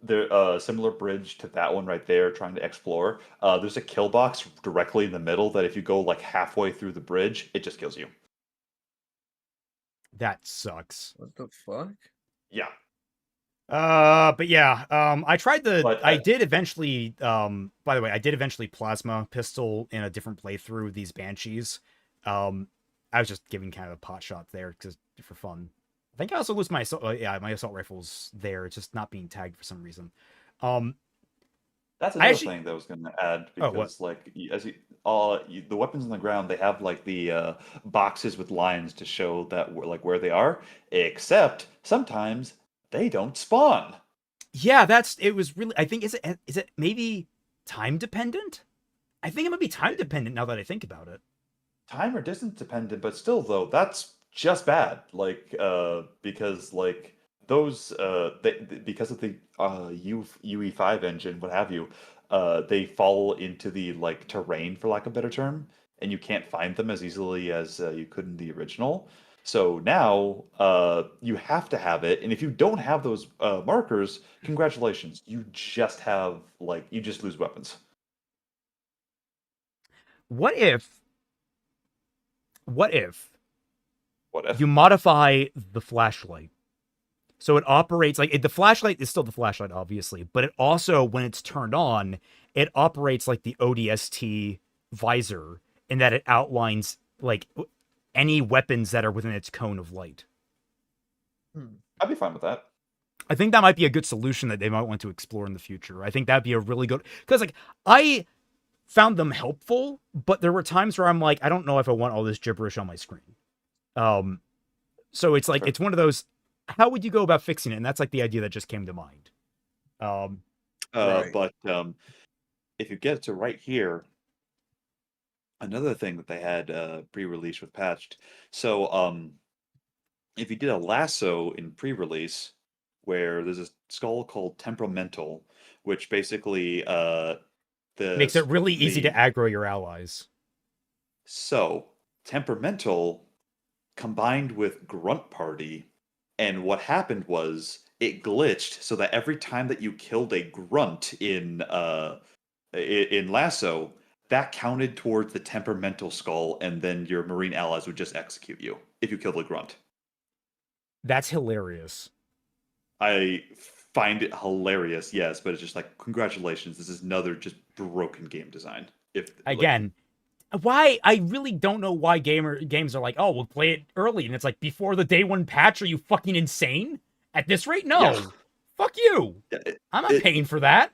there similar bridge to that one right there, trying to explore. There's a kill box directly in the middle that if you go like halfway through the bridge, it just kills you. That sucks. What the fuck? Yeah. But yeah, I did eventually, by the way, I did eventually plasma pistol in a different playthrough, these Banshees. I was just giving kind of a pot shot there because for fun. I think I also lose my assault rifles there. It's just not being tagged for some reason. That's another thing that I was going to add because the weapons on the ground, they have like the boxes with lines to show that like where they are, except sometimes they don't spawn. Yeah, it was really, I think, is it maybe time dependent? I think it might be time dependent now that I think about it. Time or distance dependent, but still though, that's just bad. Like, because like those, because of the UE5 engine, what have you, they fall into the like terrain, for lack of a better term, and you can't find them as easily as you could in the original. So now you have to have it, and if you don't have those markers, congratulations, you just lose weapons. What if you modify the flashlight So it operates like the flashlight is still the flashlight, obviously, but it also, when it's turned on, it operates like the ODST visor in that it outlines like any weapons that are within its cone of light. I'd be fine with that. I think that might be a good solution that they might want to explore in the future. I think that'd be a really good, because like I found them helpful, but there were times where I'm like, I don't know if I want all this gibberish on my screen. So it's like, it's one of those, how would you go about fixing it? And that's like the idea that just came to mind. Right. But if you get to right here, another thing that they had pre-release with patched. So if you did a lasso in pre-release, where there's a skull called temperamental, which basically makes it really easy to aggro your allies. So temperamental combined with grunt party, and what happened was it glitched so that every time that you killed a grunt in lasso, that counted towards the temperamental skull, and then your marine allies would just execute you if you killed a grunt. That's hilarious. I find it hilarious, yes, but it's just like, congratulations, this is another just broken game design. Again, why I really don't know why games are like, oh, we'll play it early, and it's like before the day one patch. Are you fucking insane? At this rate, no. Yeah. Fuck you. I'm not paying for that.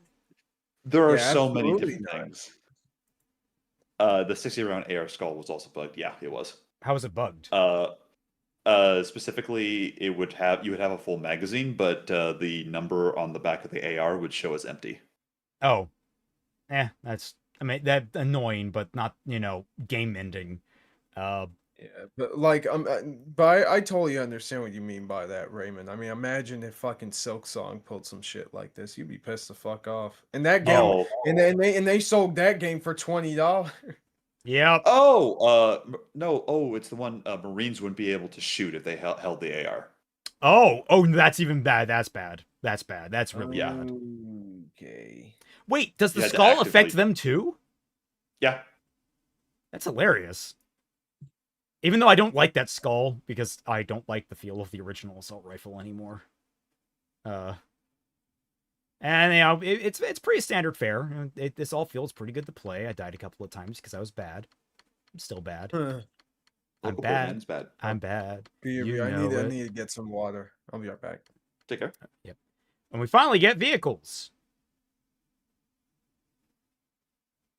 There are so many different things. The 60 round AR skull was also bugged. Yeah, it was. How was it bugged? Specifically, you would have a full magazine, but the number on the back of the AR would show as empty. Oh, that's annoying, but not game ending. Yeah, but like but I totally understand what you mean by that, Raymond. I mean, imagine if fucking Silk Song pulled some shit like this, you'd be pissed the fuck off. And that game, and they sold that game for $20. Yep. Oh, no. Oh, it's the one Marines wouldn't be able to shoot if they held the AR. Oh, that's even bad. That's bad. That's bad. That's really bad. Okay. Wait, does the skull affect them too? Yeah. That's hilarious. Even though I don't like that skull, because I don't like the feel of the original assault rifle anymore. And it's pretty standard fare. This all feels pretty good to play. I died a couple of times because I was bad. I'm still bad. I'm bad. I'm bad. I need to get some water. I'll be right back. Take care. Yep. And we finally get vehicles.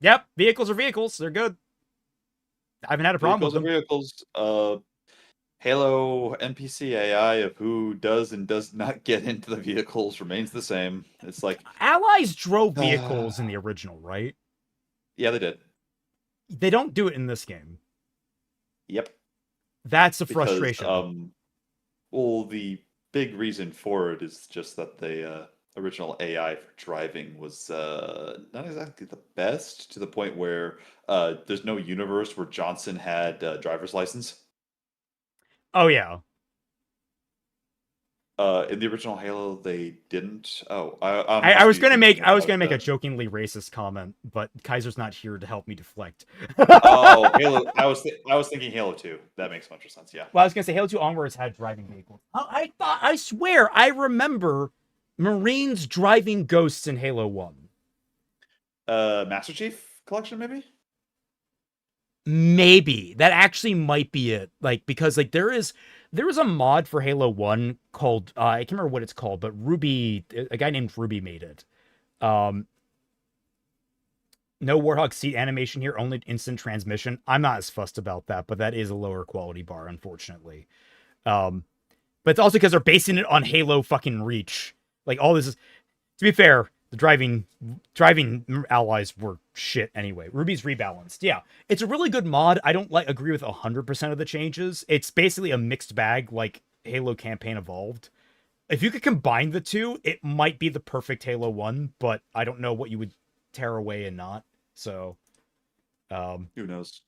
Yep, vehicles are vehicles. They're good. I haven't had a problem with them. Vehicles. Halo NPC AI of who does and does not get into the vehicles remains the same. It's like allies drove vehicles in the original, right? Yeah, they did. They don't do it in this game. Yep. That's a frustration. Well, the big reason for it is just that the original AI for driving was not exactly the best, to the point where there's no universe where Johnson had a driver's license. Oh yeah. In the original Halo, they didn't. Oh, I was gonna make a jokingly racist comment, but Kaiser's not here to help me deflect. Oh, Halo! I was thinking Halo 2. That makes much sense. Yeah. Well, I was gonna say Halo 2 onwards had driving vehicles. I swear I remember Marines driving ghosts in Halo 1. Master Chief Collection, maybe. Maybe that actually might be it. Like, because like there was a mod for Halo 1 called I can't remember what it's called, but a guy named Ruby made it. No Warthog seat animation here, only instant transmission. I'm not as fussed about that, but that is a lower quality bar, unfortunately. But it's also because they're basing it on Halo fucking Reach. Like, all this is, to be fair, the driving allies were shit anyway. Ruby's rebalanced. Yeah, it's a really good mod. I don't agree with 100% of the changes. It's basically a mixed bag, like Halo Campaign Evolved. If you could combine the two, it might be the perfect Halo 1, but I don't know what you would tear away and not. So, who knows?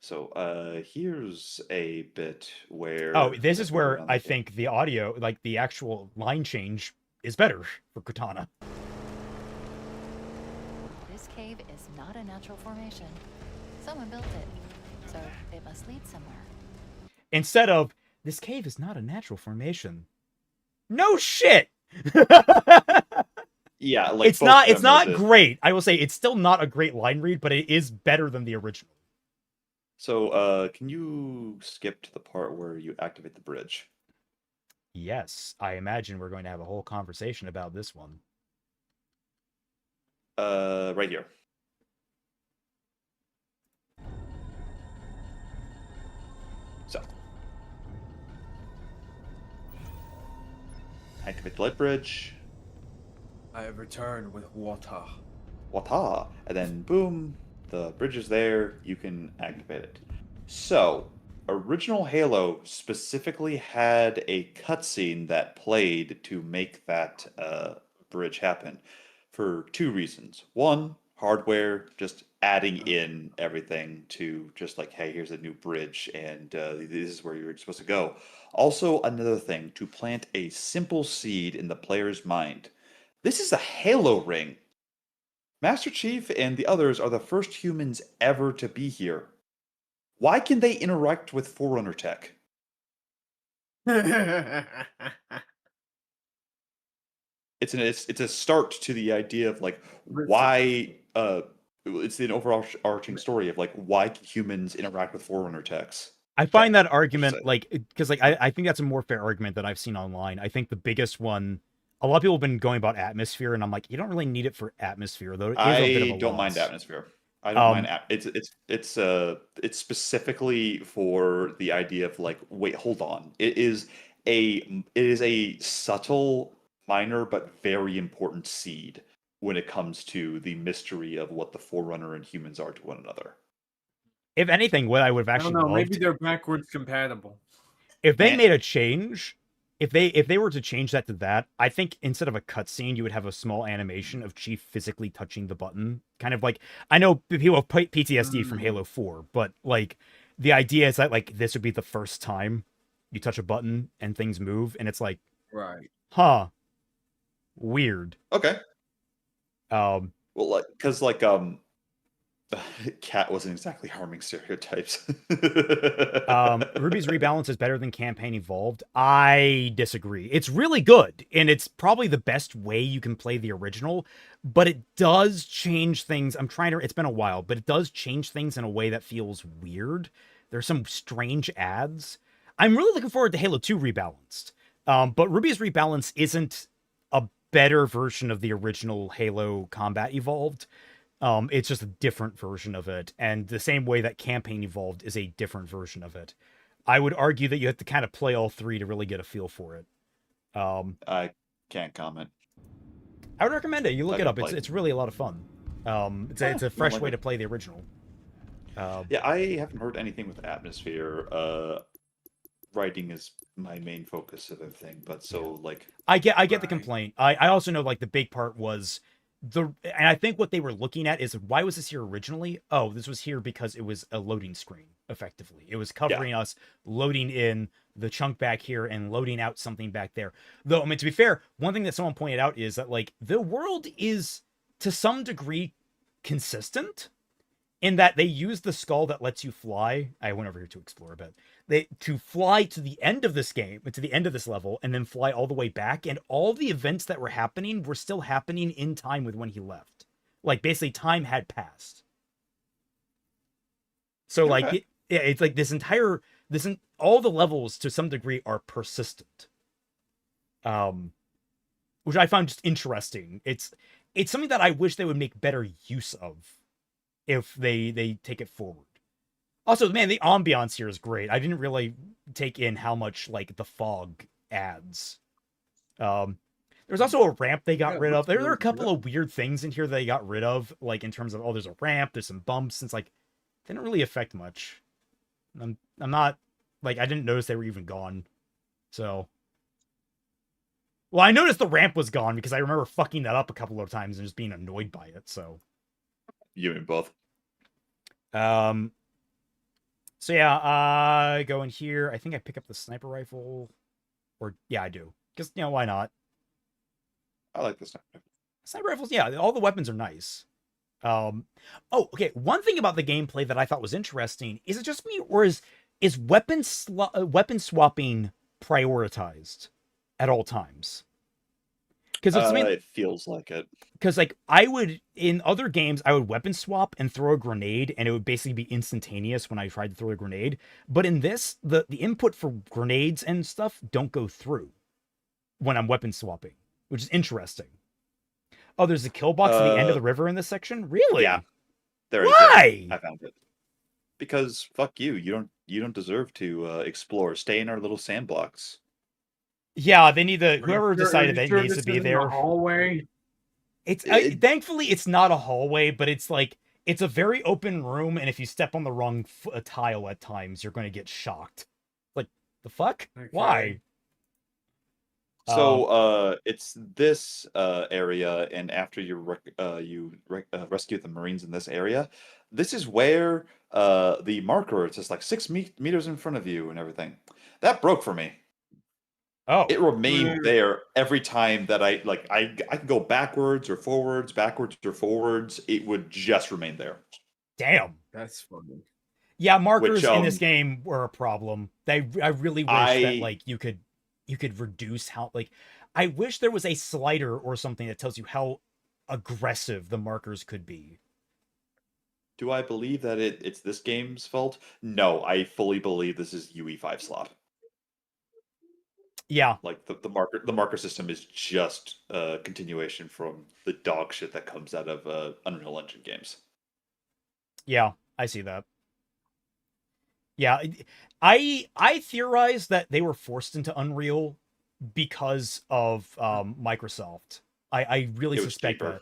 So, here's a bit where... Oh, this is where I think the audio, like the actual line change, is better for Katana. This cave is not a natural formation. Someone built it, so it must lead somewhere. Instead of, this cave is not a natural formation. No shit. Yeah, like it's not great. I will say it's still not a great line read, but it is better than the original. So, can you skip to the part where you activate the bridge? Yes, I imagine we're going to have a whole conversation about this one. Right here. So, activate the light bridge. I have returned with water. Water, and then boom, the bridge is there. You can activate it. So, original Halo specifically had a cutscene that played to make that bridge happen for two reasons. One, hardware, just adding in everything to just like, hey, here's a new bridge, and this is where you're supposed to go. Also, another thing, to plant a simple seed in the player's mind. This is a Halo ring. Master Chief and the others are the first humans ever to be here. Why can they interact with Forerunner tech? It's a start to the idea of like why it's an overarching story of like why can humans interact with Forerunner techs. I find that argument like because like I think that's a more fair argument that I've seen online. I think the biggest one, a lot of people have been going about atmosphere, and I'm like, you don't really need it for atmosphere, though. It is a bit of a don't mind atmosphere. I don't mind. It's specifically for the idea of like, wait, hold on. It is a subtle, minor, but very important seed when it comes to the mystery of what the Forerunner and humans are to one another. If anything, what I would have actually I don't know, loved, maybe they're backwards compatible. If they made a change, if they were to change that to that, I think instead of a cutscene, you would have a small animation of Chief physically touching the button. Kind of like, I know people have PTSD from Halo 4, but like the idea is that like this would be the first time you touch a button and things move, and it's like, right, huh, weird. Okay. Well, like, because like Cat wasn't exactly harming stereotypes. Ruby's Rebalance is better than Campaign Evolved. I disagree. It's really good, and it's probably the best way you can play the original, but it does change things. It's been a while, but it does change things in a way that feels weird. There's some strange ads. I'm really looking forward to Halo 2 Rebalanced. But Ruby's Rebalance isn't a better version of the original Halo Combat Evolved. It's just a different version of it, and the same way that Campaign Evolved is a different version of it. I would argue that you have to kind of play all three to really get a feel for it. I can't comment. I would recommend it. You look it up. It's really a lot of fun. It's a fresh way to play the original. Yeah, I haven't heard anything with atmosphere. Writing is my main focus of everything, but so like I get the complaint. I also know like the big part was and I think what they were looking at is, why was this here originally? Oh, this was here because it was a loading screen, effectively. It was covering us loading in the chunk back here and loading out something back there. Though, I mean, to be fair, one thing that someone pointed out is that like the world is to some degree consistent in that they use the skull that lets you fly. I went over here to explore a bit. To fly to the end of this game, to the end of this level, and then fly all the way back, and all the events that were happening were still happening in time with when he left. Like, basically, time had passed. So, like, it's like all the levels, to some degree, are persistent. Which I found just interesting. It's something that I wish they would make better use of if they take it forward. Also, man, the ambiance here is great. I didn't really take in how much like the fog adds. There's also a ramp they got rid of. There are a couple of weird things in here they got rid of, like in terms of, there's a ramp, there's some bumps. It's like they didn't really affect much. I'm not like, I didn't notice they were even gone. So, well, I noticed the ramp was gone because I remember fucking that up a couple of times and just being annoyed by it. So, you and both. So yeah, go in here. I think I pick up the sniper rifle. Or, yeah, I do. Because, why not? I like the sniper rifle. Sniper rifles, yeah, all the weapons are nice. Oh, okay, one thing about the gameplay that I thought was interesting, is it just me, or is weapon swapping prioritized? at all times. Because it feels like it. Because like I would in other games, I would weapon swap and throw a grenade, and it would basically be instantaneous when I tried to throw a grenade. But in this, the input for grenades and stuff don't go through when I'm weapon swapping, which is interesting. Oh, there's a kill box at the end of the river in this section? Really? Yeah. There Why? I found it. Because fuck you. You don't deserve to explore. Stay in our little sandbox. Yeah, they need whoever decided that needs to be there. Hallway. Thankfully it's not a hallway, but it's like it's a very open room, and if you step on the wrong tile at times, you're going to get shocked. Like the fuck? Okay. Why? So it's this area, and after you rescue the Marines in this area, this is where the marker is just like 6 meters in front of you and everything. That broke for me. Oh. It remained there every time that I could go backwards or forwards, it would just remain there. Damn. That's funny. Yeah, markers in this game were a problem. I really wish that like you could reduce how I wish there was a slider or something that tells you how aggressive the markers could be. Do I believe that it's this game's fault? No, I fully believe this is UE5 slop. Yeah. Like the marker system is just a continuation from the dog shit that comes out of Unreal Engine games. Yeah, I see that. Yeah, I theorize that they were forced into Unreal because of Microsoft. I really suspect that.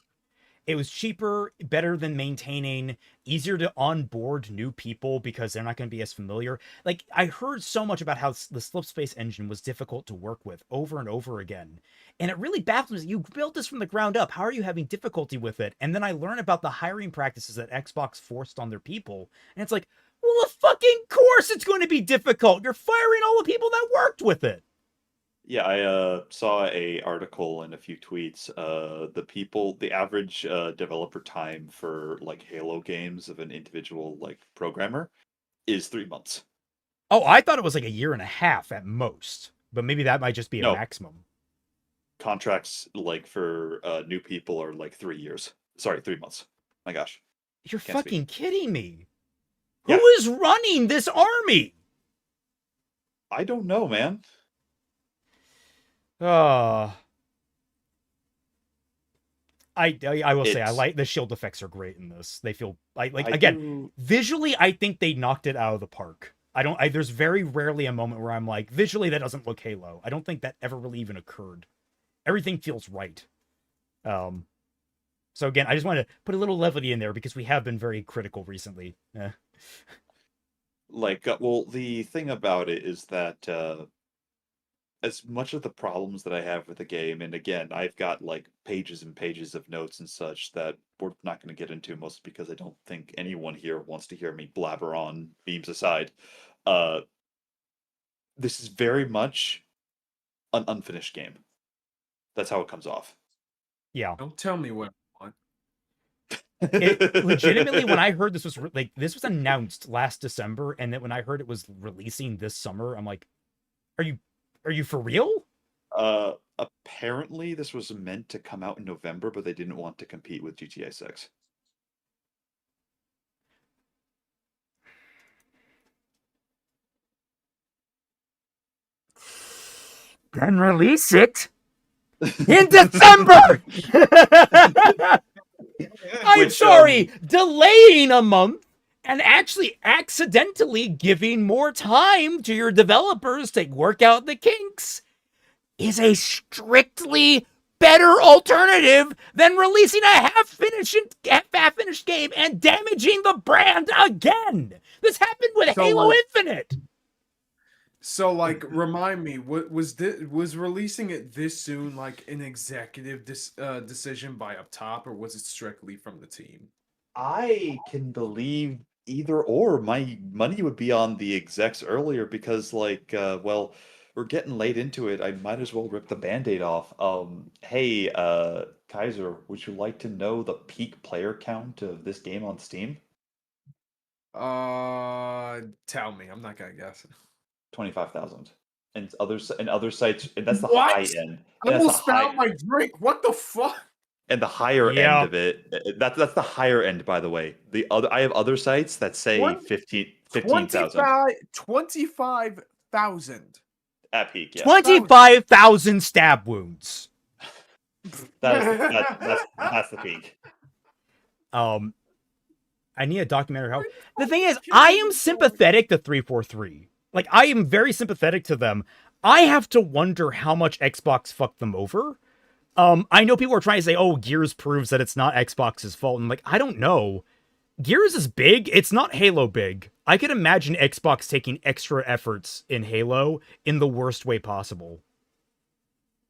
It was cheaper, better than maintaining, easier to onboard new people because they're not going to be as familiar. Like, I heard so much about how the Slipspace engine was difficult to work with over and over again. And it really baffles me. You built this from the ground up. How are you having difficulty with it? And then I learn about the hiring practices that Xbox forced on their people. And it's like, well, of fucking course it's going to be difficult. You're firing all the people that worked with it. Yeah, I saw a article and a few tweets. The average developer time for like Halo games of an individual like programmer is 3 months. Oh, I thought it was like a year and a half at most, but maybe that might just be a maximum. Contracts like for new people are like 3 years. Sorry, 3 months. My gosh. You're fucking kidding me. Yeah. Who is running this army? I don't know, man. I will say I like the shield effects are great in this. They feel visually I think they knocked it out of the park. There's very rarely a moment where I'm like, visually that doesn't look Halo. I don't think that ever really even occurred. Everything feels right. So again, I just want to put a little levity in there because we have been very critical recently. Well, the thing about it is that as much of the problems that I have with the game, and again, I've got like pages and pages of notes and such that we're not going to get into, mostly because I don't think anyone here wants to hear me blabber on, beams aside. This is very much an unfinished game. That's how it comes off. Yeah. Don't tell me what I want. Legitimately, when I heard this was this was announced last December, and then when I heard it was releasing this summer, I'm like, are you for real? Apparently this was meant to come out in November, but they didn't want to compete with GTA 6. Then release it in December! I'm sorry, delaying a month and actually accidentally giving more time to your developers to work out the kinks is a strictly better alternative than releasing a half-finished game and damaging the brand again. This happened with Halo Infinite. So, like, remind me, was releasing it this soon like an executive decision by up top, or was it strictly from the team? I can believe either or. My money would be on the execs earlier because, like, well, we're getting late into it. I might as well rip the Band-Aid off. Hey, Kaiser, would you like to know the peak player count of this game on Steam? Tell me. I'm not gonna guess. 25,000. and other sites, and that's the What? high end. I And that's the almost high found my drink. What the fuck? and the higher end Yeah. of it. That's the higher end, by the way. I have other sites that say One- 15,000 25,000 at peak. Yes, 25,000 stab wounds. that's the peak. I need a documentary. How the thing is, I am sympathetic to 343. Like, I am very sympathetic to them. I have to wonder how much Xbox fucked them over. I know people are trying to say, "Oh, Gears proves that it's not Xbox's fault." And like, I don't know. Gears is big. It's not Halo big. I could imagine Xbox taking extra efforts in Halo in the worst way possible.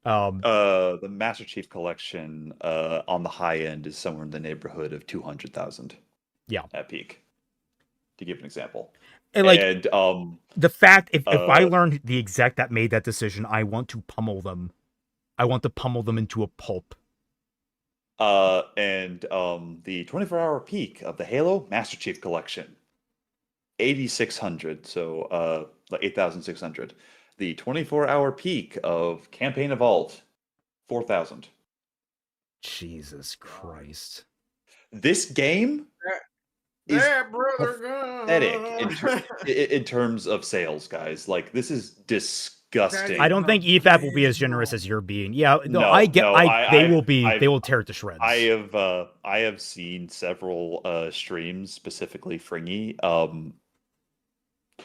The Master Chief Collection on the high end is somewhere in the neighborhood of 200,000. Yeah, at peak. To give an example, and like the fact if I learned the exec that made that decision, I want to pummel them. I want to pummel them into a pulp. And the 24-hour peak of the Halo Master Chief Collection, 8,600. So like 8,600. The 24-hour peak of Campaign of Vault, 4,000. Jesus Christ! This game is brother pathetic in terms of sales, guys. Like, this is disgusting. I don't think EFAP will be as generous as you're being. Yeah, no, they will tear it to shreds. I have seen several streams, specifically Fringy.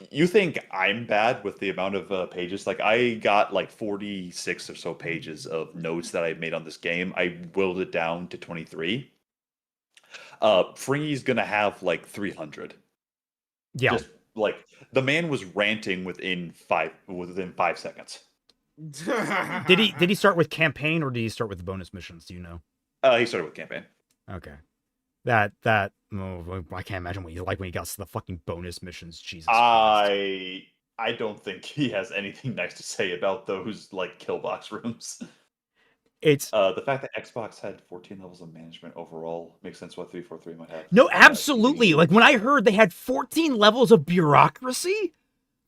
You think I'm bad with the amount of pages? Like, I got like 46 or so pages of notes that I made on this game. I whittled it down to 23. Fringy's gonna have like 300. Yeah, just like the man was ranting within 5 seconds. Did he start with campaign or did he start with the bonus missions? Do you know? He started with campaign. Okay. That I can't imagine what he's like when he got to the fucking bonus missions. Jesus Christ. I don't think he has anything nice to say about those like kill box rooms. It's the fact that Xbox had 14 levels of management overall makes sense what 343 might have. No, absolutely. Like, when I heard they had 14 levels of bureaucracy,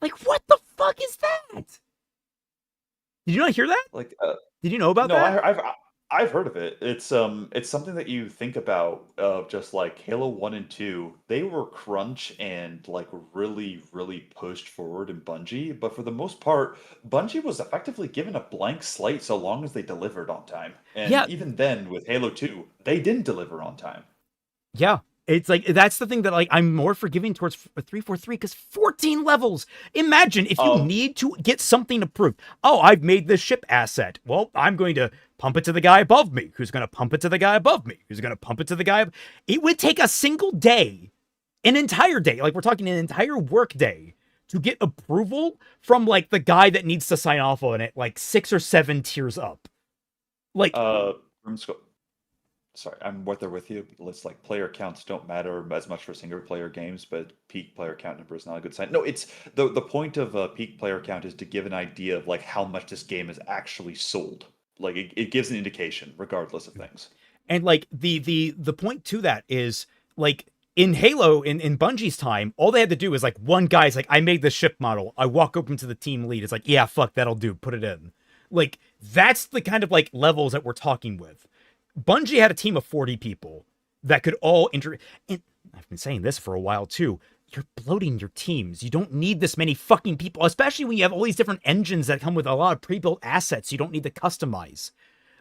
like, what the fuck is that? Did you not hear that? Like, did you know about that? No, I've heard of it. It's something that you think about of just like Halo 1 and 2. They were crunch and like really, really pushed forward in Bungie, but for the most part, Bungie was effectively given a blank slate so long as they delivered on time. And even then with Halo 2, they didn't deliver on time. Yeah. It's like, that's the thing that like I'm more forgiving towards 343 because 14 levels. Imagine if you need to get something approved. Oh, I've made this ship asset. Well, I'm going to pump it to the guy above me, who's going to pump it to the guy above me, who's going to pump it to the guy. It would take a single day, an entire day, like we're talking an entire work day, to get approval from like the guy that needs to sign off on it, like 6 or 7 tiers up. Like, sorry, I'm right there with you. It's like player counts don't matter as much for single player games, but peak player count number is not a good sign. No, it's the point of peak player count is to give an idea of like how much this game is actually sold. Like it gives an indication, regardless of things. And like the point to that is like in Halo, in Bungie's time, all they had to do is like one guy's like, I made the ship model. I walk up to the team lead. It's like, yeah, fuck, that'll do. Put it in. Like, that's the kind of like levels that we're talking with. Bungie had a team of 40 people that could all and I've been saying this for a while too. You're bloating your teams. You don't need this many fucking people, especially when you have all these different engines that come with a lot of pre-built assets you don't need to customize.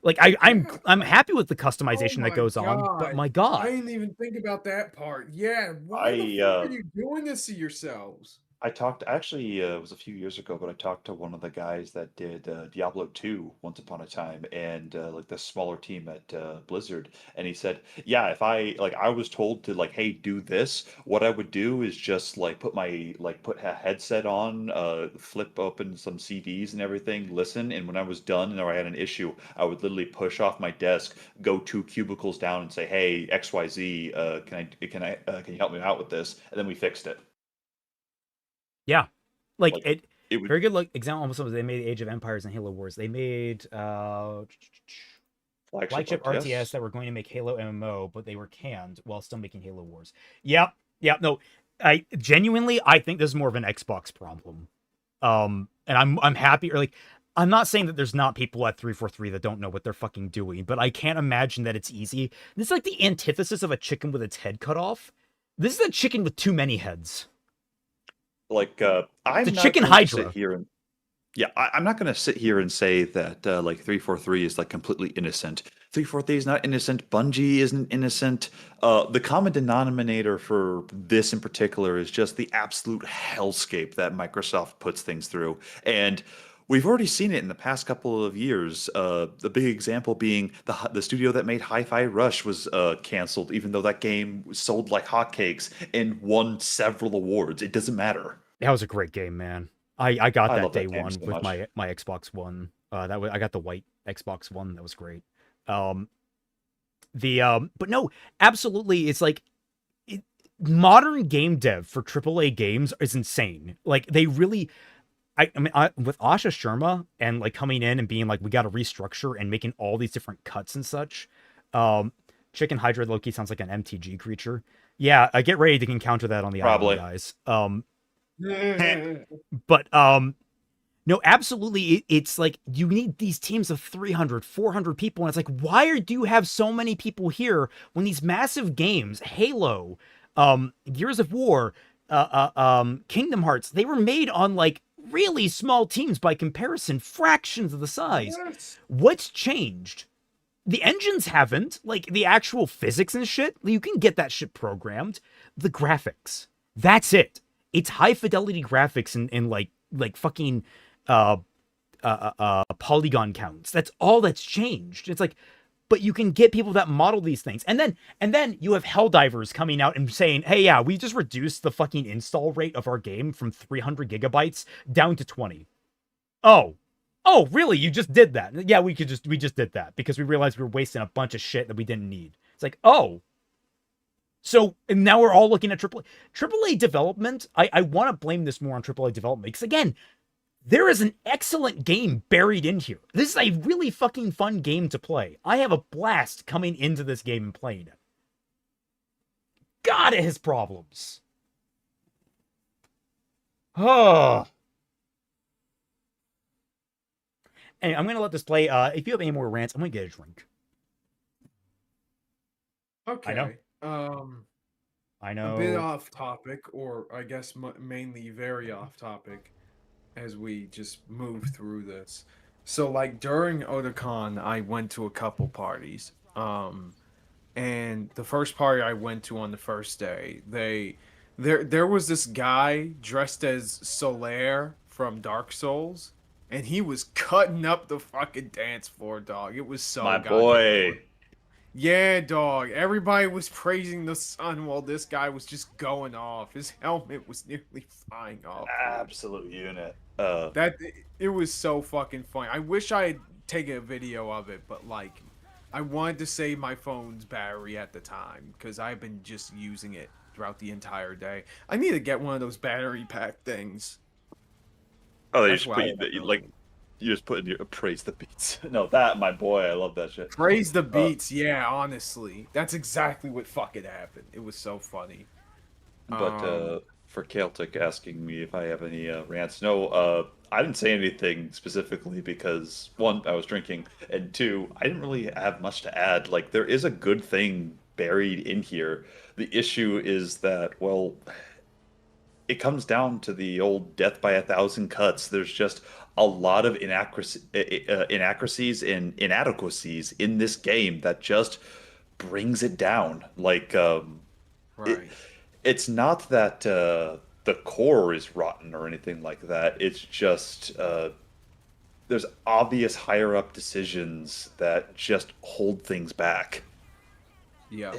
Like, I'm happy with the customization that goes on, but my God. I didn't even think about that part. Yeah, why the fuck are you doing this to yourselves? I talked, actually, it was a few years ago, but I talked to one of the guys that did Diablo 2 once upon a time, and like the smaller team at Blizzard, and he said, yeah, if I was told to like, hey, do this, what I would do is just like put a headset on, flip open some CDs and everything, listen, and when I was done or I had an issue, I would literally push off my desk, go 2 cubicles down, and say, hey, XYZ, can you help me out with this? And then we fixed it. Yeah, like it would, very good. Like example, almost they made Age of Empires and Halo Wars. They made flagship RTS that were going to make Halo MMO, but they were canned while still making Halo Wars. Yep. No, I genuinely think this is more of an Xbox problem. And I'm happy, or like, I'm not saying that there's not people at 343 that don't know what they're fucking doing, but I can't imagine that it's easy. This is like the antithesis of a chicken with its head cut off. This is a chicken with too many heads. Like, I'm the not chicken going to hydra. sit here and I'm not going to sit here and say that like 343 is like completely innocent. 343 is not innocent. Bungie isn't innocent. The common denominator for this in particular is just the absolute hellscape that Microsoft puts things through, and we've already seen it in the past couple of years. The big example being the studio that made Hi-Fi Rush was canceled, even though that game sold like hotcakes and won several awards. It doesn't matter. That was a great game, man. I got that day that one so with much. my Xbox One. That was, I got the white Xbox One. That was great. But no, absolutely. It's like modern game dev for AAA games is insane. Like they really, I mean, with Asha Sharma and like coming in and being like, we got to restructure and making all these different cuts and such. Chicken Hydra Loki sounds like an MTG creature. Yeah, get ready to encounter that on the Probably. island, guys. But no, absolutely, it's like you need these teams of 300 400 people, and it's like, why do you have so many people here when these massive games, Halo, Gears of War, Kingdom Hearts, they were made on like really small teams by comparison, fractions of the size. Yes. What's changed? The engines haven't, like the actual physics and shit, you can get that shit programmed. The graphics, that's it. It's high fidelity graphics and like fucking polygon counts. That's all that's changed. It's like, but you can get people that model these things. And then you have Helldivers coming out and saying, hey, yeah, we just reduced the fucking install rate of our game from 300 gigabytes down to 20. Oh, really? You just did that? Yeah, we just did that because we realized we were wasting a bunch of shit that we didn't need. It's like, oh. So, and now we're all looking at AAA development. I want to blame this more on AAA development because, again, there is an excellent game buried in here. This is a really fucking fun game to play. I have a blast coming into this game and playing it. God, it has problems. Oh. Anyway, I'm going to let this play. If you have any more rants, I'm going to get a drink. Okay. I know. I know. A bit off topic, or I guess mainly very off topic, as we just move through this. So, like during Otakon, I went to a couple parties. And the first party I went to on the first day, there was this guy dressed as Solaire from Dark Souls, and he was cutting up the fucking dance floor, dog. It was so My goddamn boy. fun. Yeah, dog. Everybody was praising the sun while this guy was just going off. His helmet was nearly flying off. Absolute unit. It was so fucking funny. I wish I had taken a video of it, but like, I wanted to save my phone's battery at the time because I've been just using it throughout the entire day. I need to get one of those battery pack things. Oh, they That's just why put you just put in your praise the beats. No, that my boy, I love that shit. Praise the beats, yeah, honestly. That's exactly what fucking happened. It was so funny. But for Celtic asking me if I have any rants, no, I didn't say anything specifically because one, I was drinking, and two, I didn't really have much to add. Like, there is a good thing buried in here. The issue is that, well, it comes down to the old death by 1,000 cuts. There's just a lot of inaccuracies and inadequacies in this game that just brings it down. Like, Right. it's not that the core is rotten or anything like that. It's just there's obvious higher up decisions that just hold things back. Yeah.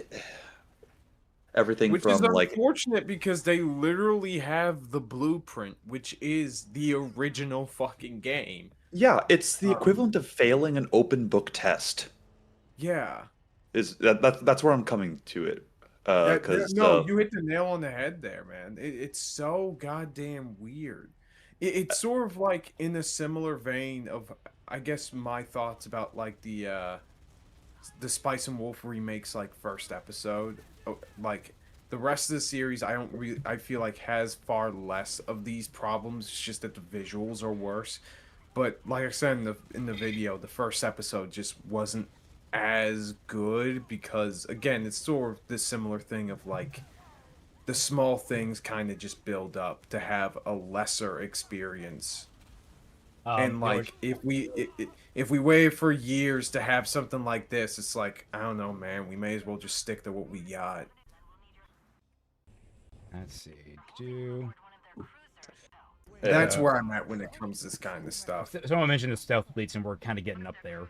Everything Which from is like unfortunate because they literally have the blueprint, which is the original fucking game. yeah, it's the equivalent of failing an open book test. Yeah. Is that's where I'm coming to it. Because You hit the nail on the head there, man. It's so goddamn weird. It's sort of like in a similar vein of, I guess, my thoughts about like the Spice and Wolf remakes, like first episode. Like the rest of the series, I feel like has far less of these problems. It's just that the visuals are worse. But like I said in the video, the first episode just wasn't as good because again, it's sort of this similar thing of like the small things kind of just build up to have a lesser experience. And like if we wait for years to have something like this, it's like, I don't know, man, we may as well just stick to what we got. Let's see. That's where I'm at when it comes to this kind of stuff. Someone mentioned the stealth fleets, and we're kind of getting up there.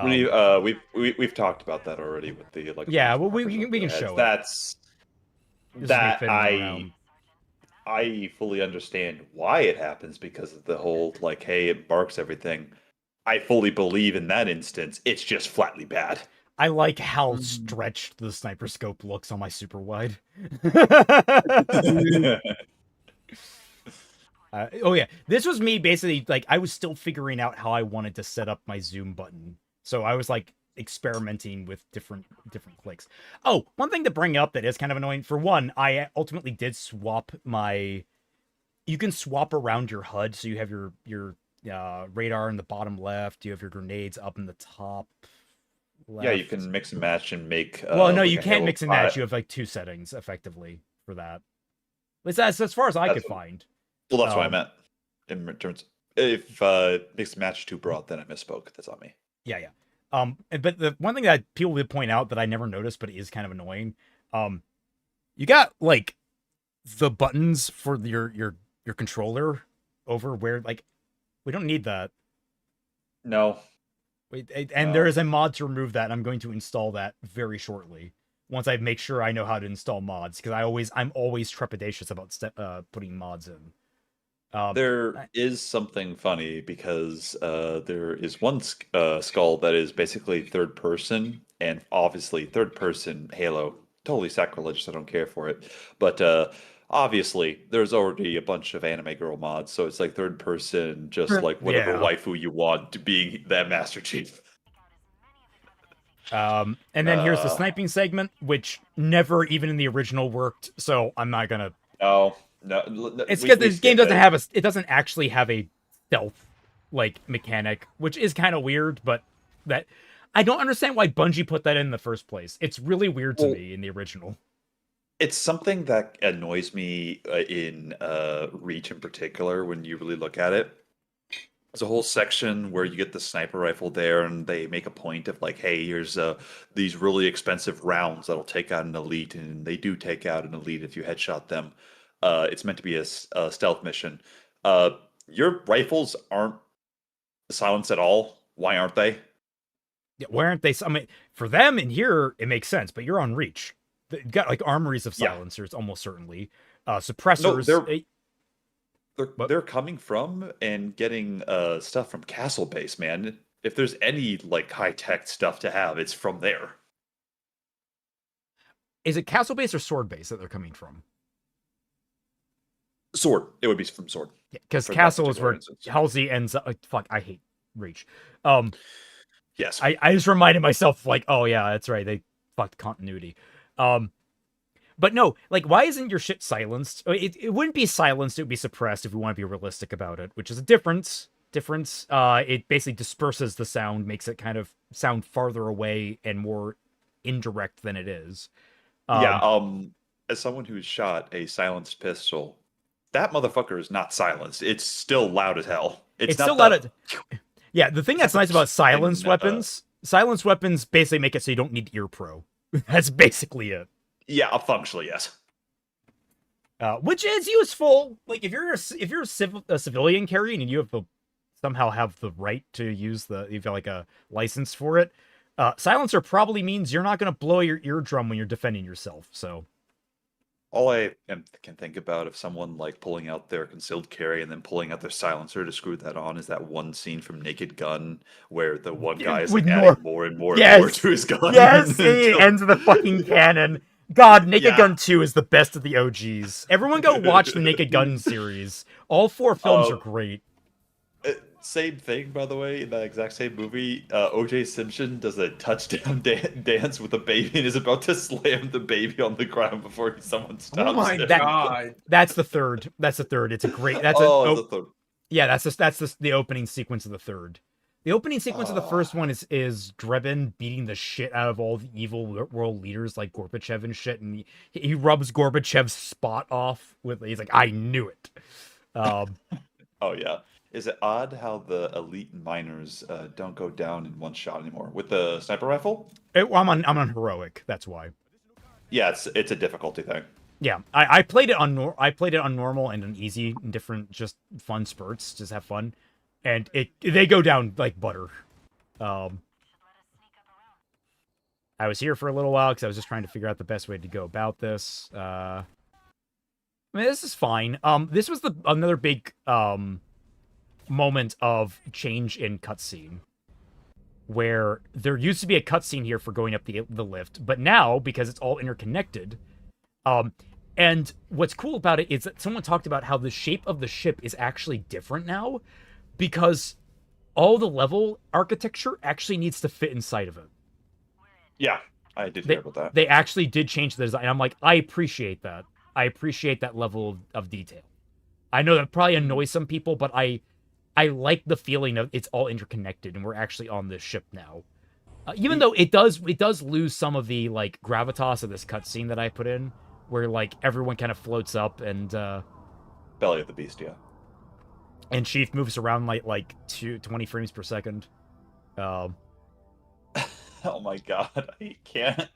We've talked about that already with the like. Yeah, well, we can show that's it. That I fully understand why it happens because of the whole like, hey, it barks everything. I fully believe in that instance. It's just flatly bad. I like how stretched the sniper scope looks on my super wide. Oh yeah, this was me basically like I was still figuring out how I wanted to set up my zoom button. So I was like experimenting with different clicks. Oh, one thing to bring up that is kind of annoying. For one, I ultimately did swap my. You can swap around your HUD, so you have your radar in the bottom left. You have your grenades up in the top left. Yeah, you can mix and match and make. Well, no, like you a can't Halo mix and match. You have like 2 settings effectively for that. At least as far as I could find. Well, that's what I meant. In terms, if mix and match is too broad, then I misspoke. That's on me. Yeah. But the one thing that people would point out that I never noticed, but it is kind of annoying. You got like the buttons for your controller over where like we don't need that. No. And there is a mod to remove that, and I'm going to install that very shortly. Once I make sure I know how to install mods, because I'm always trepidatious about putting mods in. There is something funny because there is one skull that is basically third person, and obviously third person Halo, totally sacrilegious. I don't care for it, but obviously there's already a bunch of anime girl mods, so it's like third person, just like whatever waifu you want to being that Master Chief. And then here's the sniping segment, which never even in the original worked. So I'm not gonna. No, it's because this game doesn't have it doesn't actually have a stealth like mechanic, which is kind of weird. But that I don't understand why Bungie put that in the first place. It's really weird to me in the original. It's something that annoys me in Reach in particular when you really look at it. There's a whole section where you get the sniper rifle there, and they make a point of like, hey, here's these really expensive rounds that'll take out an elite, and they do take out an elite if you headshot them. It's meant to be a stealth mission. Your rifles aren't silenced at all. Why aren't they? Yeah, why aren't they? I mean, for them in here, it makes sense, but you're on Reach. You've got like armories of silencers, almost certainly. Suppressors. No, they're coming from and getting stuff from Castle Base, man. If there's any like high tech stuff to have, it's from there. Is it Castle Base or Sword Base that they're coming from? Sword. It would be from Sword. Yeah, because Castle is where Halsey ends up. Fuck, I hate Reach. Yes. I just reminded myself, like, oh yeah, that's right. They fucked continuity. But no, like, why isn't your shit silenced? It wouldn't be silenced, it would be suppressed if we want to be realistic about it, which is a difference. It basically disperses the sound, makes it kind of sound farther away and more indirect than it is. As someone who's shot a silenced pistol, that motherfucker is not silenced. It's still loud as hell. It's not still loud. Yeah, the thing that's nice about silenced weapons basically make it so you don't need ear pro. That's basically it. Yeah, functionally, yes. Which is useful. Like if you're a civilian carry and you have somehow have the right to use you've got like a license for it. Silencer probably means you're not going to blow your eardrum when you're defending yourself. So all I can think about if someone like pulling out their concealed carry and then pulling out their silencer to screw that on is that one scene from Naked Gun where the one guy is like adding more and more and more to his gun. Yes, he ends the fucking cannon. God, Naked Gun 2 is the best of the OGs. Everyone go watch the Naked Gun series. All 4 films are great. same thing, by the way, in that exact same movie, O.J. Simpson does a touchdown dance with a baby and is about to slam the baby on the ground before someone stops Oh my him. god. That's the third. That's the third. It's a great. That's the third. Yeah, that's the opening sequence of the third. The opening sequence of the first one is Drebin beating the shit out of all the evil world leaders like Gorbachev and shit, and he rubs Gorbachev's spot off with. He's like, I knew it. Oh yeah. Is it odd how the elite miners don't go down in one shot anymore with the sniper rifle? I'm on heroic. That's why. Yeah, it's a difficulty thing. Yeah, I played it on normal and on easy in different just fun spurts, just have fun, and they go down like butter. I was here for a little while because I was just trying to figure out the best way to go about this. I mean, this is fine. This was another big moment of change in cutscene, where there used to be a cutscene here for going up the lift, but now because it's all interconnected, and what's cool about it is that someone talked about how the shape of the ship is actually different now, because all the level architecture actually needs to fit inside of it. Yeah, I did hear about that. They actually did change the design. I'm like, I appreciate that. I appreciate that level of detail. I know that probably annoys some people, but I like the feeling of it's all interconnected and we're actually on this ship now. Even though it does lose some of the like gravitas of this cutscene that I put in, where like everyone kind of floats up and belly of the beast, yeah. And Chief moves around like 20 frames per second. Oh my god, I can't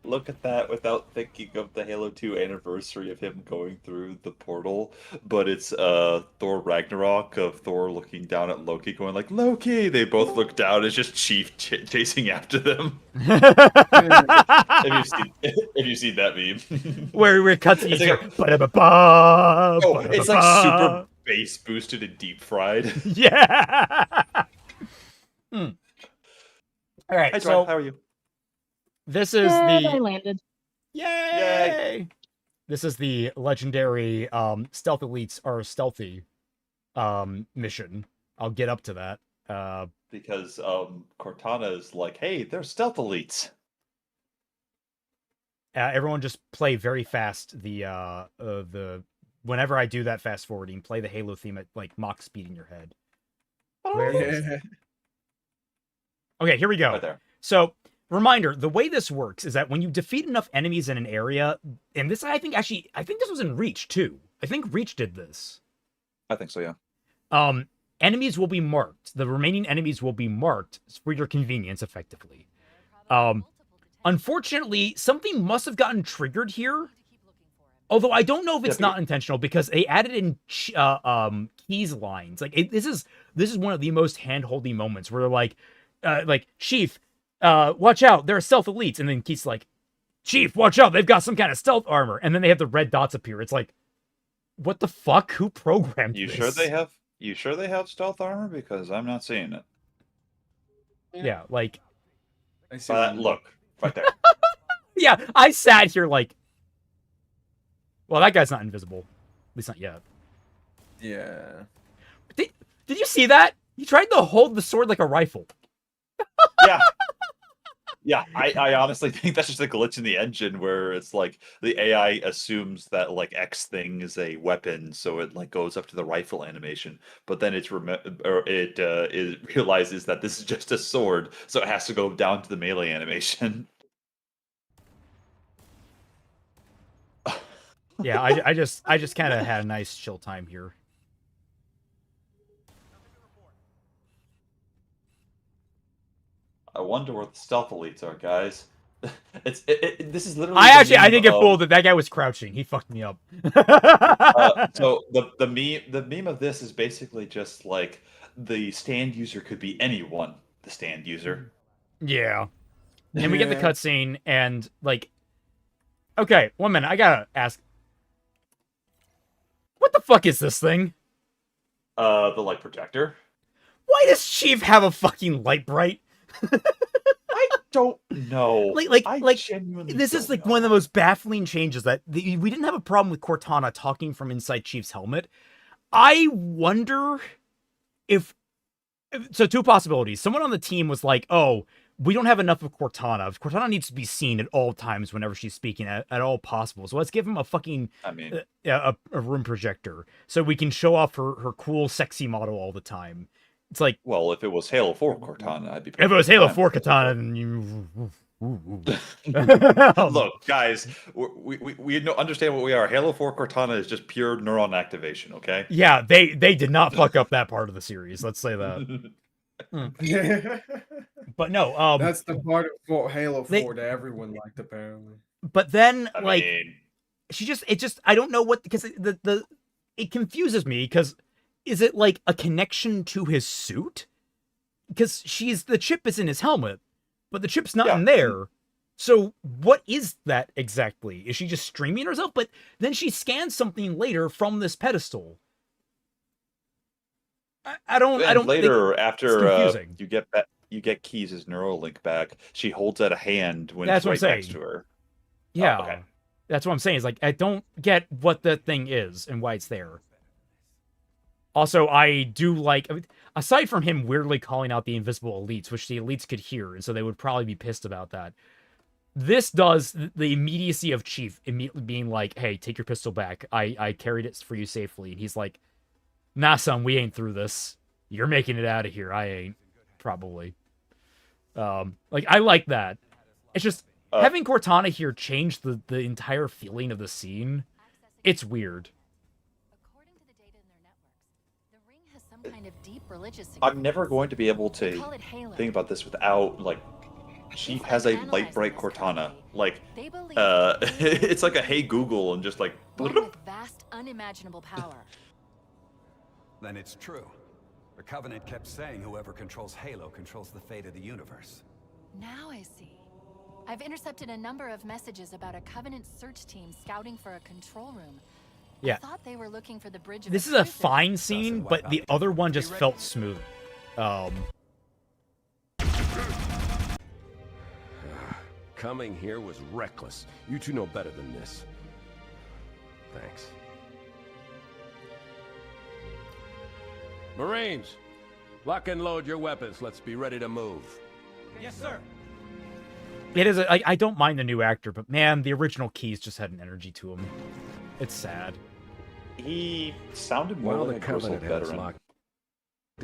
look at that without thinking of the Halo 2 anniversary of him going through the portal, but it's Thor Ragnarok of Thor looking down at Loki going like, Loki! They both look down, it's just Chief chasing after them. Have you seen that meme? where it cuts each other. It's like super bass boosted and deep fried. Yeah! All right, Hi, so how are you? This is I landed. Yay! This is the legendary Stealth Elites are stealthy mission. I'll get up to that. Because Cortana is like, hey, they're stealth elites. Everyone just play very fast the whenever I do that fast forwarding, play the Halo theme at like Mach speed in your head. Okay, here we go. Right there. So, reminder, the way this works is that when you defeat enough enemies in an area, and this I think this was in Reach too. I think Reach did this. I think so, yeah. Enemies will be marked. The remaining enemies will be marked for your convenience, effectively. Unfortunately, something must have gotten triggered here. Although I don't know if it's not intentional, because they added in keys lines. Like this is one of the most hand-holdy moments where they're like Chief, watch out, there are stealth elites, and then Keith's like, Chief, watch out, they've got some kind of stealth armor, and then they have the red dots appear. It's like, what the fuck? Who programmed You this? sure they have stealth armor? Because I'm not seeing it. Yeah, like I see look, right there. yeah, I sat here like, well, that guy's not invisible. At least not yet. Yeah. Did you see that? He tried to hold the sword like a rifle. Yeah. Yeah, I honestly think that's just a glitch in the engine where it's like the AI assumes that like X thing is a weapon, so it like goes up to the rifle animation, but then it realizes that this is just a sword, so it has to go down to the melee animation. Yeah, I just kind of had a nice chill time here. I wonder where the stealth elites are, guys. This is literally. I think it fooled that guy was crouching. He fucked me up. So the meme of this is basically just like the stand user could be anyone. The stand user. Yeah, and we get the cutscene, and like, okay, 1 minute, I gotta ask, what the fuck is this thing? The light projector. Why does Chief have a fucking light bright? I don't know. This is like one of the most baffling changes that we didn't have a problem with Cortana talking from inside Chief's helmet. I wonder if So two possibilities. Someone on the team was like, "Oh, we don't have enough of Cortana. Cortana needs to be seen at all times whenever she's speaking at all possible. So let's give him a fucking a room projector so we can show off her cool, sexy model all the time." It's like, well, if it was Halo 4 Cortana, I'd be. If it was Halo 4 Katana, then you. Look, guys, we understand what we are. Halo 4 Cortana is just pure neuron activation, okay? Yeah, they did not fuck up that part of the series. Let's say that. But no, that's the part of Halo 4 that everyone liked, apparently. But then, I mean, I don't know what, because it confuses me, because is it like a connection to his suit? Because the chip is in his helmet, but the chip's not in there. So what is that exactly? Is she just streaming herself? But then she scans something later from this pedestal. I don't later think after you get Keys' Neuralink back, she holds out a hand when it's right next to her. Yeah. Oh, okay. That's what I'm saying. Is like, I don't get what the thing is and why it's there. Also, I do like, aside from him weirdly calling out the invisible elites, which the elites could hear, and so they would probably be pissed about that. This does the immediacy of Chief immediately being like, "Hey, take your pistol back. I carried it for you safely." And he's like, "Nah, son, we ain't through this. You're making it out of here. I ain't, probably." Like, I like that. It's just having Cortana here change the entire feeling of the scene. It's weird. Kind of deep religious I'm never going to be able to think about this without, like, Chief has a light bright Cortana. Like, it's like a hey Google and just like with vast, unimaginable power. Then it's true. The Covenant kept saying whoever controls Halo controls the fate of the universe. Now I see. I've intercepted a number of messages about a Covenant search team scouting for a control room. Yeah. I thought they were looking for the bridge of This is a fine scene, but the other one just felt smooth. Coming here was reckless. You two know better than this. Thanks. Marines, lock and load your weapons. Let's be ready to move. Yes, sir. It is. I don't mind the new actor, but man, the original Keys just had an energy to him. It's sad. He sounded more While like the a grizzled Covenant had us veteran. locked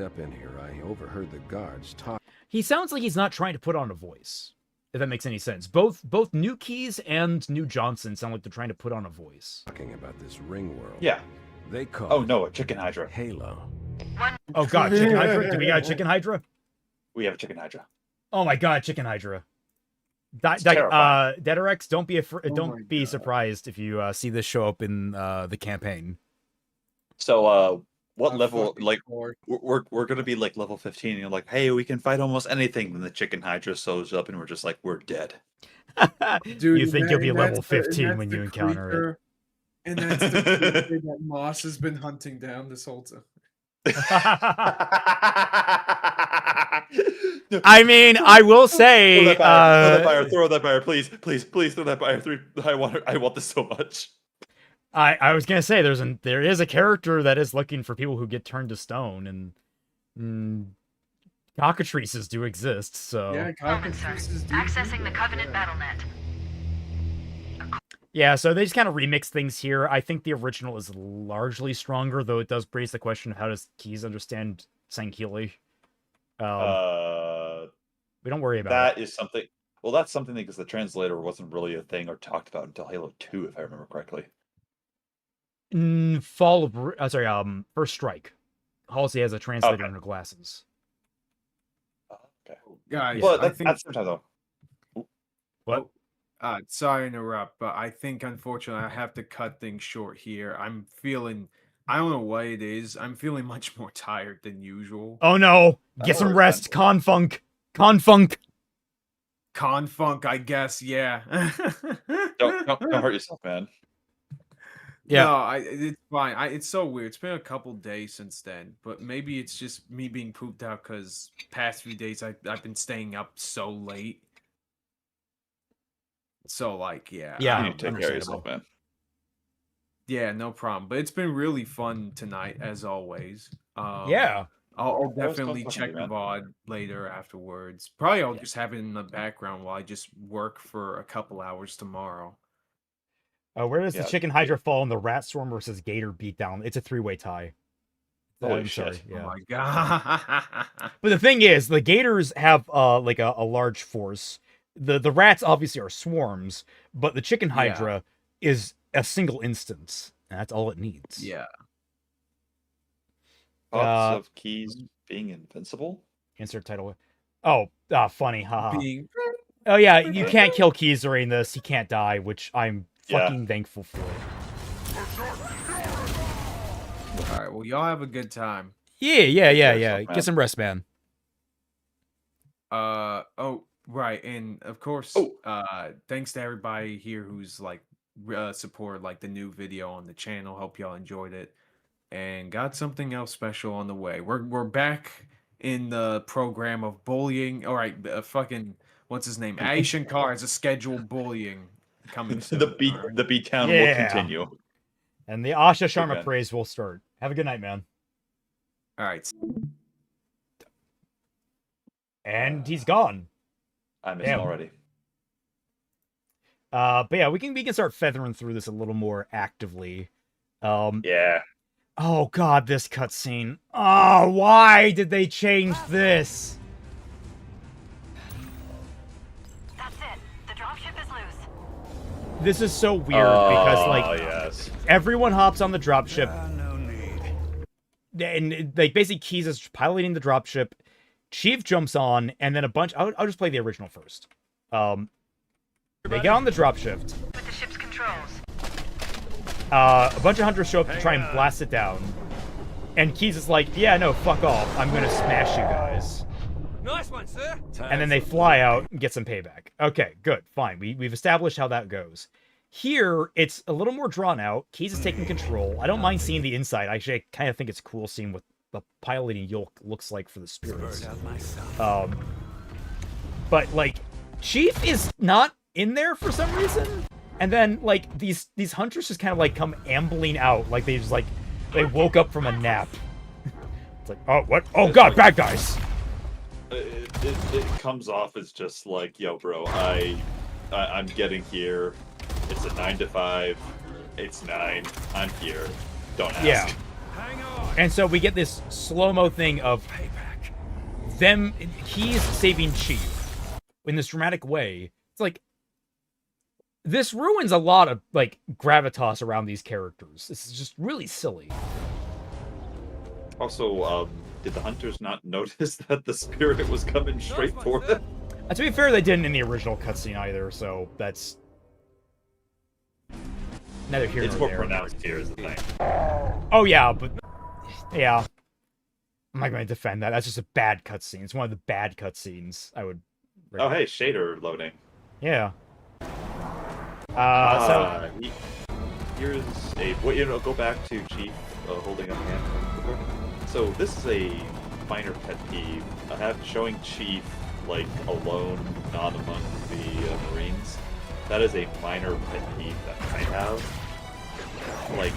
up in here, I overheard the guards talk. He sounds like he's not trying to put on a voice, if that makes any sense. Both new Keys and new Johnson sound like they're trying to put on a voice. Talking about this ring world. Yeah. They call Oh no, a chicken hydra. Halo. Oh god, chicken hydra? Do we got a chicken hydra? We have a chicken hydra. Oh my god, chicken hydra. Terrifying. Deaderex, don't be surprised if you see this show up in the campaign. So what level, like, we're gonna be like level 15 and you're like, hey, we can fight almost anything, then the chicken hydra shows up and we're just like, we're dead. Dude, you think you'll be level 15 when you encounter it. And that's the creature that Moss has been hunting down this whole time. I mean, I will say, throw that fire, please throw that fire. I want this so much. I was gonna say there is a character that is looking for people who get turned to stone, and cockatrices do exist. So yeah, cockatrices do. Accessing the Covenant BattleNet. Yeah, so they just kind of remix things here. I think the original is largely stronger, though it does raise the question of how does Keys understand Sankili. We don't worry about that. Is something. Well, that's something because the translator wasn't really a thing or talked about until Halo 2, if I remember correctly. First Strike. Halsey has a translator in her glasses. Okay, guys. Well, that's sometimes though. What? Sorry to interrupt, but I think unfortunately I have to cut things short here. I'm feeling, I don't know what it is. I'm feeling much more tired than usual. Oh no! Get some rest, Confunk. Confunk, I guess. Yeah. don't hurt yourself, man. Yeah. No, it's fine. It's so weird. It's been a couple days since then, but maybe it's just me being pooped out because past few days I've been staying up so late. So, like, yeah. You need to take care of yourself, man. Yeah, no problem. But it's been really fun tonight, as always. Yeah. I'll That was fun definitely talking to check you, the man. VOD later afterwards. Probably I'll just have it in the background while I just work for a couple hours tomorrow. Where does the Yeah. Chicken Hydra fall in the Rat Storm versus Gator beatdown? It's a 3-way tie. Holy I'm sorry. shit. Oh Yeah. my god. But the thing is, the Gators have like a large force. The rats obviously are swarms, but the Chicken Yeah. Hydra is a single instance. And that's all it needs. Yeah. Thoughts of Keys being invincible? Insert title. Funny, haha. Being Oh yeah, you can't kill Keys during this. He can't die, which I'm Yeah. fucking thankful for. all right. Well, y'all have a good time. Yeah. man. Get some rest, man. Oh, right, and of course, thanks to everybody here who's like supported like the new video on the channel. Hope y'all enjoyed it, and got something else special on the way. We're back in the program of bullying. All right, fucking what's his name? Asian Car has a scheduled bullying coming soon. The beat town will Yeah. continue. And the Asha Sharma man. praise will start. Have a good night, man. All right. And he's gone. I miss him Damn. already. But yeah, we can start feathering through this a little more actively. Yeah. Oh god, this cutscene. Oh, why did they change this? That's it. The dropship is loose. This is so weird because like yes. everyone hops on the dropship, No need. and like basically Keys is piloting the dropship. Chief jumps on, and then a bunch. I'll just play the original first. They get on the dropship. With the ship's controls. A bunch of hunters show up to try and blast it down, and Keys is like, "Yeah, no, fuck off. I'm gonna smash you guys." Nice one, sir. And then they fly out and get some payback. Okay, good, fine. We've established how that goes. Here, it's a little more drawn out. Keys is taking control. I don't mind seeing the inside. Actually, I kind of think it's cool seeing what the piloting yoke looks like for the spirits. But like, Chief is not in there for some reason. And then like these hunters just kind of like come ambling out, like they just like they woke up from a nap. It's like, oh what? Oh god, bad guys. It comes off as just like, yo, bro, I'm getting here. It's a 9 to 5. It's 9. I'm here. Don't ask. Yeah. And so we get this slow-mo thing of them. He's saving Chief in this dramatic way. It's like this ruins a lot of like gravitas around these characters. This is just really silly. Also, did the hunters not notice that the spirit was coming straight for them? To be fair, they didn't in the original cutscene either, so that's neither here It's nor more there. pronounced here, is the thing. Oh yeah, but yeah, I'm not going to defend that. That's just a bad cutscene. It's one of the bad cutscenes. I would. Oh hey, shader loading. Yeah. Here's a go back to Chief holding up hand. So this is a minor pet peeve. I have showing Chief like alone, not among the Marines. That is a minor pet peeve that I have. Like,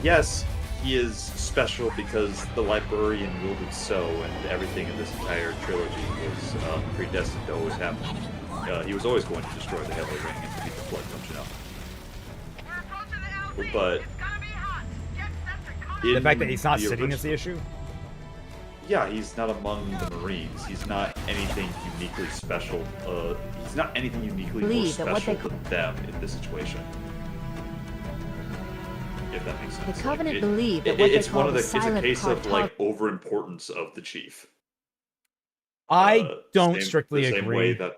yes, he is special because the librarian wielded so, and everything in this entire trilogy was predestined to always happen. He was always going to destroy the Halo Ring and defeat the Flood, don't you know? But The fact that he's not the sitting is the issue? Yeah, he's not among the Marines. He's not anything uniquely special. He's not anything uniquely more special than them in this situation. If that makes sense. The Covenant Like, believe that what they call the it's a silent case of cartel- like overimportance of the chief. I don't Same- strictly the same way agree that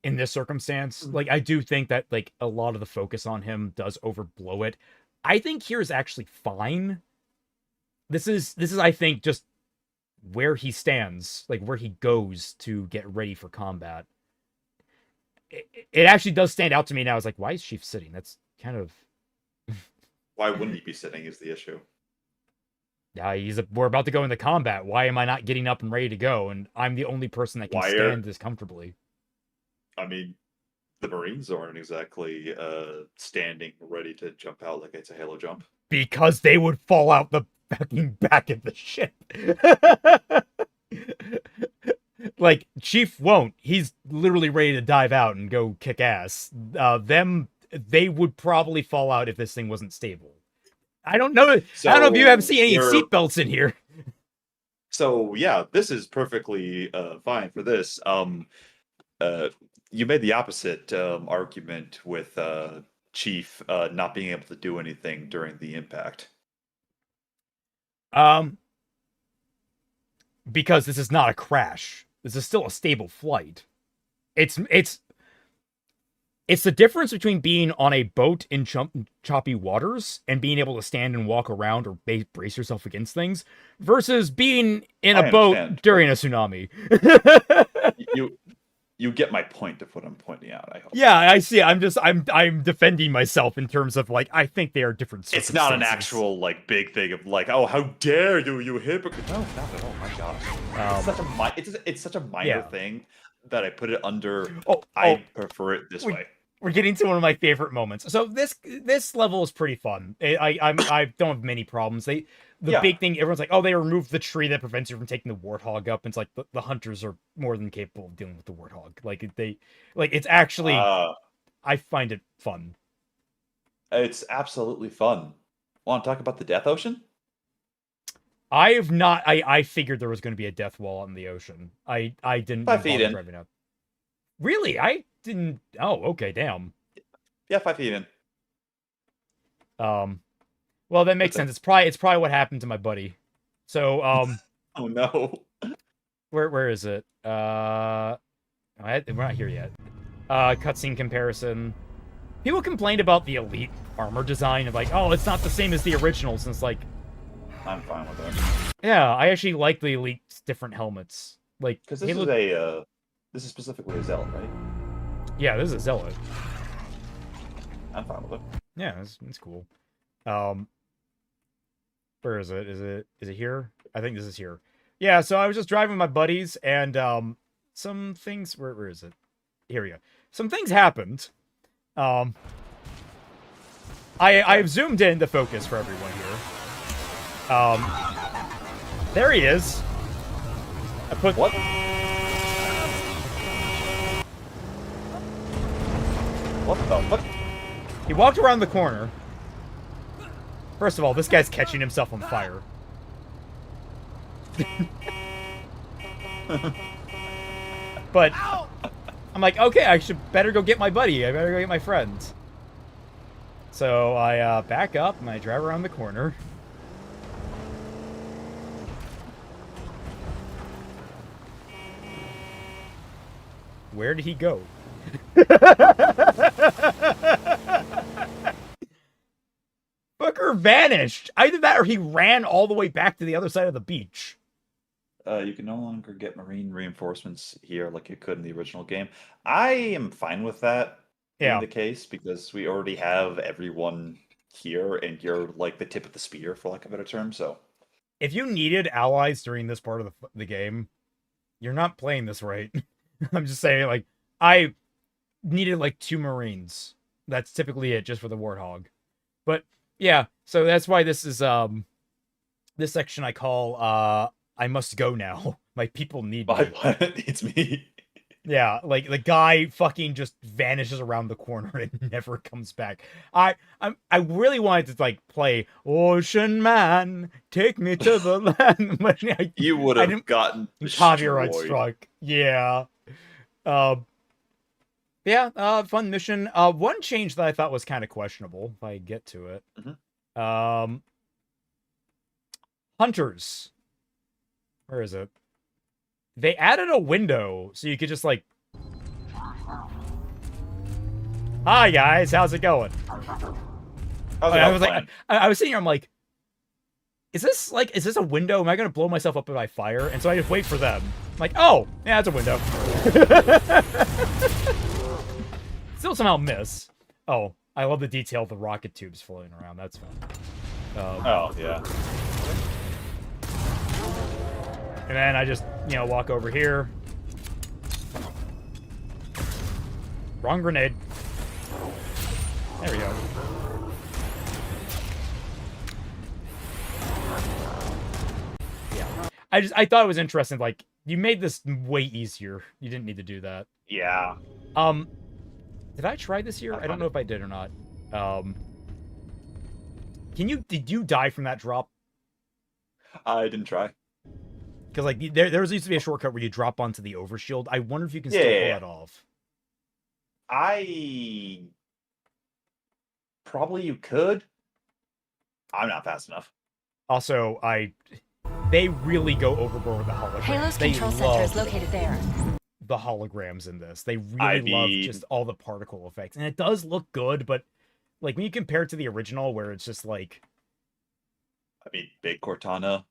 in this circumstance. Like, I do think that like a lot of the focus on him does overblow it. I think here is actually fine. This is I think just where he stands, like where he goes to get ready for combat. It actually does stand out to me now. I was like, why is Chief sitting? That's kind of why wouldn't he be sitting is the issue. yeah. We're about to go into combat. Why am I not getting up and ready to go? And I'm the only person that can stand this comfortably. I mean, the Marines aren't exactly standing ready to jump out like it's a Halo jump. Because they would fall out the fucking back of the ship. Like, Chief won't. He's literally ready to dive out and go kick ass. They would probably fall out if this thing wasn't stable. I don't know. So I don't know if you haven't seen any seatbelts in here. So yeah, this is perfectly fine for this. You made the opposite argument with Chief not being able to do anything during the impact. Because this is not a crash. This is still a stable flight. It's the difference between being on a boat in choppy waters and being able to stand and walk around or brace yourself against things versus being in a boat during a tsunami. You get my point of what I'm pointing out, I hope. Yeah, I see. I'm defending myself in terms of, like, I think they are different circumstances. It's not an actual, like, big thing of, like, oh, how dare you hypocrite. No, not at all. My gosh. It's such a minor thing that I put it under, I prefer it this way. We're getting to one of my favorite moments. So this level is pretty fun. I don't have many problems. The big thing, everyone's like, oh, they removed the tree that prevents you from taking the warthog up. And it's like the hunters are more than capable of dealing with the warthog. It's actually, I find it fun. It's absolutely fun. Want to talk about the Death Ocean? I have not. I figured there was going to be a death wall in the ocean. I didn't. 5 feet in. Driving up. Really? I didn't. Oh, okay. Damn. Yeah, 5 feet in. Well, that makes sense. It's probably what happened to my buddy. So, oh no. Where is it? We're not here yet. Cutscene comparison. People complained about the Elite armor design of, like, oh, it's not the same as the originals. And it's like, I'm fine with that. Yeah, I actually like the Elite's different helmets. Like, because this this is specifically a Zealot, right? Yeah, this is a Zealot. I'm fine with it. Yeah, it's cool. Where is it? Is it here? I think this is here. Yeah, so I was just driving with my buddies, and some things. Where is it? Here we go. Some things happened. I've zoomed in to focus for everyone here. There he is. I put what? What the fuck? He walked around the corner. First of all, this guy's catching himself on fire. But I'm like, okay, I better go get my buddy. I better go get my friend. So I back up and I drive around the corner. Where did he go? Booker vanished. Either that or he ran all the way back to the other side of the beach. You can no longer get marine reinforcements here like you could in the original game. I am fine with that being the case because we already have everyone here and you're like the tip of the spear, for lack of a better term. So if you needed allies during this part of the game, you're not playing this right. I'm just saying, like, I needed like 2 Marines. That's typically it, just for the Warthog. But yeah, so that's why this is this section I call I must go now. My people need me. My planet needs me. Yeah, like the guy fucking just vanishes around the corner and never comes back. I really wanted to like play Ocean Man, take me to the land. But you would have gotten copyright struck. Yeah. Yeah, fun mission. One change that I thought was kind of questionable, if I get to it. Mm-hmm. Hunters. Where is it? They added a window, so you could just, like... Hi, guys, how's it going? I was sitting here, I'm like... Is this a window? Am I gonna blow myself up by fire? And so I just wait for them. I'm like, oh, yeah, it's a window. Still somehow miss. Oh, I love the detail of the rocket tubes floating around. That's fun. Oh, yeah. And then I just, walk over here. Wrong grenade. There we go. I thought it was interesting. Like, you made this way easier. You didn't need to do that. Yeah. Did I try this here? I don't know if I did or not. Did you die from that drop? I didn't try. Because like there used to be a shortcut where you drop onto the overshield. I wonder if you can still pull that off. Probably you could. I'm not fast enough. Also, they really go overboard with the holograms. Halo's control center is located there. The holograms in this. They really love just all the particle effects. And it does look good, but like when you compare it to the original where it's just like, I mean, Big Cortana,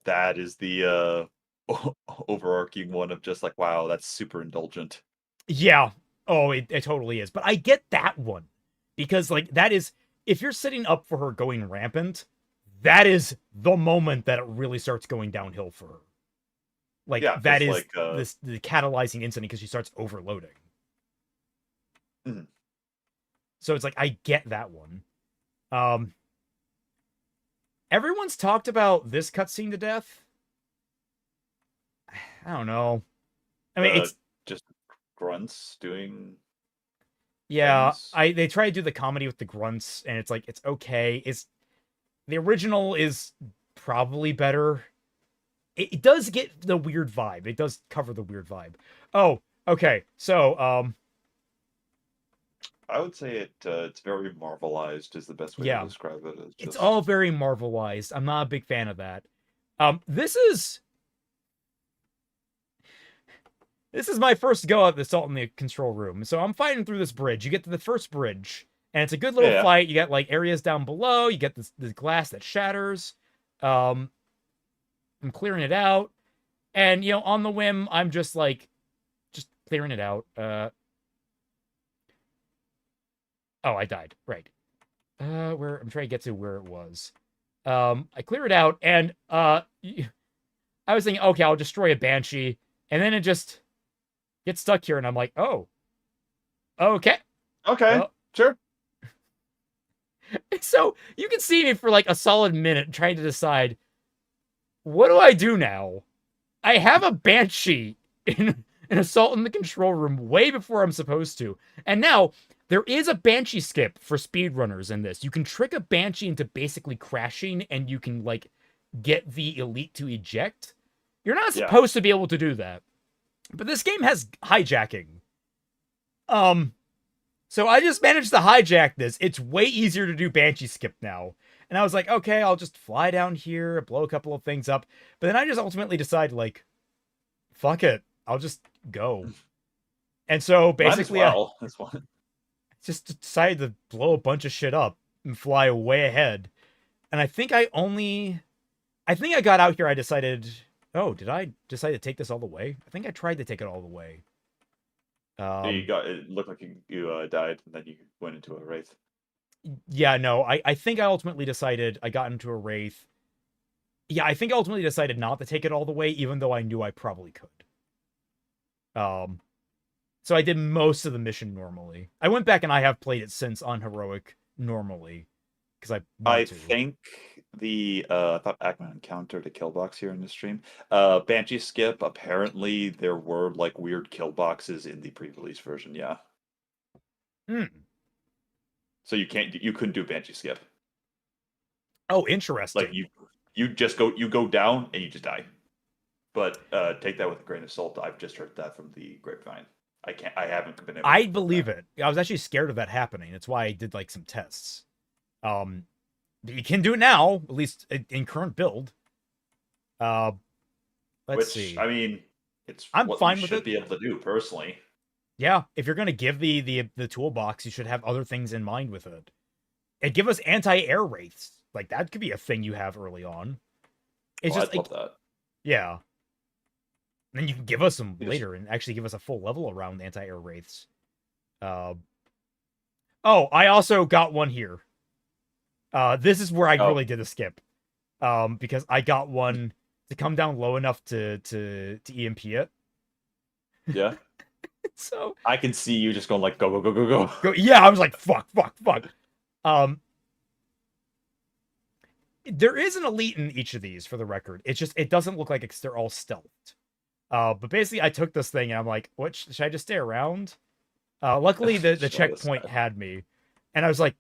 that is the overarching one of just like, wow, that's super indulgent. Yeah. Oh, it totally is. But I get that one. Because like that is, if you're setting up for her going rampant, that is the moment that it really starts going downhill for her. Like, that is like, the catalyzing incident because she starts overloading. Mm-hmm. So it's like, I get that one. Everyone's talked about this cutscene to death. I don't know. I mean, it's just grunts doing. Yeah, things. they try to do the comedy with the grunts, and it's like, it's okay. The original is probably better. It does get the weird vibe. It does cover the weird vibe. Oh, okay. So, I would say it's very Marvelized is the best way to describe it. It's all very Marvelized. I'm not a big fan of that. This is my first go at the assault in the control room. So I'm fighting through this bridge. You get to the first bridge, and it's a good little fight. You got like areas down below. You get this glass that shatters. I'm clearing it out, and on the whim, I'm just clearing it out. Oh, I died. Right. Where I'm trying to get to where it was. I clear it out, and I was thinking, okay, I'll destroy a Banshee, and then it just gets stuck here, and I'm like, oh, okay. Okay, well, sure. So you can see me for like a solid minute trying to decide, what do I do now? I have a Banshee in an assault in the control room way before I'm supposed to. And now, there is a Banshee skip for speedrunners in this. You can trick a Banshee into basically crashing, and you can, like, get the elite to eject. You're not supposed to be able to do that. But this game has hijacking. So I just managed to hijack this. It's way easier to do Banshee skip now. And I was like, okay, I'll just fly down here, blow a couple of things up. But then I just ultimately decided, like, fuck it. I'll just go. And so basically, I just decided to blow a bunch of shit up and fly way ahead. And I think I got out here, I decided, oh, did I decide to take this all the way? I think I tried to take it all the way. It looked like you died, and then you went into a wraith. Yeah, no, I think I ultimately decided I got into a wraith. Yeah, I think I ultimately decided not to take it all the way, even though I knew I probably could. So I did most of the mission normally. I went back and I have played it since on heroic normally, because I think I thought Ackman encountered a kill box here in the stream. Banshee skip. Apparently, there were like weird kill boxes in the pre-release version. Yeah. So you couldn't do Banshee skip. Oh, interesting. Like you go down and you just die. But take that with a grain of salt. I've just heard that from the grapevine. I haven't been able to. I believe it. I was actually scared of that happening. That's why I did like some tests. You can do it now, at least in current build. Let's see. I mean, I'm what fine you with should it. be able to do personally. Yeah, if you're gonna give the toolbox, you should have other things in mind with it. And give us anti-air wraiths. Like that could be a thing you have early on. It's just I'd love that. Yeah. And then you can give us them later and actually give us a full level around anti-air wraiths. Oh, I also got one here. This is where I really did a skip. Because I got one to come down low enough to EMP it. Yeah. So I can see you just going like go. Yeah, I was like fuck. there is an elite in each of these, for the record. It's just, it doesn't look like they're all stealthed. But basically, I took this thing and I'm like, what? Should I just stay around? Luckily, the checkpoint had me, and I was like,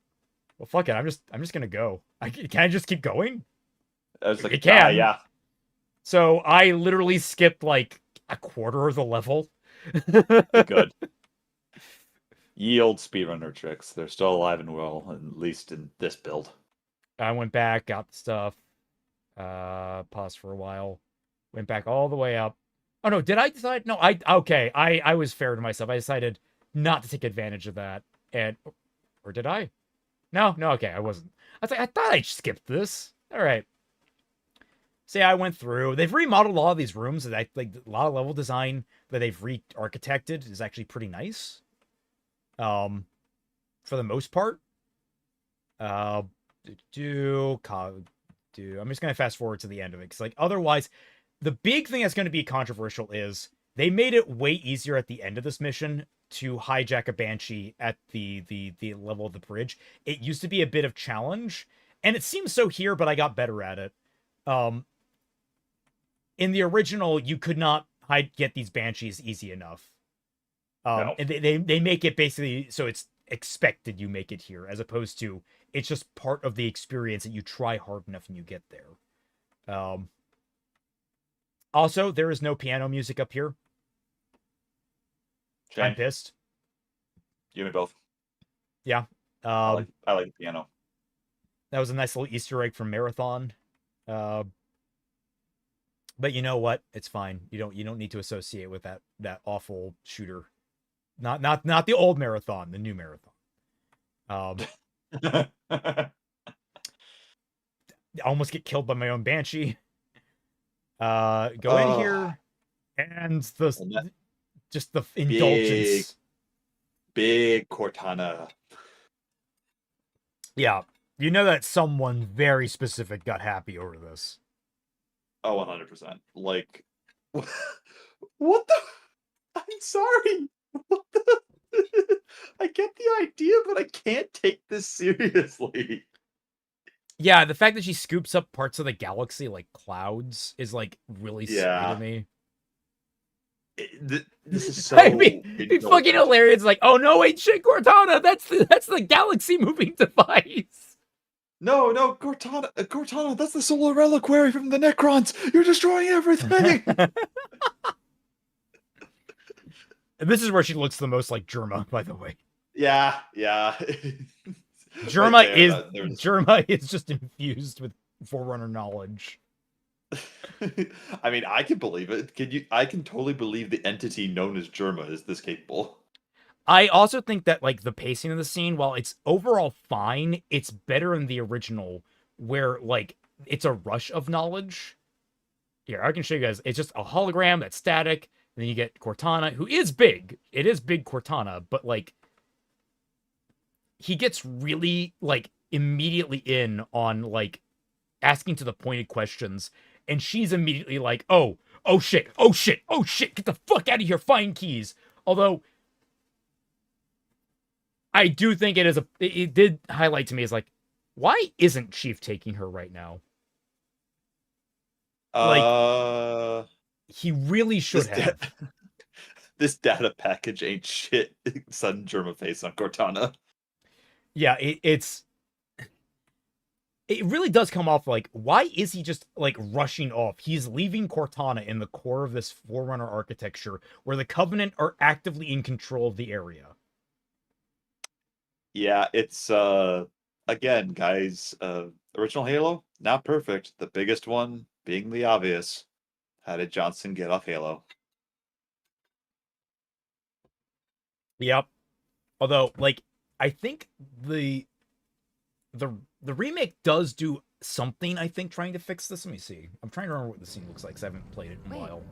well, fuck it. I'm just gonna go. Can I just keep going? I was like, it can. yeah. So I literally skipped like a quarter of the level. Good. Ye old speedrunner tricks. They're still alive and well, at least in this build. I went back, got the stuff, paused for a while, went back all the way up. Oh no, did I decide? No, I was fair to myself. I decided not to take advantage of that. Or did I? No, okay, I wasn't. I was like, I thought I skipped this. All right. So yeah, I went through. They've remodeled a lot of these rooms. That like a lot of level design that they've re-architected is actually pretty nice. For the most part. I'm just gonna fast forward to the end of it, because like otherwise, the big thing that's going to be controversial is they made it way easier at the end of this mission to hijack a Banshee at the level of the bridge. It used to be a bit of challenge, and it seems so here, but I got better at it. In the original, you could not get these Banshees easy enough. No. And they make it basically so it's expected you make it here, as opposed to it's just part of the experience that you try hard enough and you get there. Also, there is no piano music up here. Shame. I'm pissed. You and me both. Yeah. I like the piano. That was a nice little Easter egg from Marathon. But you know what? It's fine. You don't need to associate with that awful shooter. Not the old Marathon, the new Marathon. I almost get killed by my own Banshee. Go in here, and the indulgence. Big Cortana. Yeah, you know that someone very specific got happy over this. Oh, 100%. Like, what the? I'm sorry. What the? I get the idea, but I can't take this seriously. Yeah, the fact that she scoops up parts of the galaxy like clouds is like really sweet to me. This is so. I mean, it's fucking hilarious. Like, oh no, wait, shit, Cortana, that's the galaxy moving device. No, Cortana, that's the solar reliquary from the Necrons. You're destroying everything. And this is where she looks the most like Germa, by the way. Yeah. Germa is just infused with Forerunner knowledge. I mean, I can believe it. I can totally believe the entity known as Germa is this capable. I also think that like the pacing of the scene, while it's overall fine, it's better in the original, where like it's a rush of knowledge. Here, I can show you guys. It's just a hologram that's static, and then you get Cortana, who is big. It is big Cortana, but like he gets really like immediately in on like asking to the pointed questions, and she's immediately like, oh shit, get the fuck out of here, find keys. Although I do think it did highlight to me as like, why isn't Chief taking her right now? Like, he really should have. This data package ain't shit. Sudden Germa face on Cortana. Yeah, it really does come off like, why is he just like rushing off? He's leaving Cortana in the core of this Forerunner architecture where the Covenant are actively in control of the area. Yeah, it's again, guys, original Halo, not perfect. The biggest one being the obvious. How did Johnson get off Halo? Yep. Although, like, I think the remake does do something, I think, trying to fix this. Let me see. I'm trying to remember what the scene looks like because I haven't played it in a while.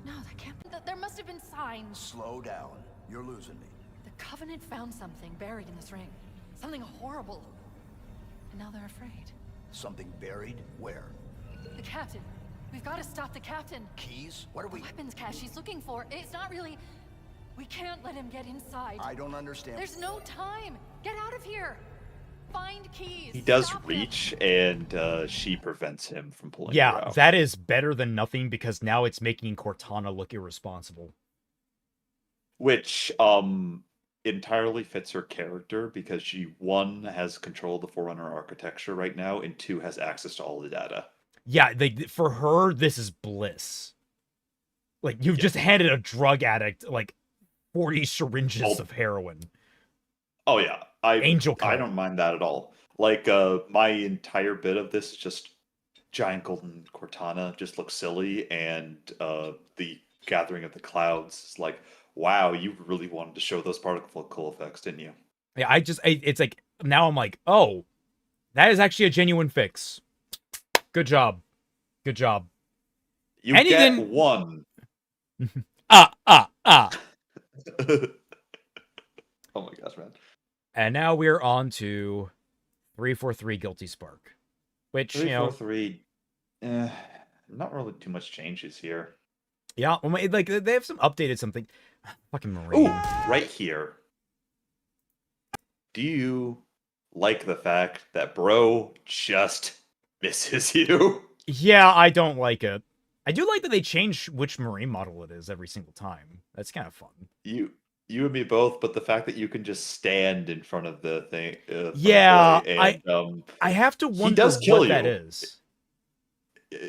No, that can't be. There must have been signs. Slow down. You're losing me. The Covenant found something buried in this ring. Something horrible. And now they're afraid. Something buried? Where? The captain. We've got to stop the captain. Keys? What are we... The weapons cache he's looking for. It's not really... We can't let him get inside. I don't understand. There's no time. Get out of here. Find keys. He does Stop him. reach, and she prevents him from pulling her Yeah, out. that is better than nothing because now it's making Cortana look irresponsible. Which entirely fits her character because she, one, has control of the Forerunner architecture right now, and two, has access to all the data. Yeah, for her, this is bliss. Like, you've just handed a drug addict, like, 40 syringes of heroin. Oh, yeah. Angel I cut. don't mind that at all. Like, my entire bit of this is just giant golden Cortana just looks silly, and the gathering of the clouds is like, wow, you really wanted to show those particle effects, didn't you? Yeah, it's like, now I'm like, oh, that is actually a genuine fix. Good job. Good job. You get one. Oh my gosh, man. And now we're on to 343 Guilty Spark. Which, 343, not really too much changes here. Yeah, like, they have updated something. Fucking Marine. Ooh, right here. Do you like the fact that bro just misses you? Yeah, I don't like it. I do like that they change which Marine model it is every single time. That's kind of fun. You and me both, but the fact that you can just stand in front of the thing. Yeah, and, I have to wonder does kill what you. that is.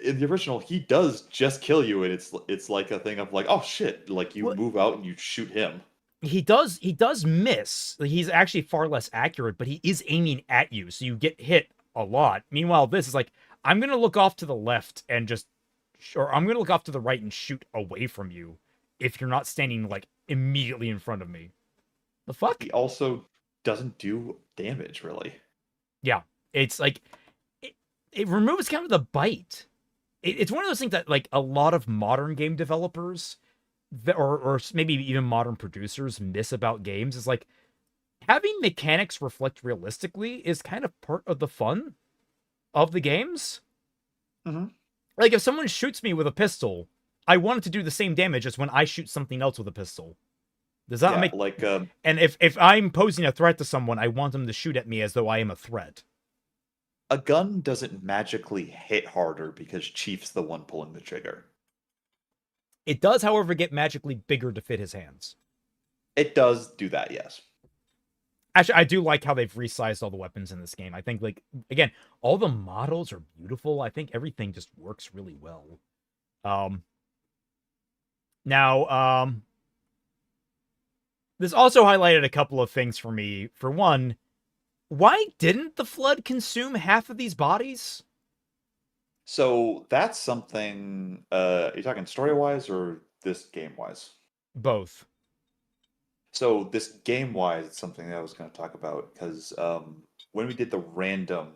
In the original, he does just kill you, and it's like a thing of like, oh shit, like you move out and you shoot him. He does miss. He's actually far less accurate, but he is aiming at you, so you get hit a lot. Meanwhile, this is like, I'm gonna look off to the left and just, or I'm gonna look off to the right and shoot away from you if you're not standing like immediately in front of me. The fuck? He also doesn't do damage, really. Yeah, it's like it removes kind of the bite. It's one of those things that like a lot of modern game developers, or maybe even modern producers, miss about games. Is like having mechanics reflect realistically is kind of part of the fun of the games. Mm-hmm. Like if someone shoots me with a pistol, I want it to do the same damage as when I shoot something else with a pistol. Does that make like? And if I'm posing a threat to someone, I want them to shoot at me as though I am a threat. A gun doesn't magically hit harder because Chief's the one pulling the trigger. It does, however, get magically bigger to fit his hands. It does do that, yes. Actually, I do like how they've resized all the weapons in this game. I think, like, again, all the models are beautiful. I think everything just works really well. This also highlighted a couple of things for me. For one, why didn't the flood consume half of these bodies? So that's something. Are you talking story-wise or this game-wise? Both. So this game-wise, it's something that I was going to talk about because when we did the random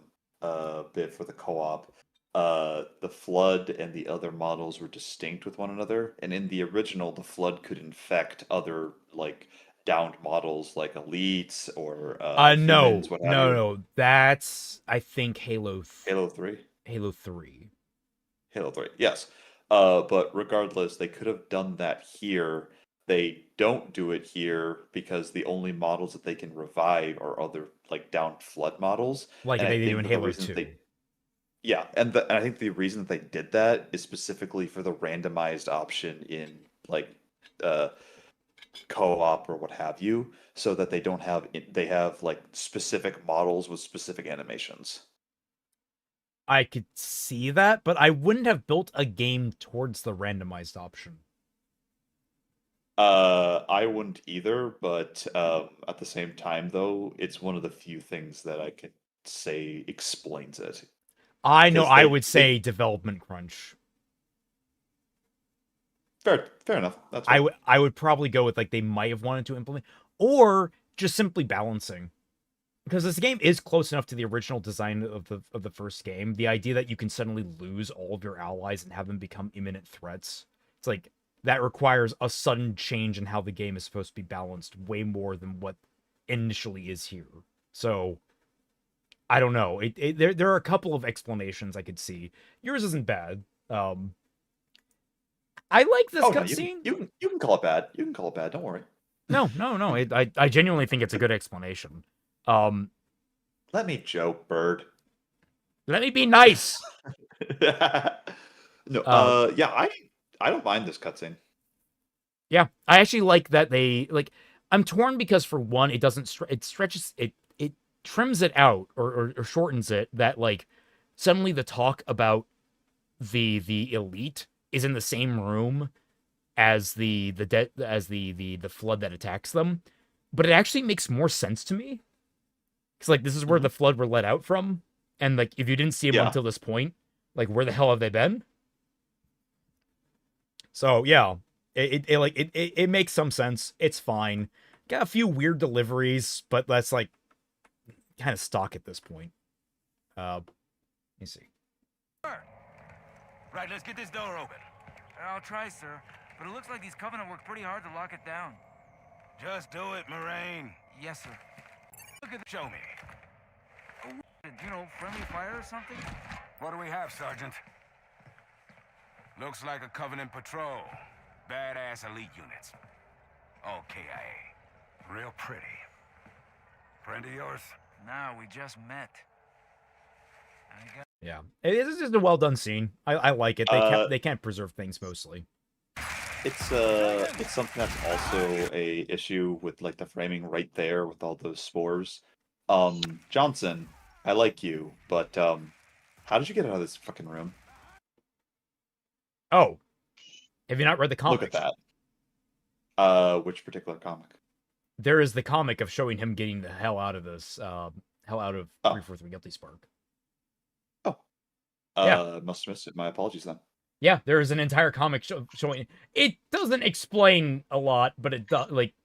bit for the co-op, the flood and the other models were distinct with one another, and in the original, the flood could infect other like downed models like elites or humans, what have you. No. That's, I think, Halo 3. Halo 3. Halo 3, yes. But regardless, they could have done that here. They don't do it here because the only models that they can revive are other like downed flood models. Like And I they do think in that the Halo reason 2. Yeah, and I think the reason that they did that is specifically for the randomized option in like co-op or what have you, so that they have like specific models with specific animations. I could see that, but I wouldn't have built a game towards the randomized option. I wouldn't either, but at the same time, though, it's one of the few things that I could say explains it. I know. I would say development crunch. Fair enough. That's fine. I would probably go with like they might have wanted to implement, or just simply balancing, because this game is close enough to the original design of the first game. The idea that you can suddenly lose all of your allies and have them become imminent threats, it's like that requires a sudden change in how the game is supposed to be balanced way more than what initially is here. So I don't know. There are a couple of explanations I could see. Yours isn't bad. I like this cutscene. You can call it bad. You can call it bad. Don't worry. No. I genuinely think it's a good explanation. Let me joke, bird. Let me be nice. No, yeah, I don't mind this cutscene. Yeah, I actually like that they like. I'm torn because for one, it doesn't it stretches it trims it out or shortens it. That like suddenly the talk about the elite is in the same room as the flood that attacks them, but it actually makes more sense to me because like this is where the flood were let out from, and like if you didn't see them until this point, like where the hell have they been? So yeah. It makes some sense. It's fine. Got a few weird deliveries, but that's like kind of stock at this point. Let me see. Right, let's get this door open. I'll try, sir. But it looks like these Covenant worked pretty hard to lock it down. Just do it, Moraine. Yes, sir. Look at show me. You know, friendly fire or something? What do we have, Sergeant? Looks like a Covenant patrol. Badass elite units. All KIA. Real pretty. Friend of yours? Nah, we just met. Yeah, it is just a well done scene. I like it. They can't preserve things mostly. It's something that's also a issue with like the framing right there with all those spores. Johnson, I like you, but how did you get out of this fucking room? Oh, have you not read the comic? Look at that. Which particular comic? There is the comic of showing him getting the hell out of this, hell out of 343 Guilty Spark. Yeah. Must have missed it. My apologies then. Yeah, there is an entire comic showing. It doesn't explain a lot, but it does. Like,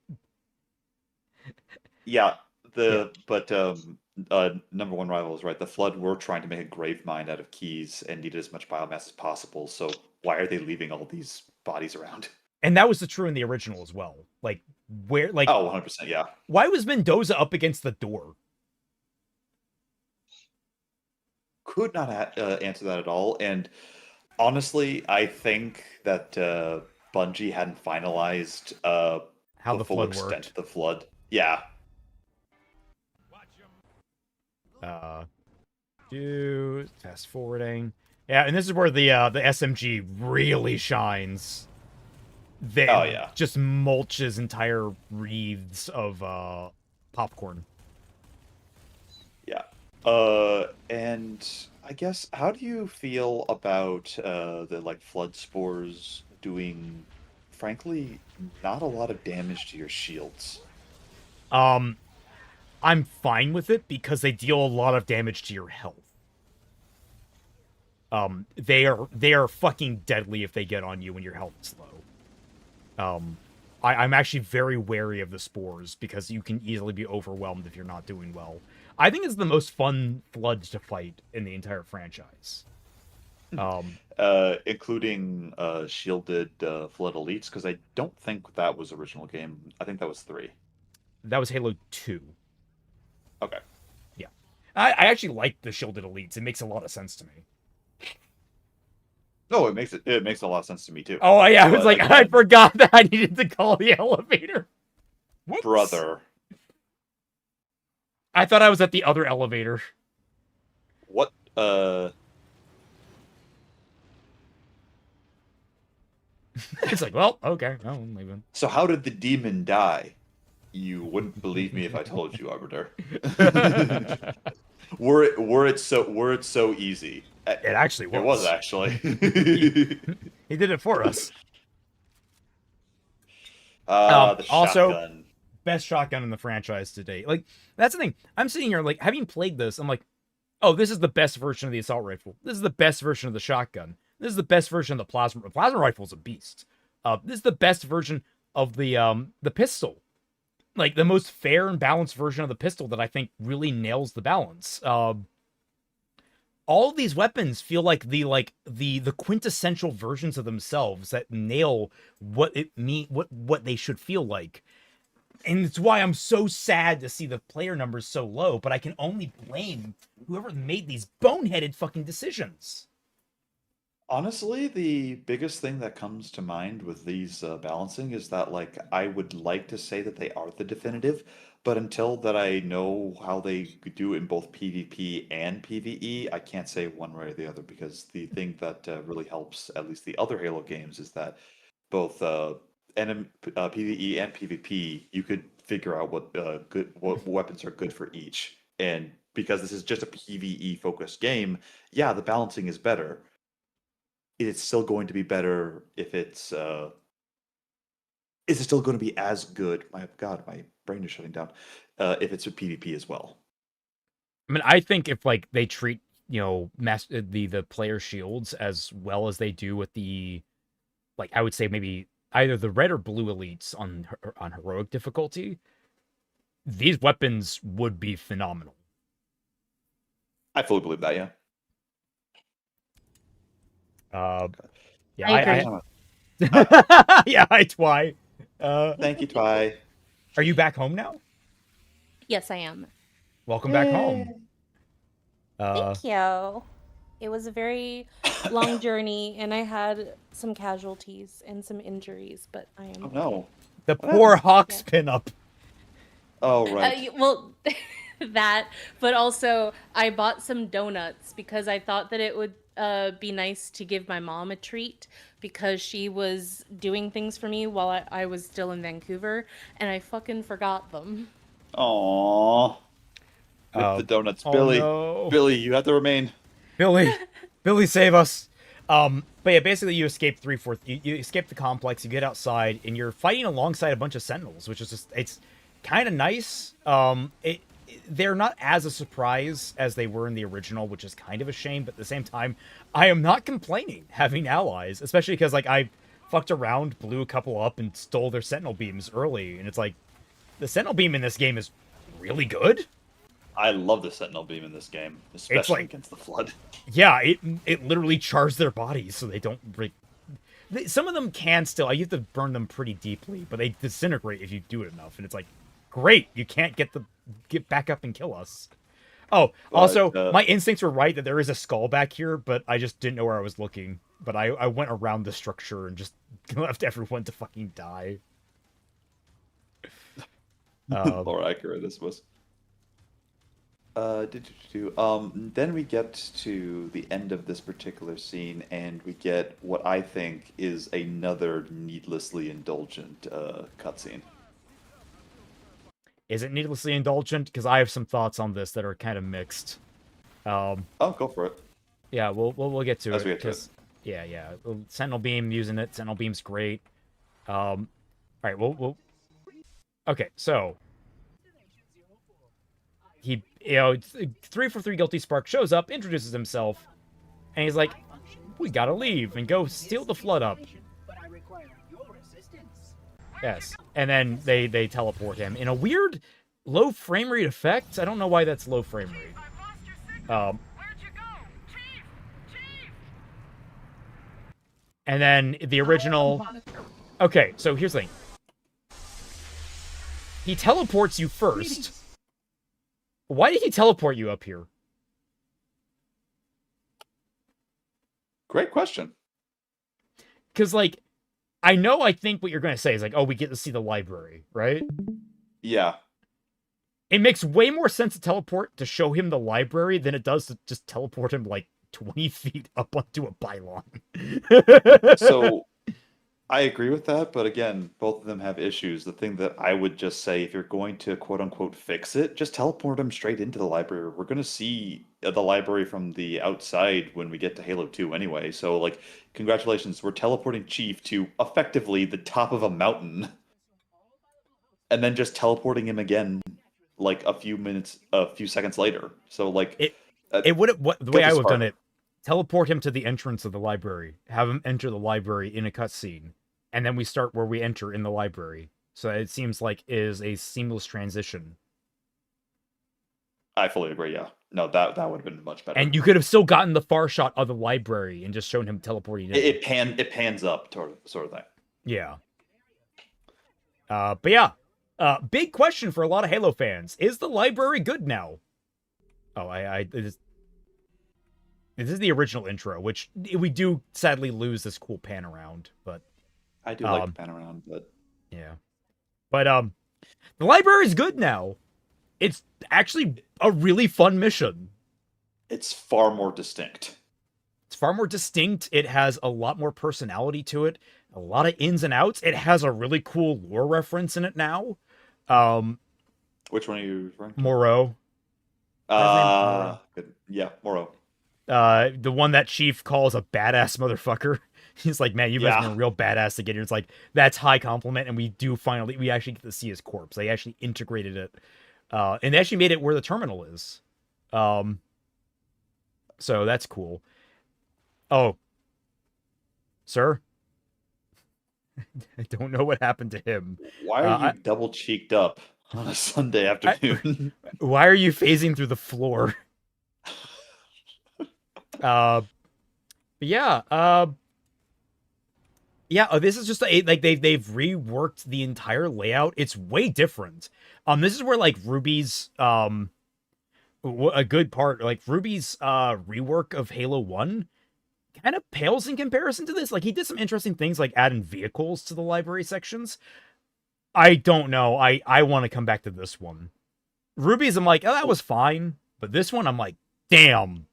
yeah, but number one rival is right. The Flood were trying to make a grave mine out of keys and needed as much biomass as possible. So why are they leaving all these bodies around? And that was true in the original as well. Like, where, like, 100%, yeah. Why was Mendoza up against the door? Could not answer that at all. And honestly, I think that Bungie hadn't finalized how the full extent worked. Of the Flood. Yeah. Fast forwarding. Yeah, and this is where the SMG really shines. Yeah. Just mulches entire wreaths of popcorn. Yeah. And I guess, how do you feel about the like flood spores doing, frankly, not a lot of damage to your shields? I'm fine with it because they deal a lot of damage to your health. They are fucking deadly if they get on you when your health is low. I'm actually very wary of the spores because you can easily be overwhelmed if you're not doing well. I think it's the most fun Flood to fight in the entire franchise. Including shielded Flood Elites, because I don't think that was original game. I think that was 3. That was Halo 2. Okay. Yeah. I actually like the shielded Elites. It makes a lot of sense to me. No, it makes a lot of sense to me too. Oh yeah, I was like, I forgot that I needed to call the elevator. Whoops. Brother. I thought I was at the other elevator. What? It's like, well, okay, no, I'm leaving. So how did the demon die? You wouldn't believe me if I told you, Arbiter. Were it so easy? It actually was. It was actually. He did it for us. The also, shotgun. Best shotgun in the franchise to date. Like, that's the thing. I'm sitting here, like, having played this, I'm like, oh, this is the best version of the assault rifle. This is the best version of the shotgun. This is the best version of the plasma. The plasma rifle is a beast. This is the best version of the pistol. Like, the most fair and balanced version of the pistol that I think really nails the balance. All of these weapons feel like the quintessential versions of themselves that nail what they should feel like. And it's why I'm so sad to see the player numbers so low, but I can only blame whoever made these boneheaded fucking decisions. Honestly, the biggest thing that comes to mind with these balancing is that, like, I would like to say that they are the definitive, but until that I know how they do in both PvP and PvE, I can't say one way or the other because the thing that really helps, at least the other Halo games, is that both PvE and PvP, you could figure out what weapons are good for each. And because this is just a PvE focused game, yeah, the balancing is better. It's still going to be better if it's is it still going to be as good? My God, my brain is shutting down. If it's a PvP as well. I mean, I think if like they treat the player shields as well as they do with the, like, I would say maybe either the red or blue elites on heroic difficulty, these weapons would be phenomenal. I fully believe that. Yeah. Yeah, I agree. Yeah, hi Twy. Thank you, Twy. Are you back home now? Yes, I am. Welcome back home. Thank you. It was a very long journey, and I had some casualties and some injuries, but I am. Oh no. The poor Hawks pinup. Oh right. Well, that, but also I bought some donuts because I thought that it would be nice to give my mom a treat because she was doing things for me while I was still in Vancouver, and I fucking forgot them. Aww. With the donuts, Billy. No. Billy, you have to remain. Billy, save us. But yeah, basically you escape you escape the complex, you get outside, and you're fighting alongside a bunch of sentinels, which is just, it's kind of nice. They're not as a surprise as they were in the original, which is kind of a shame, but at the same time, I am not complaining having allies, especially because, like, I fucked around, blew a couple up, and stole their sentinel beams early, and it's like, the sentinel beam in this game is really good. I love the sentinel beam in this game, especially against the flood. Yeah, it literally chars their bodies so they don't break. Some of them can still, you have to burn them pretty deeply, but they disintegrate if you do it enough, and it's like, great, you can't get back up and kill us. Oh, also, my instincts were right that there is a skull back here, but I just didn't know where I was looking. But I went around the structure and just left everyone to fucking die. More accurate this was. Then we get to the end of this particular scene, and we get what I think is another needlessly indulgent cutscene. Is it needlessly indulgent? Because I have some thoughts on this that are kind of mixed. Oh, go for it. Yeah, we'll get to As it. we get to it. Yeah. Sentinel Beam, using it. Sentinel Beam's great. All right, we'll. Okay, so he, 343 Guilty Spark shows up, introduces himself, and he's like, "We gotta leave and go steal the flood up." Yes, and then they teleport him in a weird low frame rate effect. I don't know why that's low frame rate. And then the original. Okay, so here's the thing. He teleports you first. Why did he teleport you up here? Great question. Because, like, I think what you're going to say is, like, oh, we get to see the library, right? Yeah. It makes way more sense to teleport to show him the library than it does to just teleport him, like, 20 feet up onto a pylon. So, I agree with that, but again, both of them have issues. The thing that I would just say, if you're going to quote-unquote fix it, just teleport him straight into the library. We're going to see the library from the outside when we get to Halo 2 anyway. So, like, congratulations, we're teleporting Chief to effectively the top of a mountain. And then just teleporting him again, like, a few seconds later. So, like... the way I would have done it, teleport him to the entrance of the library, have him enter the library in a cutscene, and then we start where we enter in the library. So it seems like it is a seamless transition. I fully agree, yeah. No, that would have been much better. And you could have still gotten the far shot of the library and just shown him teleporting in. It pans up sort of thing. Yeah. But yeah. Big question for a lot of Halo fans. Is the library good now? Oh, This is the original intro, which we do sadly lose this cool pan around, but I do like the pan around, but yeah. But the library is good now. It's actually a really fun mission. It's far more distinct. It's far more distinct. It has a lot more personality to it. A lot of ins and outs. It has a really cool lore reference in it now. Which one are you referring to? Moreau. Good. Yeah, Moreau. The one that Chief calls a badass motherfucker. He's like, man, you must have been a real badass to get here. It's like, that's high compliment, and we actually get to see his corpse. They actually integrated it. And they actually made it where the terminal is. So that's cool. Oh. Sir? I don't know what happened to him. Why are you double cheeked up on a Sunday afternoon? Why are you phasing through the floor? This is just like they've reworked the entire layout. It's way different. This is where like Ruby's a good part, like Ruby's rework of Halo 1 kind of pales in comparison to this. Like, he did some interesting things like adding vehicles to the library sections. I don't know. I want to come back to this one. Ruby's, I'm like, oh, that was fine. But this one, I'm like, damn,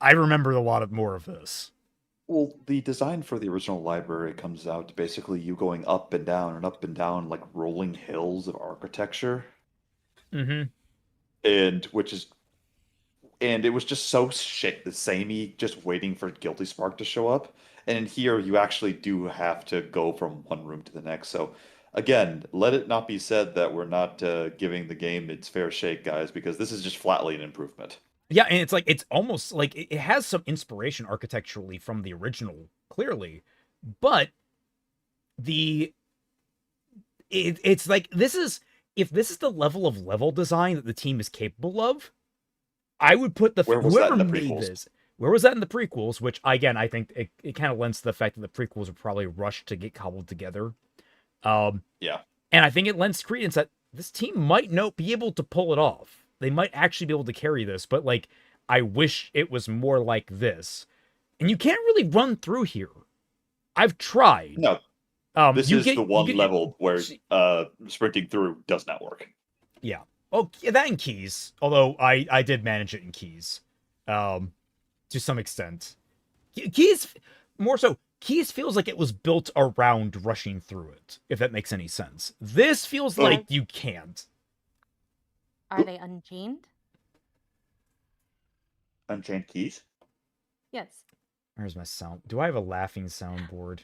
I remember a lot more of this. Well, the design for the original library comes out to basically you going up and down, like rolling hills of architecture. Mm-hmm. And it was just so samey, just waiting for Guilty Spark to show up. And in here, you actually do have to go from one room to the next. So, again, let it not be said that we're not giving the game its fair shake, guys, because this is just flatly an improvement. Yeah, and it's like, it's almost like it has some inspiration architecturally from the original, clearly. But it's like, if this is the level of level design that the team is capable of, I would put whoever made this. Where was that in the prequels? Which, again, I think it kind of lends to the fact that the prequels were probably rushed to get cobbled together. Yeah. And I think it lends credence that this team might be able to pull it off. They might actually be able to carry this, but like, I wish it was more like this. And you can't really run through here. I've tried. No. This is the one level where sprinting through does not work. Yeah. Oh, that in Keys. Although I did manage it in Keys. To some extent. Keys, more so, Keys feels like it was built around rushing through it, if that makes any sense. This feels like you can't. Are they unchained? Unchained Keys? Yes. Where's my sound? Do I have a laughing soundboard?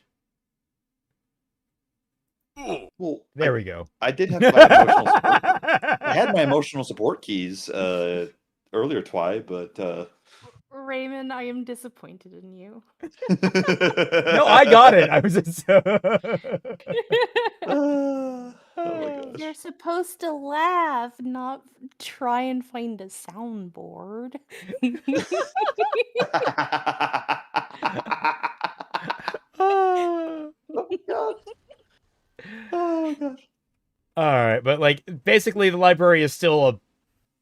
Well, there we go. I did have my emotional support. I had my emotional support keys earlier, but Raymond, I am disappointed in you. No, I got it. I was just oh my gosh. You're supposed to laugh, not try and find a soundboard. Oh my god. Oh my gosh. All right, but like basically the library is still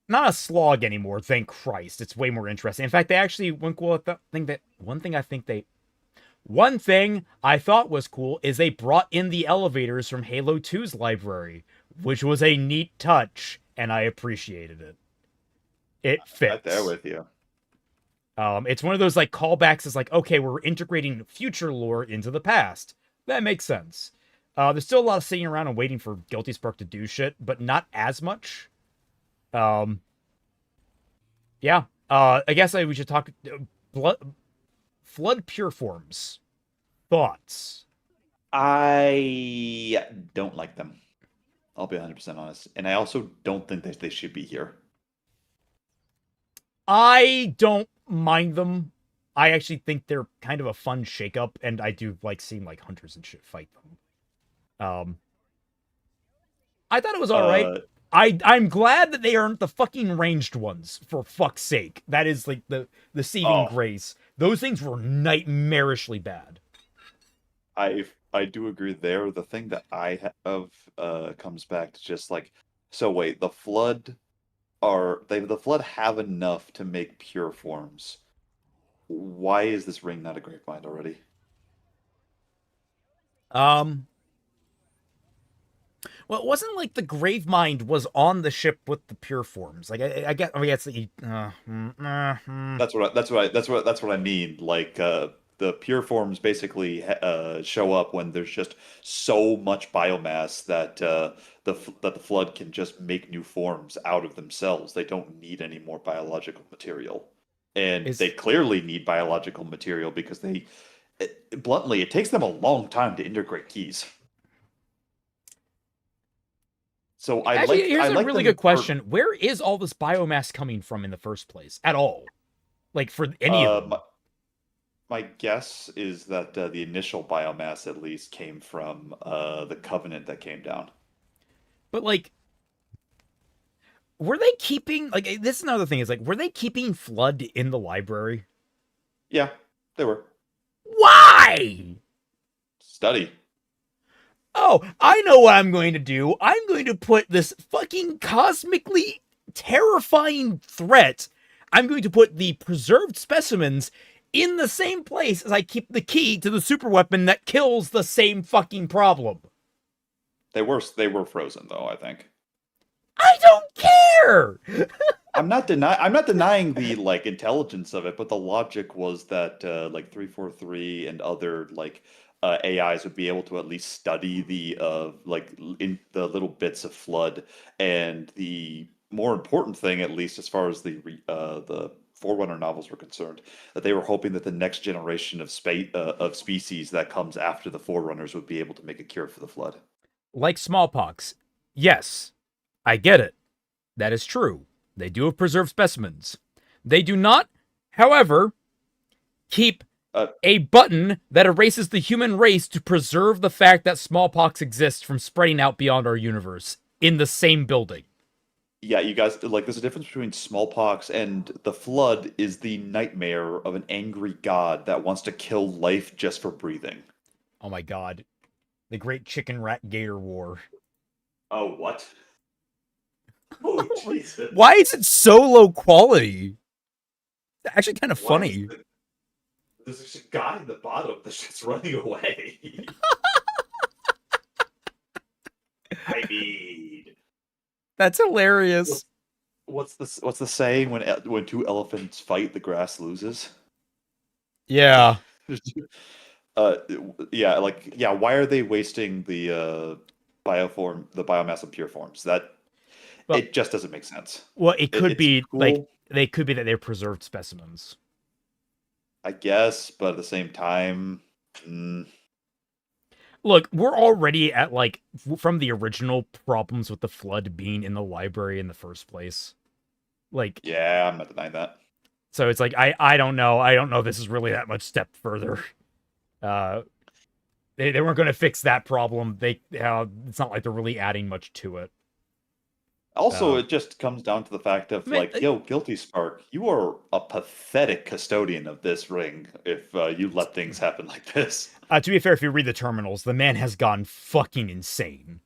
not a slog anymore, thank Christ. It's way more interesting. In fact, they actually one thing I thought was cool is they brought in the elevators from Halo 2's library, which was a neat touch, and I appreciated it. It fits. Right there with you. It's one of those like callbacks. It's like, okay, we're integrating future lore into the past. That makes sense. There's still a lot of sitting around and waiting for Guilty Spark to do shit, but not as much. I guess we should talk Flood Pure Forms. Thoughts? I don't like them. I'll be 100% honest. And I also don't think that they should be here. I don't mind them. I actually think they're kind of a fun shakeup, and I do like seeing like hunters and shit fight them. I thought it was alright. I'm glad that they aren't the fucking ranged ones, for fuck's sake. That is like the saving grace. Those things were nightmarishly bad. I do agree there. The thing that I have comes back to just like, so wait, the Flood have enough to make pure forms. Why is this ring not a Gravemind already? Well, it wasn't like the Gravemind was on the ship with the pure forms. Like I get, I mean, it's the. That's what I mean. Like the pure forms basically show up when there's just so much biomass that that the flood can just make new forms out of themselves. They don't need any more biological material, and they clearly need biological material because bluntly, it takes them a long time to integrate keys. So here's a really good question. Where is all this biomass coming from in the first place at all? Like for any of them? My guess is that the initial biomass at least came from the Covenant that came down. But like, were they keeping, like, this is another thing, is like, were they keeping Flood in the library? Yeah, they were. Why? Study. Oh, I know what I'm going to do. I'm going to put this fucking cosmically terrifying threat. I'm going to put the preserved specimens in the same place as I keep the key to the super weapon that kills the same fucking problem. They were frozen though, I think. I don't care. I'm not denying the like intelligence of it, but the logic was that like 343 and other like AIs would be able to at least study the like in the little bits of Flood, and the more important thing, at least as far as the Forerunner novels were concerned, that they were hoping that the next generation of species that comes after the Forerunners would be able to make a cure for the Flood. Like smallpox. Yes, I get it. That is true. They do have preserved specimens. They do not, however, keep a button that erases the human race to preserve the fact that smallpox exists from spreading out beyond our universe in the same building. Yeah, you guys, like, there's a difference between smallpox and the Flood is the nightmare of an angry god that wants to kill life just for breathing. Oh my god. The Great Chicken Rat Gator War. Oh, what? Oh, Jesus. Why is it so low quality? It's actually kind of funny. There's a guy in the bottom that's just running away. I mean, that's hilarious. What's the saying when two elephants fight, the grass loses? Yeah. Yeah. Why are they wasting the biomass of pure forms? It just doesn't make sense. Well, it could be cool. Like they could be that they're preserved specimens, I guess, but at the same time, look, we're already at like from the original problems with the Flood being in the library in the first place. Like, yeah, I'm not denying that. So it's like I don't know. I don't know. This is really that much step further. They weren't going to fix that problem. It's not like they're really adding much to it. Also, it just comes down to the fact of yo, Guilty Spark, you are a pathetic custodian of this ring if you let things happen like this. To be fair, if you read the terminals, the man has gone fucking insane.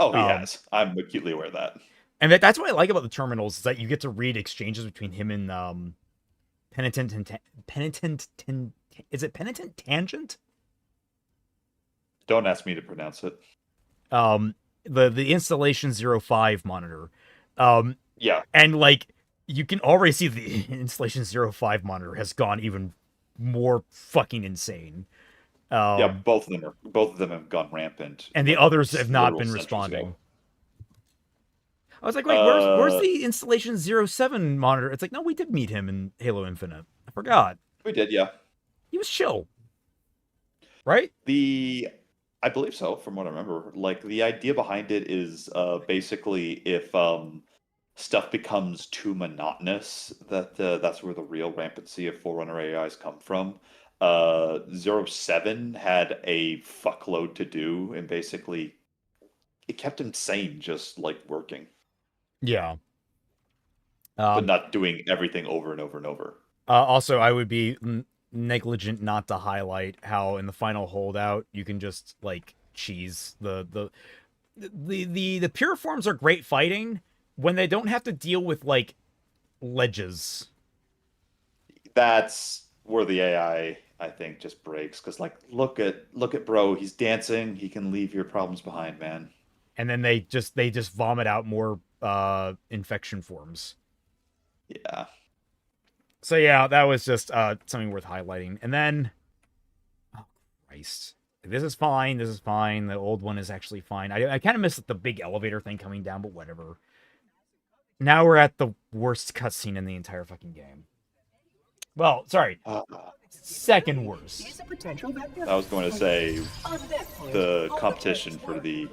Oh, he has. I'm acutely aware of that. And that's what I like about the terminals, is that you get to read exchanges between him and Penitent is it Penitent Tangent? Don't ask me to pronounce it. The installation 05 monitor. Yeah. And like you can already see the installation 05 monitor has gone even more fucking insane. Yeah, both of them have gone rampant. And the others have not been responding. Ago. I was like, wait, where's the installation 07 monitor? It's like, no, we did meet him in Halo Infinite. I forgot. We did, yeah. He was chill. Right? I believe so, from what I remember. Like, the idea behind it is basically if stuff becomes too monotonous, that's where the real rampancy of Forerunner AIs come from. 07 had a fuckload to do, and basically it kept him sane, just like working. Yeah. But not doing everything over and over and over. Also, I would be negligent not to highlight how in the final holdout you can just like cheese the pure forms are great fighting when they don't have to deal with like ledges. That's where the AI, I think, just breaks. Because like, look at bro, he's dancing. He can leave your problems behind, man. And then they just vomit out more infection forms. Yeah. So yeah, that was just something worth highlighting. And then, oh Christ, this is fine. This is fine. The old one is actually fine. I kind of missed the big elevator thing coming down, but whatever. Now we're at the worst cutscene in the entire fucking game. Well, sorry, second worst. I was going to say the competition for the.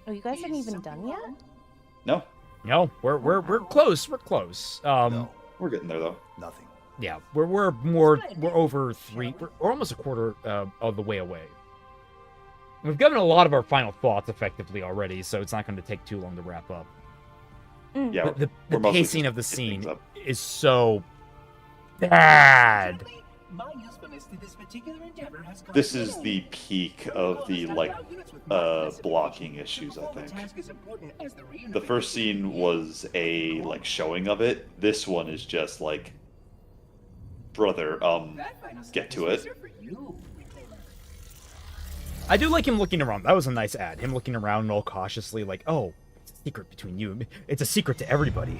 Oh, you guys haven't even done yet? No. No, we're close. We're close. No, we're getting there though. Nothing. Yeah, we're over 3. We're almost a quarter of the way away. We've given a lot of our final thoughts effectively already, so it's not going to take too long to wrap up. Yeah, the pacing of the scene is so bad. This is the peak of the blocking issues, I think. The first scene was a showing of it. This one is just like, brother, get to it. I do like him looking around. That was a nice ad. Him looking around all cautiously, like, oh, it's a secret between you and me. It's a secret to everybody.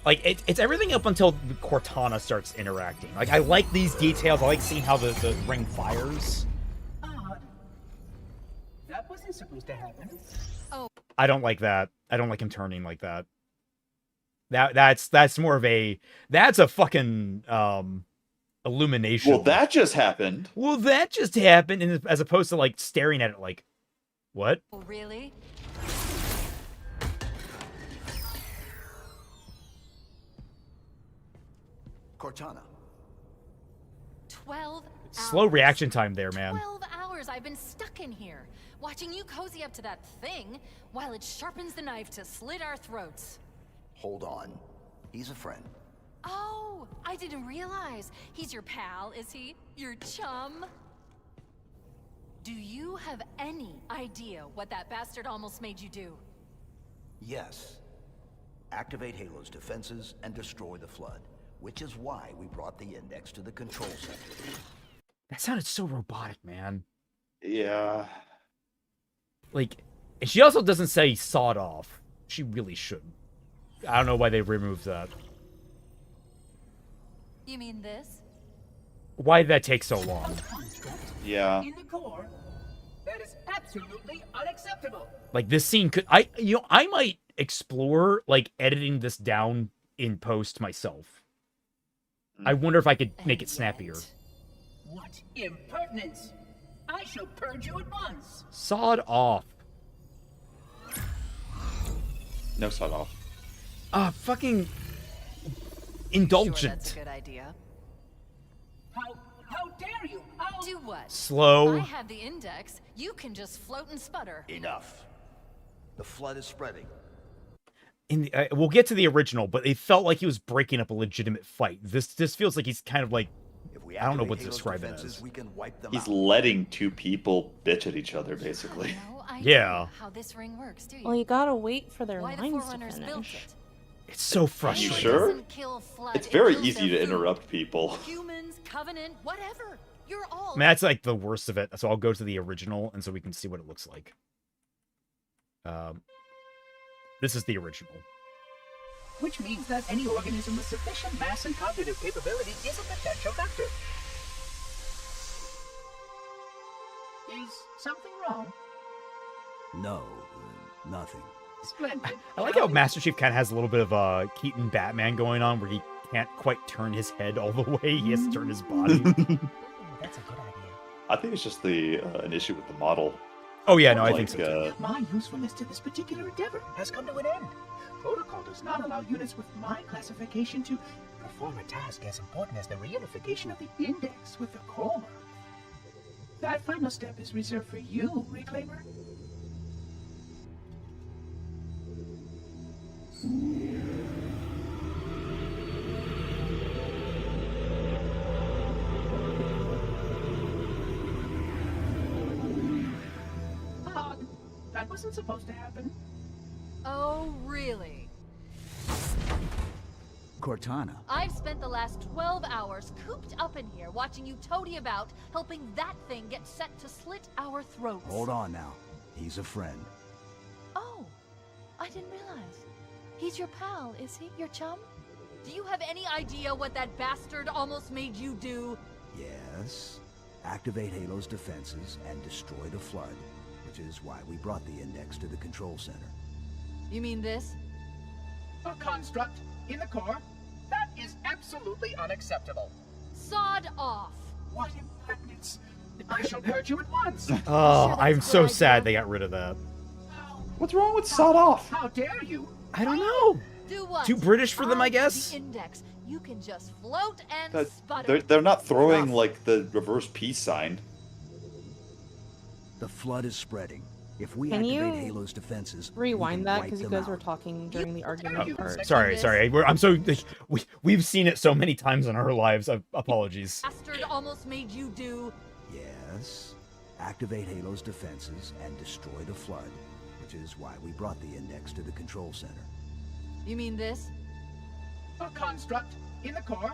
Like, it's everything up until Cortana starts interacting. Like, I like these details. I like seeing how the ring fires. That wasn't supposed to happen. Oh. I don't like that. I don't like him turning like that. That's more of a fucking illumination. Well, that just happened. And as opposed to like staring at it like, what? Oh, really? Cortana. 12 Slow hours. reaction time there, man. 12 hours I've been stuck in here, watching you cozy up to that thing while it sharpens the knife to slit our throats. Hold on. He's a friend. Oh, I didn't realize. He's your pal, is he? Your chum? Do you have any idea what that bastard almost made you do? Yes. Activate Halo's defenses and destroy the Flood, which is why we brought the Index to the control center. That sounded so robotic, man. Yeah. Like, and she also doesn't say sawed off. She really shouldn't. I don't know why they removed that. You mean this? Why did that take so long? Yeah. In the core, that is absolutely unacceptable. Like, this scene could... I might explore, like, editing this down in post myself. I wonder if I could make it snappier. What impertinence! I shall purge you at once. Sawed off. No sawed off. Fucking indulgent. Sure, that's a good idea. How dare you? Do what? Slow. I have the Index. You can just float and sputter. Enough. The Flood is spreading. We'll get to the original, but it felt like he was breaking up a legitimate fight. This feels like he's kind of like, I don't know what to describe it as. He's letting two people bitch at each other, basically. Yeah. How this ring works, do you? Well, you gotta wait for their Why the lines to Forerunners built finish. it. It's so frustrating. You sure? Doesn't kill Flood, It's it very kills easy their to food. interrupt people. Humans, Covenant, whatever. You're all. I mean, that's like the worst of it. So I'll go to the original, and so we can see what it looks like. This is the original. Which means that any organism with sufficient mass and cognitive capability is a potential vector. Is something wrong? No, nothing. Splendid. I like how Master Chief kind of has a little bit of Keaton Batman going on, where he can't quite turn his head all the way. He has to turn his body. That's a good idea. I think it's just an issue with the model. Oh yeah, no, I think so. My usefulness to this particular endeavor has come to an end. Protocol does not allow units with my classification to perform a task as important as the reunification of the Index with the core. That final step is reserved for you, Reclaimer. That was wasn't supposed to happen. Oh, really? Cortana. I've spent the last 12 hours cooped up in here watching you toady about, helping that thing get set to slit our throats. Hold on now. He's a friend. Oh, I didn't realize. He's your pal, is he? Your chum? Do you have any idea what that bastard almost made you do? Yes. Activate Halo's defenses and destroy the Flood, which is why we brought the Index to the control center. You mean this? A construct in the core? That is absolutely unacceptable. Sod off! What impertinence! I shall purge you at once! Oh, I'm so sad they got rid of that. What's wrong with sod off? How dare you! I don't know. Do what? Too British for them, I guess? The Index. You can just float and sputter. They're not throwing like the reverse peace sign. The Flood is spreading. If we Can activate you Halo's defenses, rewind that wipe because you them guys were out. talking during the argument part. Sorry. I'm so we've seen it so many times in our lives. Apologies. Bastard almost made you do. Yes. Activate Halo's defenses and destroy the Flood, which is why we brought the Index to the control center. You mean this? A construct in the core?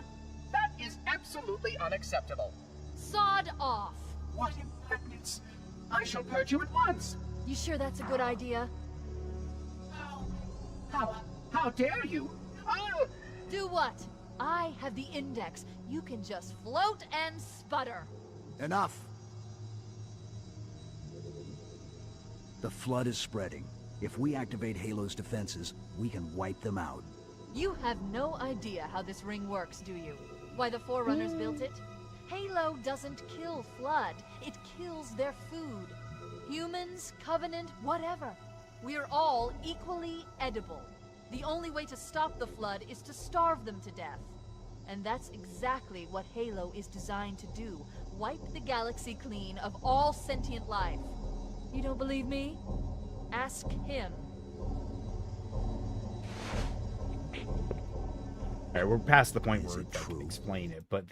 That is absolutely unacceptable. Sod off! What impertinence! I shall purge you at once! You sure that's a good idea? How dare you! Oh! Do what? I have the Index. You can just float and sputter. Enough! The Flood is spreading. If we activate Halo's defenses, we can wipe them out. You have no idea how this ring works, do you? Why the Forerunners built it? Halo doesn't kill Flood. It kills their food. Humans, Covenant, whatever. We're all equally edible. The only way to stop the Flood is to starve them to death. And that's exactly what Halo is designed to do. Wipe the galaxy clean of all sentient life. You don't believe me? Ask him. All right, we're past the point where I can explain it, but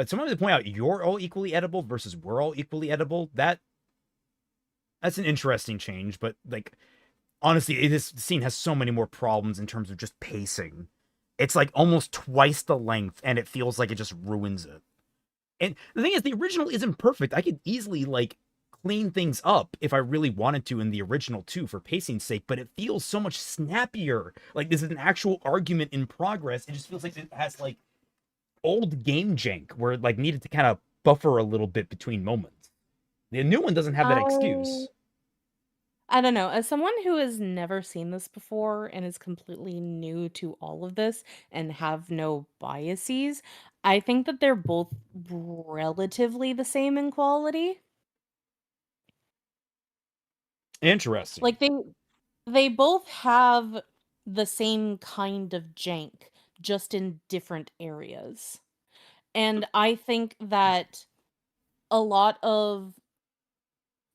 someone to point out you're all equally edible versus we're all equally edible. That's an interesting change, but like honestly, this scene has so many more problems in terms of just pacing. It's like almost twice the length, and it feels like it just ruins it. And the thing is, the original isn't perfect. I could easily like clean things up if I really wanted to in the original too for pacing's sake, but it feels so much snappier. Like this is an actual argument in progress. It just feels like it has like old game jank where it like needed to kind of buffer a little bit between moments. The new one doesn't have that excuse. I don't know. As someone who has never seen this before and is completely new to all of this and have no biases, I think that they're both relatively the same in quality. Interesting. Like they both have the same kind of jank, just in different areas. And I think that a lot of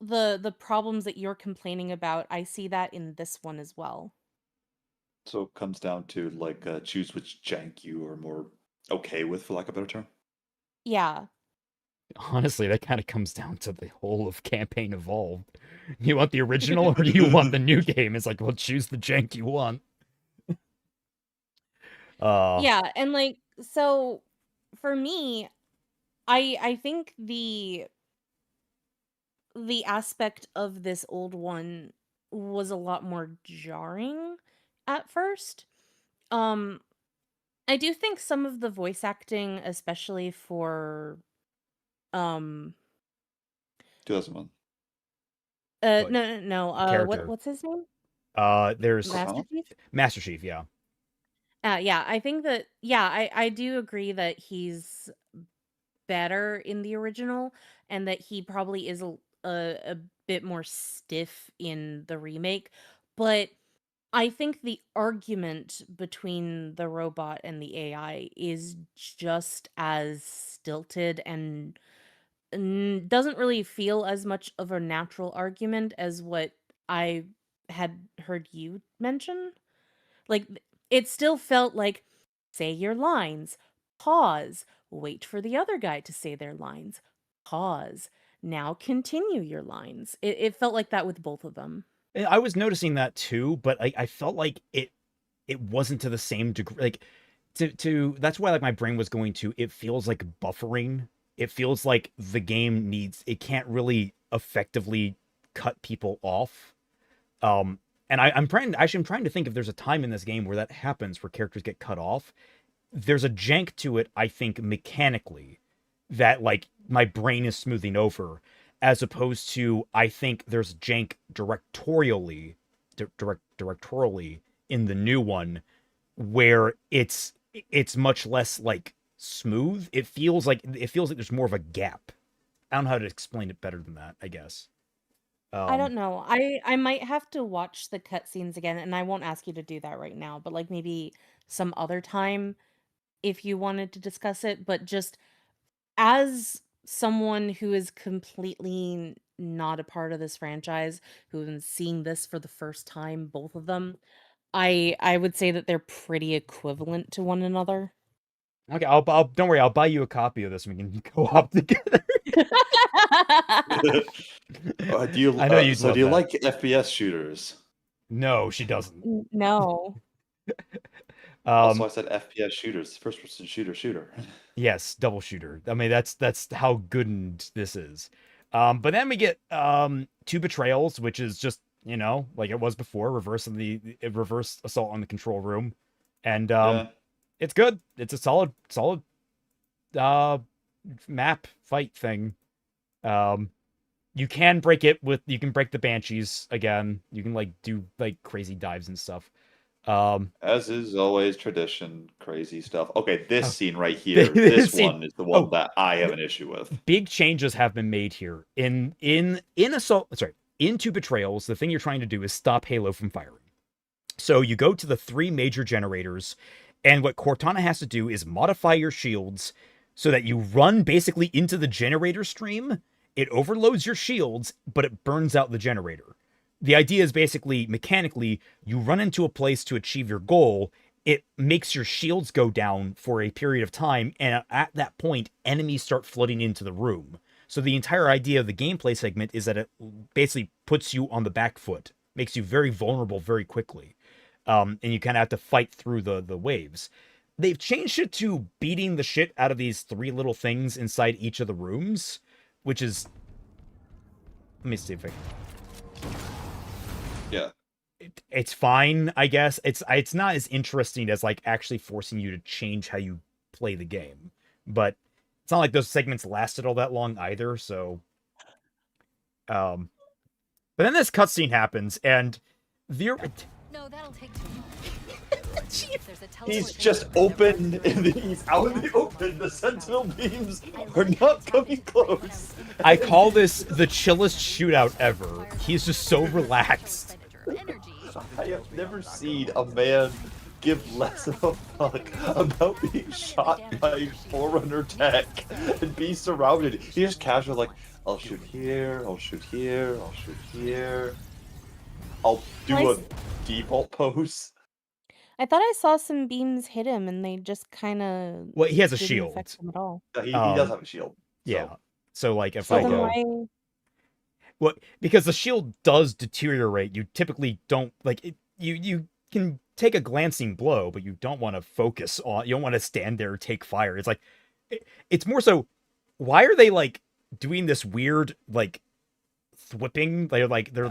the problems that you're complaining about, I see that in this one as well. So it comes down to like choose which jank you are more okay with, for lack of a better term. Yeah. Honestly, that kind of comes down to the whole of Campaign Evolved. You want the original or do you want the new game? It's like, well, choose the jank you want. Yeah, and like so for me, I think the aspect of this old one was a lot more jarring at first. I do think some of the voice acting, especially for 2001. No. What's his name? There's Master Chief? Master Chief, yeah. Yeah, I think that I do agree that he's better in the original and that he probably is a bit more stiff in the remake, but I think the argument between the robot and the AI is just as stilted and doesn't really feel as much of a natural argument as what I had heard you mention. Like, it still felt like, say your lines, pause, wait for the other guy to say their lines, pause, now continue your lines. It felt like that with both of them. I was noticing that too, but I felt like it wasn't to the same degree. Like to that's why like my brain was going to. It feels like buffering. It feels like the game it can't really effectively cut people off. And I'm trying to think if there's a time in this game where that happens, where characters get cut off. There's a jank to it, I think, mechanically, that like my brain is smoothing over, as opposed to I think there's jank directorially in the new one, where it's much less like smooth. It feels like there's more of a gap. I don't know how to explain it better than that, I guess. I don't know. I might have to watch the cutscenes again, and I won't ask you to do that right now, but like maybe some other time if you wanted to discuss it. But just as someone who is completely not a part of this franchise, who is seeing this for the first time, both of them, I would say that they're pretty equivalent to one another. Okay, I'll don't worry, I'll buy you a copy of this and we can co-op together. Do you? I know you'd so love do you that. like FPS shooters? No, she doesn't. No. Also, I said FPS shooters, first-person shooter. Yes, double shooter. I mean, that's how good this is. But then we get 2 betrayals, which is just, you know, like it was before, reverse assault on the control room, and it's good. It's a solid map fight thing. You can break the banshees again. You can like do like crazy dives and stuff. As is always tradition, crazy stuff. Okay, this scene right here, this one is the one that I have an issue with. Big changes have been made here. In Two Betrayals, the thing you're trying to do is stop Halo from firing. So you go to the 3 major generators, and what Cortana has to do is modify your shields so that you run basically into the generator stream. It overloads your shields, but it burns out the generator. The idea is basically, mechanically, you run into a place to achieve your goal, it makes your shields go down for a period of time, and at that point, enemies start flooding into the room. So the entire idea of the gameplay segment is that it basically puts you on the back foot, makes you very vulnerable very quickly, and you kind of have to fight through the waves. They've changed it to beating the shit out of these 3 little things inside each of the rooms, which is... Let me see if I can... Yeah. It's fine, I guess. It's not as interesting as like actually forcing you to change how you play the game. But it's not like those segments lasted all that long either, so but then this cutscene happens and No, that'll take too long. He's just open, he's out in the open. The sentinel beams are not coming close. I call this the chillest shootout ever. He's just so relaxed. I have never seen a man give less of a fuck about being shot by Forerunner tech and be surrounded. He just casual like, I'll shoot here, I'll shoot here, I'll shoot here. I'll do a default pose. I thought I saw some beams hit him, and they just kind of. Well, he has a didn't shield. affect him at all. He does have a shield. Yeah. So like if So I then go. why- Well, because the shield does deteriorate, you typically don't like you can take a glancing blow, but you don't want to focus on. You don't want to stand there and take fire. It's like it's more so. Why are they like doing this weird like whipping? They're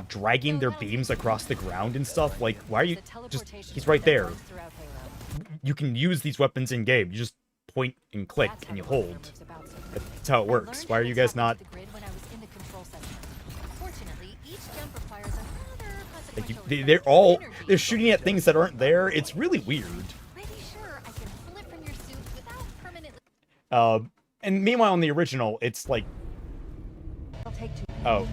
dragging their beams across the ground and stuff. Like why are you just? He's right there. You can use these weapons in game. You just point and click and you hold. That's how it works. Why are you guys not? Like they're shooting at things that aren't there. It's really weird. And meanwhile, in the original, it's like, oh,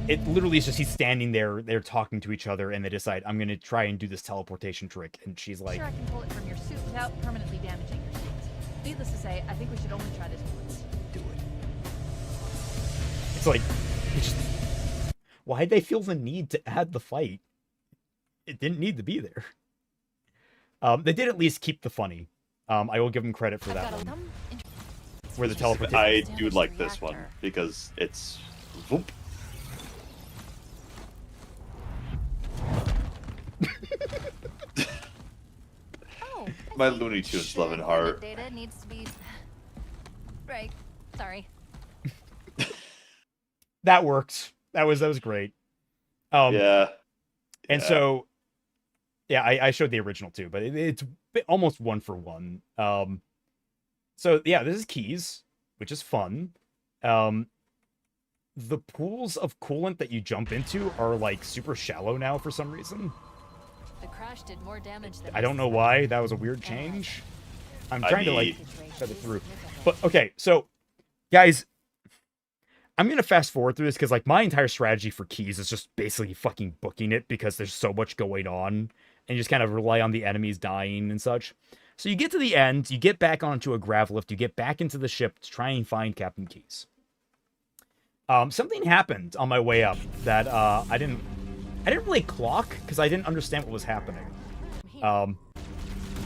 it literally is just he's standing there. They're talking to each other, and they decide I'm gonna try and do this teleportation trick, and she's like, Sure, I can pull it from your suit without permanently damaging your suit. Needless to say, I think we should only try this once. do it. It's like, why'd they feel the need to add the fight? It didn't need to be there. They did at least keep the funny. I will give them credit for that one. where the teleportation. I do like this one because it's. Whoop. My Looney Tunes loving heart. Data needs to be right. Sorry. That worked. That was great. Yeah. And so, yeah, I showed the original too, but it's almost 1 for 1. So yeah, this is keys, which is fun. The pools of coolant that you jump into are like super shallow now for some reason. The crash did more damage than I don't know why. That was a weird change. I'm trying to like shut it through. But okay, so guys, I'm gonna fast forward through this because like my entire strategy for keys is just basically fucking booking it because there's so much going on and you just kind of rely on the enemies dying and such. So you get to the end, you get back onto a grav lift, you get back into the ship to try and find Captain Keyes. Something happened on my way up that I didn't really clock because I didn't understand what was happening. Go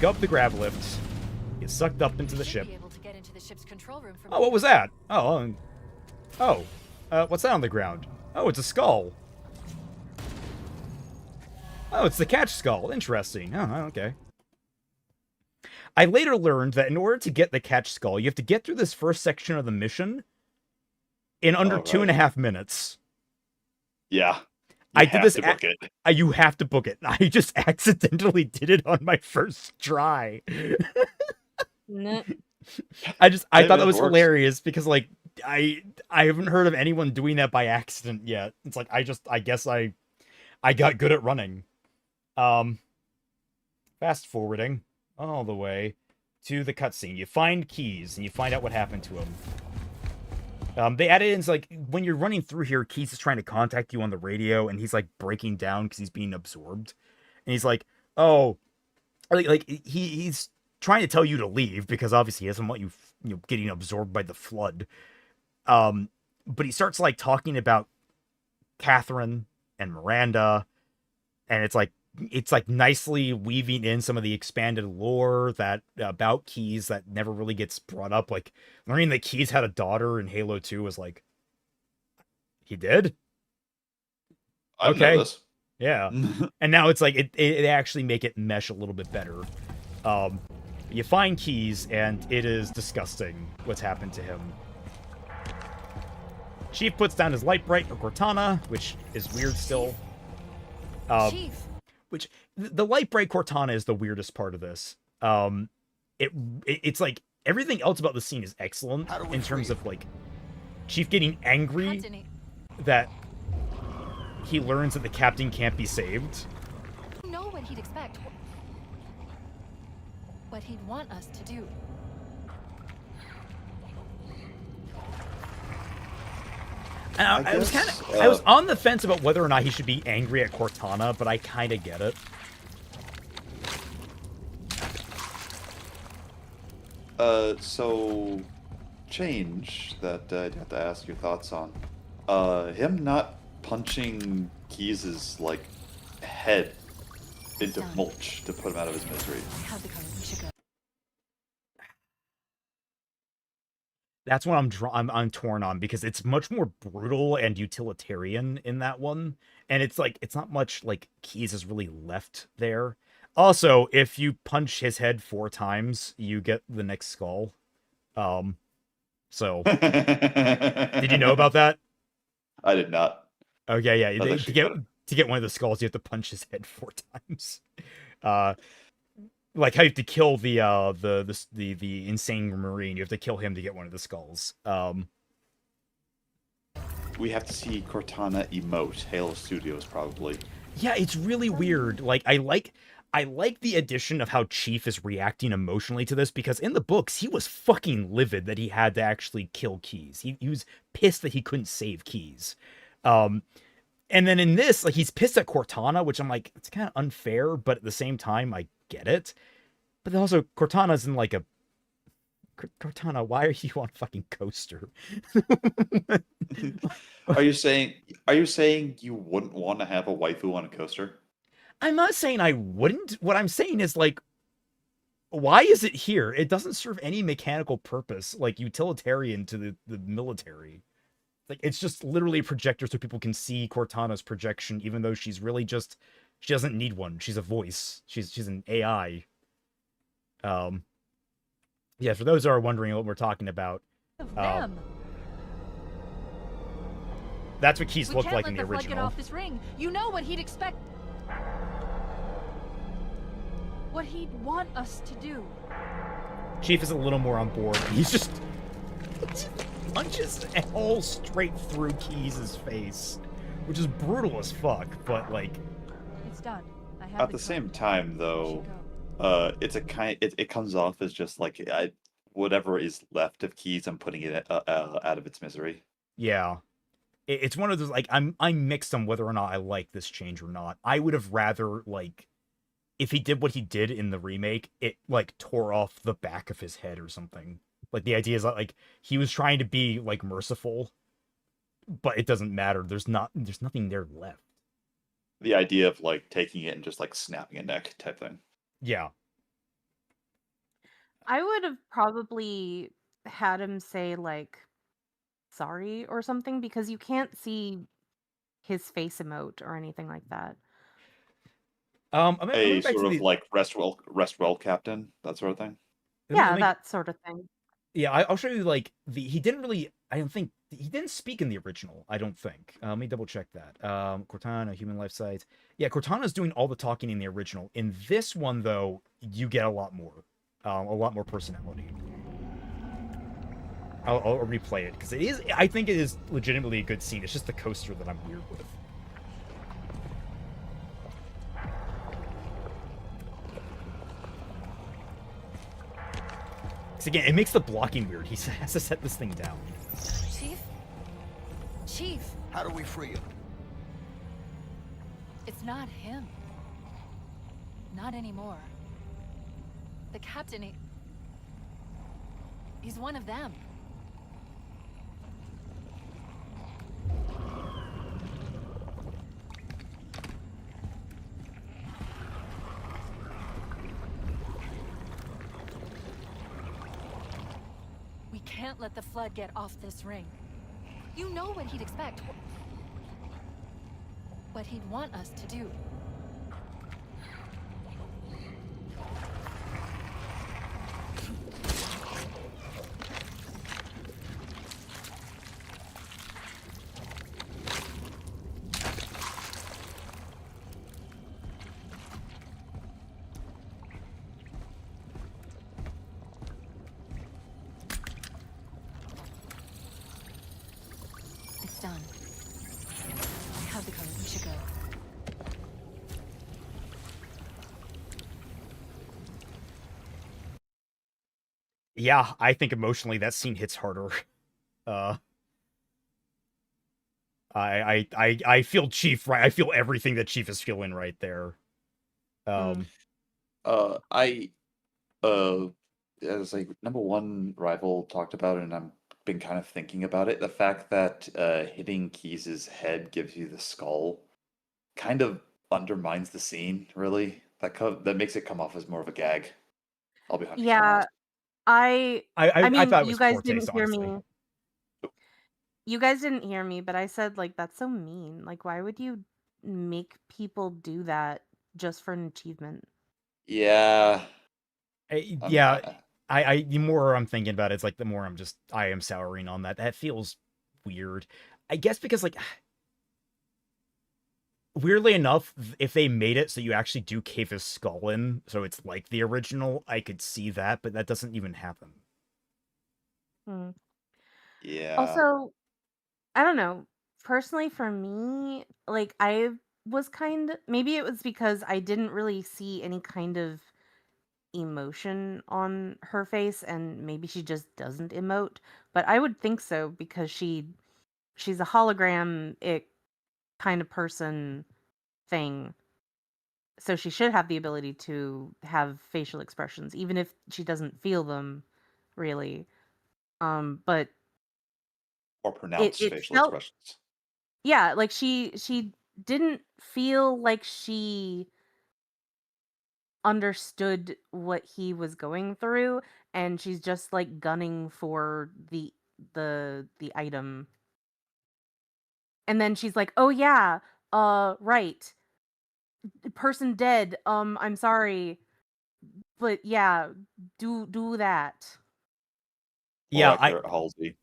up the grav lift, get sucked up into the ship. Oh, what was that? Oh, what's that on the ground? Oh, it's a skull. Oh, it's the catch skull. Interesting. Oh, okay. I later learned that in order to get the catch skull, you have to get through this first section of the mission in under 2.5 minutes. Yeah. I did this. To book it. You have to book it. I just accidentally did it on my first try. No. I thought that was hilarious because like I haven't heard of anyone doing that by accident yet. It's like I guess I got good at running. Fast forwarding all the way to the cutscene. You find Keyes and you find out what happened to him. They added in like when you're running through here, Keyes is trying to contact you on the radio, and he's like breaking down because he's being absorbed, and he's like, "Oh," he's trying to tell you to leave because obviously he doesn't want you getting absorbed by the flood. But he starts like talking about Catherine and Miranda, and it's like nicely weaving in some of the expanded lore that about Keyes that never really gets brought up. Like learning that Keyes had a daughter in Halo 2 was like, he did? I didn't know this. Yeah. And now it's like it actually make it mesh a little bit better. You find Keyes and it is disgusting what's happened to him. Chief puts down his light bright for Cortana, which is weird still. Chief. Which the light bright Cortana is the weirdest part of this. It's like everything else about the scene is excellent in terms of like Chief getting angry that he learns that the captain can't be saved. You know what he'd expect. What he'd want us to do. I was on the fence about whether or not he should be angry at Cortana, but I kind of get it. So change that I'd have to ask your thoughts on. Him not punching Keyes' like head into mulch to put him out of his misery. That's what I'm torn on because it's much more brutal and utilitarian in that one, and it's like it's not much like Keyes is really left there. Also, if you punch his head 4 times, you get the next skull. So did you know about that? I did not. Okay, yeah. To get one of the skulls, you have to punch his head 4 times. Like how you have to kill the insane Marine. You have to kill him to get one of the skulls. We have to see Cortana emote. Halo Studios probably. Yeah, it's really weird. Like I like the addition of how Chief is reacting emotionally to this because in the books he was fucking livid that he had to actually kill Keyes. He was pissed that he couldn't save Keyes. And then in this, like he's pissed at Cortana, which I'm like, it's kind of unfair, but at the same time, I get it. But then also, Cortana's in like a... Cortana, why are you on a fucking coaster? Are you saying you wouldn't want to have a waifu on a coaster? I'm not saying I wouldn't. What I'm saying is like, why is it here? It doesn't serve any mechanical purpose, like utilitarian to the military. Like, it's just literally a projector so people can see Cortana's projection, even though she's really just, she doesn't need one. She's a voice. She's an AI. Yeah, for those who are wondering what we're talking about, that's what keys look like in the original. Get off this ring. You know what he'd expect. What he'd want us to do. Chief is a little more on board. He's just punches a hole straight through Keys' face, which is brutal as fuck. But like, it's done. I have at the same time, though, it's a it comes off as just like whatever is left of Keys, I'm putting it out of its misery. Yeah. It's one of those, like, I'm mixed on whether or not I like this change or not. I would have rather, like, if he did what he did in the remake, it, like, tore off the back of his head or something. Like, the idea is that, like, he was trying to be, like, merciful, but it doesn't matter. There's nothing there left. The idea of, like, taking it and just, like, snapping a neck type thing. Yeah. I would have probably had him say, like, sorry or something, because you can't see his face emote or anything like that. A sort of like rest well, Captain, that sort of thing. Yeah, that sort of thing. Yeah, I'll show you, like, he didn't really, I don't think, he didn't speak in the original, I don't think. Let me double check that. Cortana, human life size. Yeah, Cortana's doing all the talking in the original. In this one, though, you get a lot more personality. I'll replay it, because I think it is legitimately a good scene. It's just the coaster that I'm weird with. Because again, it makes the blocking weird. He has to set this thing down. Chief? Chief! How do we free him? It's not him. Not anymore. The captain, he's one of them. We can't let the Flood get off this ring. You know what he'd expect. What he'd want us to do. It's done. I have the code. We should go. Yeah, I think emotionally that scene hits harder. I feel Chief, right? I feel everything that Chief is feeling right there. As like number one rival talked about it, and I've been kind of thinking about it. The fact that hitting Keys' head gives you the skull kind of undermines the scene. Really, that makes it come off as more of a gag. I'll be 100% honest. I mean, thought it you was guys poor didn't taste, hear honestly. me. You guys didn't hear me, but I said, like, that's so mean. Like, why would you make people do that just for an achievement? Yeah. Yeah, the more I'm thinking about it, it's like the more I am souring on that. That feels weird. I guess because, like, weirdly enough, if they made it so you actually do cave his skull in, so it's like the original, I could see that, but that doesn't even happen. Yeah. Also, I don't know. Personally, for me, like, I was maybe it was because I didn't really see any kind of emotion on her face, and maybe she just doesn't emote, but I would think so because she's a hologram kind of person thing, so she should have the ability to have facial expressions even if she doesn't feel them really, but or pronounced facial expressions. Yeah, like she didn't feel like she understood what he was going through, and she's just like gunning for the item. And then she's like, "Oh yeah, right. Person dead. I'm sorry. But yeah, do that." Yeah, accurate, Halsey.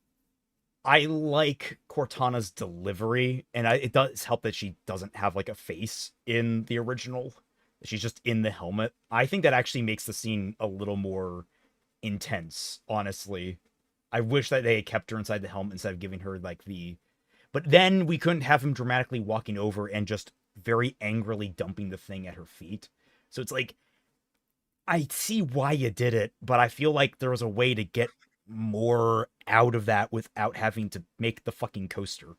I like Cortana's delivery, and it does help that she doesn't have like a face in the original. She's just in the helmet. I think that actually makes the scene a little more intense, honestly. I wish that they had kept her inside the helmet instead of giving her like the. But then we couldn't have him dramatically walking over and just very angrily dumping the thing at her feet. So it's like, I see why you did it, but I feel like there was a way to get more out of that without having to make the fucking coaster.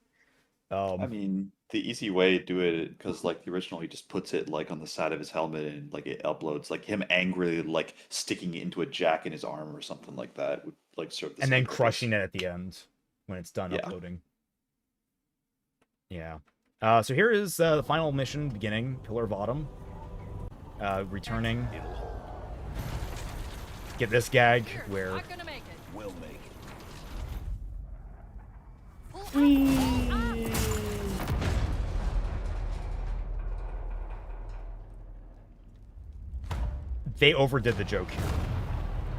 I mean, the easy way to do it, because like the original, he just puts it like on the side of his helmet and like it uploads, like him angrily like sticking it into a jack in his arm or something like that would like serve the and same then purpose. crushing it at the end when it's done Yeah. uploading. Yeah. So here is the final mission beginning, Pillar of Autumn. Returning. Get this gag where We'll make they overdid the joke here.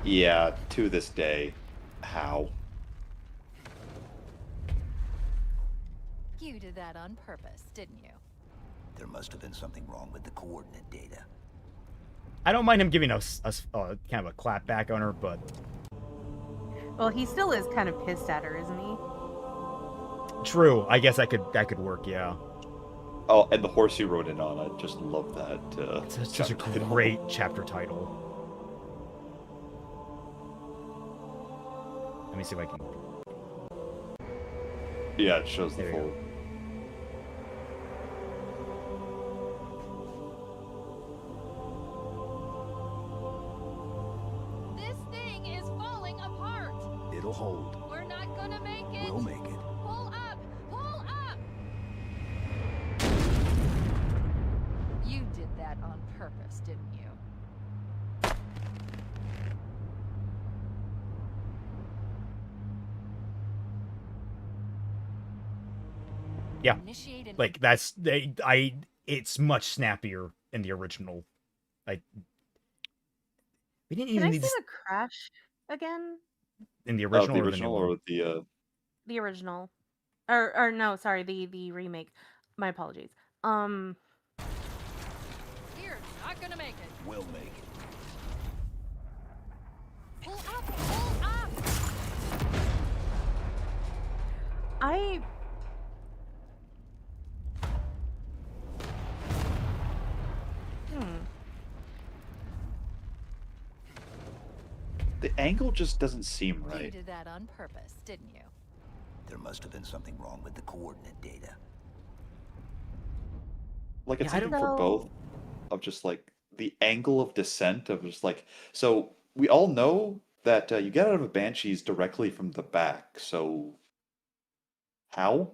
Yeah, to this day, how? You did that on purpose, didn't you? There must have been something wrong with the coordinate data. I don't mind him giving us kind of a clap back on her, but Well, he still is kind of pissed at her, isn't he? true. I guess that could work. Yeah. Oh, and the horse you rode in on, I just love that. It's such a great chapter title. Let me see if I can. Yeah, it shows the There you full. This thing is falling apart. It'll hold. We're not gonna make it. We'll make it. Pull up! Pull up! You did that on purpose, didn't you? Yeah. Initiate an- Like it's much snappier in the original. Like we didn't Can even I need see to, the crash again? in the original, the or the original new one? or the The original. Or no, sorry, the remake. My apologies. You're not gonna make it. We'll make it. Pull up! Pull up! I the angle just doesn't seem You right. did that on purpose, didn't you? There must have been something wrong with the coordinate data. Like it's Yeah, I something don't for know. both of just like the angle of descent of just like, so we all know that you get out of a banshees directly from the back. So how?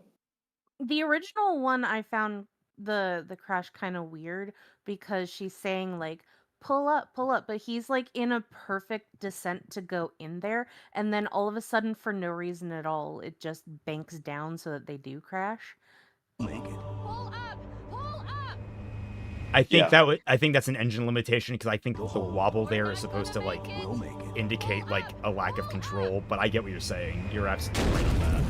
The original one I found the crash kind of weird because she's saying like pull up, but he's like in a perfect descent to go in there, and then all of a sudden for no reason at all it just banks down so that they do crash. Make it. Pull up! Pull up! I think Yeah. I think that's an engine limitation because I think the wobble there is supposed to like We'll make it. indicate like a lack of control. But I get what you're saying. You're absolutely right on that.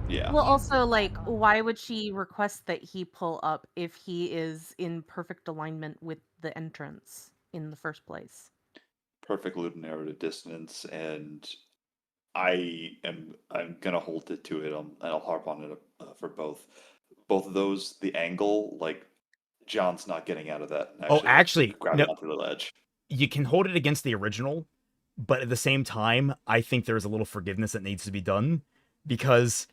Yeah. Well, also like why would she request that he pull up if he is in perfect alignment with the entrance in the first place? Perfect lunar distance, and I'm gonna hold it to it, and I'll harp on it for both of those. The angle, like John's not getting out of that. And Oh, actually, grabbing no, onto the ledge. you can hold it against the original, but at the same time, I think there's a little forgiveness that needs to be done because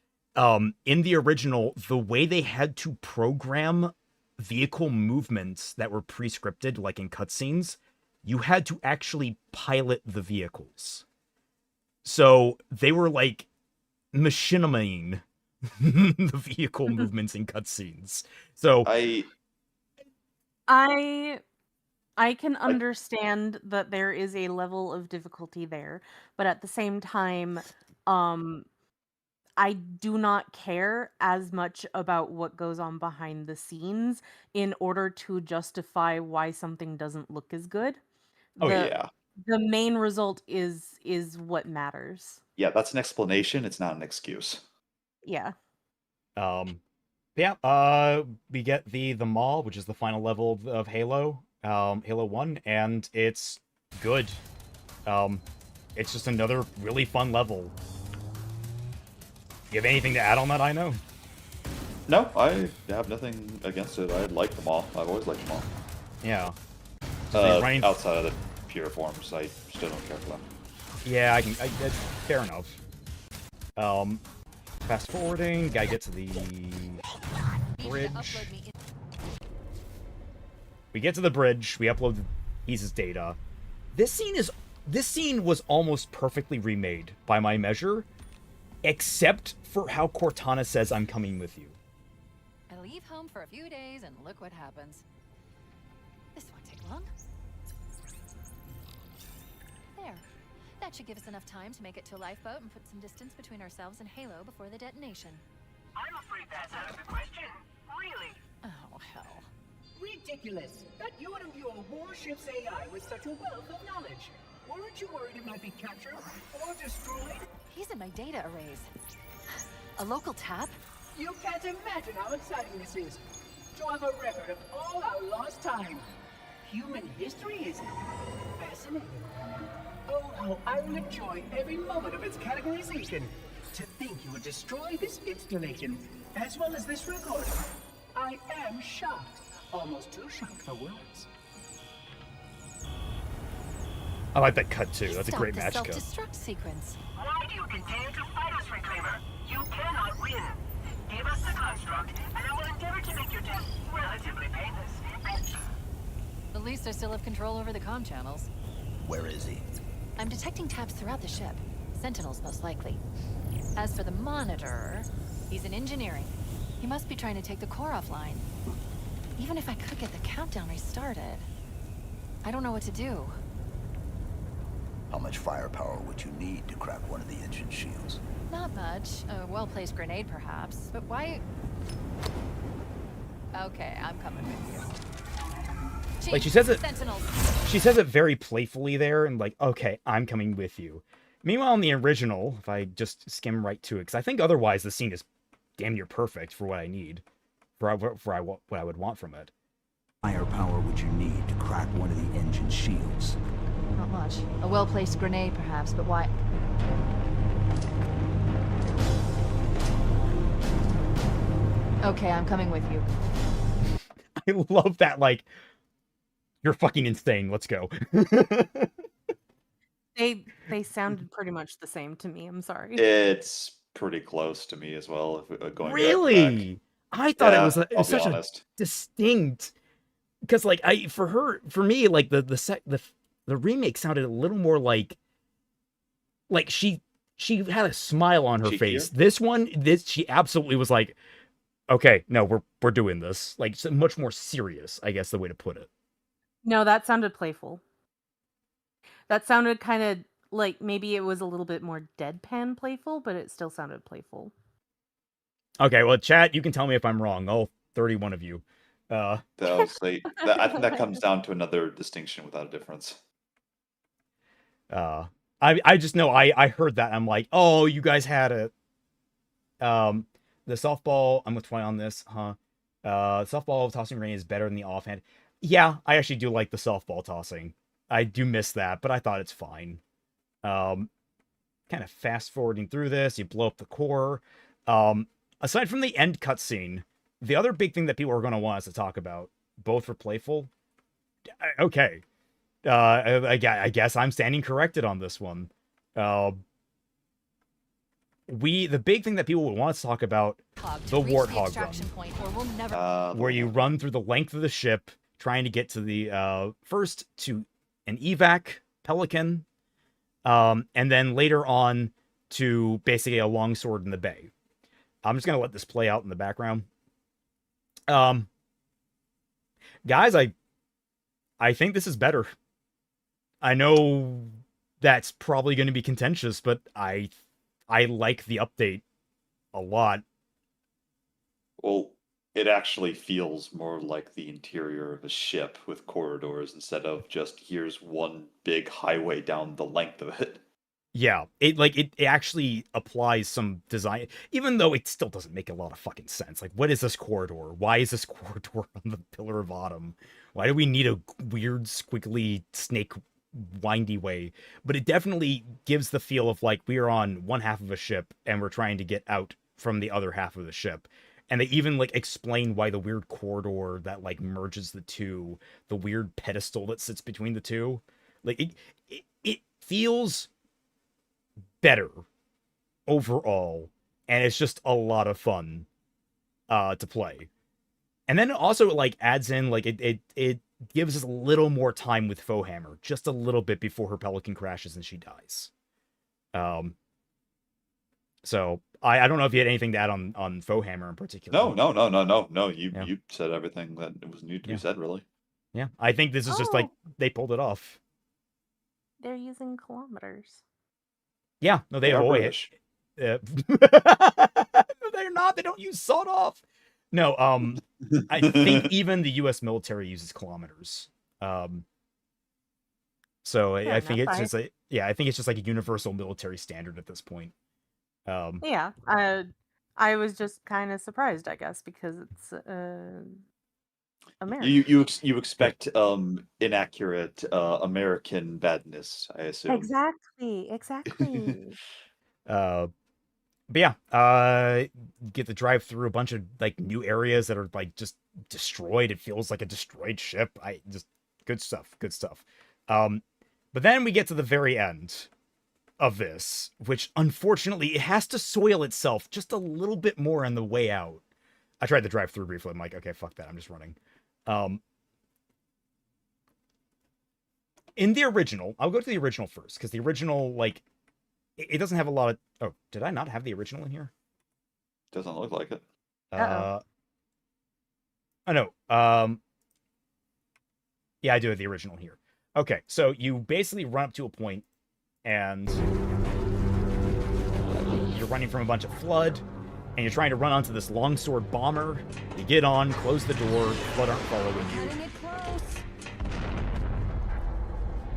in the original, the way they had to program vehicle movements that were pre-scripted, like in cutscenes, you had to actually pilot the vehicles. So they were like machiniming the vehicle movements in cutscenes. So I I can understand that there is a level of difficulty there, but at the same time, um, I do not care as much about what goes on behind the scenes in order to justify why something doesn't look as good. Oh The yeah. the main result is what matters. Yeah, that's an explanation, it's not an excuse. Yeah. Yeah, we get the mall, which is the final level of Halo, Halo 1, and it's good. It's just another really fun level. You have anything to add on that, I know? No, I have nothing against it. I like them all. I've always liked them all. Yeah. So outside of the pure forms, I still don't care for them. Yeah, fair enough. Fast forwarding, gotta get to the bridge. We get to the bridge, we upload He's data. This scene was almost perfectly remade by my measure, except for how Cortana says I'm coming with you. I leave home for a few days and look what happens. This won't take long. There. That should give us enough time to make it to a lifeboat and put some distance between ourselves and Halo before the detonation. I'm afraid that's out of the question. Really? Oh, hell. Ridiculous. That you would imbue a warship's AI with such a wealth of knowledge. Weren't you worried it might be captured or destroyed? He's in my data arrays. A local tap? You can't imagine how exciting this is. To have a record of all our lost time. Human history is fascinating. Oh, how I will enjoy every moment of its categorization. To think you would destroy this installation, as well as this record. I am shocked. Almost too shocked for words. I like that cut too. That's a Stop great the match cut. self-destruct sequence. Why do you continue to fight us, Reclaimer? You cannot win. Give us the construct, and I will endeavor to make your death relatively painless. At least I still have control over the comm channels. Where is he? I'm detecting taps throughout the ship. Sentinels, most likely. As for the monitor, he's in engineering. He must be trying to take the core offline. Even if I could get the countdown restarted, I don't know what to do. How much firepower would you need to crack one of the engine shields? Not much. A well-placed grenade, perhaps. But why... Okay, I'm coming with you. Chief, Like she says it, Sentinels. she says it very playfully there, and like, okay, I'm coming with you. Meanwhile, in the original, if I just skim right to it, because I think otherwise the scene is damn near perfect for what I need, for what I would want from it. Firepower would you need to crack one of the engine shields? Not much. A well-placed grenade, perhaps, but why... Okay, I'm coming with you. I love that, like, you're fucking insane, let's go. They sounded pretty much the same to me. I'm sorry. It's pretty close to me as well. If going Really? I thought it was I'll such be a honest. distinct, because like for me like the remake sounded a little more like she had a smile on her face. This she absolutely was like, okay, no, we're doing this. Like so much more serious, I guess the way to put it. No, that sounded playful. That sounded kind of like maybe it was a little bit more deadpan playful, but it still sounded playful. Okay, well, chat, you can tell me if I'm wrong. All 31 of you. I think that comes down to another distinction without a difference. I just know I heard that and I'm like, oh, you guys had it. The softball, I'm with Twilight on this, huh? Softball tossing range is better than the offhand. Yeah, I actually do like the softball tossing. I do miss that, but I thought it's fine. Kind of fast forwarding through this, you blow up the core. Aside from the end cutscene, the other big thing that people are going to want us to talk about, both for playful, okay. I guess I'm standing corrected on this one. The big thing that people would want us to talk about, the Warthog run, where you run through the length of the ship, trying to get to the first to an evac Pelican, and then later on to basically a longsword in the bay. I'm just gonna let this play out in the background. Guys, I think this is better. I know that's probably going to be contentious, but I like the update a lot. Well, it actually feels more like the interior of a ship with corridors instead of just here's one big highway down the length of it. Yeah, it actually applies some design, even though it still doesn't make a lot of fucking sense. Like, what is this corridor? Why is this corridor on the Pillar of Autumn? Why do we need a weird, squiggly, snake, windy way? But it definitely gives the feel of like we are on one half of a ship and we're trying to get out from the other half of the ship. And they even like explain why the weird corridor that like merges the two, the weird pedestal that sits between the two, like it feels better overall, and it's just a lot of fun to play. And then it also like adds in like it gives us a little more time with Fohammer, just a little bit before her Pelican crashes and she dies. So I don't know if you had anything to add on Fohammer in particular. No. You said everything that it was needed to be said, really. Yeah, I think this is just like they pulled it off. They're using kilometers. Yeah, no, they avoid it. They're not. They don't use sawed off. No, I think even the U.S. military uses kilometers. So I think it's just I think it's just like a universal military standard at this point. Yeah, I was just kind of surprised, I guess, because it's American. You expect inaccurate American badness, I assume. Exactly. But yeah, get to drive through a bunch of like new areas that are like just destroyed. It feels like a destroyed ship. Good stuff. But then we get to the very end of this, which unfortunately it has to soil itself just a little bit more on the way out. I tried to drive through briefly. I'm like, okay, fuck that. I'm just running. In the original, I'll go to the original first, because the original, like, it doesn't have a lot of... Oh, did I not have the original in here? Doesn't look like it. Oh, no. Yeah, I do have the original here. Okay, so you basically run up to a point, and you're running from a bunch of flood, and you're trying to run onto this longsword bomber. You get on, close the door, flood aren't following you.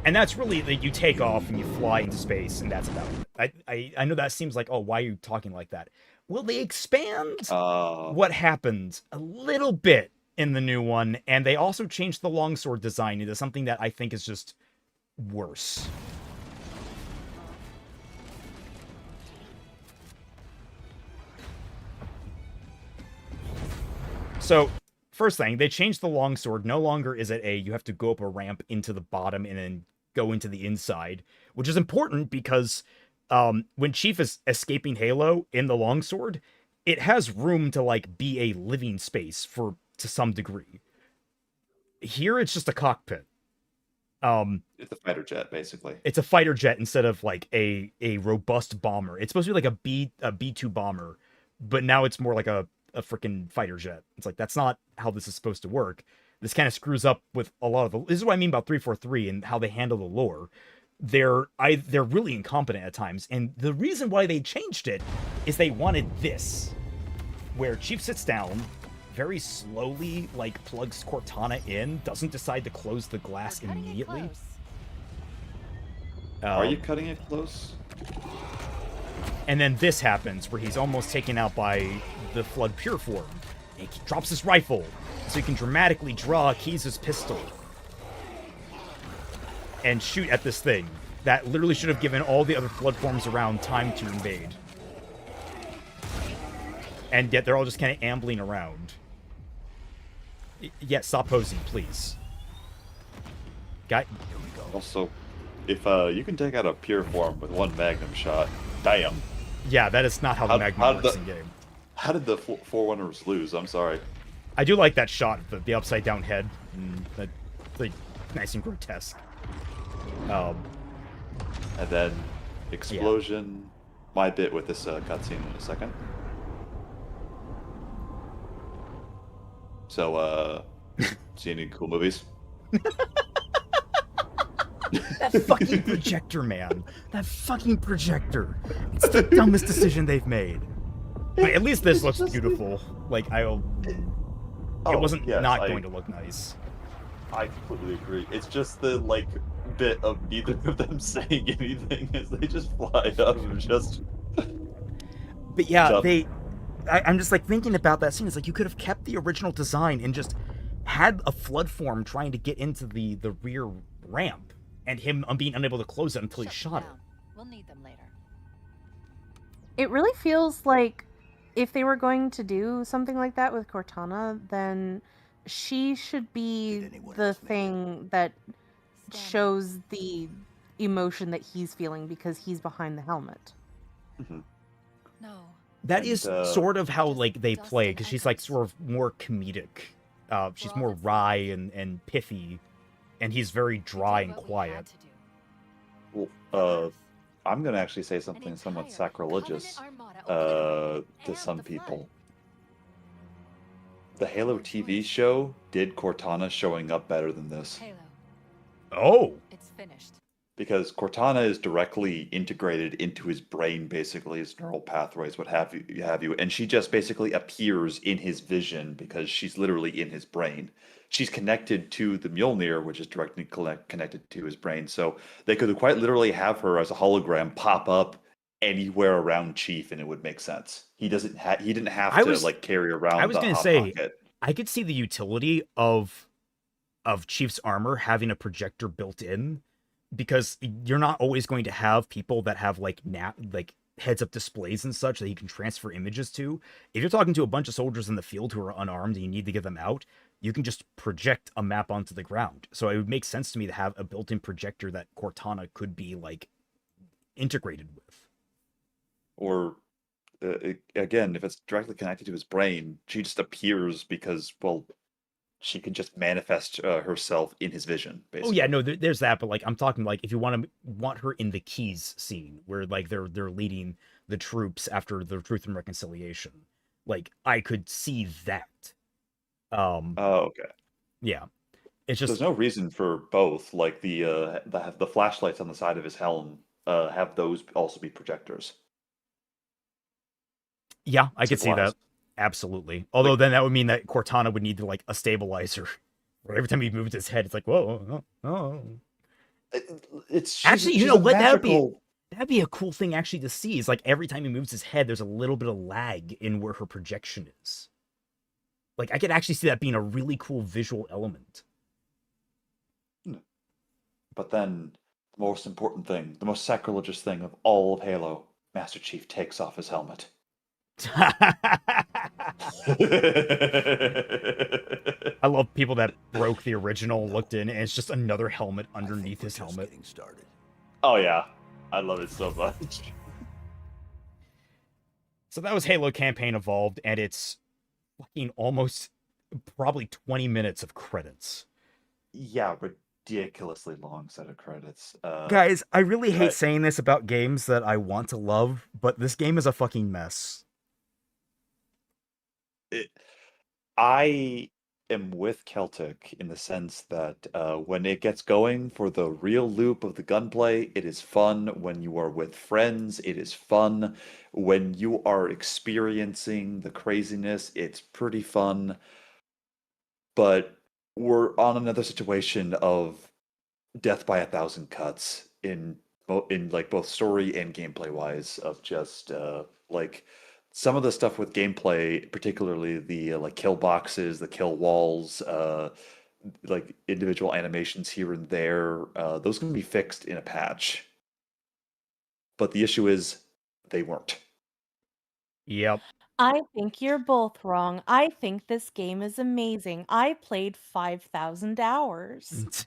And that's really like you take off and you fly into space, and that's about it. I know that seems like, oh, why are you talking like that? Well, they expand what happened a little bit in the new one, and they also changed the longsword design into something that I think is just worse. So, first thing, they changed the longsword. No longer is it you have to go up a ramp into the bottom and then go into the inside, which is important because when Chief is escaping Halo in the longsword, it has room to like be a living space to some degree. Here, it's just a cockpit. It's a fighter jet, basically. It's a fighter jet instead of like a robust bomber. It's supposed to be like a B2 bomber, but now it's more like a freaking fighter jet. It's like, that's not how this is supposed to work. This kind of screws up with a lot of the... This is what I mean about 343 and how they handle the lore. They're really incompetent at times, and the reason why they changed it is they wanted this, where Chief sits down, very slowly, like, plugs Cortana in, doesn't decide to close the glass immediately. Are you cutting it close? And then this happens, where he's almost taken out by the Flood Pure Form. And he drops his rifle, so he can dramatically draw Keyes' pistol and shoot at this thing that literally should have given all the other Flood Forms around time to invade. And yet they're all just kind of ambling around. Yeah, stop posing, please. Guy. Also, if you can take out a Pure Form with one Magnum shot, damn. Yeah, that is not how the Magnum works in game. How did the Forerunners lose? I'm sorry. I do like that shot, the upside down head. Like, nice and grotesque. And then explosion. Yeah. My bit with this cutscene in a second. So, see any cool movies? That fucking projector, man. That fucking projector. It's the dumbest decision they've made. But at least this looks beautiful. Like, it wasn't going to look nice. I completely agree. It's just the, like, bit of neither of them saying anything as they just fly up and just... But yeah, I'm just, like, thinking about that scene. It's like, you could have kept the original design and just had a flood form trying to get into the rear ramp, and him being unable to close it until he shot it. We'll need them later. It really feels like if they were going to do something like that with Cortana, then she should be the thing that shows the emotion that he's feeling because he's behind the helmet. Mm-hmm. No. That is sort of how, like, they play, because she's, like, sort of more comedic. She's more wry and pithy, and he's very dry and quiet. Well, I'm going to actually say something somewhat sacrilegious to some people. The Halo TV show did Cortana showing up better than this. Oh! It's finished. Because Cortana is directly integrated into his brain, basically, his neural pathways, what have you, and she just basically appears in his vision because she's literally in his brain. She's connected to the Mjolnir, which is directly connected to his brain, so they could quite literally have her as a hologram pop up anywhere around Chief, and it would make sense. He didn't have to carry around. I was going to say, I could see the utility of Chief's armor having a projector built in. Because you're not always going to have people that have like heads-up displays and such that you can transfer images to. If you're talking to a bunch of soldiers in the field who are unarmed and you need to get them out, you can just project a map onto the ground. So it would make sense to me to have a built-in projector that Cortana could be like integrated with. Or again, if it's directly connected to his brain, she just appears because, well, she can just manifest herself in his vision, basically. Oh yeah, no, there's that, but like I'm talking like if you want her in the Keys scene where like they're leading the troops after the Truth and Reconciliation, like I could see that. Oh, okay. Yeah, it's just there's no reason for both. Like the flashlights on the side of his helm, have those also be projectors. Yeah, I could see that. Absolutely. Although then that would mean that Cortana would need to like a stabilizer. Where every time he moves his head, it's like, whoa, oh. It's actually, you know what? That'd be a cool thing actually to see. Is like every time he moves his head, there's a little bit of lag in where her projection is. Like I could actually see that being a really cool visual element. But then, the most important thing, the most sacrilegious thing of all of Halo, Master Chief takes off his helmet. I love people that broke the original, looked in, and it's just another helmet underneath his helmet. Oh yeah, I love it so much. So that was Halo Campaign Evolved, and it's fucking almost probably 20 minutes of credits. Yeah, ridiculously long set of credits. Guys, I really hate saying this about games that I want to love, but this game is a fucking mess. I am with Celtic in the sense that when it gets going for the real loop of the gunplay, it is fun. When you are with friends, it is fun. When you are experiencing the craziness, it's pretty fun. But we're on another situation of death by 1,000 cuts in like both story and gameplay wise, of just like some of the stuff with gameplay, particularly the like kill boxes, the kill walls, like individual animations here and there, those can be fixed in a patch. But the issue is they weren't. Yep. I think you're both wrong. I think this game is amazing. I played 5,000 hours.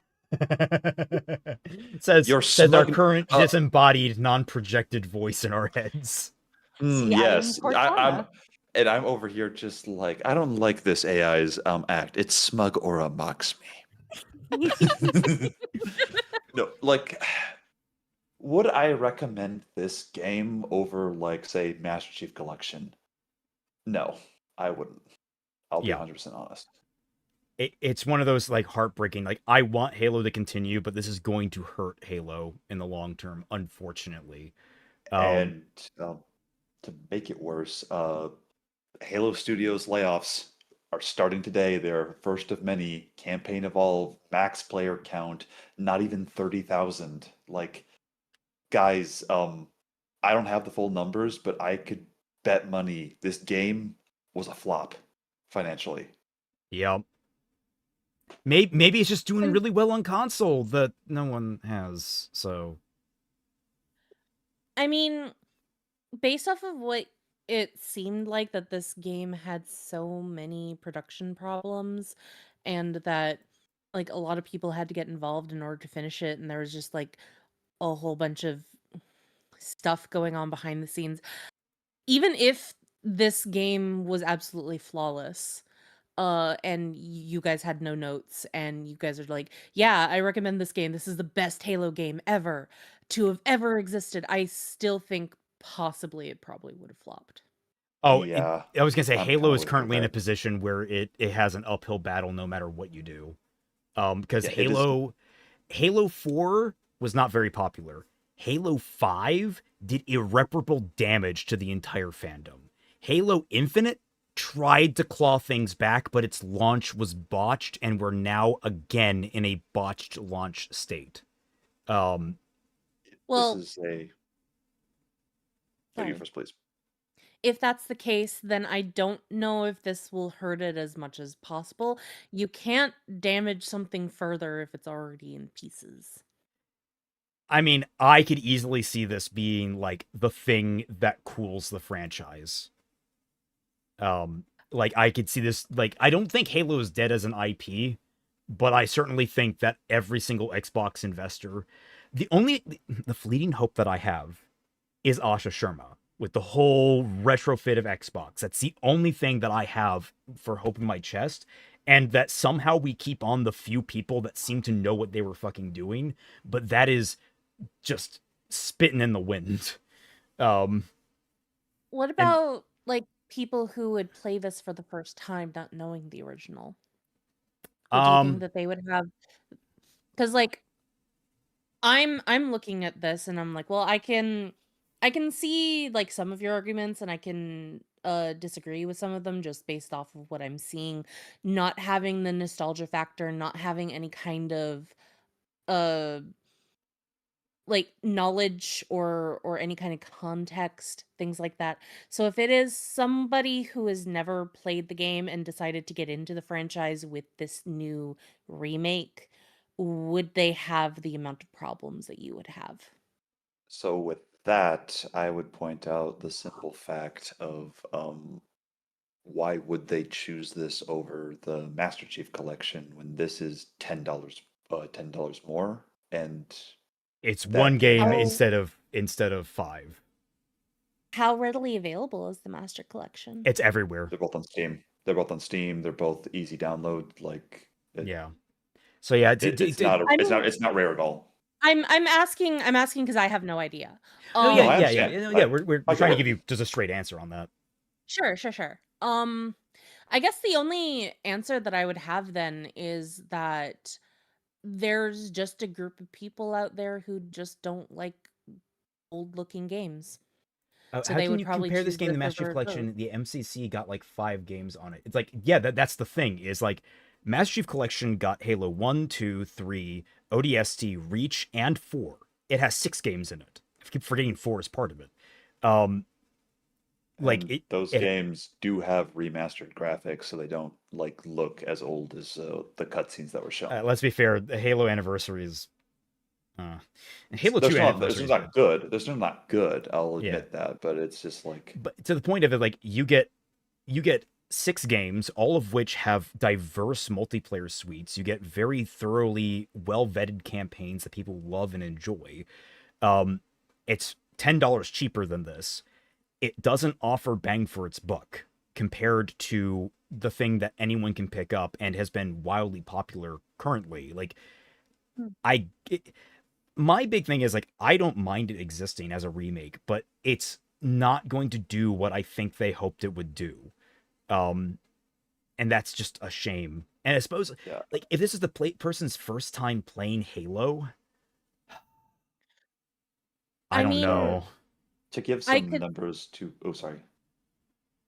says our current disembodied, non-projected voice in our heads. Yes, I'm over here just like, I don't like this AI's act. Its smug aura mocks me. No, like, would I recommend this game over, like, say, Master Chief Collection? No, I wouldn't. I'll be 100% honest. it's one of those like heartbreaking, like I want Halo to continue, but this is going to hurt Halo in the long term, unfortunately. And to make it worse, Halo Studios layoffs are starting today. Their first of many. Campaign Evolve, max player count, not even 30,000. Like, guys, I don't have the full numbers, but I could bet money this game was a flop financially. Yep. Maybe it's just doing really well on console that no one has. So, I mean, based off of what it seemed like that this game had so many production problems and that like a lot of people had to get involved in order to finish it and there was just like a whole bunch of stuff going on behind the scenes. Even if this game was absolutely flawless, and you guys had no notes and you guys are like, yeah, I recommend this game. This is the best Halo game ever to have ever existed. I still think possibly it probably would have flopped. oh, Yeah, I was gonna say I'm Halo kinda is with you currently in a there. position where it has an uphill battle no matter what you do. Because Yeah, it is. Halo 4 was not very popular. Halo 5 did irreparable damage to the entire fandom. Halo Infinite tried to claw things back, but its launch was botched, and we're now again in a botched launch state. This Well, is a. Oh, you sorry. first, please. If that's the case, then I don't know if this will hurt it as much as possible. You can't damage something further if it's already in pieces. I mean, I could easily see this being like the thing that cools the franchise. Like I could see this, like I don't think Halo is dead as an IP, but I certainly think that every single Xbox investor, the fleeting hope that I have is Asha Sharma with the whole retrofit of Xbox. That's the only thing that I have for hope in my chest. And that somehow we keep on the few people that seem to know what they were fucking doing, but that is just spitting in the wind. What about like people who would play this for the first time not knowing the original? Or do you think that they would have, because like I'm looking at this and I'm like, well, I can see like some of your arguments and I can disagree with some of them just based off of what I'm seeing. Not having the nostalgia factor, not having any kind of uh like knowledge or any kind of context, things like that. So if it is somebody who has never played the game and decided to get into the franchise with this new remake, would they have the amount of problems that you would have? So with that, I would point out the simple fact of why would they choose this over the Master Chief Collection when this is $10 more, and It's that one game has instead of 5. How readily available is the Master Collection? It's everywhere. They're both on Steam. They're both on Steam. They're both easy download. Like Yeah. So yeah, it's not rare at all. I'm asking because I have no idea. No, No, I yeah. understand. We're I trying to get give it. you just a straight answer on that. Sure. I guess the only answer that I would have then is that there's just a group of people out there who just don't like old-looking games. So How they can would you probably compare this choose game to this Master Chief over Collection? those. The MCC got like 5 games on it. It's like, yeah, that's the thing. Is like Master Chief Collection got Halo 1, 2, 3, ODST, Reach, and 4. It has 6 games in it. I keep forgetting 4 is part of it. Like And those games do have remastered graphics, so they don't like look as old as the cutscenes that were shown. Let's be fair. The Halo Anniversary is. And Halo They're 2 still Anniversary is not good. They're still not good. I'll Yeah. admit that, but it's just like. But to the point of it, like you get 6 games, all of which have diverse multiplayer suites. You get very thoroughly well vetted campaigns that people love and enjoy. It's $10 cheaper than this. It doesn't offer bang for its buck compared to the thing that anyone can pick up and has been wildly popular currently. Like, my big thing is like I don't mind it existing as a remake, but it's not going to do what I think they hoped it would do. And that's just a shame. And I suppose, like, if this is the person's first time playing Halo, I don't know. To give some numbers to,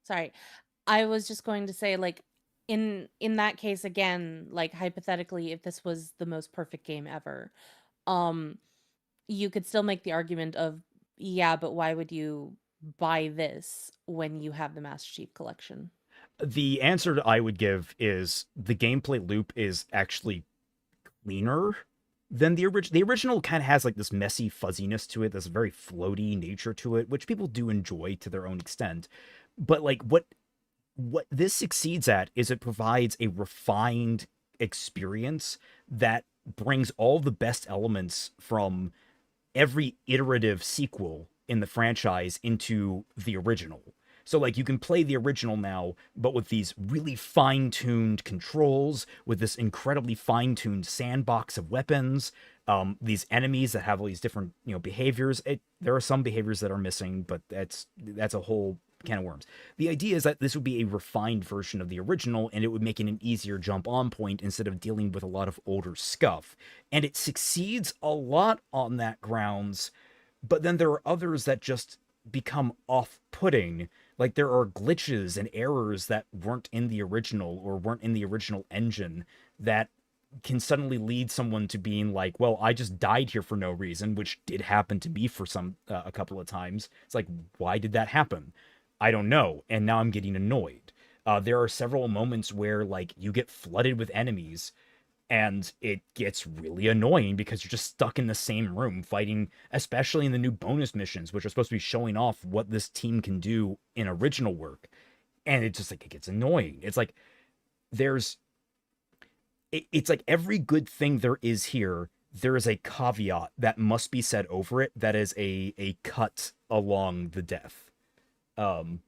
Sorry. I was just going to say, like, in that case, again, like, hypothetically, if this was the most perfect game ever, you could still make the argument of, yeah, but why would you buy this when you have the Master Chief Collection? The answer I would give is the gameplay loop is actually cleaner than the original. The original kind of has like this messy fuzziness to it, this very floaty nature to it, which people do enjoy to their own extent. But like what this succeeds at is it provides a refined experience that brings all the best elements from every iterative sequel in the franchise into the original. So like you can play the original now, but with these really fine-tuned controls, with this incredibly fine-tuned sandbox of weapons, these enemies that have all these different, behaviors. There are some behaviors that are missing, but that's a whole can of worms. The idea is that this would be a refined version of the original, and it would make it an easier jump on point instead of dealing with a lot of older scuff. And it succeeds a lot on that grounds, but then there are others that just become off-putting. Like there are glitches and errors that weren't in the original or weren't in the original engine that can suddenly lead someone to being like, well, I just died here for no reason, which did happen to me for a couple of times. It's like, why did that happen? I don't know. And now I'm getting annoyed. There are several moments where like you get flooded with enemies and it gets really annoying because you're just stuck in the same room fighting, especially in the new bonus missions, which are supposed to be showing off what this team can do in original work. And it's just like, it gets annoying. It's like, it's like every good thing there is here, there is a caveat that must be said over it. That is a cut along the death. Bro,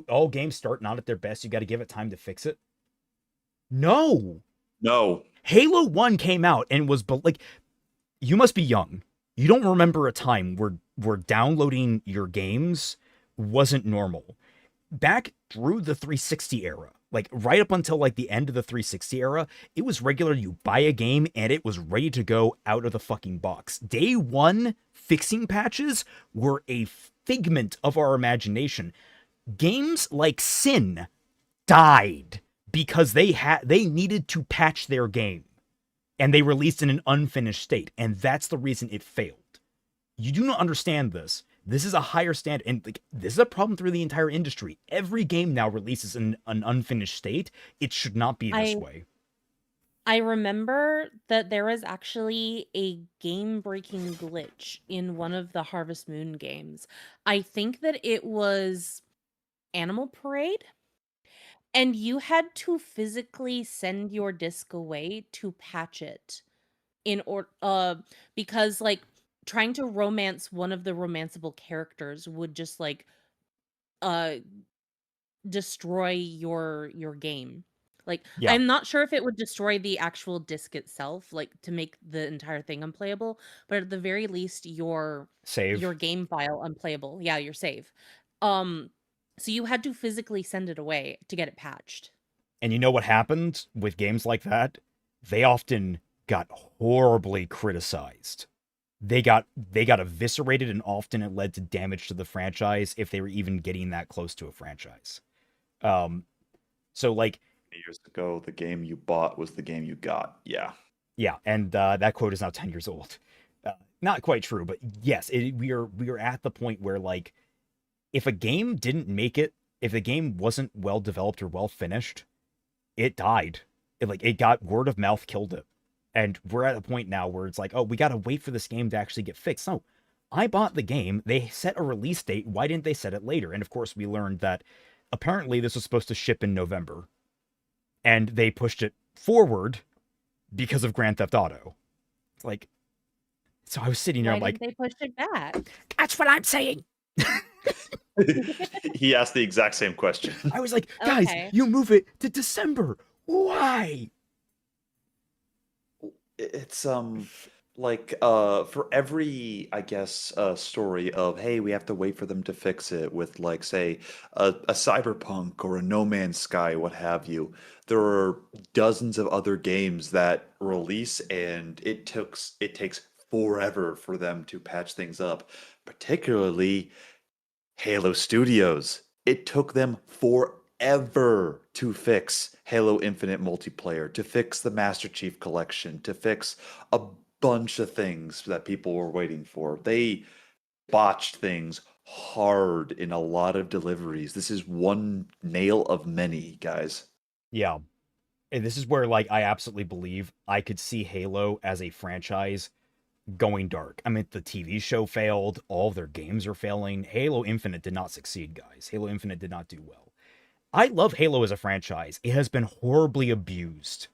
all games start not at their best. You got to give it time to fix it. No. Halo 1 came out and was like, you must be young. You don't remember a time where downloading your games wasn't normal. Back through the 360 era, like right up until like the end of the 360 era, it was regular. You buy a game and it was ready to go out of the fucking box. Day one fixing patches were a figment of our imagination. Games like Sin died because they needed to patch their game and they released in an unfinished state, and that's the reason it failed. You do not understand this. This is a higher standard, and like, this is a problem through the entire industry. Every game now releases in an unfinished state. It should not be this way. I remember that there was actually a game-breaking glitch in one of the Harvest Moon games. I think that it was Animal Parade, and you had to physically send your disc away to patch it in order, because like trying to romance one of the romanceable characters would just like destroy your game. Like, I'm not sure if it would destroy the actual disc itself, like to make the entire thing unplayable, but at the very least your game file unplayable. Yeah, your save. So you had to physically send it away to get it patched. And you know what happened with games like that? They often got horribly criticized. They got eviscerated, and often it led to damage to the franchise if they were even getting that close to a franchise. So like years ago, the game you bought was the game you got. Yeah, and that quote is now 10 years old. Not quite true, but yes, we are at the point where like, if a game didn't make it, if the game wasn't well developed or well finished, it died. It got word of mouth killed it. And we're at a point now where it's like, oh, we got to wait for this game to actually get fixed. No, I bought the game. They set a release date. Why didn't they set it later? And of course, we learned that apparently this was supposed to ship in November. And they pushed it forward because of Grand Theft Auto. It's like, so I was sitting there, I'm like, they pushed it back. That's what I'm saying. He asked the exact same question. I was like, guys, you move it to December. Why? It's like for every I guess story of hey we have to wait for them to fix it with like say a cyberpunk or a No Man's Sky what have you, there are dozens of other games that release and it takes forever for them to patch things up, particularly Halo Studios. It took them forever to fix Halo Infinite multiplayer, to fix the Master Chief Collection, to fix a bunch of things that people were waiting for. They botched things hard in a lot of deliveries. This is one nail of many, guys. Yeah. And this is where like I absolutely believe I could see Halo as a franchise going dark. I mean, the TV show failed, all of their games are failing. Halo Infinite did not succeed, guys. Halo Infinite did not do well. I love Halo as a franchise. It has been horribly abused.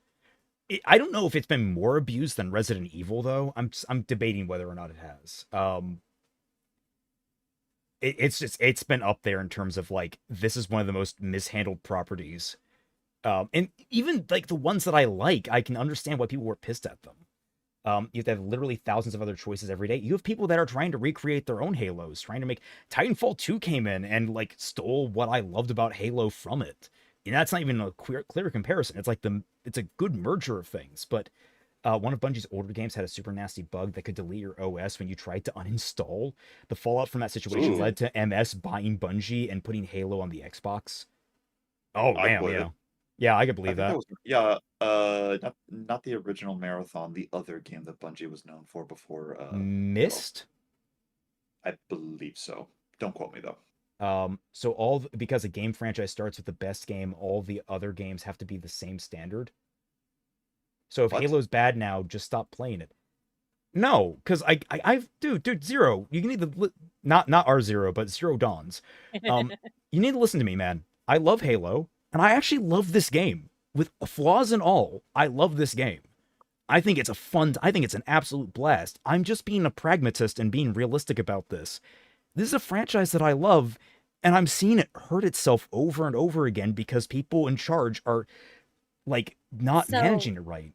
I don't know if it's been more abused than Resident Evil, though. I'm debating whether or not it has. It's been up there in terms of like this is one of the most mishandled properties. And even like the ones that I like, I can understand why people were pissed at them. You have to have literally thousands of other choices every day. You have people that are trying to recreate their own Halos, trying to make Titanfall 2 came in and like stole what I loved about Halo from it. And that's not even a clear comparison. It's like it's a good merger of things. But one of Bungie's older games had a super nasty bug that could delete your OS when you tried to uninstall. The fallout from that situation led to MS buying Bungie and putting Halo on the Xbox. Oh, damn, yeah. Yeah, I could believe that. Not the original Marathon, the other game that Bungie was known for before. Myst? I believe so. Don't quote me though. So because a game franchise starts with the best game, all the other games have to be the same standard. So if Halo's bad now, just stop playing it. No, because dude, Zero, you need to not R0, but Zero Dawns. You need to listen to me, man. I love Halo, and I actually love this game. With flaws and all, I love this game. I think it's an absolute blast. I'm just being a pragmatist and being realistic about this. This is a franchise that I love, and I'm seeing it hurt itself over and over again because people in charge are, like, not managing it right.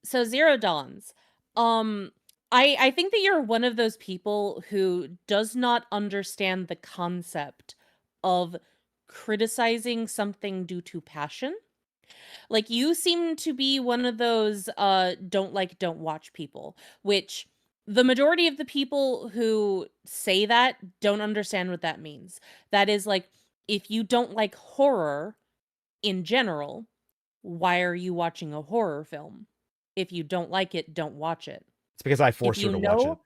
So Zero Dawns. I think that you're one of those people who does not understand the concept of criticizing something due to passion. Like, you seem to be one of those don't watch people, which the majority of the people who say that don't understand what that means. That is like, if you don't like horror in general, why are you watching a horror film? If you don't like it, don't watch it. It's because I forced her to watch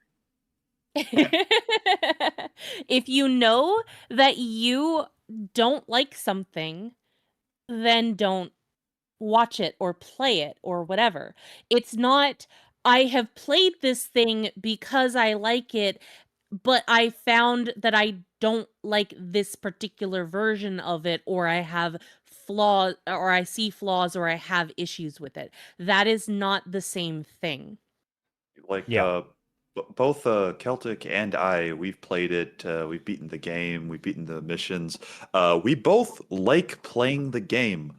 it. If you know that you don't like something, then don't watch it or play it or whatever. It's not, I have played this thing because I like it, but I found that I don't like this particular version of it, or I have flaws, or I see flaws, or I have issues with it. That is not the same thing. Like, both Celtic and I, we've played it. We've beaten the game. We've beaten the missions. We both like playing the game,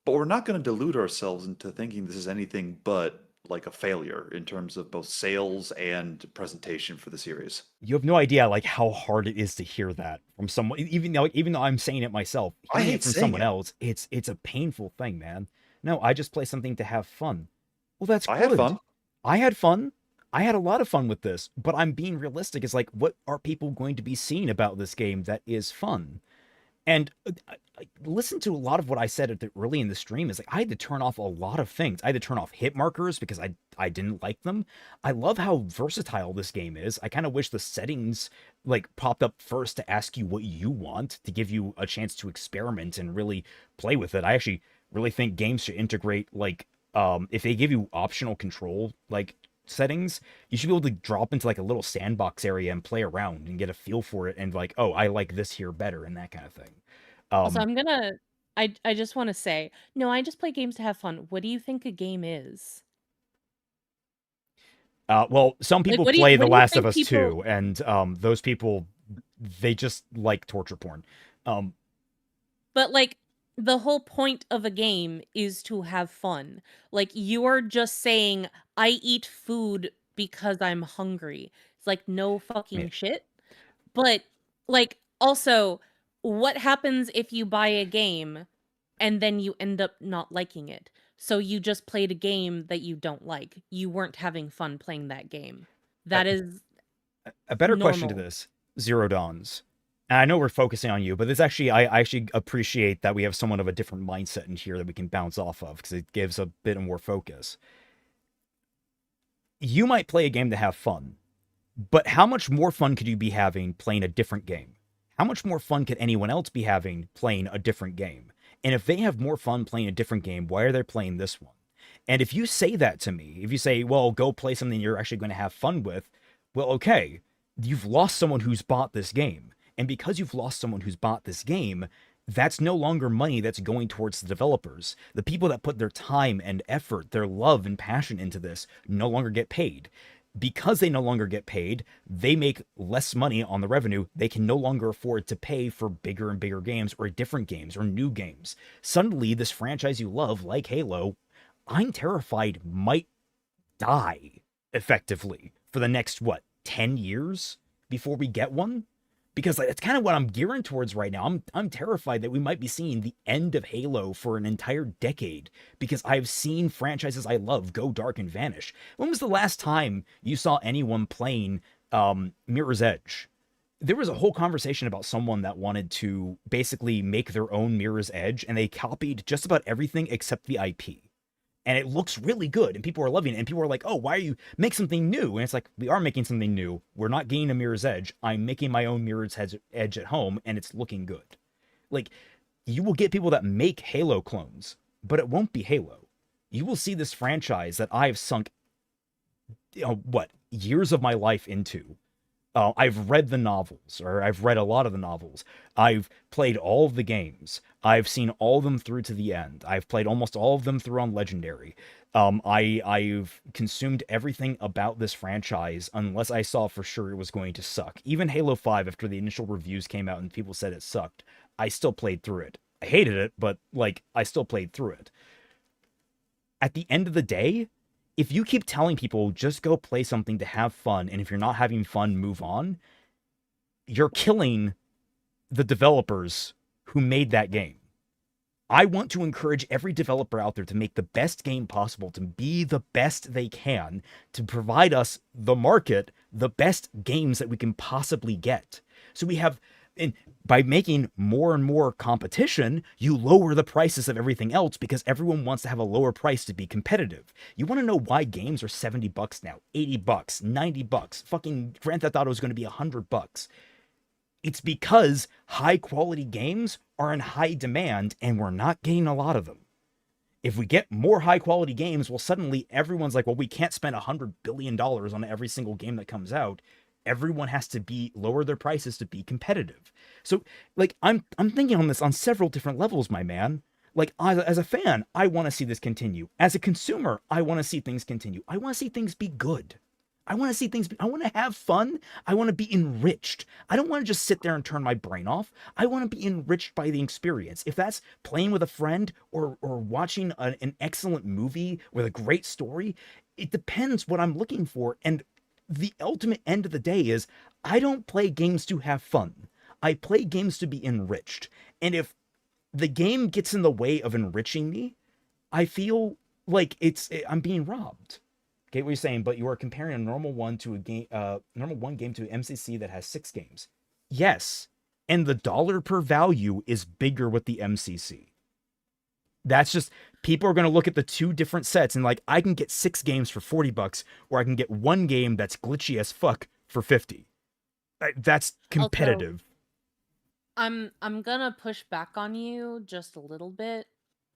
but we're not going to delude ourselves into thinking this is anything but like a failure in terms of both sales and presentation for the series. You have no idea like how hard it is to hear that from someone, even though I'm saying it myself. Hearing it from someone else, it's a painful thing, man. No, I just play something to have fun. Well, that's good. I had fun. I had fun. I had a lot of fun with this, but I'm being realistic. It's like, what are people going to be seeing about this game that is fun? And I listened to a lot of what I said early in the stream. Is like I had to turn off a lot of things. I had to turn off hit markers because I didn't like them. I love how versatile this game is. I kind of wish the settings like popped up first to ask you what you want, to give you a chance to experiment and really play with it. I actually really think games should integrate like if they give you optional control like settings, you should be able to drop into like a little sandbox area and play around and get a feel for it and like, oh, I like this here better and that kind of thing. So I just want to say, no, I just play games to have fun. What do you think a game is? Well, some people play The Last of Us 2, and those people, they just like torture porn. But like, the whole point of a game is to have fun. Like, you are just saying, I eat food because I'm hungry. It's like, no Yeah. fucking shit. But like, also, what happens if you buy a game and then you end up not liking it? So you just played a game that you don't like. You weren't having fun playing that game. That is A better question to normal. this, Zero Dawns. And I know we're focusing on you, but this actually, I actually appreciate that we have somewhat of a different mindset in here that we can bounce off of because it gives a bit more focus. You might play a game to have fun, but how much more fun could you be having playing a different game? How much more fun could anyone else be having playing a different game? And if they have more fun playing a different game, why are they playing this one? And if you say that to me, if you say, well, go play something you're actually going to have fun with, well, okay, you've lost someone who's bought this game. And because you've lost someone who's bought this game, that's no longer money that's going towards the developers. The people that put their time and effort, their love and passion into this no longer get paid. Because they no longer get paid, they make less money on the revenue. They can no longer afford to pay for bigger and bigger games or different games or new games. Suddenly, this franchise you love, like Halo, I'm terrified might die effectively for the next, 10 years before we get one? Because that's kind of what I'm gearing towards right now. I'm terrified that we might be seeing the end of Halo for an entire decade because I've seen franchises I love go dark and vanish. When was the last time you saw anyone playing Mirror's Edge? There was a whole conversation about someone that wanted to basically make their own Mirror's Edge, and they copied just about everything except the IP. And it looks really good, and people are loving it. And people are like, oh, why are you make something new? And it's like, we are making something new. We're not getting a Mirror's Edge. I'm making my own Mirror's Edge at home, and it's looking good. Like, you will get people that make Halo clones, but it won't be Halo. You will see this franchise that I have sunk, years of my life into. I've read the novels, or I've read a lot of the novels. I've played all of the games. I've seen all of them through to the end. I've played almost all of them through on Legendary. I've consumed everything about this franchise unless I saw for sure it was going to suck. Even Halo 5, after the initial reviews came out and people said it sucked, I still played through it. I hated it, but, I still played through it. At the end of the day, if you keep telling people just go play something to have fun, and if you're not having fun, move on, you're killing the developers who made that game. I want to encourage every developer out there to make the best game possible, to be the best they can, to provide us, the market, the best games that we can possibly get. So we have, and by making more and more competition, you lower the prices of everything else because everyone wants to have a lower price to be competitive. You want to know why games are $70 now, $80, $90? Fucking Grand Theft Auto is going to be $100. It's because high quality games are in high demand and we're not getting a lot of them. If we get more high quality games, well, suddenly everyone's like, well, we can't spend $100 billion on every single game that comes out. Everyone has to lower their prices to be competitive. So, I'm thinking on this on several different levels, my man. As a fan, I want to see this continue. As a consumer, I want to see things continue. I want to see things be good. I want to have fun. I want to be enriched. I don't want to just sit there and turn my brain off. I want to be enriched by the experience. If that's playing with a friend or watching an excellent movie with a great story, it depends what I'm looking for. And the ultimate end of the day is I don't play games to have fun. I play games to be enriched. And if the game gets in the way of enriching me, I feel like I'm being robbed. Get what you're saying, but you are comparing a normal one to normal one game to an MCC that has 6 games. Yes, and the dollar per value is bigger with the MCC. That's just, people are going to look at the two different sets and I can get 6 games for $40, or I can get one game that's glitchy as fuck for $50. That's competitive. Also, I'm gonna push back on you just a little bit.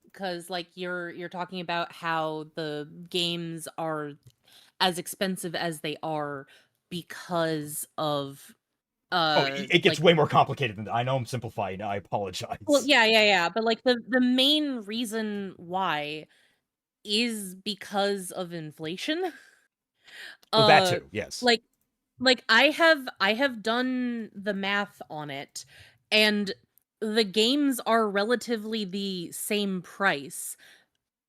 Because you're talking about how the games are as expensive as they are because of it gets way more complicated than that. I know I'm simplifying. I apologize. Well, yeah. But the main reason why is because of inflation. Well, that too, yes. I have done the math on it, and the games are relatively the same price,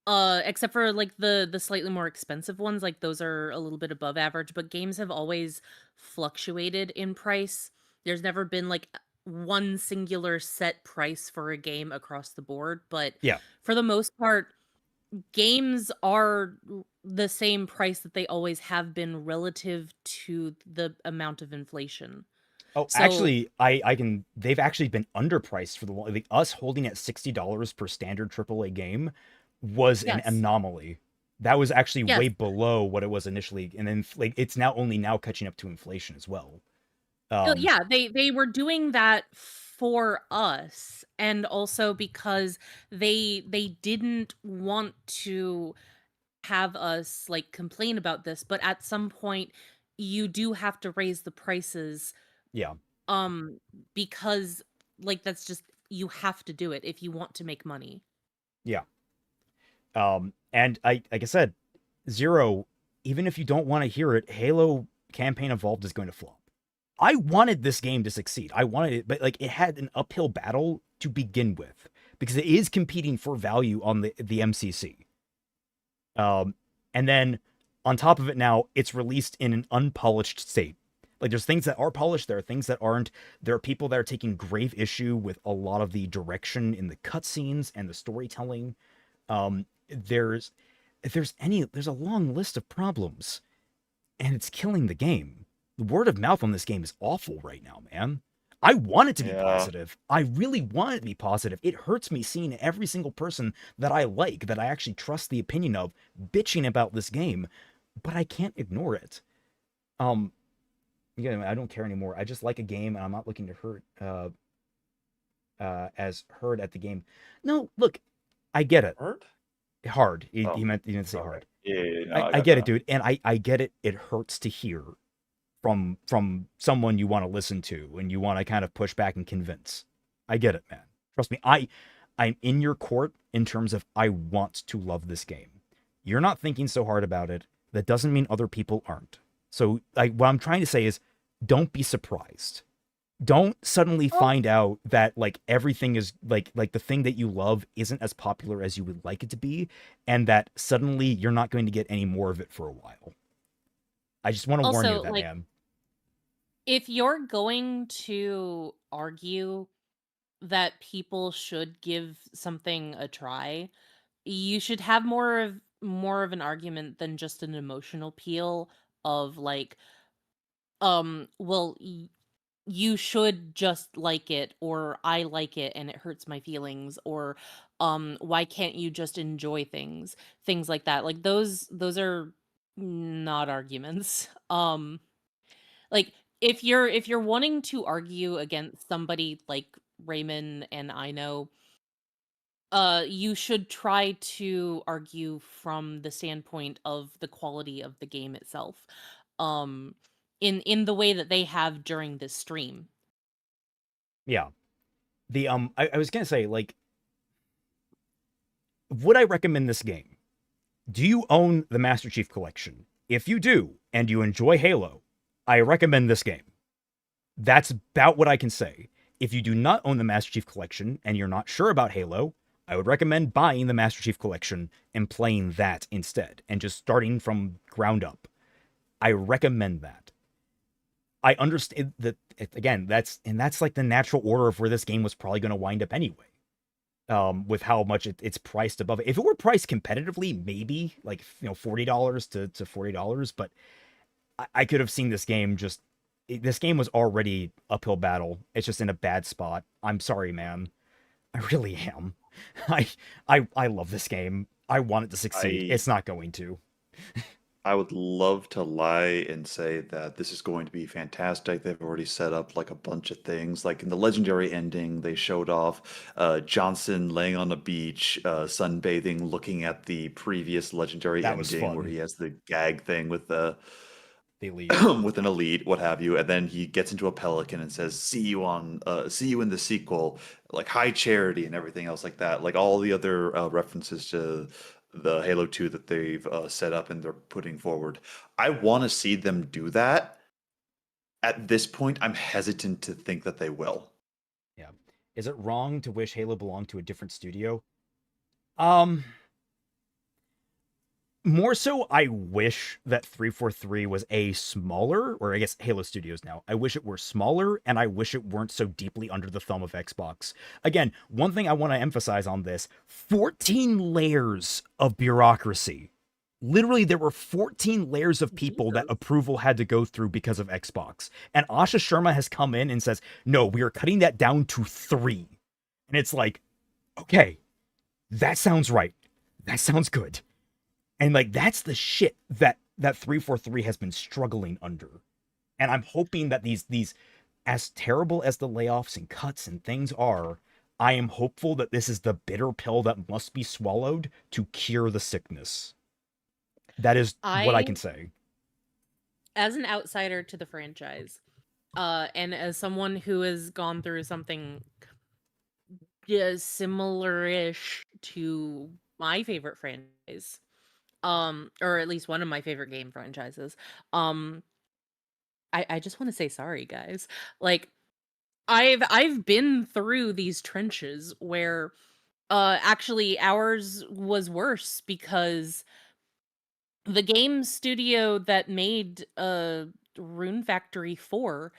Except for like the slightly more expensive ones, like those are a little bit above average, but games have always fluctuated in price. There's never been like one singular set price for a game across the board, but Yeah. for the most part, games are the same price that they always have been relative to the amount of inflation. Oh, So actually, I can. They've actually been underpriced for like us holding at $60 per standard AAA game was an yes. anomaly. That was actually Yes. way below what it was initially, and then like it's only now catching up to inflation as well. Yeah, they were doing that for us, and also because they didn't want to have us like complain about this, but at some point you do have to raise the prices Yeah. um because like that's just you have to do it if you want to make money. Yeah. And like I said, Zero, even if you don't want to hear it, Halo Campaign Evolved is going to flop. I wanted this game to succeed. I wanted it, but like it had an uphill battle to begin with because it is competing for value on the MCC. And then on top of it now, it's released in an unpolished state. Like there's things that are polished, there are things that aren't. There are people that are taking grave issue with a lot of the direction in the cutscenes and the storytelling. There's a long list of problems, and it's killing the game. The word of mouth on this game is awful right now, man. I want it to be positive. I really want it to be positive. It hurts me seeing every single person that I like, that I actually trust the opinion of, bitching about this game, but I can't ignore it. Yeah, I don't care anymore. I just like a game, and I'm not looking to hurt as hurt at the game. No, look, I get it. Hard. He meant to say hard. Yeah, I get it, dude, and I get it. It hurts to hear from someone you want to listen to and you want to kind of push back and convince. I get it, man. Trust me. I'm in your court in terms of I want to love this game. You're not thinking so hard about it. That doesn't mean other people aren't. So what I'm trying to say is don't be surprised. Don't suddenly find out that like everything is like the thing that you love isn't as popular as you would like it to be, and that suddenly you're not going to get any more of it for a while. I just want to warn you of that, like, man. If you're going to argue that people should give something a try, you should have more of an argument than just an emotional appeal of like well you should just like it, or I like it and it hurts my feelings, or why can't you just enjoy things like that. Like those are not arguments. Like if you're wanting to argue against somebody like Raymond and I know, you should try to argue from the standpoint of the quality of the game itself. Um in the way that they have during this stream. Yeah. The I was gonna say, like, would I recommend this game? Do you own the Master Chief Collection? If you do, and you enjoy Halo, I recommend this game. That's about what I can say. If you do not own the Master Chief Collection and you're not sure about Halo, I would recommend buying the Master Chief Collection and playing that instead, and just starting from ground up. I recommend that. I understand that, again, that's like the natural order of where this game was probably going to wind up anyway. With how much it's priced above it. If it were priced competitively, maybe like, $40 to $40, but I could have seen this game this game was already uphill battle. It's just in a bad spot. I'm sorry, man. I really am. I love this game. I want it to succeed. It's not going to. I would love to lie and say that this is going to be fantastic. They've already set up like a bunch of things. Like in the legendary ending, they showed off Johnson laying on the beach, sunbathing, looking at the previous legendary That was ending fun. where he has the gag thing with the elite. with an elite, what have you, and then he gets into a pelican and says, see you in the sequel, like high charity and everything else like that. Like all the other references to the Halo 2 that they've set up and they're putting forward. I want to see them do that. At this point, I'm hesitant to think that they will. Yeah. Is it wrong to wish Halo belonged to a different studio? more so, I wish that 343 was a smaller, or I guess Halo Studios now. I wish it were smaller, and I wish it weren't so deeply under the thumb of Xbox. Again, one thing I want to emphasize on this, 14 layers of bureaucracy. Literally, there were 14 layers of people that approval had to go through because of Xbox. And Asha Sharma has come in and says, no, we are cutting that down to 3. And it's like, okay, that sounds right. That sounds good. And like, that's the shit that 343 has been struggling under. And I'm hoping that these as terrible as the layoffs and cuts and things are, I am hopeful that this is the bitter pill that must be swallowed to cure the sickness. That is what I can say. As an outsider to the franchise, and as someone who has gone through something similar-ish to my favorite franchise, or at least one of my favorite game franchises, I just want to say sorry, guys. Like, I've been through these trenches where, actually ours was worse because the game studio that made Rune Factory 4,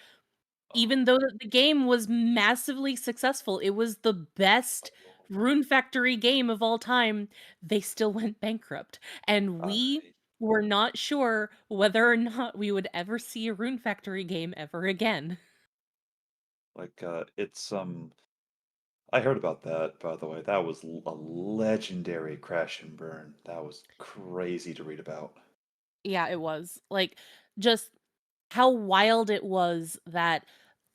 even though the game was massively successful, it was the best Rune Factory game of all time, they still went bankrupt. And we were not sure whether or not we would ever see a Rune Factory game ever again. Like, it's I heard about that, by the way. That was a legendary crash and burn. That was crazy to read about. Yeah, it was. Like, just how wild it was that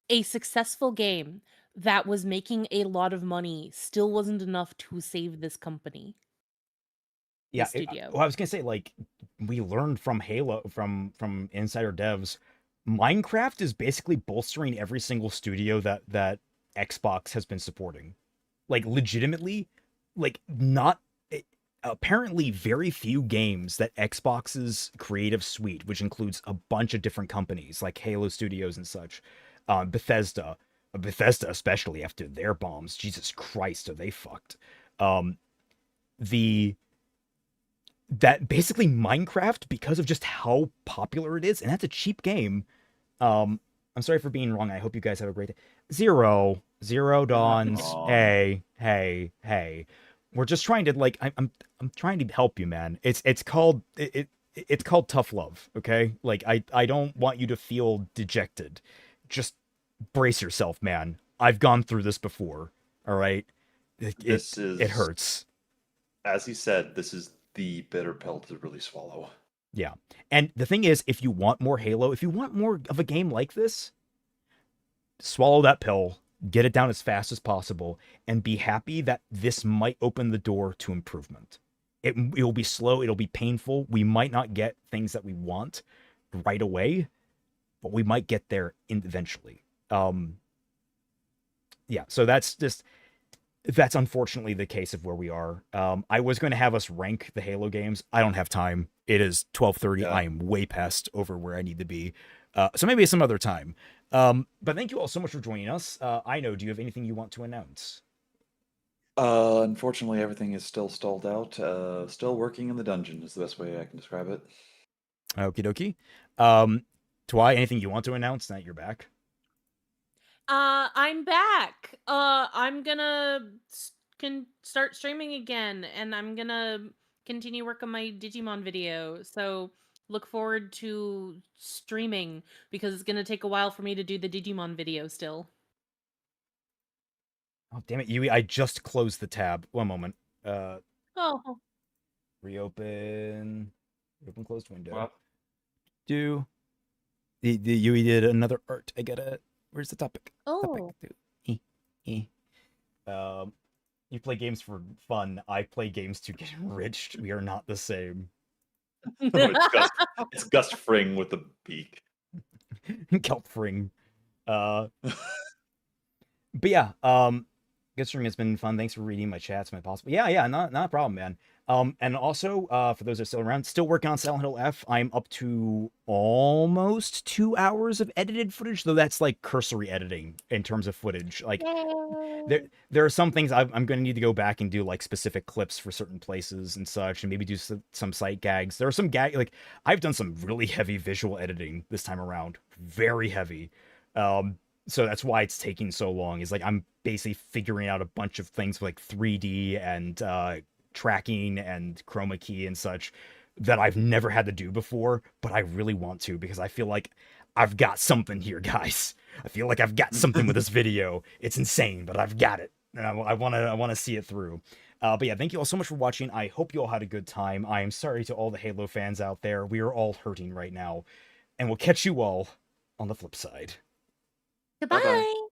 a successful game that was making a lot of money still wasn't enough to save this company. Yeah, studio. well, I was gonna say, like, we learned from Halo, from insider devs, Minecraft is basically bolstering every single studio that Xbox has been supporting. Like, legitimately, like, not apparently very few games that Xbox's creative suite, which includes a bunch of different companies like Halo Studios and such, Bethesda especially after their bombs, Jesus Christ, are they fucked? That basically Minecraft, because of just how popular it is, and that's a cheap game. I'm sorry for being wrong. I hope you guys have a great day. Zero Dawns. Hey. We're just trying to, like, I'm trying to help you, man. It's called it's called tough love, okay? Like, I don't want you to feel dejected. Just brace yourself, man. I've gone through this before. All right? It hurts. As he said, this is the bitter pill to really swallow. Yeah. And the thing is, if you want more Halo, if you want more of a game like this, swallow that pill, get it down as fast as possible, and be happy that this might open the door to improvement. It will be slow, it'll be painful. We might not get things that we want right away, but we might get there eventually. Yeah, so that's unfortunately the case of where we are. I was going to have us rank the Halo games. I don't have time. It is 12:30. Yeah. I am way past over where I need to be. So maybe some other time. But thank you all so much for joining us. I know, do you have anything you want to announce? Unfortunately, everything is still stalled out. Still working in the dungeon is the best way I can describe it. Okie dokie. Twy, anything you want to announce now that you're back? I'm back. I'm gonna start streaming again, and I'm gonna continue work on my Digimon video. So look forward to streaming, because it's gonna take a while for me to do the Digimon video still. Oh, damn it, Yui, I just closed the tab. One moment. Oh. Reopen closed window. What? The Yui did another art. I get it. Where's the topic? Oh. You play games for fun. I play games to get enriched. We are not the same. It's Gus Fring with the beak. Kelp Fring. But yeah, Good stream. It's been fun. Thanks for reading my chats, my possible. Yeah, not a problem, man. And also, for those that are still around, still working on Silent Hill F. I'm up to almost 2 hours of edited footage, though that's like cursory editing in terms of footage. Like, there are some things I'm going to need to go back and do like specific clips for certain places and such, and maybe do some sight gags. There are some like I've done some really heavy visual editing this time around, very heavy. So that's why it's taking so long. Is like I'm basically figuring out a bunch of things like 3D and tracking and chroma key and such that I've never had to do before, but I really want to because I feel like I've got something here, guys. I feel like I've got something with this video. It's insane, but I've got it, and I want to see it through. But yeah, thank you all so much for watching. I hope you all had a good time. I am sorry to all the Halo fans out there. We are all hurting right now, and we'll catch you all on the flip side. Goodbye. Bye-bye.